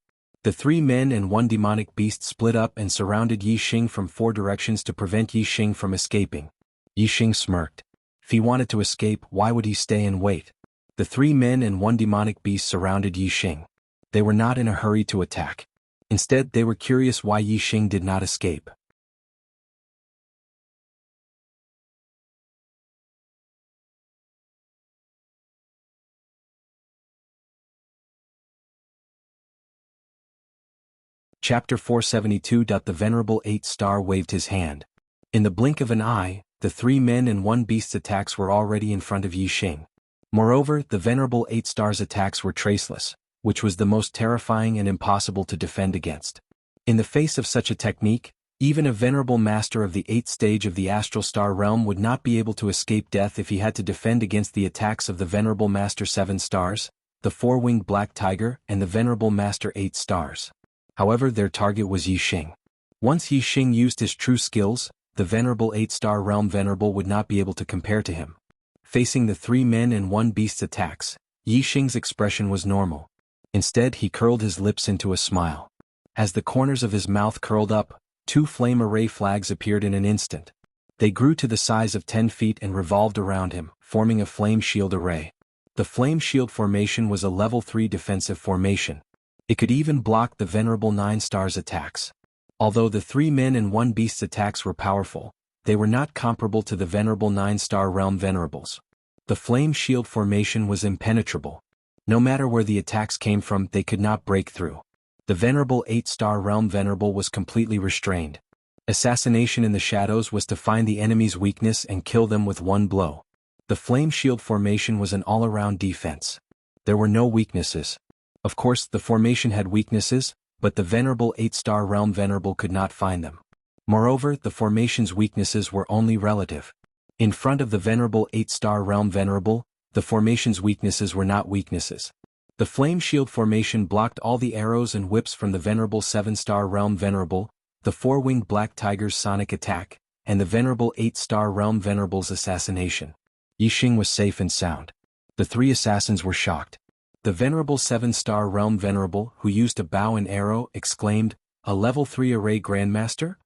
The 3 men and 1 demonic beast split up and surrounded Yi Xing from 4 directions to prevent Yi Xing from escaping. Yi Xing smirked. If he wanted to escape, why would he stay and wait? The 3 men and 1 demonic beast surrounded Yi Xing. They were not in a hurry to attack. Instead, they were curious why Yi Xing did not escape. Chapter 472. The Venerable 8-Star waved his hand. In the blink of an eye, the 3 men and 1 beast's attacks were already in front of Yi Xing. Moreover, the Venerable 8-Star's attacks were traceless, which was the most terrifying and impossible to defend against. In the face of such a technique, even a venerable master of the 8th stage of the Astral Star realm would not be able to escape death if he had to defend against the attacks of the Venerable Master 7 Stars, the 4-winged Black Tiger, and the Venerable Master 8 Stars. However, their target was Yi Xing. Once Yi Xing used his true skills, the Venerable 8-Star realm Venerable would not be able to compare to him. Facing the 3 men and 1 beast's attacks, Yi Xing's expression was normal. Instead, he curled his lips into a smile. As the corners of his mouth curled up, 2 flame array flags appeared in an instant. They grew to the size of 10 feet and revolved around him, forming a flame shield array. The flame shield formation was a level 3 defensive formation. It could even block the Venerable 9 Stars' attacks. Although the 3 men and 1 beast's attacks were powerful, they were not comparable to the Venerable 9-Star realm Venerables. The flame shield formation was impenetrable. No matter where the attacks came from, they could not break through. The Venerable 8-Star realm Venerable was completely restrained. Assassination in the shadows was to find the enemy's weakness and kill them with 1 blow. The flame shield formation was an all-around defense. There were no weaknesses. Of course, the formation had weaknesses, but the Venerable 8-Star realm Venerable could not find them. Moreover, the formation's weaknesses were only relative. In front of the Venerable 8-Star realm Venerable, the formation's weaknesses were not weaknesses. The flame shield formation blocked all the arrows and whips from the Venerable 7-Star realm Venerable, the 4-winged Black Tiger's sonic attack, and the Venerable 8-Star realm Venerable's assassination. Yi Xing was safe and sound. The 3 assassins were shocked. The Venerable 7-Star realm Venerable, who used a bow and arrow, exclaimed, "A level 3 array Grandmaster?"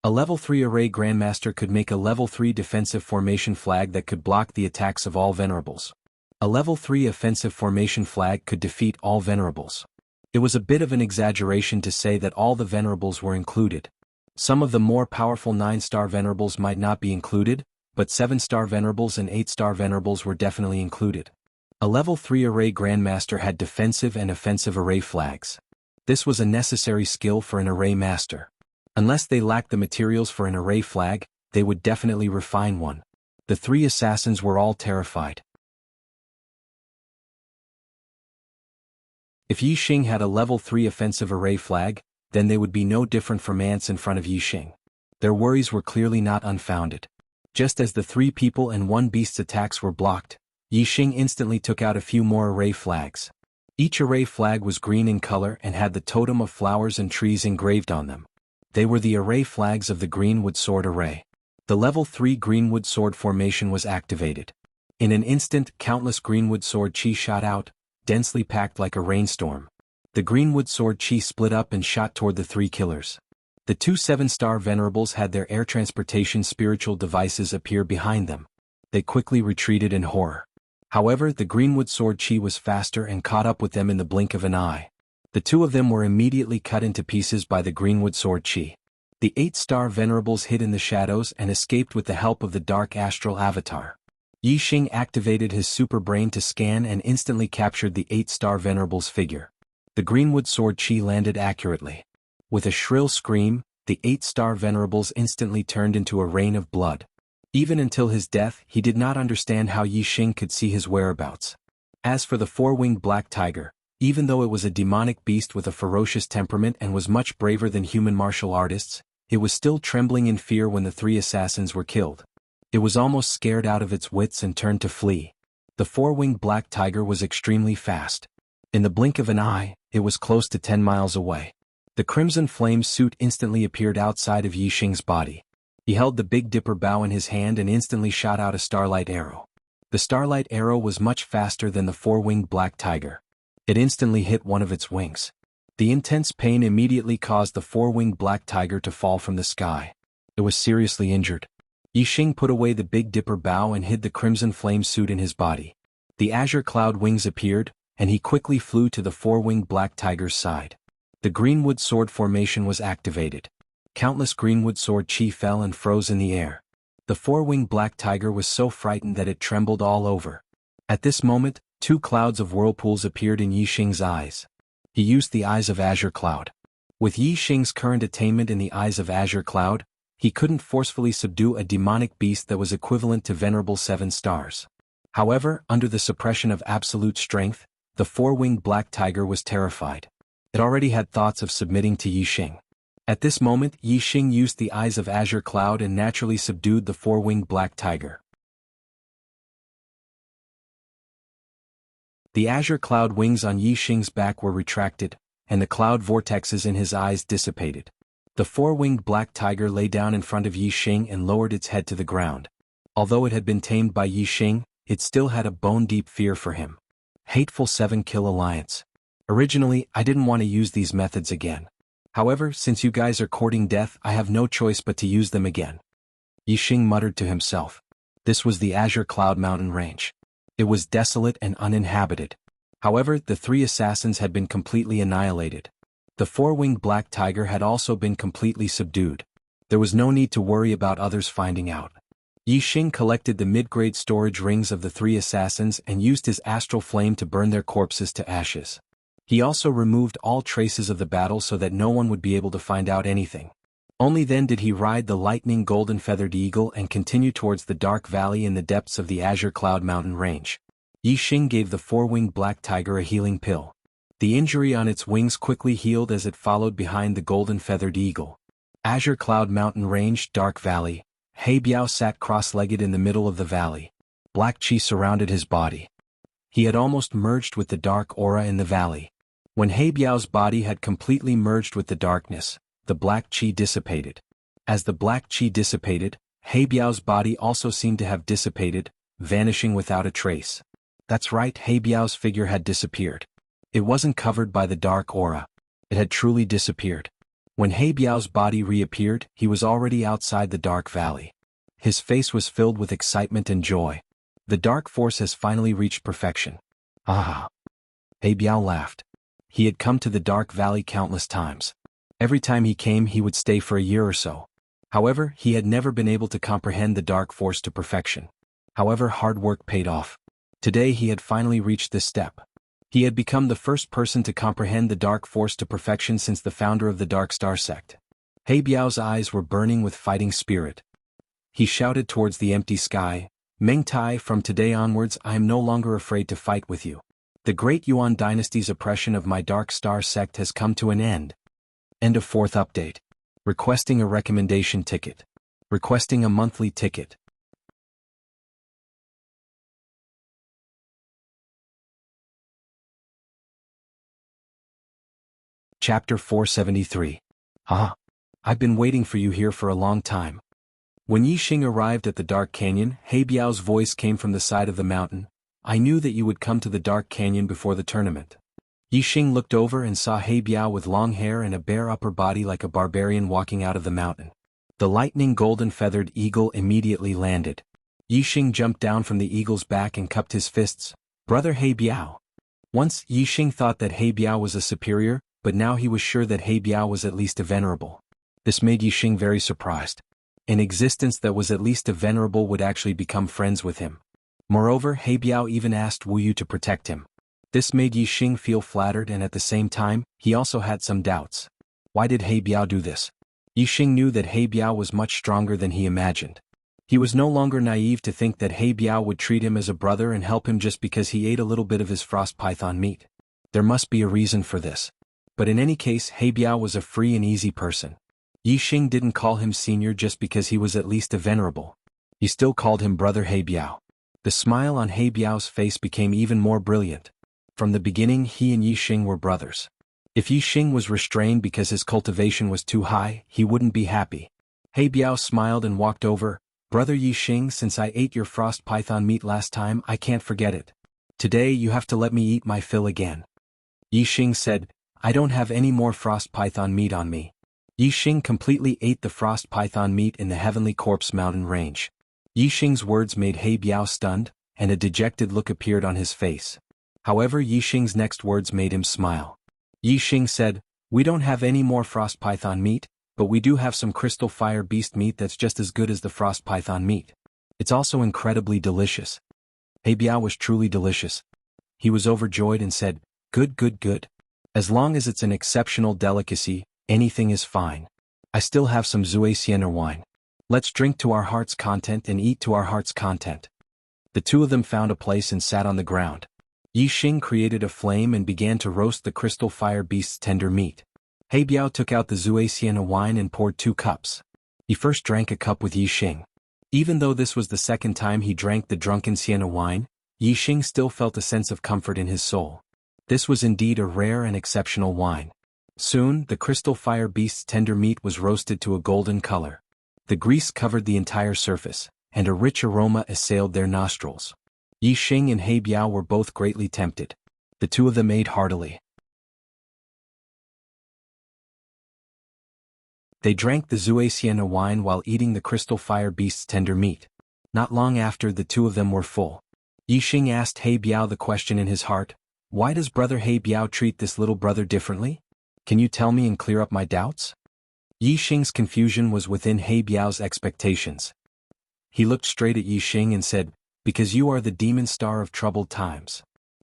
A level 3 array Grandmaster could make a level 3 defensive formation flag that could block the attacks of all Venerables. A level 3 offensive formation flag could defeat all Venerables. It was a bit of an exaggeration to say that all the Venerables were included. Some of the more powerful 9-Star Venerables might not be included, but 7-Star Venerables and 8-Star Venerables were definitely included. A level 3 array Grandmaster had defensive and offensive array flags. This was a necessary skill for an array master. Unless they lacked the materials for an array flag, they would definitely refine one. The 3 assassins were all terrified. If Yi Xing had a level 3 offensive array flag, then they would be no different from ants in front of Yi Xing. Their worries were clearly not unfounded. Just as the 3 people and 1 beast's attacks were blocked, Yi Xing instantly took out a few more array flags. Each array flag was green in color and had the totem of flowers and trees engraved on them. They were the array flags of the Greenwood Sword Array. The level 3 Greenwood Sword formation was activated. In an instant, countless Greenwood Sword Chi shot out, densely packed like a rainstorm. The Greenwood Sword Chi split up and shot toward the 3 killers. The 2 7-Star Venerables had their air transportation spiritual devices appear behind them. They quickly retreated in horror. However, the Greenwood Sword Chi was faster and caught up with them in the blink of an eye. The 2 of them were immediately cut into pieces by the Greenwood Sword Chi. The 8-Star Venerables hid in the shadows and escaped with the help of the Dark Astral Avatar. Yi Xing activated his super brain to scan and instantly captured the 8-Star Venerable's figure. The Greenwood Sword Chi landed accurately. With a shrill scream, the 8-Star Venerables instantly turned into a rain of blood. Even until his death, he did not understand how Yi Xing could see his whereabouts. As for the 4-winged Black Tiger, even though it was a demonic beast with a ferocious temperament and was much braver than human martial artists, it was still trembling in fear when the 3 assassins were killed. It was almost scared out of its wits and turned to flee. The 4-winged Black Tiger was extremely fast. In the blink of an eye, it was close to 10 miles away. The Crimson Flame suit instantly appeared outside of Yi Xing's body. He held the Big Dipper bow in his hand and instantly shot out a Starlight Arrow. The Starlight Arrow was much faster than the 4-winged Black Tiger. It instantly hit one of its wings. The intense pain immediately caused the four-winged black tiger to fall from the sky. It was seriously injured. Yixing put away the Big Dipper bow and hid the crimson flame suit in his body. The azure cloud wings appeared, and he quickly flew to the four-winged black tiger's side. The greenwood sword formation was activated. Countless greenwood sword chi fell and froze in the air. The four-winged black tiger was so frightened that it trembled all over. At this moment, two clouds of whirlpools appeared in Yixing's eyes. He used the Eyes of Azure Cloud. With Yixing's current attainment in the Eyes of Azure Cloud, he couldn't forcefully subdue a demonic beast that was equivalent to Venerable 7 stars. However, under the suppression of absolute strength, the four-winged black tiger was terrified. It already had thoughts of submitting to Yixing. At this moment, Yixing used the Eyes of Azure Cloud and naturally subdued the four-winged black tiger. The azure cloud wings on Yixing's back were retracted, and the cloud vortexes in his eyes dissipated. The four-winged black tiger lay down in front of Yixing and lowered its head to the ground. Although it had been tamed by Yixing, it still had a bone-deep fear for him. Hateful 7-kill alliance. Originally, I didn't want to use these methods again. However, since you guys are courting death, I have no choice but to use them again. Yixing muttered to himself. This was the Azure Cloud mountain range. It was desolate and uninhabited. However, the three assassins had been completely annihilated. The four-winged black tiger had also been completely subdued. There was no need to worry about others finding out. Yixing collected the mid-grade storage rings of the three assassins and used his astral flame to burn their corpses to ashes. He also removed all traces of the battle so that no one would be able to find out anything. Only then did he ride the lightning golden-feathered eagle and continue towards the dark valley in the depths of the Azure Cloud mountain range. Yixing gave the four-winged black tiger a healing pill. The injury on its wings quickly healed as it followed behind the golden-feathered eagle. Azure Cloud mountain range, dark valley. He Biao sat cross-legged in the middle of the valley. Black chi surrounded his body. He had almost merged with the dark aura in the valley. When He Biao's body had completely merged with the darkness, the black chi dissipated. As the black chi dissipated, He Biao's body also seemed to have dissipated, vanishing without a trace. That's right, He Biao's figure had disappeared. It wasn't covered by the dark aura. It had truly disappeared. When He Biao's body reappeared, he was already outside the dark valley. His face was filled with excitement and joy. The dark force has finally reached perfection. Ah! He Biao laughed. He had come to the dark valley countless times. Every time he came he would stay for a year or so. However, he had never been able to comprehend the dark force to perfection. However, hard work paid off. Today he had finally reached this step. He had become the first person to comprehend the dark force to perfection since the founder of the Dark Star sect. He Biao's eyes were burning with fighting spirit. He shouted towards the empty sky, Meng Tai, from today onwards I am no longer afraid to fight with you. The great Yuan dynasty's oppression of my Dark Star sect has come to an end. End of 4th update. Requesting a recommendation ticket. Requesting a monthly ticket. Chapter 473. Ah! I've been waiting for you here for a long time. When Yixing arrived at the Dark Canyon, He Biao's voice came from the side of the mountain. I knew that you would come to the Dark Canyon before the tournament. Yixing looked over and saw He Biao with long hair and a bare upper body like a barbarian walking out of the mountain. The lightning golden-feathered eagle immediately landed. Yixing jumped down from the eagle's back and cupped his fists. Brother He Biao. Once, Yixing thought that He Biao was a superior, but now he was sure that He Biao was at least a venerable. This made Yixing very surprised. An existence that was at least a venerable would actually become friends with him. Moreover, He Biao even asked Wu Yu to protect him. This made Yixing feel flattered, and at the same time, he also had some doubts. Why did He Biao do this? Yixing knew that He Biao was much stronger than he imagined. He was no longer naive to think that He Biao would treat him as a brother and help him just because he ate a little bit of his frost python meat. There must be a reason for this. But in any case, He Biao was a free and easy person. Yixing didn't call him senior just because he was at least a venerable. He still called him brother He Biao. The smile on He Biao's face became even more brilliant. From the beginning he and Yixing were brothers. If Yixing was restrained because his cultivation was too high, he wouldn't be happy. He Biao smiled and walked over. Brother Yixing, since I ate your frost python meat last time, I can't forget it. Today you have to let me eat my fill again. Yixing said, I don't have any more frost python meat on me. Yixing completely ate the frost python meat in the Heavenly Corpse mountain range. Yixing's words made He Biao stunned, and a dejected look appeared on his face. However, Yixing's next words made him smile. Yixing said, "We don't have any more frost python meat, but we do have some crystal fire beast meat that's just as good as the frost python meat. It's also incredibly delicious." He Biao was truly delicious. He was overjoyed and said, "Good, good, good. As long as it's an exceptional delicacy, anything is fine. I still have some Zuasienner wine. Let's drink to our heart's content and eat to our heart's content." The two of them found a place and sat on the ground. Yixing created a flame and began to roast the crystal fire beast's tender meat. He Biao took out the Zuasienner wine and poured 2 cups. He first drank a cup with Yixing. Even though this was the second time he drank the drunken sienna wine, Yixing still felt a sense of comfort in his soul. This was indeed a rare and exceptional wine. Soon, the crystal fire beast's tender meat was roasted to a golden color. The grease covered the entire surface, and a rich aroma assailed their nostrils. Yixing and He Biao were both greatly tempted. The two of them ate heartily. They drank the Zuasienner wine while eating the crystal fire beast's tender meat. Not long after, the two of them were full. Yixing asked He Biao the question in his heart, "Why does brother He Biao treat this little brother differently? Can you tell me and clear up my doubts?" Yixing's confusion was within He Biao's expectations. He looked straight at Yixing and said, "Because you are the demon star of troubled times."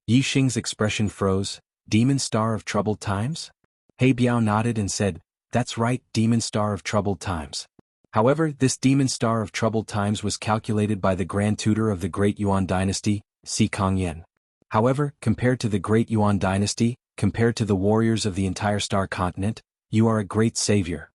Yixing's expression froze. "Demon star of troubled times?" He Biao nodded and said, "That's right, demon star of troubled times. However, this demon star of troubled times was calculated by the Grand Tutor of the Great Yuan Dynasty, Si Kongyan. However, compared to the Great Yuan Dynasty, compared to the warriors of the entire Star Continent, you are a great savior."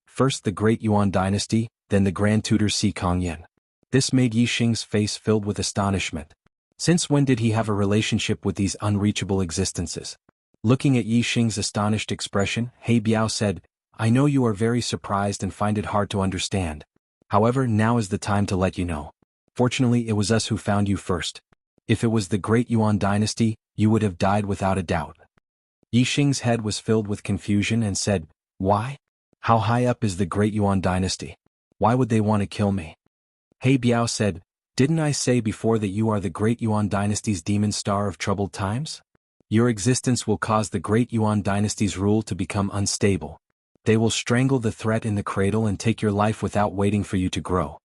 First the Great Yuan Dynasty, then the Grand Tutor Si Kongyan. This made Yixing's face filled with astonishment. Since when did he have a relationship with these unreachable existences? Looking at Yixing's astonished expression, He Biao said, "I know you are very surprised and find it hard to understand. However, now is the time to let you know. Fortunately, it was us who found you first. If it was the Great Yuan Dynasty, you would have died without a doubt." Yixing's head was filled with confusion and said, "Why? How high up is the Great Yuan Dynasty? Why would they want to kill me?" He Biao said, "Didn't I say before that you are the Great Yuan Dynasty's demon star of troubled times? Your existence will cause the Great Yuan Dynasty's rule to become unstable. They will strangle the threat in the cradle and take your life without waiting for you to grow."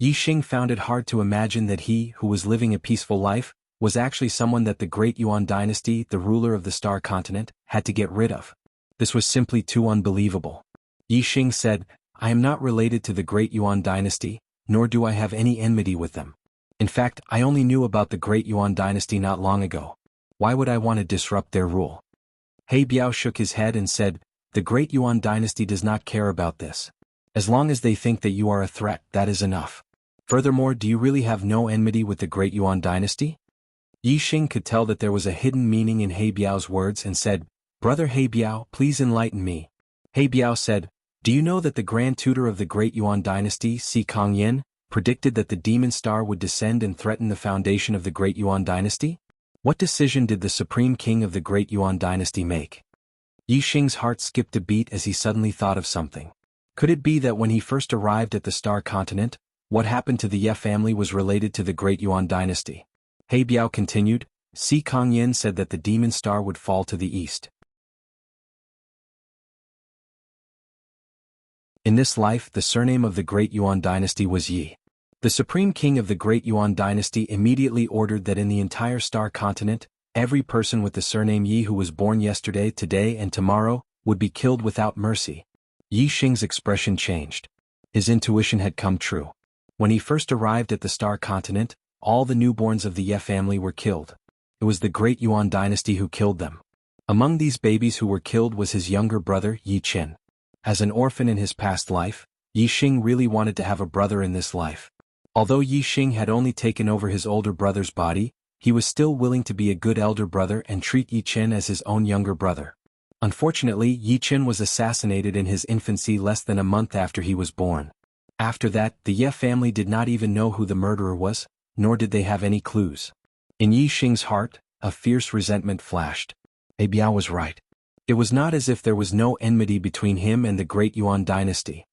Yixing found it hard to imagine that he, who was living a peaceful life, was actually someone that the Great Yuan Dynasty, the ruler of the Star Continent, had to get rid of. This was simply too unbelievable. Yixing said, "I am not related to the Great Yuan Dynasty, nor do I have any enmity with them. In fact, I only knew about the Great Yuan Dynasty not long ago. Why would I want to disrupt their rule?" He Biao shook his head and said, "The Great Yuan Dynasty does not care about this. As long as they think that you are a threat, that is enough. Furthermore, do you really have no enmity with the Great Yuan Dynasty?" Yixing could tell that there was a hidden meaning in He Biao's words and said, "Brother He Biao, please enlighten me." He Biao said, "Do you know that the Grand Tutor of the Great Yuan Dynasty, Si Kongyan, predicted that the demon star would descend and threaten the foundation of the Great Yuan Dynasty? What decision did the Supreme King of the Great Yuan Dynasty make?" Yixing's heart skipped a beat as he suddenly thought of something. Could it be that when he first arrived at the Star Continent, what happened to the Ye family was related to the Great Yuan Dynasty? He Biao continued, "Si Kongyan said that the demon star would fall to the east. In this life, the surname of the Great Yuan Dynasty was Yi. The Supreme King of the Great Yuan Dynasty immediately ordered that in the entire Star Continent, every person with the surname Yi who was born yesterday, today, and tomorrow, would be killed without mercy." Yixing's expression changed. His intuition had come true. When he first arrived at the Star Continent, all the newborns of the Ye family were killed. It was the Great Yuan Dynasty who killed them. Among these babies who were killed was his younger brother, Yi Qin. As an orphan in his past life, Yixing really wanted to have a brother in this life. Although Yixing had only taken over his older brother's body, he was still willing to be a good elder brother and treat Yi Qin as his own younger brother. Unfortunately, Yi Qin was assassinated in his infancy less than a month after he was born. After that, the Ye family did not even know who the murderer was, nor did they have any clues. In Yixing's heart, a fierce resentment flashed. He Biao was right. It was not as if there was no enmity between him and the Great Yuan dynasty.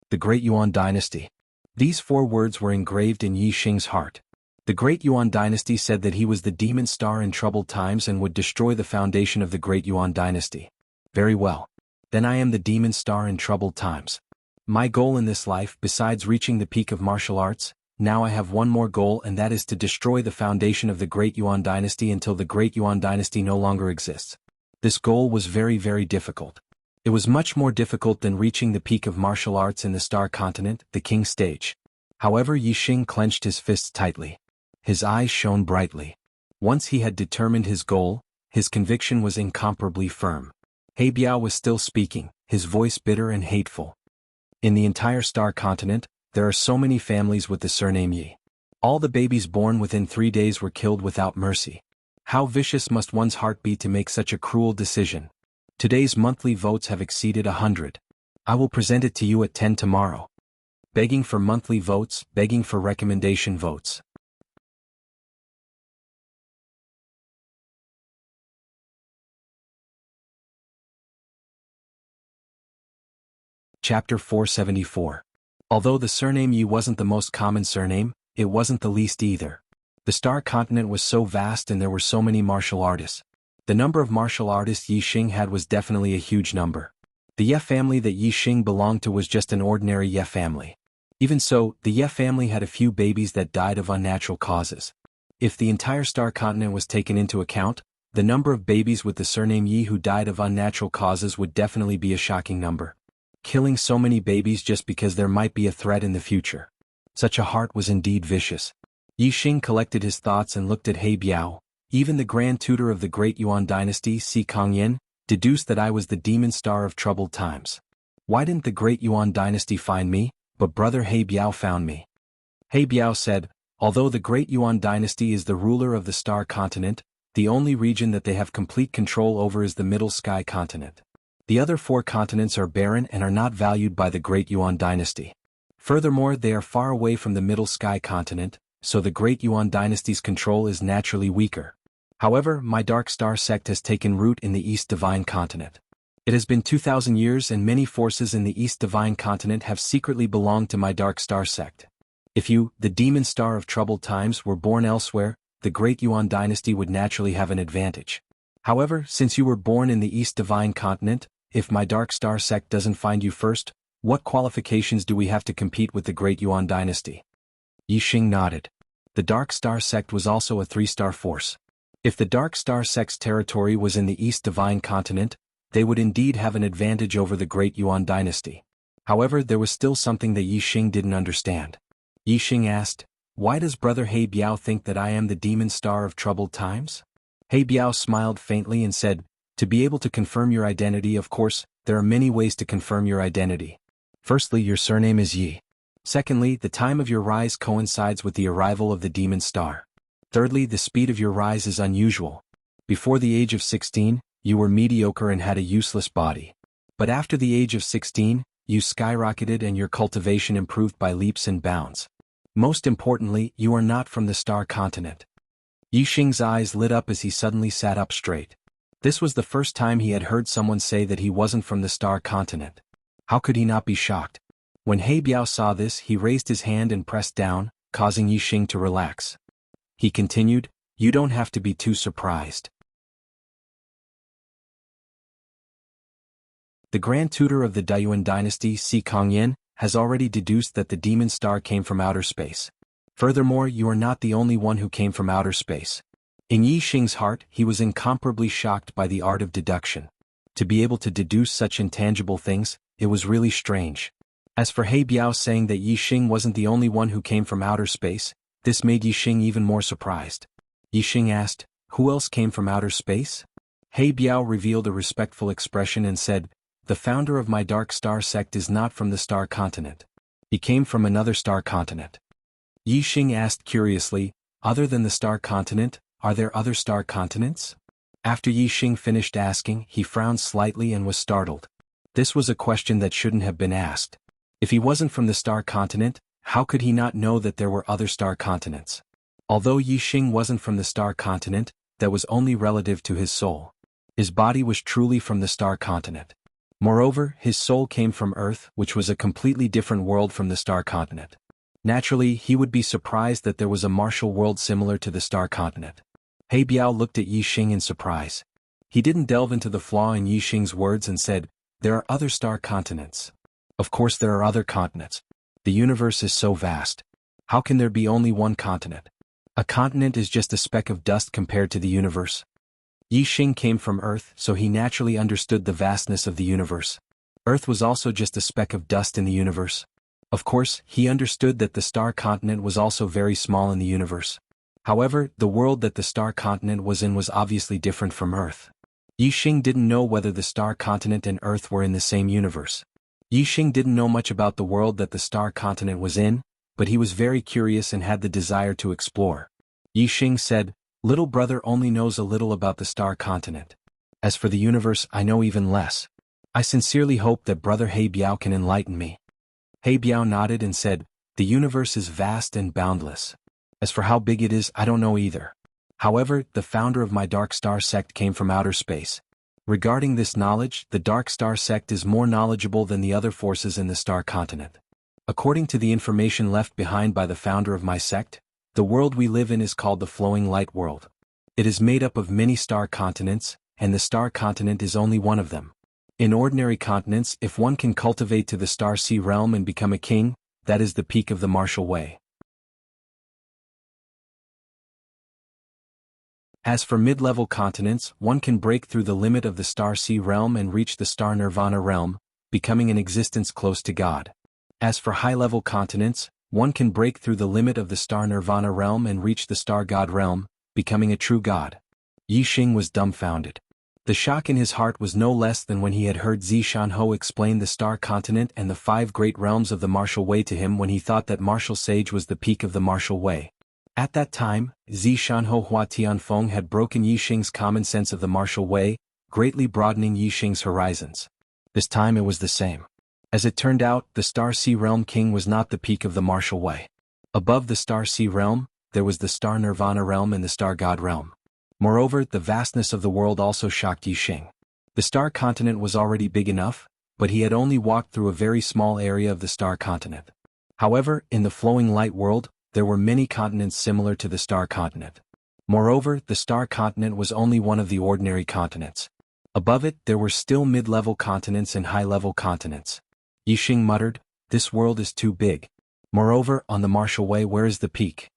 The Great Yuan dynasty. These 4 words were engraved in Yi Xing's heart. The Great Yuan dynasty said that he was the demon star in troubled times and would destroy the foundation of the Great Yuan dynasty. Very well. Then I am the demon star in troubled times. My goal in this life, besides reaching the peak of martial arts, now I have one more goal, and that is to destroy the foundation of the Great Yuan dynasty until the Great Yuan dynasty no longer exists. This goal was very, very difficult. It was much more difficult than reaching the peak of martial arts in the Star Continent, the King stage. However, Yi Xing clenched his fists tightly. His eyes shone brightly. Once he had determined his goal, his conviction was incomparably firm. He Biao was still speaking, his voice bitter and hateful. In the entire Star Continent, there are so many families with the surname Yi. All the babies born within 3 days were killed without mercy. How vicious must one's heart be to make such a cruel decision? Today's monthly votes have exceeded 100. I will present it to you at 10 tomorrow. Begging for monthly votes, begging for recommendation votes. Chapter 474. Although the surname Yi wasn't the most common surname, it wasn't the least either. The Star Continent was so vast and there were so many martial artists. The number of martial artists Yi Xing had was definitely a huge number. The Ye family that Yi Xing belonged to was just an ordinary Ye family. Even so, the Ye family had a few babies that died of unnatural causes. If the entire Star Continent was taken into account, the number of babies with the surname Yi who died of unnatural causes would definitely be a shocking number. Killing so many babies just because there might be a threat in the future. Such a heart was indeed vicious. Yi Xing collected his thoughts and looked at He Biao. Even the Grand Tutor of the Great Yuan Dynasty, Si Kongyan, deduced that I was the demon star of troubled times. Why didn't the Great Yuan Dynasty find me, but brother He Biao found me? He Biao said, although the Great Yuan Dynasty is the ruler of the Star Continent, the only region that they have complete control over is the Middle Sky Continent. The other 4 continents are barren and are not valued by the Great Yuan Dynasty. Furthermore, they are far away from the Middle Sky Continent, so the Great Yuan Dynasty's control is naturally weaker. However, my Dark Star sect has taken root in the East Divine Continent. It has been 2,000 years and many forces in the East Divine Continent have secretly belonged to my Dark Star sect. If you, the Demon Star of troubled times, were born elsewhere, the Great Yuan Dynasty would naturally have an advantage. However, since you were born in the East Divine Continent, if my Dark Star sect doesn't find you first, what qualifications do we have to compete with the Great Yuan Dynasty? Yi Xing nodded. The Dark Star sect was also a 3-star force. If the Dark Star sect's territory was in the East Divine Continent, they would indeed have an advantage over the Great Yuan Dynasty. However, there was still something that Yi Xing didn't understand. Yi Xing asked, why does brother He Biao think that I am the demon star of troubled times? He Biao smiled faintly and said, to be able to confirm your identity, of course, there are many ways to confirm your identity. Firstly, your surname is Yi. Secondly, the time of your rise coincides with the arrival of the demon star. Thirdly, the speed of your rise is unusual. Before the age of 16, you were mediocre and had a useless body. But after the age of 16, you skyrocketed and your cultivation improved by leaps and bounds. Most importantly, you are not from the Star Continent. Yi Xing's eyes lit up as he suddenly sat up straight. This was the first time he had heard someone say that he wasn't from the Star Continent. How could he not be shocked? When He Biao saw this, he raised his hand and pressed down, causing Yi Xing to relax. He continued, you don't have to be too surprised. The Grand Tutor of the Dayuan Dynasty, Si Kongyan, has already deduced that the demon star came from outer space. Furthermore, you are not the only one who came from outer space. In Yi Xing's heart, he was incomparably shocked by the art of deduction. To be able to deduce such intangible things, it was really strange. As for He Biao saying that Yi Xing wasn't the only one who came from outer space, this made Yi Xing even more surprised. Yi Xing asked, who else came from outer space? He Biao revealed a respectful expression and said, the founder of my Dark Star sect is not from the Star Continent. He came from another Star Continent. Yi Xing asked curiously, other than the Star Continent, are there other Star Continents? After Yi Xing finished asking, he frowned slightly and was startled. This was a question that shouldn't have been asked. If he wasn't from the Star Continent, how could he not know that there were other Star Continents? Although Yi Xing wasn't from the Star Continent, that was only relative to his soul. His body was truly from the star continent. Moreover, his soul came from Earth, which was a completely different world from the star continent. Naturally, he would be surprised that there was a martial world similar to the star continent. He Biao looked at Yi Xing in surprise. He didn't delve into the flaw in Yi Xing's words and said, "There are other star continents." Of course there are other continents. The universe is so vast. How can there be only one continent? A continent is just a speck of dust compared to the universe. Yi Xing came from Earth, so he naturally understood the vastness of the universe. Earth was also just a speck of dust in the universe. Of course, he understood that the star continent was also very small in the universe. However, the world that the star continent was in was obviously different from Earth. Yi Xing didn't know whether the star continent and Earth were in the same universe. Yi Xing didn't know much about the world that the star continent was in, but he was very curious and had the desire to explore. Yi Xing said, "Little brother only knows a little about the star continent. As for the universe, I know even less. I sincerely hope that brother He Biao can enlighten me." He Biao nodded and said, "The universe is vast and boundless. As for how big it is, I don't know either. However, the founder of my Dark Star sect came from outer space. Regarding this knowledge, the Dark Star sect is more knowledgeable than the other forces in the star continent. According to the information left behind by the founder of my sect, the world we live in is called the Flowing Light World. It is made up of many star continents, and the star continent is only one of them. In ordinary continents, if one can cultivate to the Star Sea realm and become a king, that is the peak of the martial way. As for mid-level continents, one can break through the limit of the Star Sea realm and reach the Star Nirvana realm, becoming an existence close to God. As for high-level continents, one can break through the limit of the Star Nirvana realm and reach the Star God realm, becoming a true God. Yi Xing was dumbfounded. The shock in his heart was no less than when he had heard Zishanho explain the star continent and the 5 great realms of the martial way to him when he thought that martial sage was the peak of the martial way. At that time, Zishanho Hua Tianfeng had broken Yi Xing's common sense of the martial way, greatly broadening Yi Xing's horizons. This time it was the same. As it turned out, the Star Sea Realm King was not the peak of the martial way. Above the Star Sea Realm, there was the Star Nirvana Realm and the Star God Realm. Moreover, the vastness of the world also shocked Yi Xing. The star continent was already big enough, but he had only walked through a very small area of the star continent. However, in the Flowing Light World, there were many continents similar to the star continent. Moreover, the star continent was only one of the ordinary continents. Above it, there were still mid-level continents and high-level continents. Yi Xing muttered, "This world is too big. Moreover, on the martial way, where is the peak?"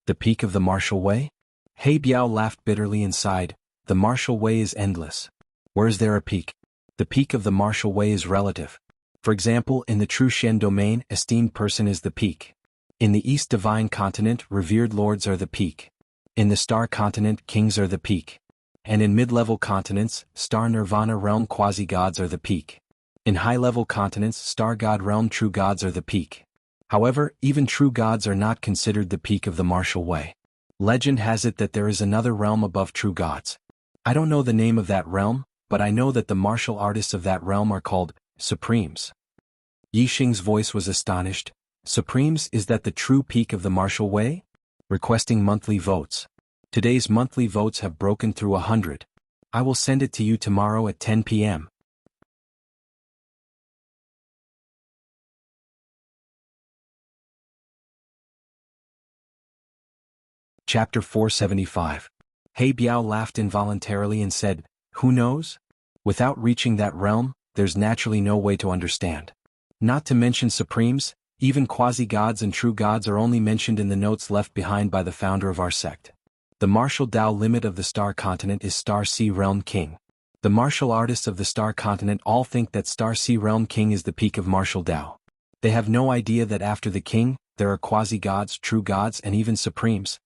"The peak of the martial way?" He Biao laughed bitterly and sighed, "The martial way is endless. Where is there a peak? The peak of the martial way is relative. For example, in the true Shen domain, esteemed person is the peak. In the East Divine Continent, revered lords are the peak. In the Star Continent, kings are the peak. And in mid-level continents, Star Nirvana Realm quasi-gods are the peak. In high-level continents, Star God Realm true gods are the peak. However, even true gods are not considered the peak of the martial way. Legend has it that there is another realm above true gods. I don't know the name of that realm, but I know that the martial artists of that realm are called Supremes." Yi Xing's voice was astonished. "Supremes, is that the true peak of the martial way?" Requesting monthly votes. Today's monthly votes have broken through 100. I will send it to you tomorrow at 10 p.m. Chapter 475. He Biao laughed involuntarily and said, "Who knows? Without reaching that realm, there's naturally no way to understand. Not to mention supremes, even quasi-gods and true gods are only mentioned in the notes left behind by the founder of our sect. The martial Tao limit of the star continent is Star Sea Realm King. The martial artists of the star continent all think that Star Sea Realm King is the peak of martial Tao. They have no idea that after the king, there are quasi-gods, true gods, and even supremes."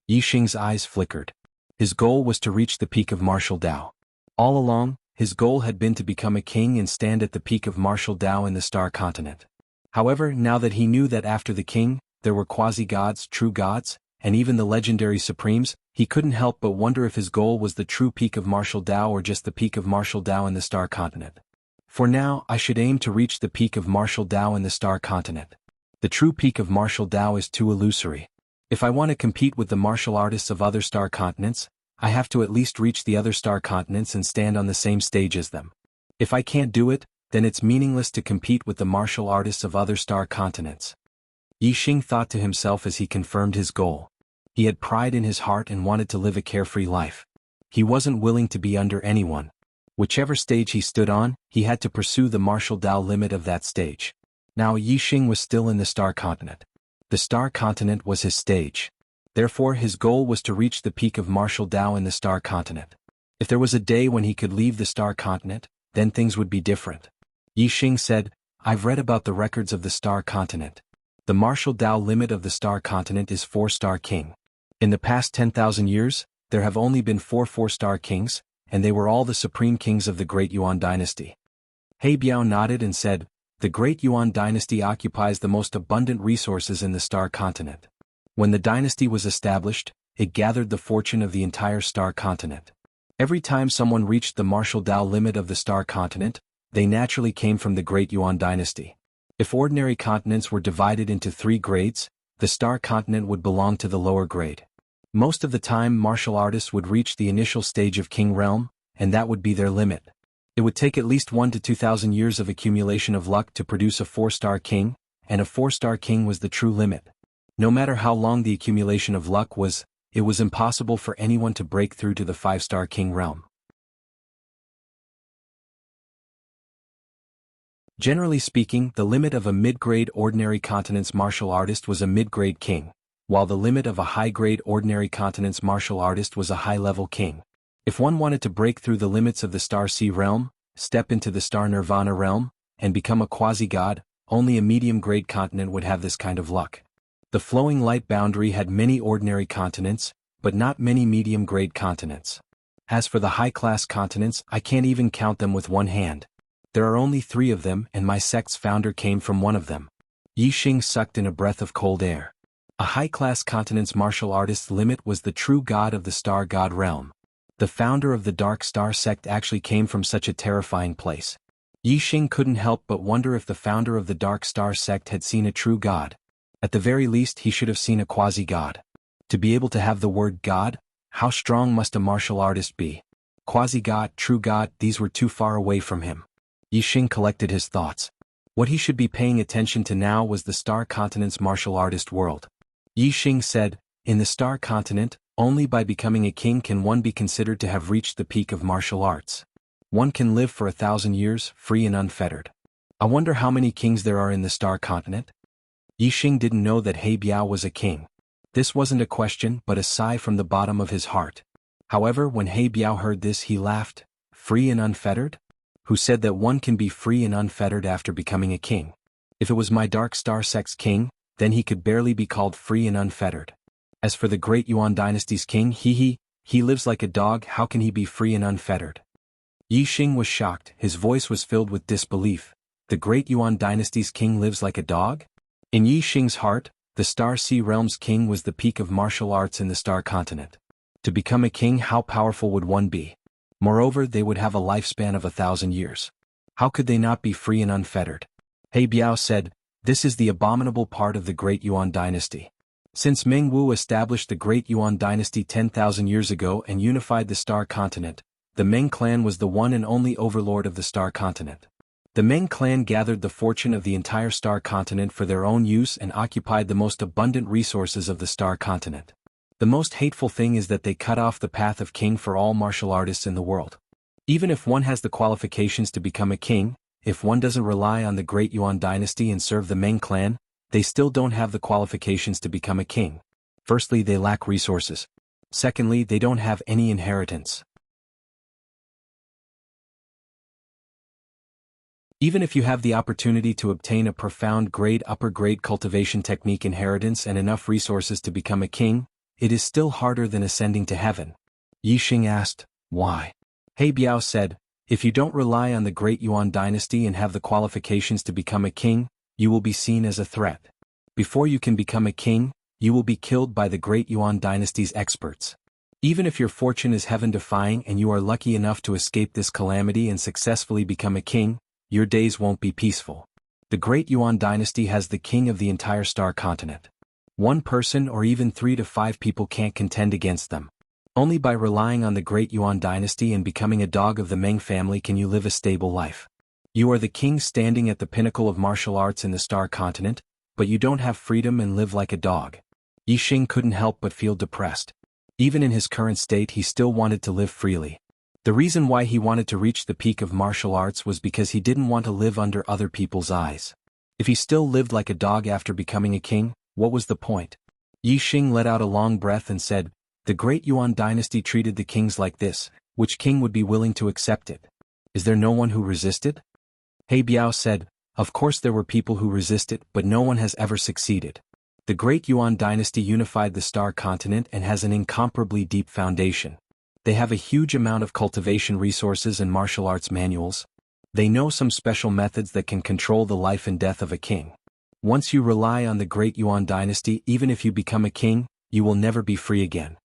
Yi Xing's eyes flickered. His goal was to reach the peak of martial Tao. All along, his goal had been to become a king and stand at the peak of martial Tao in the star continent. However, now that he knew that after the king, there were quasi-gods, true gods, and even the legendary supremes, he couldn't help but wonder if his goal was the true peak of martial Tao or just the peak of martial Tao in the star continent. For now, I should aim to reach the peak of martial Tao in the star continent. The true peak of martial Tao is too illusory. If I want to compete with the martial artists of other star continents, I have to at least reach the other star continents and stand on the same stage as them. If I can't do it, then it's meaningless to compete with the martial artists of other star continents. Yi Xing thought to himself as he confirmed his goal. He had pride in his heart and wanted to live a carefree life. He wasn't willing to be under anyone. Whichever stage he stood on, he had to pursue the martial Dao limit of that stage. Now Yi Xing was still in the star continent. The star continent was his stage. Therefore his goal was to reach the peak of martial Dao in the star continent. If there was a day when he could leave the star continent, then things would be different. Yi Xing said, I've read about the records of the star continent. The martial Dao limit of the star continent is 4-star king. In the past 10,000 years, there have only been 4 4-star kings, and they were all the supreme kings of the Great Yuan dynasty. He Biao nodded and said, the Great Yuan dynasty occupies the most abundant resources in the star continent. When the dynasty was established, it gathered the fortune of the entire star continent. Every time someone reached the martial Dao limit of the star continent, they naturally came from the Great Yuan dynasty. If ordinary continents were divided into 3 grades, the star continent would belong to the lower grade. Most of the time martial artists would reach the initial stage of king realm, and that would be their limit. It would take at least 1 to 2,000 years of accumulation of luck to produce a 4-star king, and a 4-star king was the true limit. No matter how long the accumulation of luck was, it was impossible for anyone to break through to the 5-star king realm. Generally speaking, the limit of a mid-grade ordinary continent's martial artist was a mid-grade king, while the limit of a high-grade ordinary continent's martial artist was a high-level king. If one wanted to break through the limits of the Star Sea realm, step into the Star Nirvana realm, and become a quasi-god, only a medium-grade continent would have this kind of luck. The flowing light boundary had many ordinary continents, but not many medium-grade continents. As for the high-class continents, I can't even count them with one hand. There are only 3 of them, and my sect's founder came from one of them. Yi Xing sucked in a breath of cold air. A high-class continent's martial artist's limit was the true god of the star god realm. The founder of the Dark Star sect actually came from such a terrifying place. Yi Xing couldn't help but wonder if the founder of the Dark Star sect had seen a true god. At the very least he should have seen a quasi-god. To be able to have the word god, how strong must a martial artist be? Quasi-god, true god, these were too far away from him. Yi Xing collected his thoughts. What he should be paying attention to now was the Star Continent's martial artist world. Yi Xing said, in the Star Continent, only by becoming a king can one be considered to have reached the peak of martial arts. One can live for 1,000 years, free and unfettered. I wonder how many kings there are in the Star Continent? Yi Xing didn't know that He Biao was a king. This wasn't a question but a sigh from the bottom of his heart. However, when He Biao heard this he laughed. Free and unfettered? Who said that one can be free and unfettered after becoming a king? If it was my Dark Star sect's king, then he could barely be called free and unfettered. As for the Great Yuan dynasty's king, he lives like a dog, how can he be free and unfettered? Yi Xing was shocked, his voice was filled with disbelief. The Great Yuan dynasty's king lives like a dog? In Yi Xing's heart, the Star Sea realm's king was the peak of martial arts in the Star Continent. To become a king, how powerful would one be? Moreover, they would have a lifespan of 1,000 years. How could they not be free and unfettered? He Biao said, this is the abominable part of the Great Yuan dynasty. Since Meng Wu established the Great Yuan dynasty 10,000 years ago and unified the Star Continent, the Meng clan was the one and only overlord of the Star Continent. The Meng clan gathered the fortune of the entire Star Continent for their own use and occupied the most abundant resources of the Star Continent. The most hateful thing is that they cut off the path of king for all martial artists in the world. Even if one has the qualifications to become a king, if one doesn't rely on the Great Yuan dynasty and serve the Meng clan, they still don't have the qualifications to become a king. Firstly, they lack resources. Secondly, they don't have any inheritance. Even if you have the opportunity to obtain a profound grade upper grade cultivation technique inheritance and enough resources to become a king, it is still harder than ascending to heaven. Yi Xing asked, why? He Biao said, if you don't rely on the Great Yuan dynasty and have the qualifications to become a king, you will be seen as a threat. Before you can become a king, you will be killed by the Great Yuan dynasty's experts. Even if your fortune is heaven-defying and you are lucky enough to escape this calamity and successfully become a king, your days won't be peaceful. The Great Yuan dynasty has the king of the entire Star Continent. One person or even 3 to 5 people can't contend against them. Only by relying on the Great Yuan dynasty and becoming a dog of the Meng family can you live a stable life. You are the king standing at the pinnacle of martial arts in the Star Continent, but you don't have freedom and live like a dog. Yixing couldn't help but feel depressed. Even in his current state he still wanted to live freely. The reason why he wanted to reach the peak of martial arts was because he didn't want to live under other people's eyes. If he still lived like a dog after becoming a king, what was the point? Yixing let out a long breath and said, "The Great Yuan dynasty treated the kings like this, which king would be willing to accept it? Is there no one who resisted?" He Biao said, "Of course there were people who resisted, but no one has ever succeeded. The Great Yuan dynasty unified the Star Continent and has an incomparably deep foundation. They have a huge amount of cultivation resources and martial arts manuals. They know some special methods that can control the life and death of a king. Once you rely on the Great Yuan dynasty, even if you become a king, you will never be free again."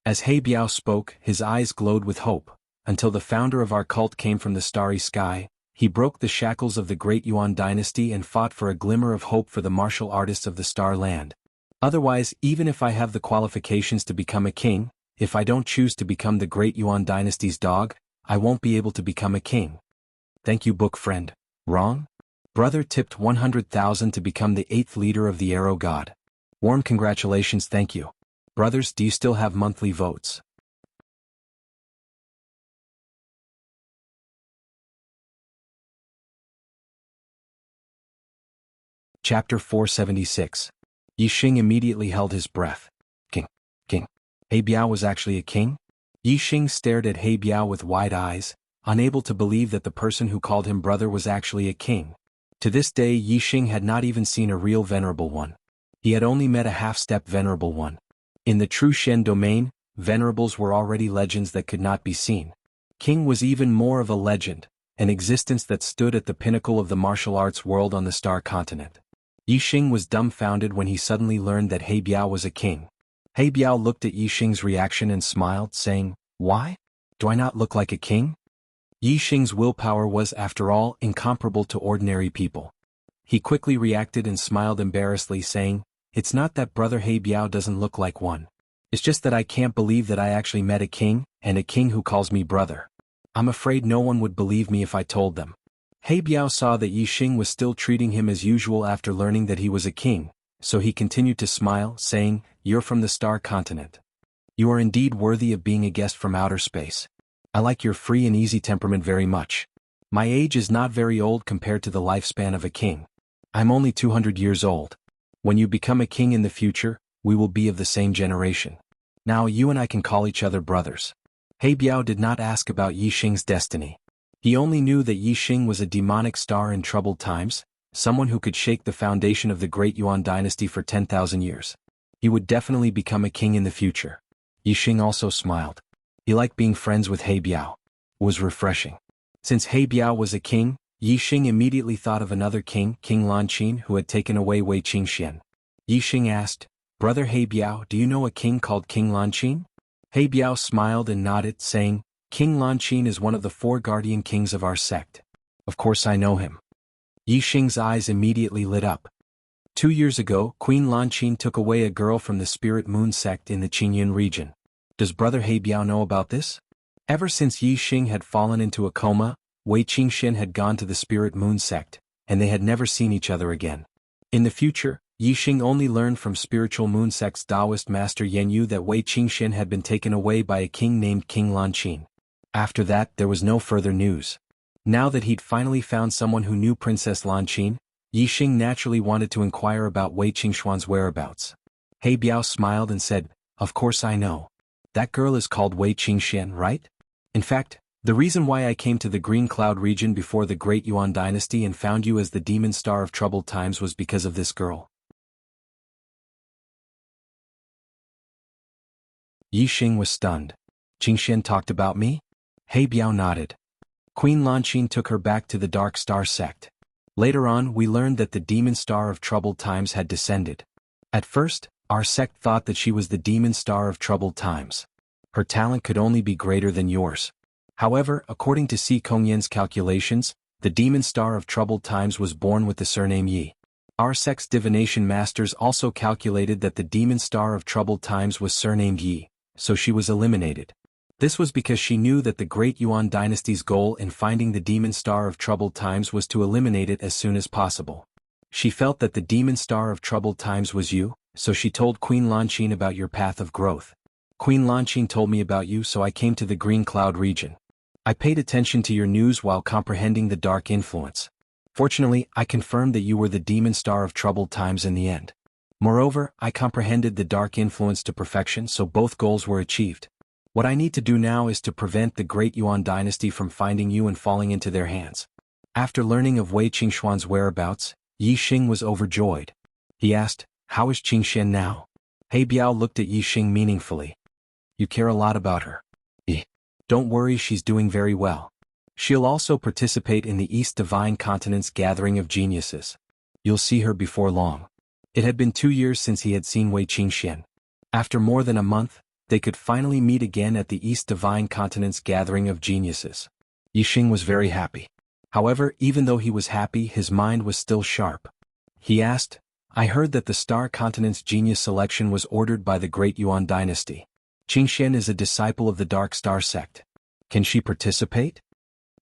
As He Biao spoke, his eyes glowed with hope. Until the founder of our cult came from the starry sky, he broke the shackles of the Great Yuan dynasty and fought for a glimmer of hope for the martial artists of the Star Land. Otherwise, even if I have the qualifications to become a king, if I don't choose to become the Great Yuan dynasty's dog, I won't be able to become a king. Thank you, book friend. Wrong? Brother tipped 100,000 to become the 8th leader of the Arrow God. Warm congratulations, thank you. Brothers, do you still have monthly votes? Chapter 476. Yixing immediately held his breath. King. He Biao was actually a king? Yixing stared at He Biao with wide eyes, unable to believe that the person who called him brother was actually a king. To this day Yixing had not even seen a real venerable one. He had only met a half-step venerable one. In the true Shen domain, venerables were already legends that could not be seen. King was even more of a legend, an existence that stood at the pinnacle of the martial arts world on the Star Continent. Yixing was dumbfounded when he suddenly learned that He Biao was a king. He Biao looked at Yixing's reaction and smiled, saying, "Why? Do I not look like a king?" Yixing's willpower was, after all, incomparable to ordinary people. He quickly reacted and smiled embarrassedly, saying, "It's not that brother He Biao doesn't look like one. It's just that I can't believe that I actually met a king, and a king who calls me brother. I'm afraid no one would believe me if I told them." He Biao saw that Yixing was still treating him as usual after learning that he was a king, so he continued to smile, saying, "You're from the Star Continent. You are indeed worthy of being a guest from outer space. I like your free and easy temperament very much. My age is not very old compared to the lifespan of a king. I'm only 200 years old. When you become a king in the future, we will be of the same generation. Now you and I can call each other brothers." He Biao did not ask about Yixing's destiny. He only knew that Yixing was a demonic star in troubled times, someone who could shake the foundation of the Great Yuan dynasty for 10,000 years. He would definitely become a king in the future. Yixing also smiled. He liked being friends with He Biao. It was refreshing. Since He Biao was a king, Yixing immediately thought of another king, King Lanqin, who had taken away Wei Qingxian. Yixing asked, "Brother He Biao, do you know a king called King Lanqin?" He Biao smiled and nodded, saying, "King Lanqin is one of the 4 guardian kings of our sect. Of course I know him." Yixing's eyes immediately lit up. 2 years ago, Queen Lanqin took away a girl from the Spirit Moon sect in the Qingyun region. Does brother He Biao know about this? Ever since Yixing had fallen into a coma, Wei Qingxian had gone to the Spirit Moon sect, and they had never seen each other again. In the future, Yixing only learned from Spiritual Moon sect's Taoist master Yanyu that Wei Qingxian had been taken away by a king named King Lanqin. After that, there was no further news. Now that he'd finally found someone who knew Princess Lanqin, Yixing naturally wanted to inquire about Wei Qingxuan's whereabouts. He Biao smiled and said, "Of course I know. That girl is called Wei Qingxian, right? In fact, the reason why I came to the Green Cloud region before the Great Yuan dynasty and found you as the demon star of troubled times was because of this girl." Yixing was stunned. "Qingxian talked about me?" He Biao nodded. Queen Lanqin took her back to the Dark Star sect. Later on, we learned that the demon star of troubled times had descended. At first, our sect thought that she was the demon star of troubled times. Her talent could only be greater than yours. However, according to Si Kongyan's calculations, the demon star of troubled times was born with the surname Yi. Our sect's divination masters also calculated that the demon star of troubled times was surnamed Yi, so she was eliminated. This was because she knew that the Great Yuan dynasty's goal in finding the Demon Star of Troubled Times was to eliminate it as soon as possible. She felt that the Demon Star of Troubled Times was you, so she told Queen Lanqin about your path of growth. Queen Lanqin told me about you, so I came to the Green Cloud region. I paid attention to your news while comprehending the dark influence. Fortunately, I confirmed that you were the Demon Star of Troubled Times in the end. Moreover, I comprehended the dark influence to perfection, so both goals were achieved. What I need to do now is to prevent the Great Yuan dynasty from finding you and falling into their hands. After learning of Wei Qingxuan's whereabouts, Yi Xing was overjoyed. He asked, "How is Qingxian now?" He Biao looked at Yi Xing meaningfully. "You care a lot about her." "Don't worry, she's doing very well. She'll also participate in the East Divine Continent's gathering of geniuses. You'll see her before long." It had been 2 years since he had seen Wei Qingxian. After more than a month, they could finally meet again at the East Divine Continent's gathering of geniuses. Yi Xing was very happy. However, even though he was happy, his mind was still sharp. He asked, "I heard that the Star Continent's genius selection was ordered by the Great Yuan dynasty. Qingxian is a disciple of the Dark Star sect. Can she participate?"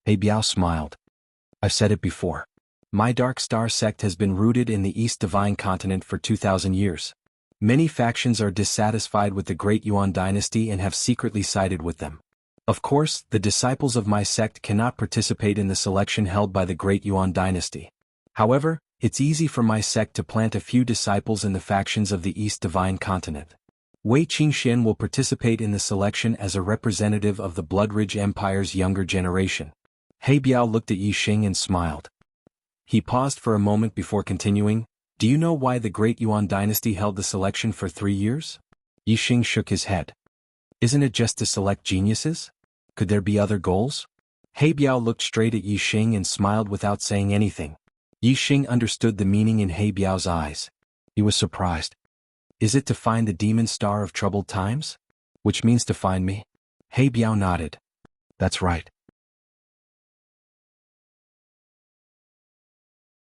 He Biao smiled. "I've said it before. My Dark Star sect has been rooted in the East Divine Continent for 2,000 years. Many factions are dissatisfied with the Great Yuan dynasty and have secretly sided with them. Of course, the disciples of my sect cannot participate in the selection held by the Great Yuan dynasty. However, it's easy for my sect to plant a few disciples in the factions of the East Divine Continent. Wei Qingxian will participate in the selection as a representative of the Bloodridge Empire's younger generation." He Biao looked at Yi Xing and smiled. He paused for a moment before continuing, "Do you know why the Great Yuan dynasty held the selection for 3 years?" Yi Xing shook his head. "Isn't it just to select geniuses? Could there be other goals?" He Biao looked straight at Yi Xing and smiled without saying anything. Yi Xing understood the meaning in He Biao's eyes. He was surprised. "Is it to find the Demon Star of Troubled Times? Which means to find me?" He Biao nodded. "That's right.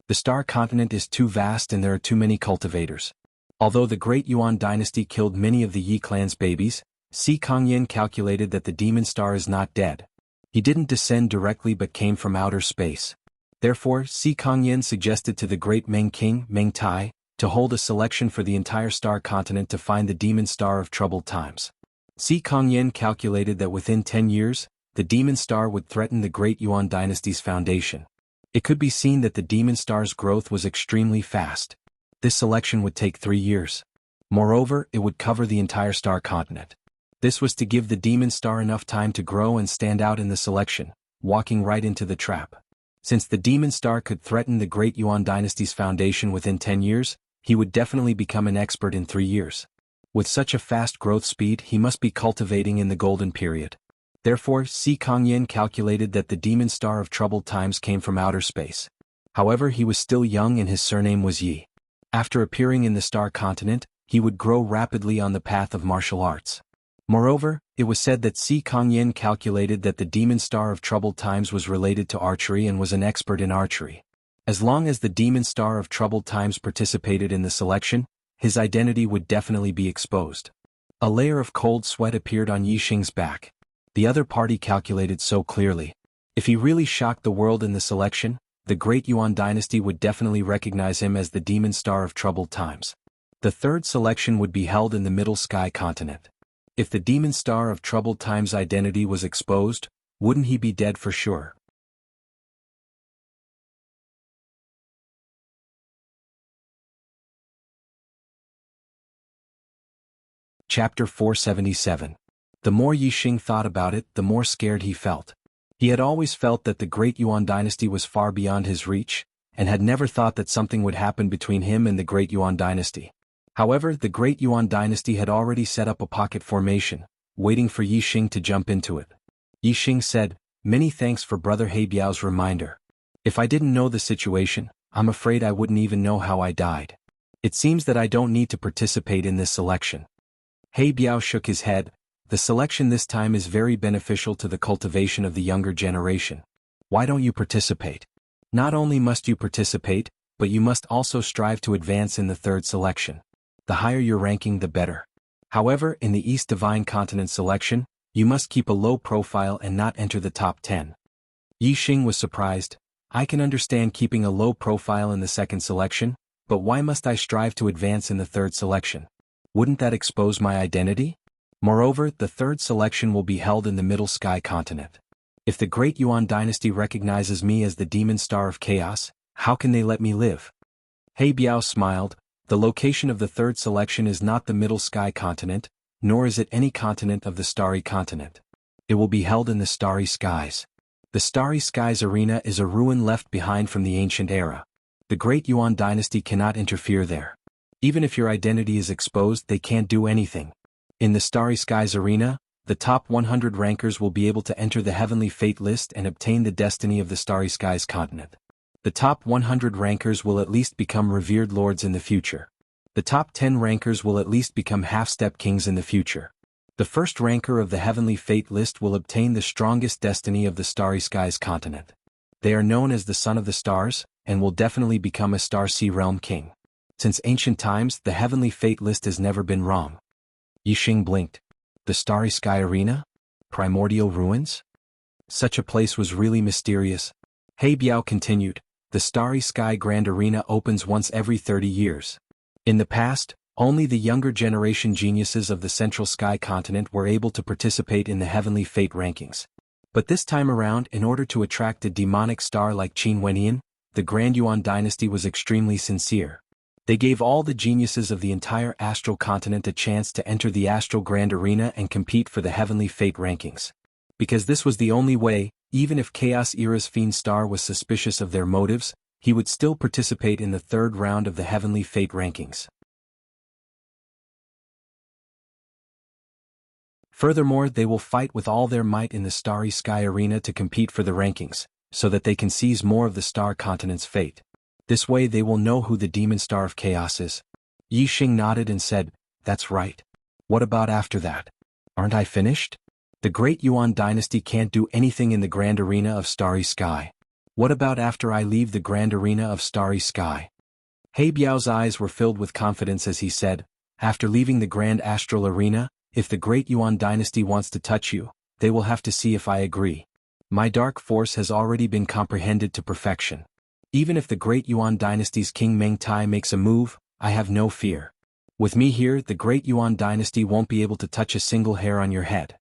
The Star Continent is too vast and there are too many cultivators. Although the Great Yuan dynasty killed many of the Yi clan's babies, Si Kongyan calculated that the Demon Star is not dead. He didn't descend directly but came from outer space. Therefore, Si Kongyan suggested to the great Meng King, Meng Tai, to hold a selection for the entire Star Continent to find the Demon Star of Troubled Times. Si Kongyan calculated that within 10 years, the Demon Star would threaten the Great Yuan dynasty's foundation. It could be seen that the Demon Star's growth was extremely fast. This selection would take 3 years. Moreover, it would cover the entire Star Continent. This was to give the Demon Star enough time to grow and stand out in the selection, walking right into the trap. Since the Demon Star could threaten the Great Yuan dynasty's foundation within 10 years, he would definitely become an expert in 3 years. With such a fast growth speed, he must be cultivating in the Golden Period. Therefore, Si Kongyan calculated that the Demon Star of Troubled Times came from outer space. However, he was still young and his surname was Yi. After appearing in the Star Continent, he would grow rapidly on the path of martial arts. Moreover, it was said that Si Kongyan calculated that the Demon Star of Troubled Times was related to archery and was an expert in archery. As long as the Demon Star of Troubled Times participated in the selection, his identity would definitely be exposed. A layer of cold sweat appeared on Yi Xing's back. The other party calculated so clearly. If he really shocked the world in the selection, the Great Yuan dynasty would definitely recognize him as the Demon Star of Troubled Times. The third selection would be held in the Middle Sky Continent. If the Demon Star of Troubled Times' identity was exposed, wouldn't he be dead for sure? Chapter 477. The more Yi Xing thought about it, the more scared he felt. He had always felt that the Great Yuan dynasty was far beyond his reach, and had never thought that something would happen between him and the Great Yuan dynasty. However, the Great Yuan dynasty had already set up a pocket formation, waiting for Yi Xing to jump into it. Yi Xing said, "Many thanks for Brother He Biao's reminder. If I didn't know the situation, I'm afraid I wouldn't even know how I died. It seems that I don't need to participate in this selection." He Biao shook his head. "The selection this time is very beneficial to the cultivation of the younger generation. Why don't you participate? Not only must you participate, but you must also strive to advance in the third selection. The higher your ranking, the better. However, in the East Divine Continent selection, you must keep a low profile and not enter the top 10. Yi Xing was surprised. I can understand keeping a low profile in the second selection, but why must I strive to advance in the third selection? Wouldn't that expose my identity? Moreover, the third selection will be held in the Middle Sky Continent. If the Great Yuan dynasty recognizes me as the Demon Star of Chaos, how can they let me live? He Biao smiled. The location of the third selection is not the Middle Sky Continent, nor is it any continent of the Starry Continent. It will be held in the Starry Skies. The Starry Skies Arena is a ruin left behind from the ancient era. The Great Yuan dynasty cannot interfere there. Even if your identity is exposed, they can't do anything. In the Starry Skies Arena, the top 100 rankers will be able to enter the Heavenly Fate list and obtain the destiny of the Starry Skies continent. The top 100 rankers will at least become revered lords in the future. The top 10 rankers will at least become half-step kings in the future. The first ranker of the Heavenly Fate list will obtain the strongest destiny of the Starry Skies continent. They are known as the Son of the Stars, and will definitely become a Star Sea Realm king. Since ancient times, the Heavenly Fate list has never been wrong. Yi Xing blinked. The Starry Sky Arena? Primordial ruins? Such a place was really mysterious. He Biao continued. The Starry Sky Grand Arena opens once every 30 years. In the past, only the younger generation geniuses of the Central Sky Continent were able to participate in the Heavenly Fate rankings. But this time around, in order to attract a demonic star like Qin Wenyan, the Grand Yuan dynasty was extremely sincere. They gave all the geniuses of the entire astral continent a chance to enter the Astral Grand Arena and compete for the Heavenly Fate rankings. Because this was the only way, even if Chaos Era's Fiend Star was suspicious of their motives, he would still participate in the third round of the Heavenly Fate rankings. Furthermore, they will fight with all their might in the Starry Sky Arena to compete for the rankings, so that they can seize more of the Star Continent's fate. This way they will know who the Demon Star of Chaos is. Yi Xing nodded and said, That's right. What about after that? Aren't I finished? The Great Yuan dynasty can't do anything in the Grand Arena of Starry Sky. What about after I leave the Grand Arena of Starry Sky? He Biao's eyes were filled with confidence as he said, After leaving the Grand Astral Arena, if the Great Yuan dynasty wants to touch you, they will have to see if I agree. My dark force has already been comprehended to perfection. Even if the Great Yuan dynasty's King Meng Tai makes a move, I have no fear. With me here, the Great Yuan dynasty won't be able to touch a single hair on your head.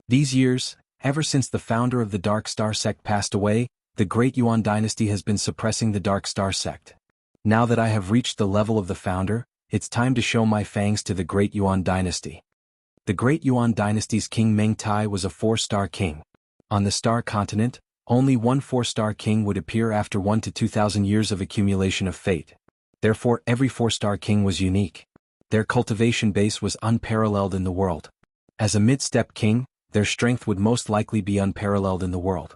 These years, ever since the founder of the Dark Star sect passed away, the Great Yuan dynasty has been suppressing the Dark Star sect. Now that I have reached the level of the founder, it's time to show my fangs to the Great Yuan dynasty. The Great Yuan dynasty's King Meng Tai was a 4-star king. On the Star Continent, only one 4-star king would appear after 1 to 2,000 years of accumulation of fate. Therefore, every 4-star king was unique. Their cultivation base was unparalleled in the world. As a mid-step king, their strength would most likely be unparalleled in the world.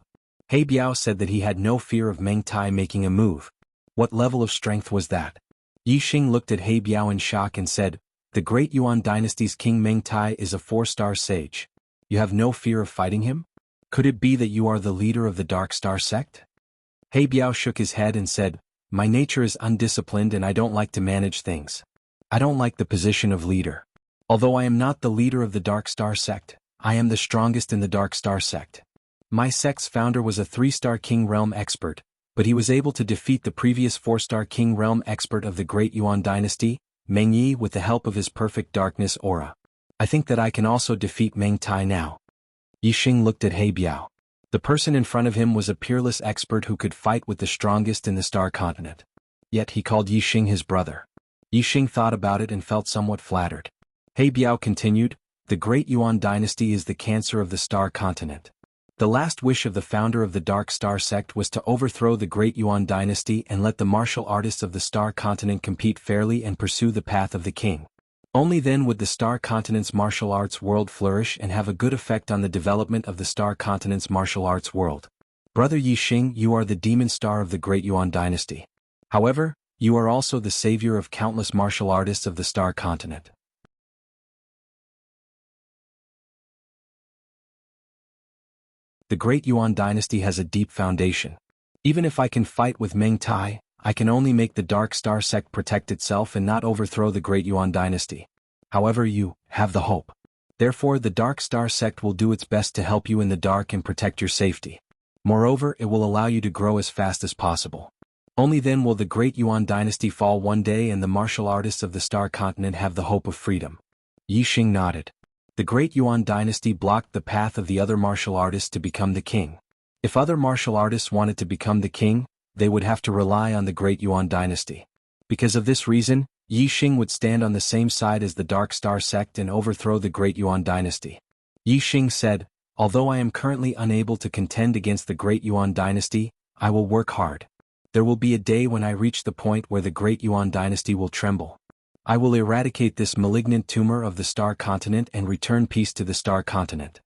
He Biao said that he had no fear of Meng Tai making a move. What level of strength was that? Yi Xing looked at He Biao in shock and said, The Great Yuan dynasty's King Meng Tai is a 4-star sage. You have no fear of fighting him? Could it be that you are the leader of the Dark Star sect? He Biao shook his head and said, My nature is undisciplined and I don't like to manage things. I don't like the position of leader. Although I am not the leader of the Dark Star sect, I am the strongest in the Dark Star sect. My sect's founder was a 3-star King Realm expert, but he was able to defeat the previous 4-star King Realm expert of the Great Yuan dynasty, Meng Yi, with the help of his perfect darkness aura. I think that I can also defeat Meng Tai now. Yi Xing looked at He Biao. The person in front of him was a peerless expert who could fight with the strongest in the Star Continent. Yet he called Yi Xing his brother. Yi Xing thought about it and felt somewhat flattered. He Biao continued, The Great Yuan dynasty is the cancer of the Star Continent. The last wish of the founder of the Dark Star sect was to overthrow the Great Yuan dynasty and let the martial artists of the Star Continent compete fairly and pursue the path of the king. Only then would the Star Continent's martial arts world flourish and have a good effect on the development of the Star Continent's martial arts world. Brother Yi Xing, you are the demon star of the Great Yuan dynasty. However, you are also the savior of countless martial artists of the Star Continent. The Great Yuan dynasty has a deep foundation. Even if I can fight with Meng Tai, I can only make the Dark Star sect protect itself and not overthrow the Great Yuan dynasty. However, you have the hope. Therefore, the Dark Star sect will do its best to help you in the dark and protect your safety. Moreover, it will allow you to grow as fast as possible. Only then will the great Yuan dynasty fall one day and the martial artists of the Star Continent have the hope of freedom. Yi Xing nodded. The great Yuan dynasty blocked the path of the other martial artists to become the king. If other martial artists wanted to become the king, they would have to rely on the great Yuan dynasty. Because of this reason, Yi Xing would stand on the same side as the Dark Star sect and overthrow the great Yuan dynasty. Yi Xing said, "Although I am currently unable to contend against the great Yuan dynasty, I will work hard. There will be a day when I reach the point where the great Yuan dynasty will tremble. I will eradicate this malignant tumor of the Star Continent and return peace to the Star Continent."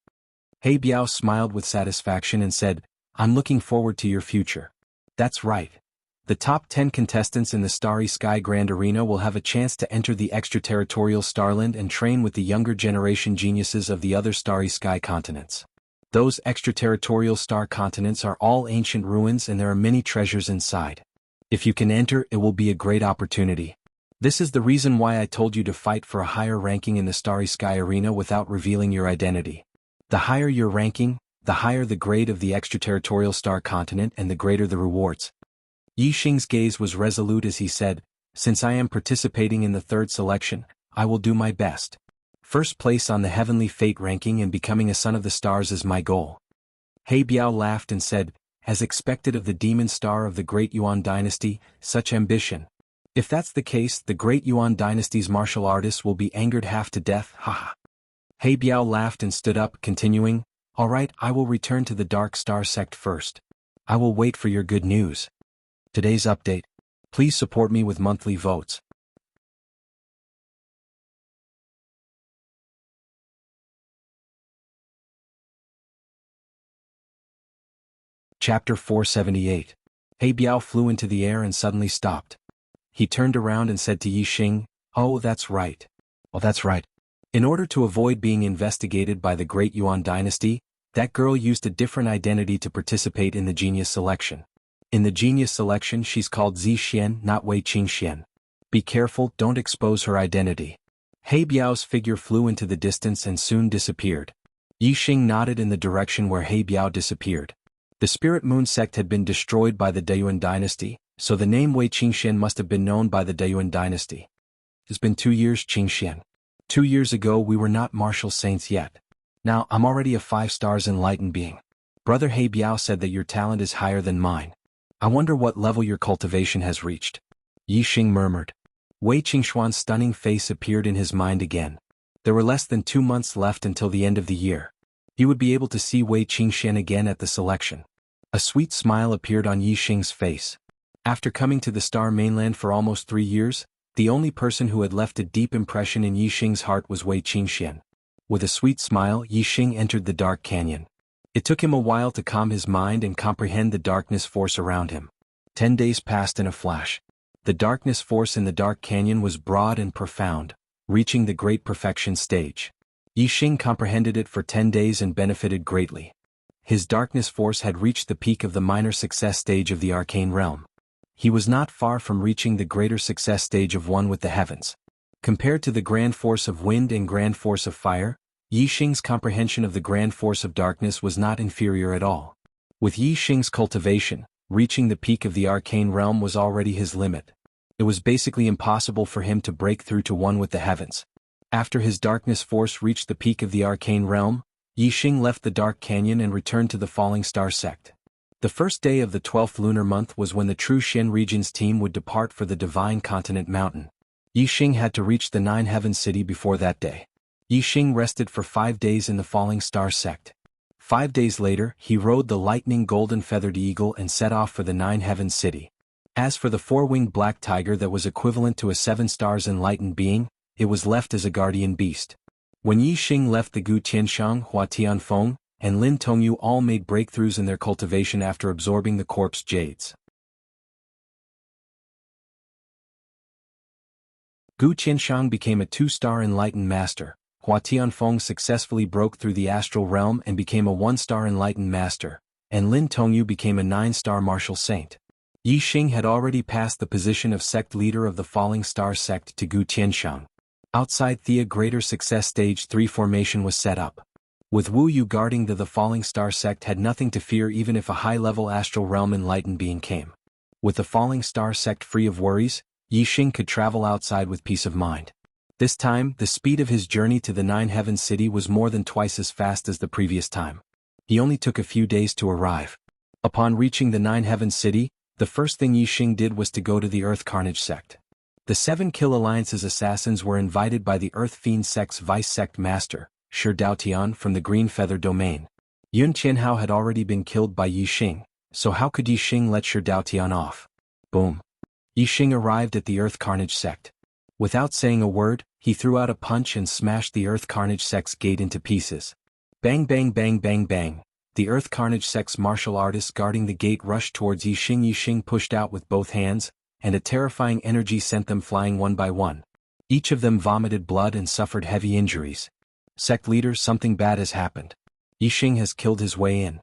He Biao smiled with satisfaction and said, "I'm looking forward to your future." That's right. The top 10 contestants in the Starry Sky Grand Arena will have a chance to enter the extraterritorial Starland and train with the younger generation geniuses of the other Starry Sky continents. Those extraterritorial star continents are all ancient ruins and there are many treasures inside. If you can enter, it will be a great opportunity. This is the reason why I told you to fight for a higher ranking in the Starry Sky Arena without revealing your identity. The higher your ranking, the higher the grade of the extraterritorial star continent and the greater the rewards. Yi Xing's gaze was resolute as he said, "Since I am participating in the third selection, I will do my best. First place on the heavenly fate ranking and becoming a son of the stars is my goal." He Biao laughed and said, "As expected of the demon star of the great Yuan dynasty, such ambition. If that's the case, the great Yuan dynasty's martial artists will be angered half to death, haha." He Biao laughed and stood up, continuing, "All right, I will return to the Dark Star sect first. I will wait for your good news." Today's update. Please support me with monthly votes. Chapter 478. He Biao flew into the air and suddenly stopped. He turned around and said to Yi Xing, "Oh, that's right. Oh, that's right. In order to avoid being investigated by the great Yuan dynasty, that girl used a different identity to participate in the genius selection. In the genius selection she's called Zi Xian, not Wei Qingxian. Be careful, don't expose her identity." He Biao's figure flew into the distance and soon disappeared. Yi Xing nodded in the direction where He Biao disappeared. The Spirit Moon sect had been destroyed by the Dayuan dynasty, so the name Wei Qingxian must have been known by the Dayuan dynasty. It's been 2 years, Qingxian. 2 years ago we were not martial saints yet. Now I'm already a 5 stars enlightened being. Brother He Biao said that your talent is higher than mine. I wonder what level your cultivation has reached. Yi Xing murmured. Wei Qingxuan's stunning face appeared in his mind again. There were less than 2 months left until the end of the year. He would be able to see Wei Qingxian again at the selection. A sweet smile appeared on Yi Xing's face. After coming to the Star Mainland for almost 3 years, the only person who had left a deep impression in Yi Xing's heart was Wei Qingxian. With a sweet smile, Yi Xing entered the dark canyon. It took him a while to calm his mind and comprehend the darkness force around him. 10 days passed in a flash. The darkness force in the dark canyon was broad and profound, reaching the great perfection stage. Yi Xing comprehended it for 10 days and benefited greatly. His darkness force had reached the peak of the minor success stage of the arcane realm. He was not far from reaching the greater success stage of one with the heavens. Compared to the grand force of wind and grand force of fire, Yi Xing's comprehension of the grand force of darkness was not inferior at all. With Yi Xing's cultivation, reaching the peak of the arcane realm was already his limit. It was basically impossible for him to break through to one with the heavens. After his darkness force reached the peak of the arcane realm, Yi Xing left the dark canyon and returned to the Falling Star sect. The first day of the 12th lunar month was when the True Xian region's team would depart for the Divine Continent Mountain. Yi Xing had to reach the Nine Heavens City before that day. Yi Xing rested for 5 days in the Falling Star sect. 5 days later, he rode the lightning golden feathered eagle and set off for the Nine Heavens City. As for the 4-winged black tiger that was equivalent to a 7 stars enlightened being, it was left as a guardian beast. When Yi Xing left the Gu Tianshang, Hua Tianfeng, and Lin Tongyu all made breakthroughs in their cultivation after absorbing the corpse jades. Gu Tianshang became a 2-star enlightened master. Hua Tianfeng successfully broke through the astral realm and became a 1-star enlightened master, and Lin Tongyu became a 9-star martial saint. Yi Xing had already passed the position of sect leader of the Falling Star sect to Gu Tianshang. Outside Thea Greater Success Stage 3 formation was set up. With Wu Yu guarding the Falling Star sect had nothing to fear even if a high-level astral realm enlightened being came. With the Falling Star sect free of worries, Yixing could travel outside with peace of mind. This time, the speed of his journey to the Nine Heaven City was more than twice as fast as the previous time. He only took a few days to arrive. Upon reaching the Nine Heaven City, the first thing Yixing did was to go to the Earth Carnage sect. The 7 Kill Alliance's assassins were invited by the Earth Fiend sect's vice sect master, Shi Daotian from the Green Feather domain. Yun Qianhao had already been killed by Yixing, so how could Yixing let Shi Daotian off? Boom. Yixing arrived at the Earth Carnage sect. Without saying a word, he threw out a punch and smashed the Earth Carnage sect's gate into pieces. Bang bang bang bang bang. The Earth Carnage sect's martial artists guarding the gate rushed towards Yixing. Yixing pushed out with both hands, and a terrifying energy sent them flying one by one. Each of them vomited blood and suffered heavy injuries. Sect leader, something bad has happened. Yixing has killed his way in.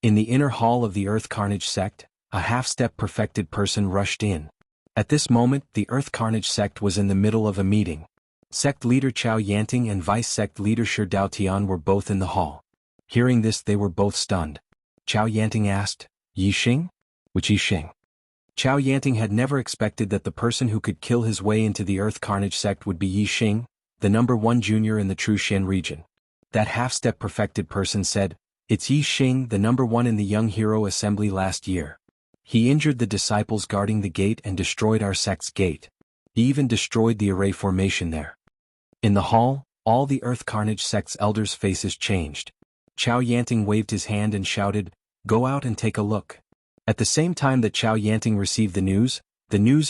In the inner hall of the Earth Carnage sect, a half-step perfected person rushed in. At this moment, the Earth Carnage sect was in the middle of a meeting. Sect leader Chao Yanting and vice sect leader Shi Daotian were both in the hall. Hearing this, they were both stunned. Chao Yanting asked, Yixing? Which Yixing? Chao Yanting had never expected that the person who could kill his way into the Earth Carnage sect would be Yixing, the #1 junior in the True Shen region. That half-step perfected person said, it's Yixing, the #1 in the Young Hero Assembly last year. He injured the disciples guarding the gate and destroyed our sect's gate. He even destroyed the array formation there. In the hall, all the Earth Carnage sect's elders' faces changed. Chao Yanting waved his hand and shouted, go out and take a look. At the same time that Chao Yanting received the news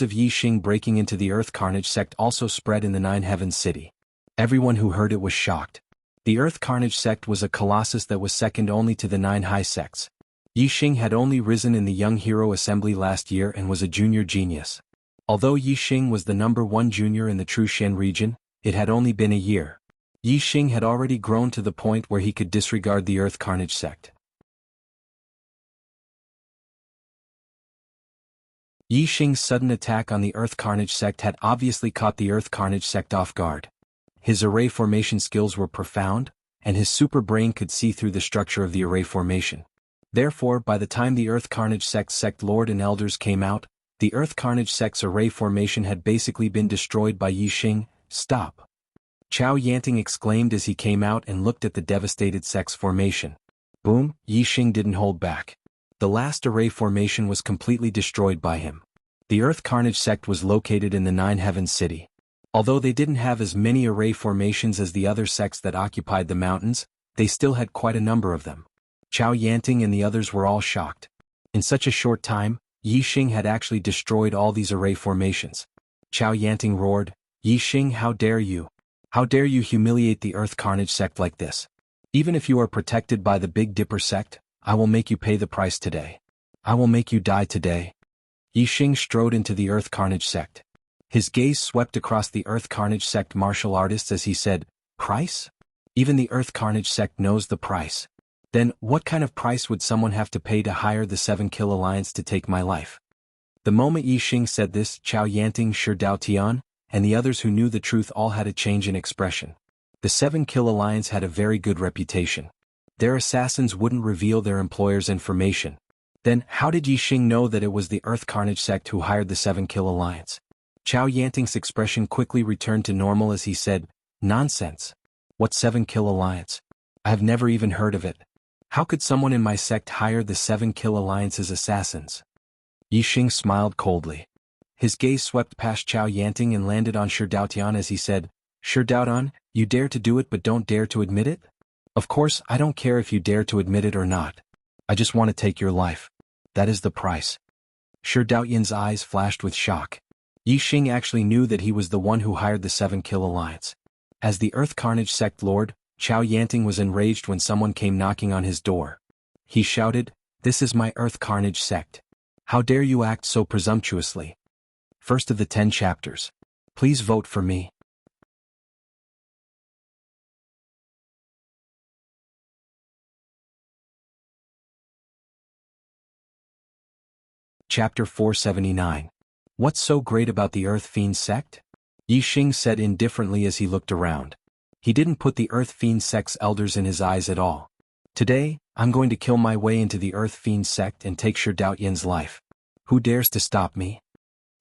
of Yixing breaking into the Earth Carnage sect also spread in the Nine Heavens City. Everyone who heard it was shocked. The Earth Carnage sect was a colossus that was second only to the 9 high sects. Yixing had only risen in the Young Hero Assembly last year and was a junior genius. Although Yixing was the #1 junior in the True Shen region, it had only been a year. Yixing had already grown to the point where he could disregard the Earth Carnage sect. Yixing's sudden attack on the Earth Carnage sect had obviously caught the Earth Carnage sect off guard. His array formation skills were profound, and his super brain could see through the structure of the array formation. Therefore, by the time the Earth Carnage sect's sect lord and elders came out, the Earth Carnage sect's array formation had basically been destroyed by Yixing. Stop! Chao Yanting exclaimed as he came out and looked at the devastated sect's formation. Boom! Yixing didn't hold back. The last array formation was completely destroyed by him. The Earth Carnage sect was located in the Nine Heavens City. Although they didn't have as many array formations as the other sects that occupied the mountains, they still had quite a number of them. Chao Yanting and the others were all shocked. In such a short time, Yixing had actually destroyed all these array formations. Chao Yanting roared, Yixing, how dare you? How dare you humiliate the Earth Carnage sect like this? Even if you are protected by the Big Dipper sect, I will make you pay the price today. I will make you die today. Yixing strode into the Earth Carnage sect. His gaze swept across the Earth Carnage sect martial artists as he said, price? Even the Earth Carnage sect knows the price. Then, what kind of price would someone have to pay to hire the 7 Kill Alliance to take my life? The moment Yixing said this, Chao Yanting, Shi Daotian, and the others who knew the truth all had a change in expression. The 7 Kill Alliance had a very good reputation. Their assassins wouldn't reveal their employer's information. Then, how did Yixing know that it was the Earth Carnage sect who hired the 7 Kill Alliance? Chao Yanting's expression quickly returned to normal as he said, nonsense. What 7 Kill Alliance? I have never even heard of it. How could someone in my sect hire the 7 Kill Alliance's assassins? Yixing smiled coldly. His gaze swept past Chao Yanting and landed on Shi Daotian as he said, Shi Daotian, you dare to do it but don't dare to admit it? Of course, I don't care if you dare to admit it or not. I just want to take your life. That is the price. Shi Daotian's eyes flashed with shock. Yixing actually knew that he was the one who hired the 7 Kill Alliance. As the Earth Carnage sect lord, Chao Yanting was enraged when someone came knocking on his door. He shouted, this is my Earth Carnage sect. How dare you act so presumptuously? First of the 10 chapters. Please vote for me. Chapter 479. What's so great about the Earth Fiend sect? Yi Xing said indifferently as he looked around. He didn't put the Earth Fiend sect's elders in his eyes at all. Today, I'm going to kill my way into the Earth Fiend sect and take Shi Daotian's life. Who dares to stop me?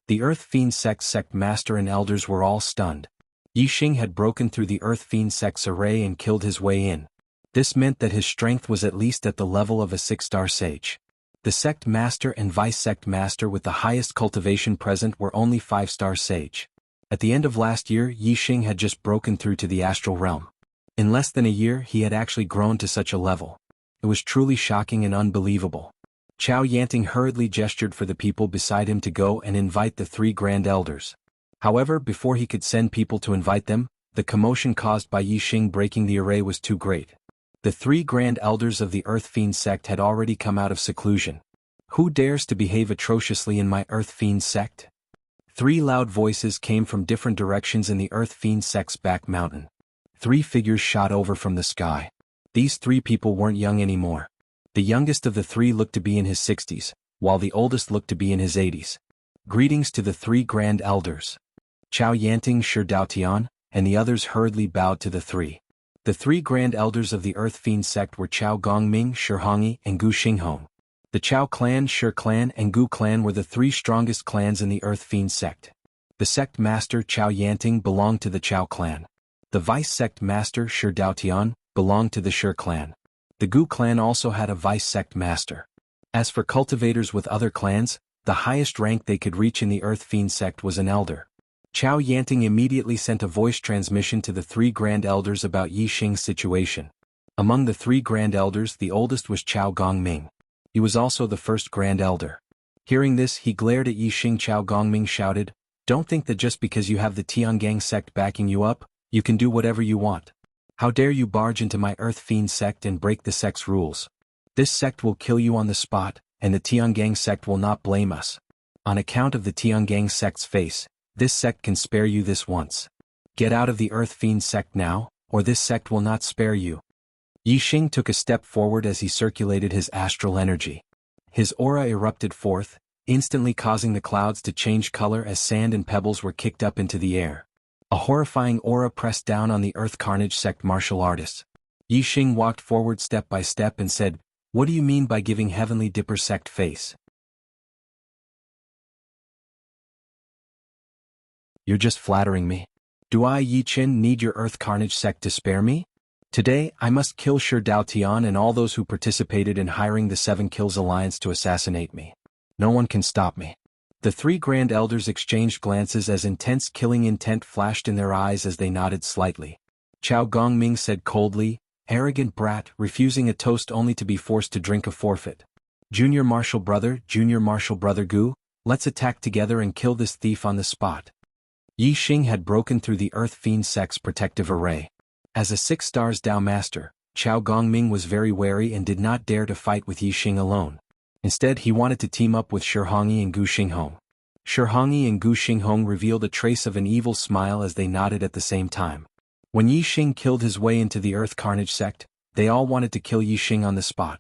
The Earth Fiend sect's sect master and elders were all stunned. Yi Xing had broken through the Earth Fiend sect's array and killed his way in. This meant that his strength was at least at the level of a 6-star sage. The sect master and vice-sect master with the highest cultivation present were only 5-star sage. At the end of last year, Yi Xing had just broken through to the astral realm. In less than a year, he had actually grown to such a level. It was truly shocking and unbelievable. Qiao Yanting hurriedly gestured for the people beside him to go and invite the 3 grand elders. However, before he could send people to invite them, the commotion caused by Yi Xing breaking the array was too great. The 3 grand elders of the Earth Fiend sect had already come out of seclusion. Who dares to behave atrociously in my Earth Fiend sect? 3 loud voices came from different directions in the Earth Fiend sect's back mountain. 3 figures shot over from the sky. These 3 people weren't young anymore. The youngest of the 3 looked to be in his 60s, while the oldest looked to be in his 80s. Greetings to the 3 grand elders. Qiao Yanting, Shi Daotian, and the others hurriedly bowed to the 3. The 3 grand elders of the Earth Fiend sect were Qiao Gongming, Shi Hongyi, and Gu Xinghong. The Qiao clan, Shi clan, and Gu clan were the 3 strongest clans in the Earth Fiend sect. The sect master Qiao Yanting belonged to the Qiao clan. The vice-sect master Shi Daotian belonged to the Shi clan. The Gu clan also had a vice-sect master. As for cultivators with other clans, the highest rank they could reach in the Earth Fiend sect was an elder. Qiao Yanting immediately sent a voice transmission to the 3 grand elders about Yi Xing's situation. Among the 3 grand elders, the oldest was Qiao Gongming. He was also the first grand elder. Hearing this, he glared at Yi Xing. Qiao Gongming shouted, "Don't think that just because you have the Tiangang sect backing you up, you can do whatever you want. How dare you barge into my Earth Fiend sect and break the sect's rules? This sect will kill you on the spot, and the Tiangang sect will not blame us. On account of the Tiangang sect's face, this sect can spare you this once. Get out of the Earth Fiend sect now, or this sect will not spare you." Yi Xing took a step forward as he circulated his astral energy. His aura erupted forth, instantly causing the clouds to change color as sand and pebbles were kicked up into the air. A horrifying aura pressed down on the Earth Carnage sect martial artists. Yi Xing walked forward step by step and said, "What do you mean by giving Heavenly Dipper sect face? You're just flattering me. Do I, Yi Qin, need your Earth Carnage sect to spare me? Today, I must kill Shi Daotian and all those who participated in hiring the 7 Kills Alliance to assassinate me. No one can stop me." The 3 grand elders exchanged glances as intense killing intent flashed in their eyes as they nodded slightly. Qiao Gongming said coldly, "Arrogant brat, refusing a toast only to be forced to drink a forfeit. Junior Martial Brother Gu, let's attack together and kill this thief on the spot." Yi Xing had broken through the Earth Fiend sect's protective array. As a 6 stars Dao master, Qiao Gongming was very wary and did not dare to fight with Yi Xing alone. Instead, he wanted to team up with Shi Hongyi and Gu Xinghong. Shi Hongyi and Gu Xinghong revealed a trace of an evil smile as they nodded at the same time. When Yi Xing killed his way into the Earth Carnage sect, they all wanted to kill Yi Xing on the spot.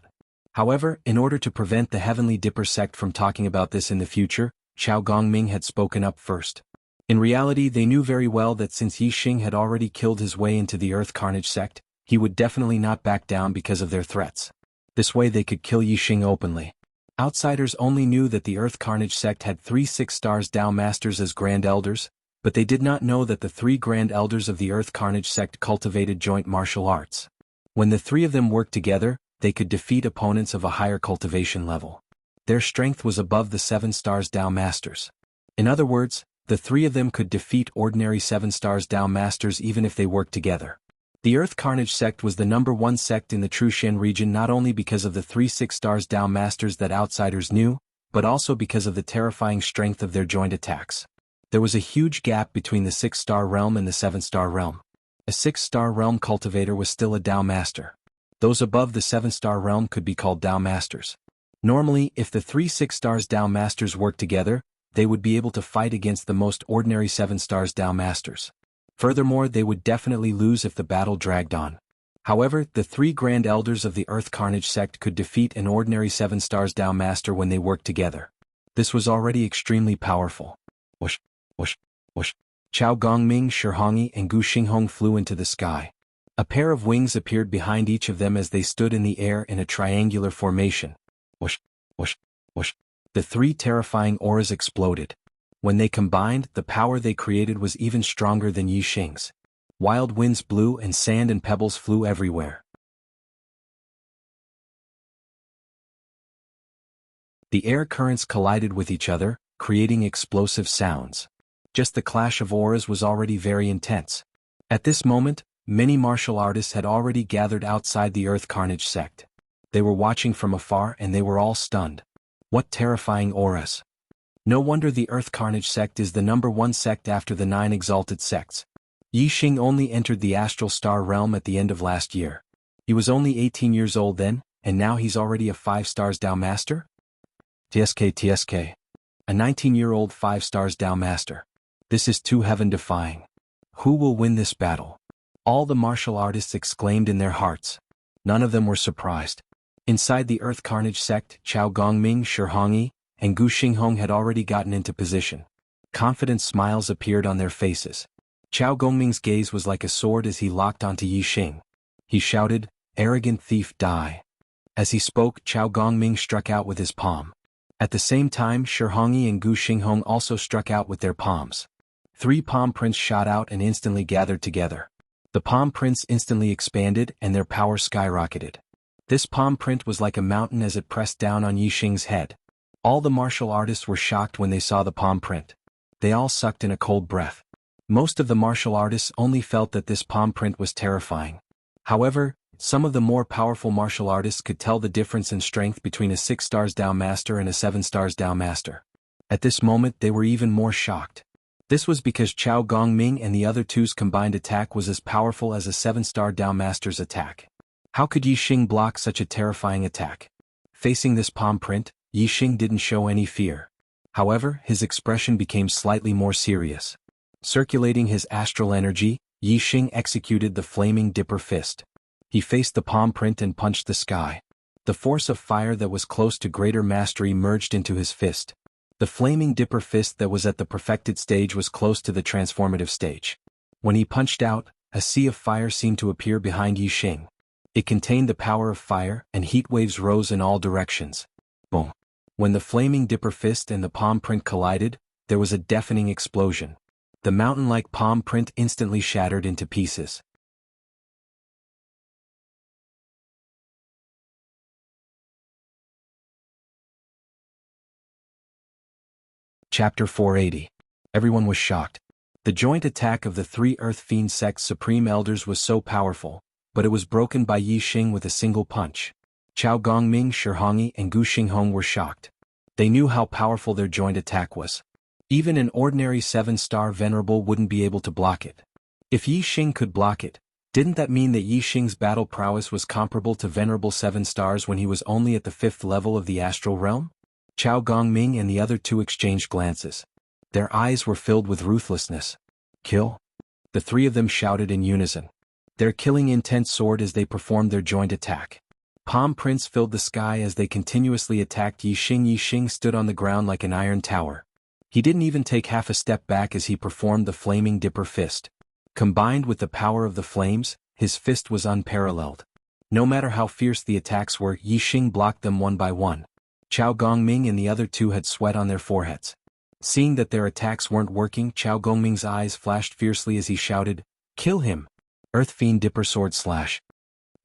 However, in order to prevent the Heavenly Dipper sect from talking about this in the future, Qiao Gongming had spoken up first. In reality, they knew very well that since Yi Xing had already killed his way into the Earth Carnage sect, he would definitely not back down because of their threats. This way they could kill Yi Xing openly. Outsiders only knew that the Earth Carnage sect had 3 6 stars Dao masters as grand elders, but they did not know that the 3 grand elders of the Earth Carnage sect cultivated joint martial arts. When the 3 of them worked together, they could defeat opponents of a higher cultivation level. Their strength was above the 7 stars Dao masters. In other words, the 3 of them could defeat ordinary 7 stars Dao masters even if they worked together. The Earth Carnage sect was the #1 sect in the Trushan region not only because of the 3 6 stars Dao masters that outsiders knew, but also because of the terrifying strength of their joint attacks. There was a huge gap between the 6-star realm and the 7-star realm. A 6-star realm cultivator was still a Dao master. Those above the 7-star realm could be called Dao masters. Normally, if the 3 6 stars Dao masters worked together, they would be able to fight against the most ordinary 7 stars Dao masters. Furthermore, they would definitely lose if the battle dragged on. However, the 3 grand elders of the Earth Carnage sect could defeat an ordinary 7 stars Dao master when they worked together. This was already extremely powerful. Whoosh, whoosh, whoosh. Chao Gongming, Shihongi, and Gu Xinghong flew into the sky. A pair of wings appeared behind each of them as they stood in the air in a triangular formation. Whoosh, whoosh, whoosh. The three terrifying auras exploded. When they combined, the power they created was even stronger than Yi Xing's. Wild winds blew and sand and pebbles flew everywhere. The air currents collided with each other, creating explosive sounds. Just the clash of auras was already very intense. At this moment, many martial artists had already gathered outside the Earth Carnage sect. They were watching from afar and they were all stunned. What terrifying auras! No wonder the Earth Carnage sect is the #1 sect after the 9 exalted sects. Yi Xing only entered the astral star realm at the end of last year. He was only 18 years old then, and now he's already a 5 stars Dao Master? TSK. A 19-year-old 5 stars Dao Master. This is too heaven-defying. Who will win this battle? All the martial artists exclaimed in their hearts. None of them were surprised. Inside the Earth Carnage sect, Chao Gongming, Shihongi, and Gu Xinghong had already gotten into position. Confident smiles appeared on their faces. Chao Gongming's gaze was like a sword as he locked onto Yi Xing. He shouted, "Arrogant thief, die." As he spoke, Chao Gongming struck out with his palm. At the same time, Shihongi and Gu Xinghong also struck out with their palms. 3 palm prints shot out and instantly gathered together. The palm prints instantly expanded and their power skyrocketed. This palm print was like a mountain as it pressed down on Yi Xing's head. All the martial artists were shocked when they saw the palm print. They all sucked in a cold breath. Most of the martial artists only felt that this palm print was terrifying. However, some of the more powerful martial artists could tell the difference in strength between a 6 stars Dao Master and a 7 stars Dao Master. At this moment they were even more shocked. This was because Chao Gongming and the other two's combined attack was as powerful as a 7-star Dao Master's attack. How could Yi Xing block such a terrifying attack? Facing this palm print, Yi Xing didn't show any fear. However, his expression became slightly more serious. Circulating his astral energy, Yi Xing executed the Flaming Dipper Fist. He faced the palm print and punched the sky. The force of fire that was close to greater mastery merged into his fist. The Flaming Dipper Fist that was at the perfected stage was close to the transformative stage. When he punched out, a sea of fire seemed to appear behind Yi Xing. It contained the power of fire, and heat waves rose in all directions. Boom! When the Flaming Dipper Fist and the palm print collided, there was a deafening explosion. The mountain-like palm print instantly shattered into pieces. Chapter 480. Everyone was shocked. The joint attack of the 3 Earth Fiend Sect's Supreme Elders was so powerful, but it was broken by Yi Xing with a single punch. Chao Gongming, Shihongi, and Gu Xinghong were shocked. They knew how powerful their joint attack was. Even an ordinary 7-star Venerable wouldn't be able to block it. If Yi Xing could block it, didn't that mean that Yi Xing's battle prowess was comparable to Venerable 7 stars when he was only at the 5th level of the astral realm? Chao Gongming and the other two exchanged glances. Their eyes were filled with ruthlessness. Kill? The 3 of them shouted in unison. Their killing intent soared as they performed their joint attack. Palm prints filled the sky as they continuously attacked Yi Xing. Yi Xing stood on the ground like an iron tower. He didn't even take half a step back as he performed the Flaming Dipper Fist. Combined with the power of the flames, his fist was unparalleled. No matter how fierce the attacks were, Yi Xing blocked them one by one. Chao Gongming and the other two had sweat on their foreheads. Seeing that their attacks weren't working, Chao Gongming's eyes flashed fiercely as he shouted, "Kill him! Earth Fiend Dipper Sword Slash."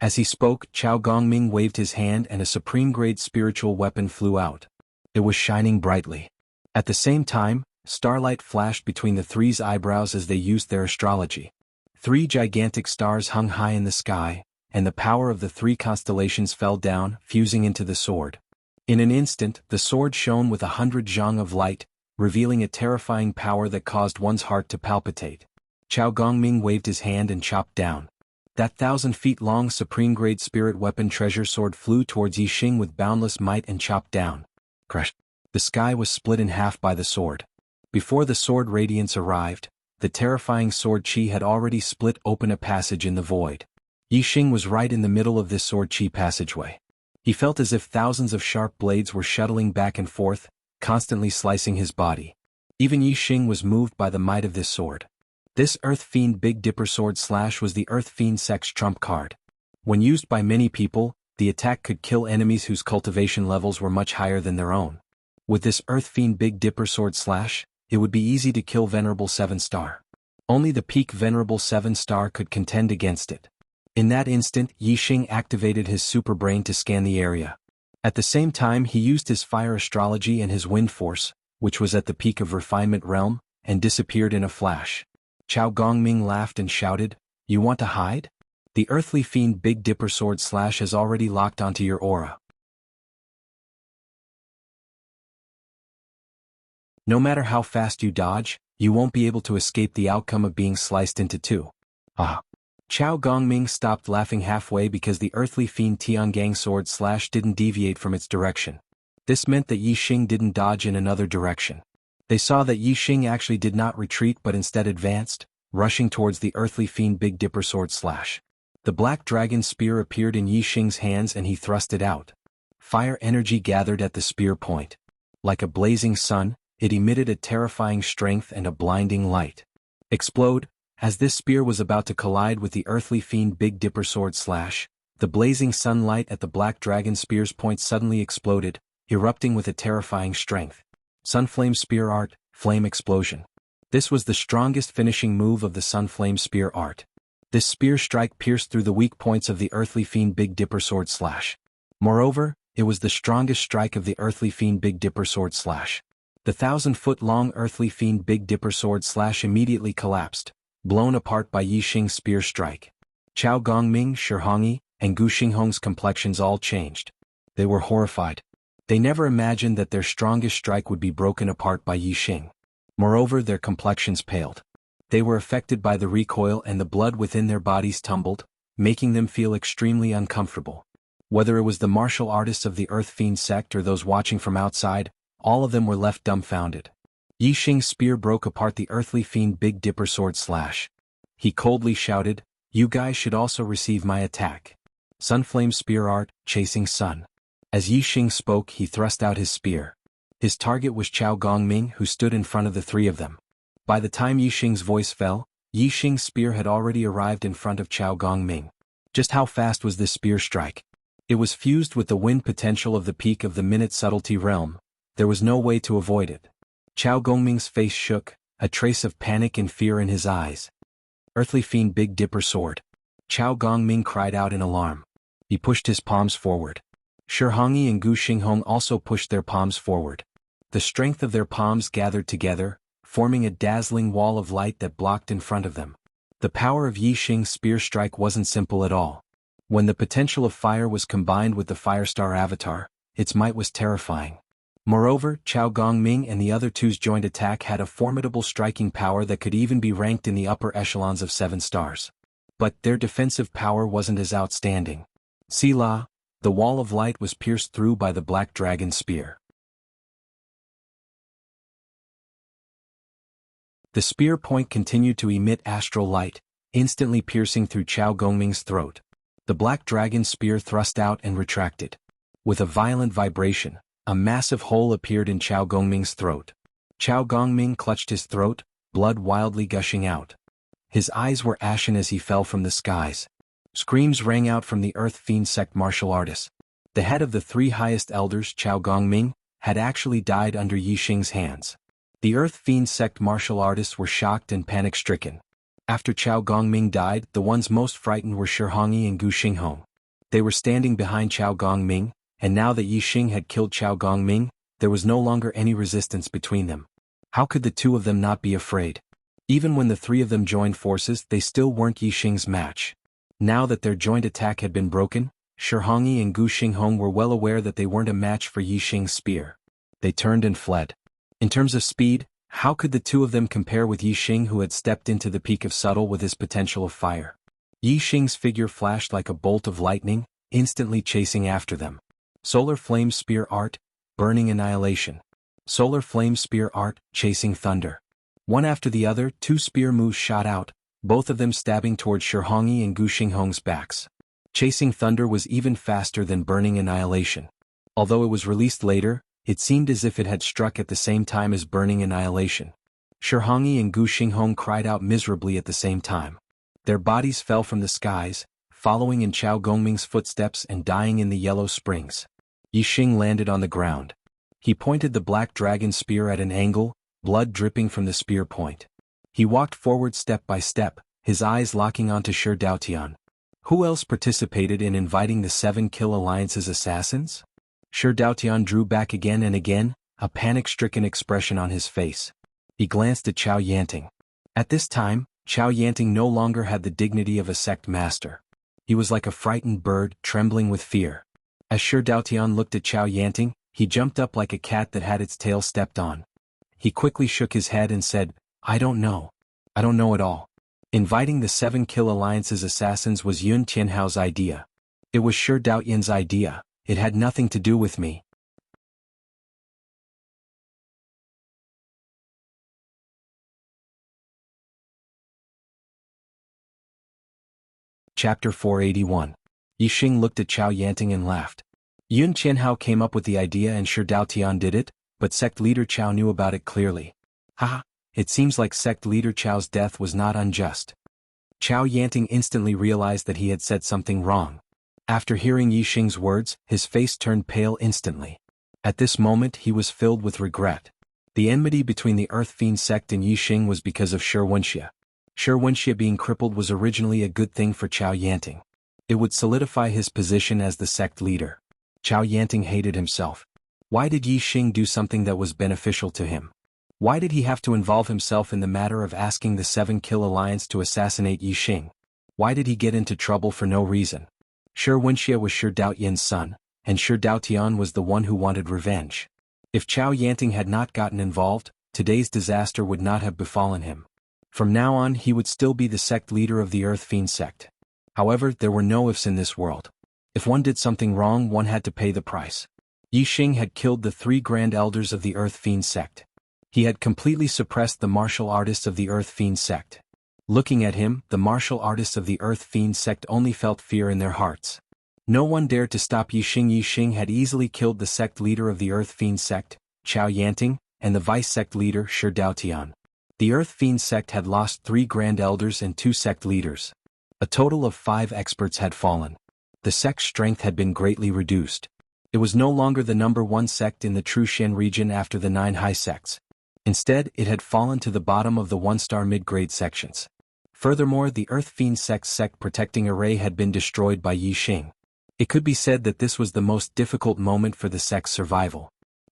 As he spoke, Chao Gongming waved his hand and a supreme-grade spiritual weapon flew out. It was shining brightly. At the same time, starlight flashed between the 3's eyebrows as they used their astrology. 3 gigantic stars hung high in the sky, and the power of the 3 constellations fell down, fusing into the sword. In an instant, the sword shone with 100 zhang of light, revealing a terrifying power that caused one's heart to palpitate. Chao Gongming waved his hand and chopped down. That 1,000-feet-long supreme-grade spirit weapon treasure sword flew towards Yi Xing with boundless might and chopped down. Crash! The sky was split in half by the sword. Before the sword radiance arrived, the terrifying sword chi had already split open a passage in the void. Yi Xing was right in the middle of this sword chi passageway. He felt as if thousands of sharp blades were shuttling back and forth, constantly slicing his body. Even Yi Xing was moved by the might of this sword. This Earth Fiend Big Dipper Sword Slash was the Earth Fiend Sect's trump card. When used by many people, the attack could kill enemies whose cultivation levels were much higher than their own. With this Earth Fiend Big Dipper Sword Slash, it would be easy to kill Venerable 7-star. Only the peak Venerable 7-star could contend against it. In that instant, Yixing activated his super brain to scan the area. At the same time he used his fire astrology and his wind force, which was at the peak of refinement realm, and disappeared in a flash. Chao Gongming laughed and shouted, "You want to hide? The Earthly Fiend Big Dipper Sword Slash has already locked onto your aura. No matter how fast you dodge, you won't be able to escape the outcome of being sliced into two." Ah! Chao Gongming stopped laughing halfway because the Earthly Fiend Tiangang Sword Slash didn't deviate from its direction. This meant that Yixing didn't dodge in another direction. They saw that Yixing actually did not retreat but instead advanced, rushing towards the Earthly Fiend Big Dipper Sword Slash. The Black Dragon Spear appeared in Yixing's hands and he thrust it out. Fire energy gathered at the spear point. Like a blazing sun, it emitted a terrifying strength and a blinding light. Explode! As this spear was about to collide with the Earthly Fiend Big Dipper Sword Slash, the blazing sunlight at the Black Dragon Spear's point suddenly exploded, erupting with a terrifying strength. Sunflame Spear Art, Flame Explosion. This was the strongest finishing move of the Sunflame Spear Art. This spear strike pierced through the weak points of the Earthly Fiend Big Dipper Sword Slash. Moreover, it was the strongest strike of the Earthly Fiend Big Dipper Sword Slash. The 1,000-foot-long Earthly Fiend Big Dipper Sword Slash immediately collapsed, blown apart by Yixing's spear strike. Chao Gongming, Shihongyi, and Gu Xinghong's complexions all changed. They were horrified. They never imagined that their strongest strike would be broken apart by Yixing. Moreover, their complexions paled. They were affected by the recoil and the blood within their bodies tumbled, making them feel extremely uncomfortable. Whether it was the martial artists of the Earth Fiend sect or those watching from outside, all of them were left dumbfounded. Yixing's spear broke apart the Earthly Fiend Big Dipper Sword Slash. He coldly shouted, "You guys should also receive my attack." Sunflame Spear Art, Chasing Sun. As Yixing spoke, he thrust out his spear. His target was Chao Gongming, who stood in front of the three of them. By the time Yixing's voice fell, Yixing's spear had already arrived in front of Chao Gongming. Just how fast was this spear strike? It was fused with the wind potential of the peak of the Minute Subtlety realm. There was no way to avoid it. Chao Gongming's face shook, a trace of panic and fear in his eyes. Earthly Fiend Big Dipper Sword. Chao Gongming cried out in alarm. He pushed his palms forward. Shihongyi and Gu Xinghong also pushed their palms forward. The strength of their palms gathered together, forming a dazzling wall of light that blocked in front of them. The power of Yixing's spear strike wasn't simple at all. When the potential of fire was combined with the Firestar avatar, its might was terrifying. Moreover, Chao Gongming and the other two's joint attack had a formidable striking power that could even be ranked in the upper echelons of 7 stars. But their defensive power wasn't as outstanding. Sila, the wall of light was pierced through by the Black Dragon Spear. The spear point continued to emit astral light, instantly piercing through Chao Gongming's throat. The Black Dragon Spear thrust out and retracted. With a violent vibration, a massive hole appeared in Chao Gongming's throat. Chao Gongming clutched his throat, blood wildly gushing out. His eyes were ashen as he fell from the skies. Screams rang out from the Earth Fiend sect martial artists. The head of the 3 highest elders, Chao Gongming, had actually died under Yixing's hands. The Earth Fiend sect martial artists were shocked and panic-stricken. After Chao Gongming died, the ones most frightened were Shihongyi and Gu Xinghong. They were standing behind Chao Gongming, and now that Yixing had killed Chao Gongming, there was no longer any resistance between them. How could the two of them not be afraid? Even when the 3 of them joined forces, they still weren't Yixing's match. Now that their joint attack had been broken, Shihongyi and Gu Xinghong were well aware that they weren't a match for Yixing's spear. They turned and fled. In terms of speed, how could the two of them compare with Yixing, who had stepped into the peak of subtle with his potential of fire? Yixing's figure flashed like a bolt of lightning, instantly chasing after them. Solar Flame Spear Art, Burning Annihilation. Solar Flame Spear Art, Chasing Thunder. One after the other, 2 spear moves shot out, both of them stabbing towards Shihongyi and Gu Xinghong's backs. Chasing Thunder was even faster than Burning Annihilation. Although it was released later, it seemed as if it had struck at the same time as Burning Annihilation. Shihongyi and Gu Xinghong cried out miserably at the same time. Their bodies fell from the skies, following in Chao Gongming's footsteps and dying in the yellow springs. Yixing landed on the ground. He pointed the black dragon spear at an angle, blood dripping from the spear point. He walked forward step by step, his eyes locking onto Shi Daotian. Who else participated in inviting the 7 Kill Alliance's assassins? Shi Daotian drew back again and again, a panic-stricken expression on his face. He glanced at Chao Yanting. At this time, Chao Yanting no longer had the dignity of a sect master. He was like a frightened bird, trembling with fear. As Shi Daotian looked at Chao Yanting, he jumped up like a cat that had its tail stepped on. He quickly shook his head and said, "I don't know. I don't know at all." Inviting the 7 Kill Alliance's assassins was Yun Tianhao's idea. It was Shi Daotian's idea. It had nothing to do with me. Chapter 481. Yixing looked at Chao Yanting and laughed. Yun Tianhao came up with the idea and Shi Daotian did it, but sect leader Chao knew about it clearly. Haha, it seems like sect leader Chao's death was not unjust. Chao Yanting instantly realized that he had said something wrong. After hearing Yixing's words, his face turned pale instantly. At this moment he was filled with regret. The enmity between the Earth Fiend sect and Yixing was because of Wuxia. Wuxia being crippled was originally a good thing for Chao Yanting. It would solidify his position as the sect leader. Chao Yanting hated himself. Why did Yixing do something that was beneficial to him? Why did he have to involve himself in the matter of asking the 7 Kill Alliance to assassinate Yixing? Why did he get into trouble for no reason? Wuxia was Shi Daotian's son, and Shi Daotian was the one who wanted revenge. If Chao Yanting had not gotten involved, today's disaster would not have befallen him. From now on he would still be the sect leader of the Earth Fiend sect. However, there were no ifs in this world. If one did something wrong, one had to pay the price. Yixing had killed the 3 Grand Elders of the Earth Fiend sect. He had completely suppressed the martial artists of the Earth Fiend sect. Looking at him, the martial artists of the Earth Fiend sect only felt fear in their hearts. No one dared to stop Yixing. Yixing had easily killed the sect leader of the Earth Fiend sect, Chao Yanting, and the vice sect leader Shi Daotian. The Earth Fiend sect had lost 3 Grand Elders and 2 sect leaders. A total of 5 experts had fallen. The sect's strength had been greatly reduced. It was no longer the number 1 sect in the Trushan region after the 9 high sects. Instead, it had fallen to the bottom of the 1-star mid-grade sections. Furthermore, the Earth Fiend sect's sect protecting array had been destroyed by Yixing. It could be said that this was the most difficult moment for the sect's survival.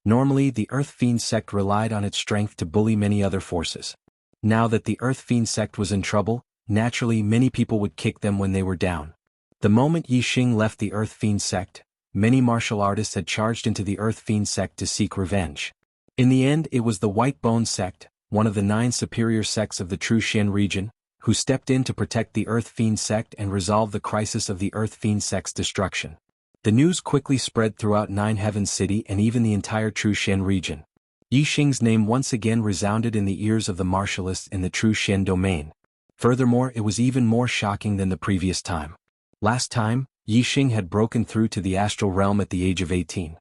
Normally, the Earth Fiend sect relied on its strength to bully many other forces. Now that the Earth Fiend sect was in trouble, naturally many people would kick them when they were down. The moment Yixing left the Earth Fiend sect, many martial artists had charged into the Earth Fiend sect to seek revenge. In the end, it was the White Bone sect, one of the 9 superior sects of the Trushan region, who stepped in to protect the Earth Fiend sect and resolve the crisis of the Earth Fiend sect's destruction. The news quickly spread throughout Nine Heavens City and even the entire Trushan region. Yixing's name once again resounded in the ears of the martialists in the Trushan domain. Furthermore, it was even more shocking than the previous time. Last time, Yixing had broken through to the astral realm at the age of 18.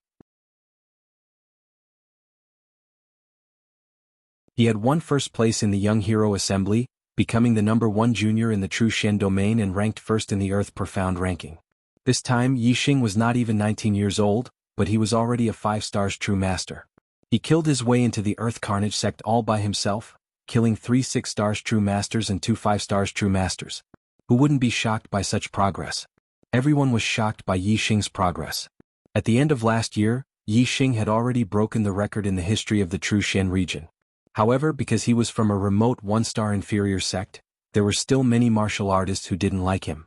He had won first place in the Young Hero Assembly, becoming the number 1 junior in the Trushan domain and ranked first in the Earth Profound ranking. This time Yixing was not even 19 years old, but he was already a 5 stars true master. He killed his way into the Earth Carnage sect all by himself, killing 3 6 stars true masters and 2 5 stars true masters. Who wouldn't be shocked by such progress? Everyone was shocked by Yixing's progress. At the end of last year, Yixing had already broken the record in the history of the Trushan region. However, because he was from a remote 1-star inferior sect, there were still many martial artists who didn't like him.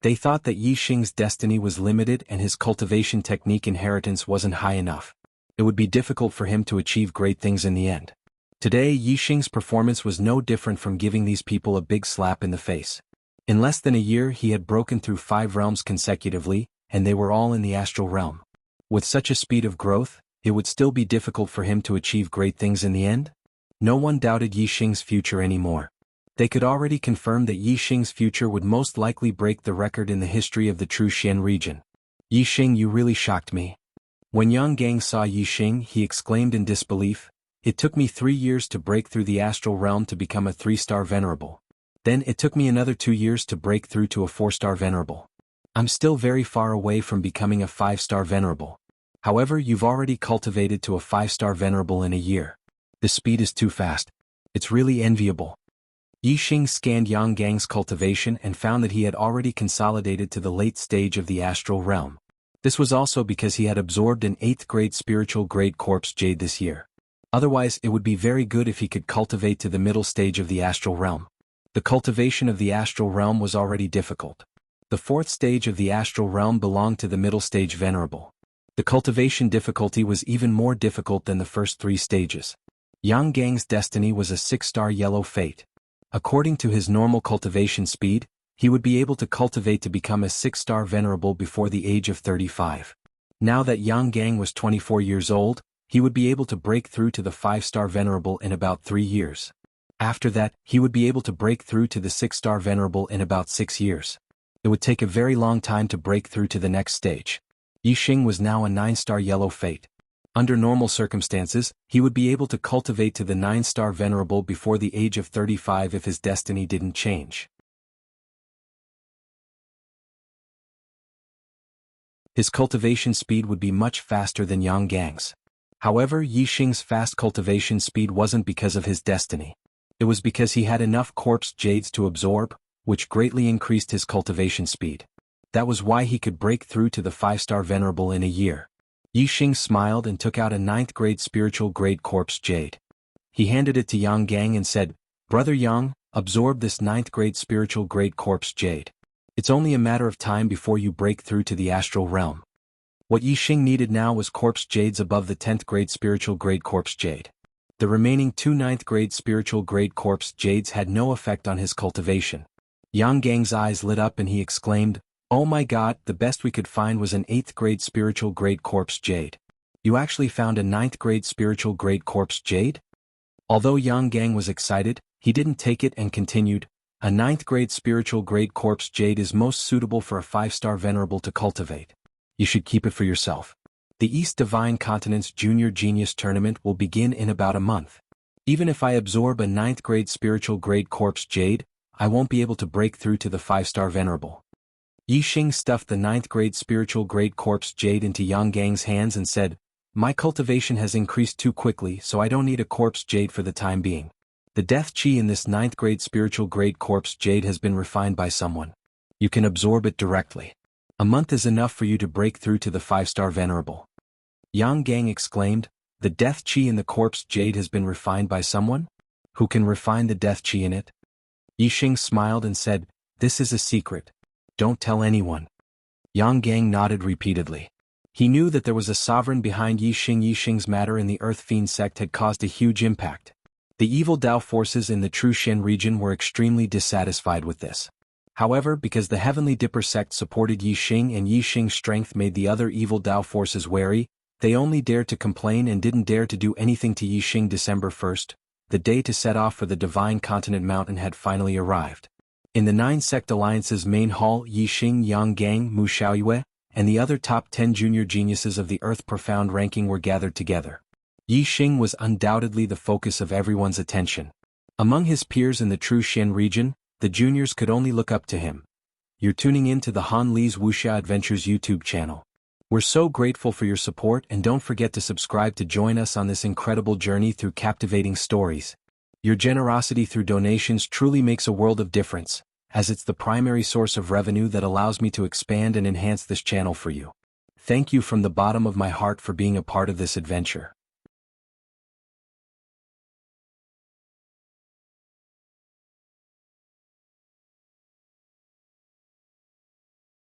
They thought that Yixing's destiny was limited and his cultivation technique inheritance wasn't high enough. It would be difficult for him to achieve great things in the end. Today, Yixing's performance was no different from giving these people a big slap in the face. In less than a year he had broken through 5 realms consecutively, and they were all in the astral realm. With such a speed of growth, it would still be difficult for him to achieve great things in the end? No one doubted Yixing's future anymore. They could already confirm that Yixing's future would most likely break the record in the history of the Trushan region. Yixing, you really shocked me. When Yang Gang saw Yixing, he exclaimed in disbelief, It took me 3 years to break through the astral realm to become a 3-star venerable. Then it took me another 2 years to break through to a 4-star venerable. I'm still very far away from becoming a 5-star venerable. However, you've already cultivated to a 5-star venerable in a year. The speed is too fast. It's really enviable. Yixing scanned Yang Gang's cultivation and found that he had already consolidated to the late stage of the astral realm. This was also because he had absorbed an 8th grade spiritual grade corpse jade this year. Otherwise, it would be very good if he could cultivate to the middle stage of the astral realm. The cultivation of the astral realm was already difficult. The 4th stage of the astral realm belonged to the middle stage venerable. The cultivation difficulty was even more difficult than the first 3 stages. Yang Gang's destiny was a 6-star yellow fate. According to his normal cultivation speed, he would be able to cultivate to become a 6-star venerable before the age of 35. Now that Yang Gang was 24 years old, he would be able to break through to the 5-star venerable in about 3 years. After that, he would be able to break through to the 6-star venerable in about 6 years. It would take a very long time to break through to the next stage. Yixing was now a 9-star yellow fate. Under normal circumstances, he would be able to cultivate to the 9-star venerable before the age of 35 if his destiny didn't change. His cultivation speed would be much faster than Yang Gang's. However, Yixing's fast cultivation speed wasn't because of his destiny. It was because he had enough corpse jades to absorb, which greatly increased his cultivation speed. That was why he could break through to the 5-star venerable in a year. Yixing smiled and took out a 9th grade spiritual grade corpse jade. He handed it to Yang Gang and said, "Brother Yang, absorb this 9th grade spiritual grade corpse jade. It's only a matter of time before you break through to the astral realm." What Yixing needed now was corpse jades above the 10th grade spiritual grade corpse jade. The remaining 2 9th grade spiritual grade corpse jades had no effect on his cultivation. Yang Gang's eyes lit up and he exclaimed, "Oh my god, the best we could find was an 8th grade spiritual grade corpse jade. You actually found a 9th grade spiritual grade corpse jade?" Although Yang Gang was excited, he didn't take it and continued, "A 9th grade spiritual grade corpse jade is most suitable for a 5-star venerable to cultivate. You should keep it for yourself. The East Divine Continent's Junior Genius Tournament will begin in about a month. Even if I absorb a 9th grade spiritual grade corpse jade, I won't be able to break through to the 5-star venerable." Yixing stuffed the 9th grade spiritual grade corpse jade into Yang Gang's hands and said, "My cultivation has increased too quickly, so I don't need a corpse jade for the time being. The death chi in this 9th grade spiritual grade corpse jade has been refined by someone. You can absorb it directly. A month is enough for you to break through to the 5-star venerable." Yang Gang exclaimed, "The death chi in the corpse jade has been refined by someone? Who can refine the death chi in it?" Yixing smiled and said, "This is a secret. Don't tell anyone." Yang Gang nodded repeatedly. He knew that there was a sovereign behind Yixing. Yixing's matter in the Earth Fiend sect had caused a huge impact. The evil Dao forces in the True Shen region were extremely dissatisfied with this. However, because the Heavenly Dipper sect supported Yixing and Yixing's strength made the other evil Dao forces wary, they only dared to complain and didn't dare to do anything to Yixing. December 1st, the day to set off for the Divine Continent Mountain had finally arrived. In the 9 Sect Alliance's main hall, Yixing, Yang Gang, Mu Xiaoyue, and the other top 10 junior geniuses of the Earth Profound ranking were gathered together. Yixing was undoubtedly the focus of everyone's attention. Among his peers in the True Shen region, the juniors could only look up to him. You're tuning in to the Han Li's Wuxia Adventures YouTube channel. We're so grateful for your support, and don't forget to subscribe to join us on this incredible journey through captivating stories. Your generosity through donations truly makes a world of difference, as it's the primary source of revenue that allows me to expand and enhance this channel for you. Thank you from the bottom of my heart for being a part of this adventure.